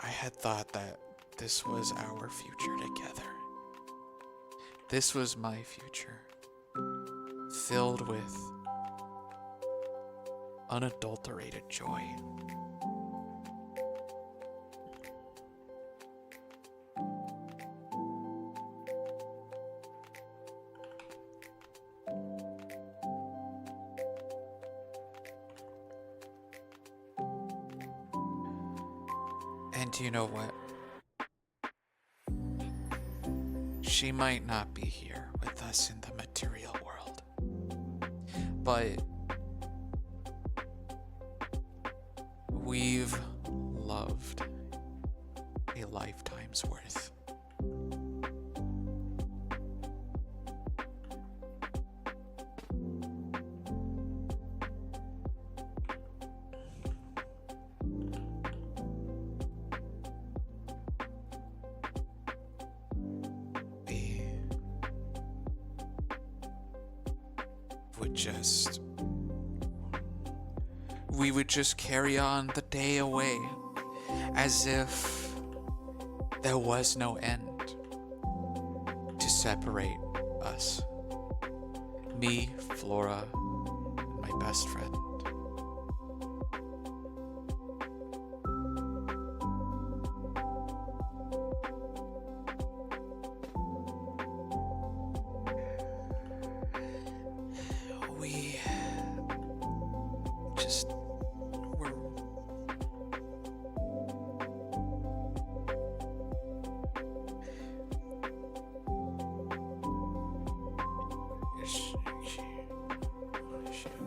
I had thought that this was our future together. This was my future, filled with unadulterated joy. And you know what? She might not be here with us in the material world, but we've loved a lifetime's worth. We would just carry on the day away as if there was no end to separate us. Me, Flora, and my best friend. We just were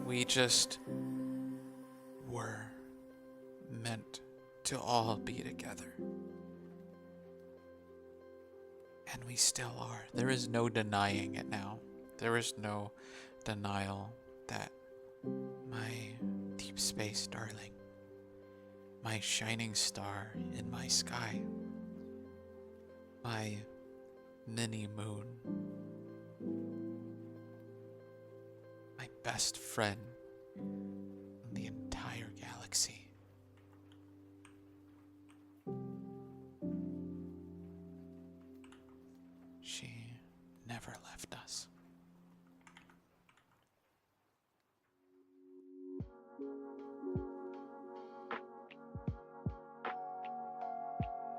we just were meant to all be together. And we still are. There is no denying it now. There is no denial that my deep space darling, my shining star in my sky, my mini moon, my best friend in the entire galaxy, she never left us.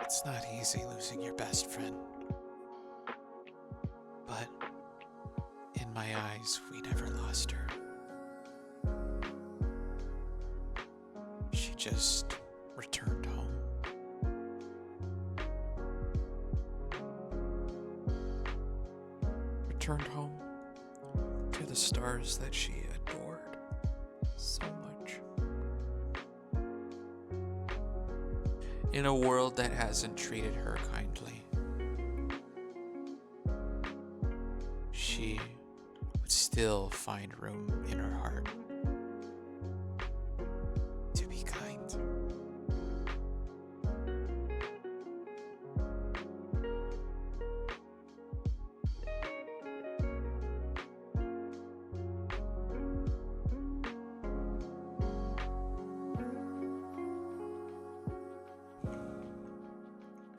It's not easy losing your best friend, but in my eyes, we never lost her. She just returned home. Returned home to the stars that she adored so much. In a world that hasn't treated her kindly, she would still find room in her heart to be kind.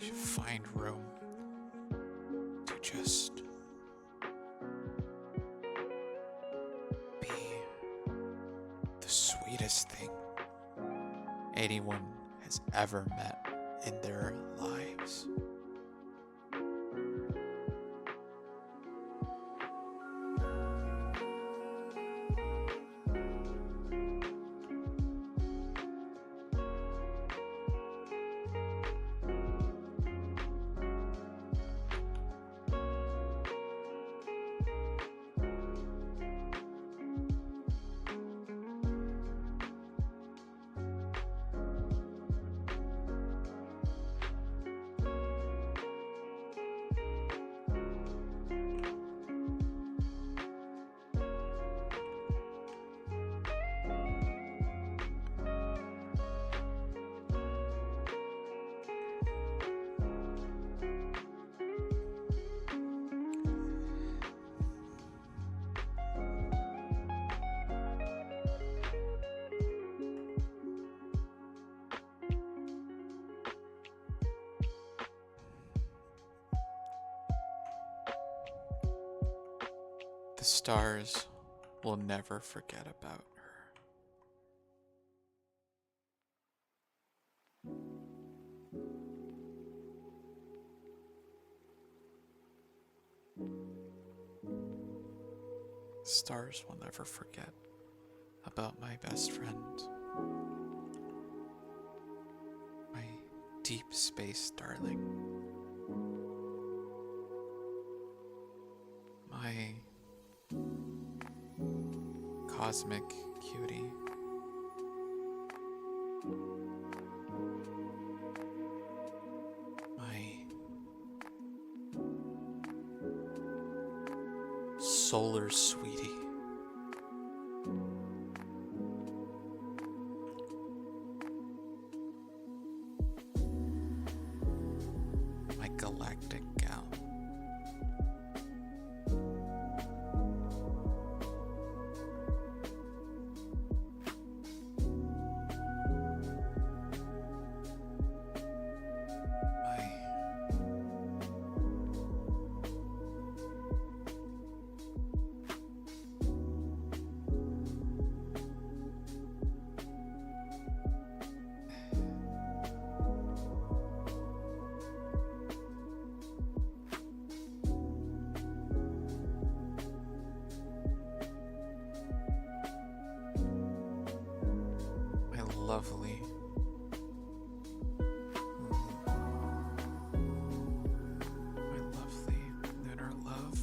She'd find room to just be the sweetest thing anyone has ever met in their lives. The stars will never forget about her. Stars will never forget about my best friend, my deep space darling, my cosmic cutie. My solar sweetie. My galactic gal. My lovely, my lovely lunar love.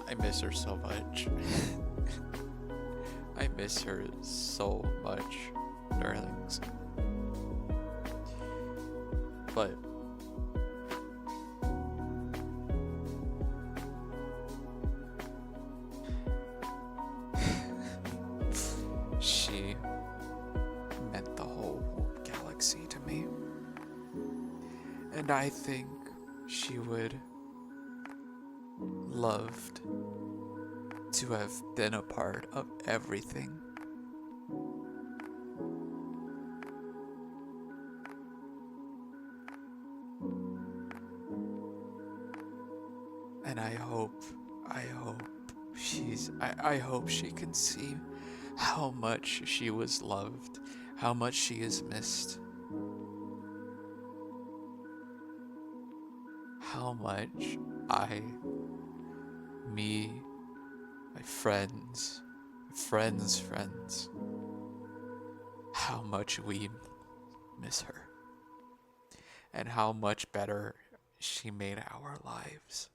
I miss her so much. I miss her so much, darlings. But she meant the whole galaxy to me. And I think she would loved to have been a part of everything. And I hope I hope she can see how much she was loved, how much she is missed, how much me, my friends, how much we miss her, and how much better she made our lives.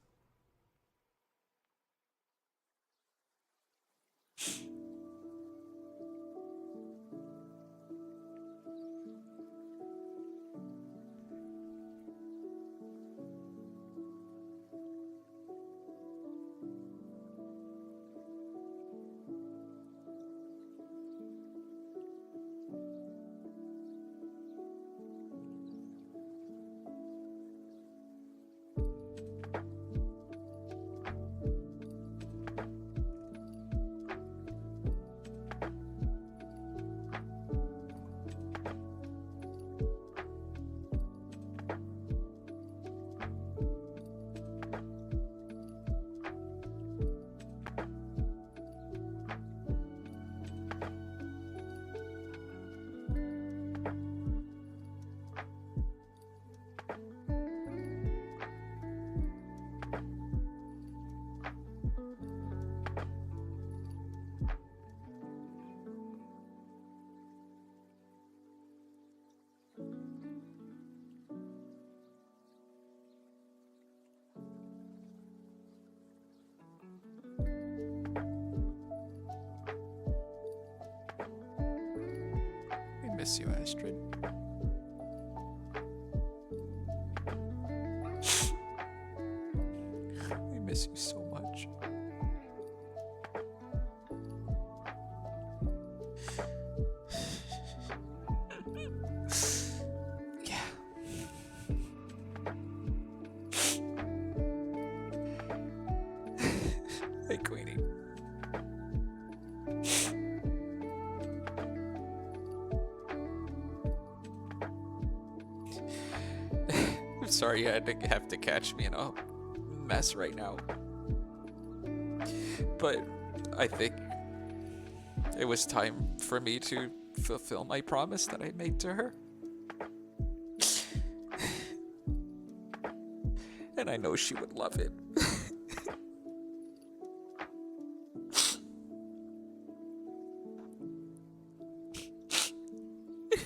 We miss you, Astrid. We miss you so much. Yeah. sorry you had to have to catch me in a mess right now. But I think it was time for me to fulfill my promise that I made to her. And I know she would love it.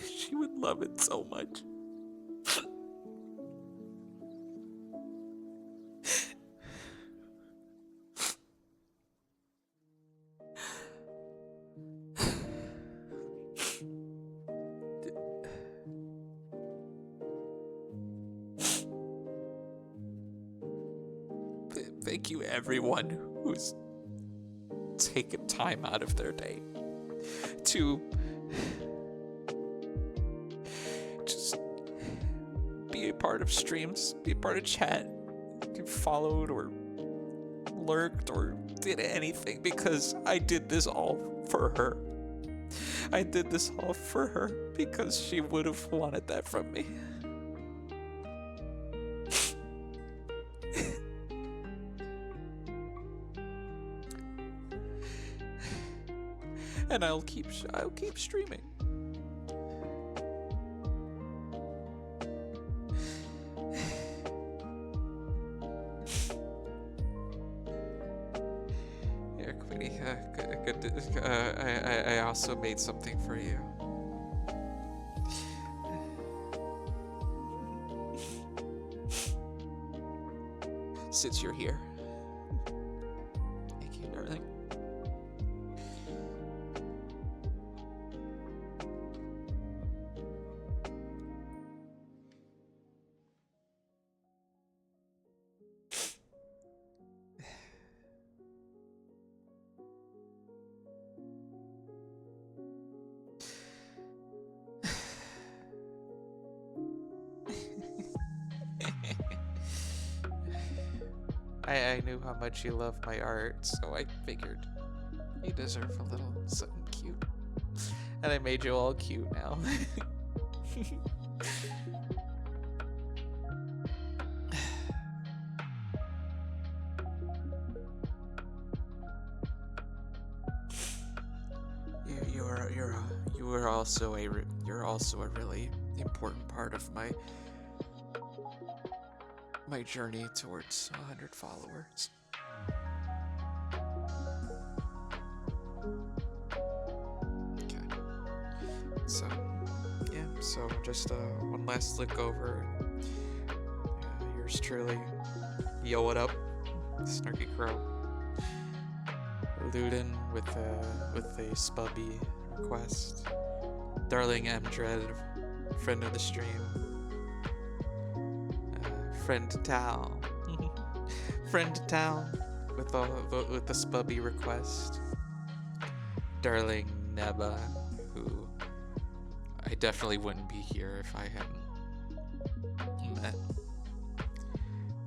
She would love it so much. Thank you, everyone who's taken time out of their day to just be a part of streams, be a part of chat, who followed or lurked or did anything, because I did this all for her. I did this all for her because she would have wanted that from me. And I'll keep streaming. Yeah, Queenie. I also made something for you. Since you're here. Thank you, darling. I knew how much you love my art, so I figured you deserve a little something cute. And I made you all cute now. You're also a really important part of my journey towards 100 followers. Okay. So, yeah, so just one last look over. Yours truly. Yo, what up? Snarky Crow. Luden with a spubby request. Darling Amdred, friend of the stream. Friend Tal. Friend Tal with the spubby request. Darling Neba, who I definitely wouldn't be here if I hadn't met.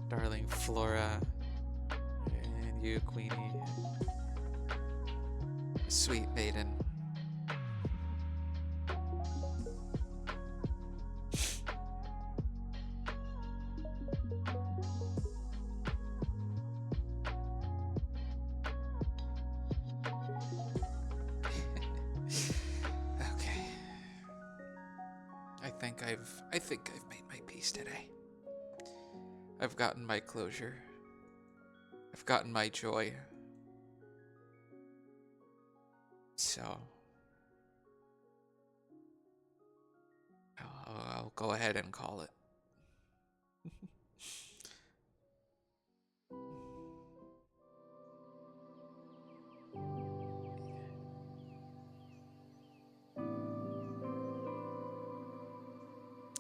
Darling Flora, and you, Queenie. Sweet maiden. I think I've made my peace today. I've gotten my closure. I've gotten my joy. So I'll go ahead and call it.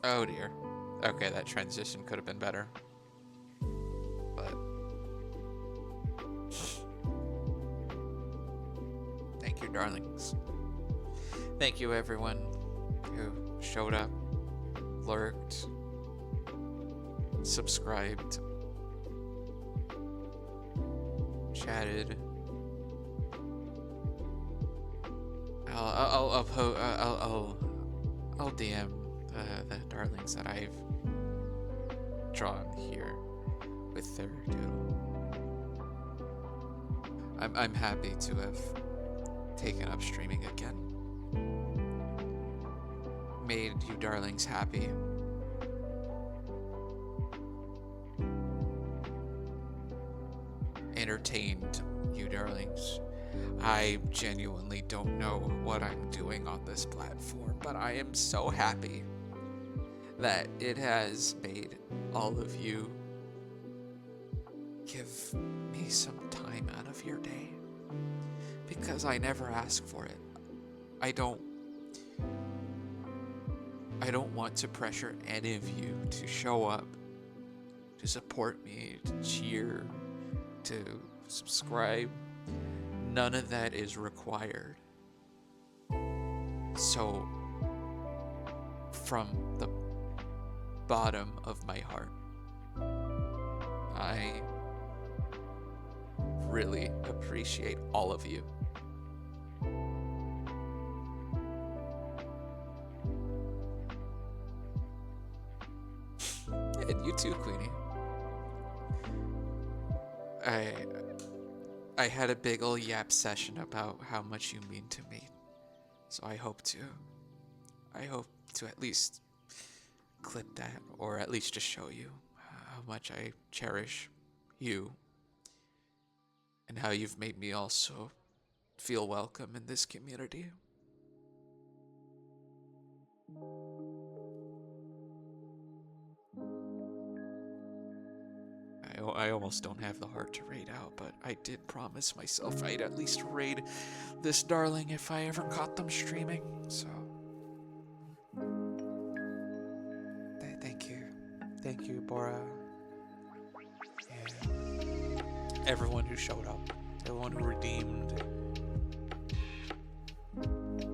Oh dear. Okay, that transition could have been better. But thank you, darlings. Thank you, everyone who showed up, lurked, subscribed, chatted. I'll DM the darlings that I've drawn here with their doodle. I'm happy to have taken up streaming again. Made you darlings happy. Entertained you darlings. I genuinely don't know what I'm doing on this platform, but I am so happy that it has made all of you give me some time out of your day, because I never ask for it. I don't want to pressure any of you to show up, to support me, to cheer, to subscribe. None of that is required. So, from the bottom of my heart, I really appreciate all of you. And you too, Queenie. I had a big ol' yap session about how much you mean to me. So I hope to at least clip that, or at least just show you how much I cherish you and how you've made me also feel welcome in this community. I almost don't have the heart to raid out, but I did promise myself I'd at least raid this darling if I ever caught them streaming, so... Thank you. Thank you, Bora. And everyone who showed up. Everyone who redeemed.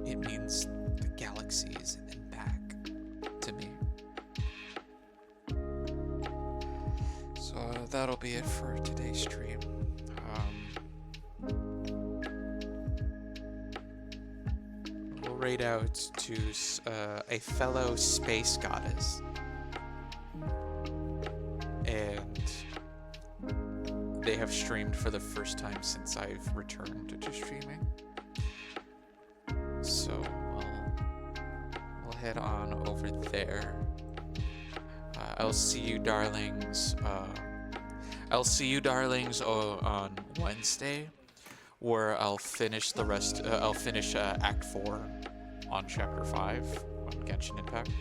It means the galaxies and back to me. So that'll be it for today's stream. We'll raid out to a fellow space goddess. And they have streamed for the first time since I've returned to streaming. So we'll head on over there. I'll see you darlings. I'll see you darlings on Wednesday, where I'll finish the rest. I'll finish Act 4 on Chapter 5 on Genshin Impact.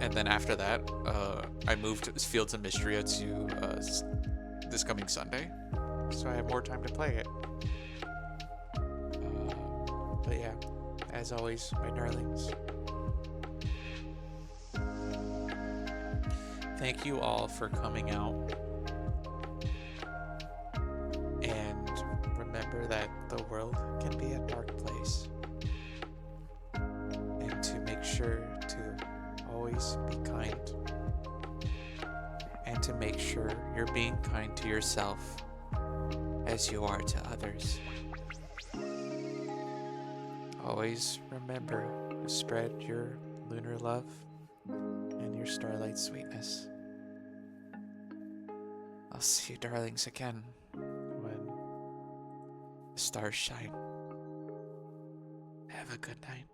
And then after that, I moved Fields of Mystria to this coming Sunday, so I have more time to play it. But yeah, as always, my darlings. Thank you all for coming out. And remember that the world can be a dark place. And to make sure to always be kind. And to make sure you're being kind to yourself as you are to others. Always remember to spread your lunar love and your starlight sweetness. I'll see you darlings again when the stars shine. Have a good night.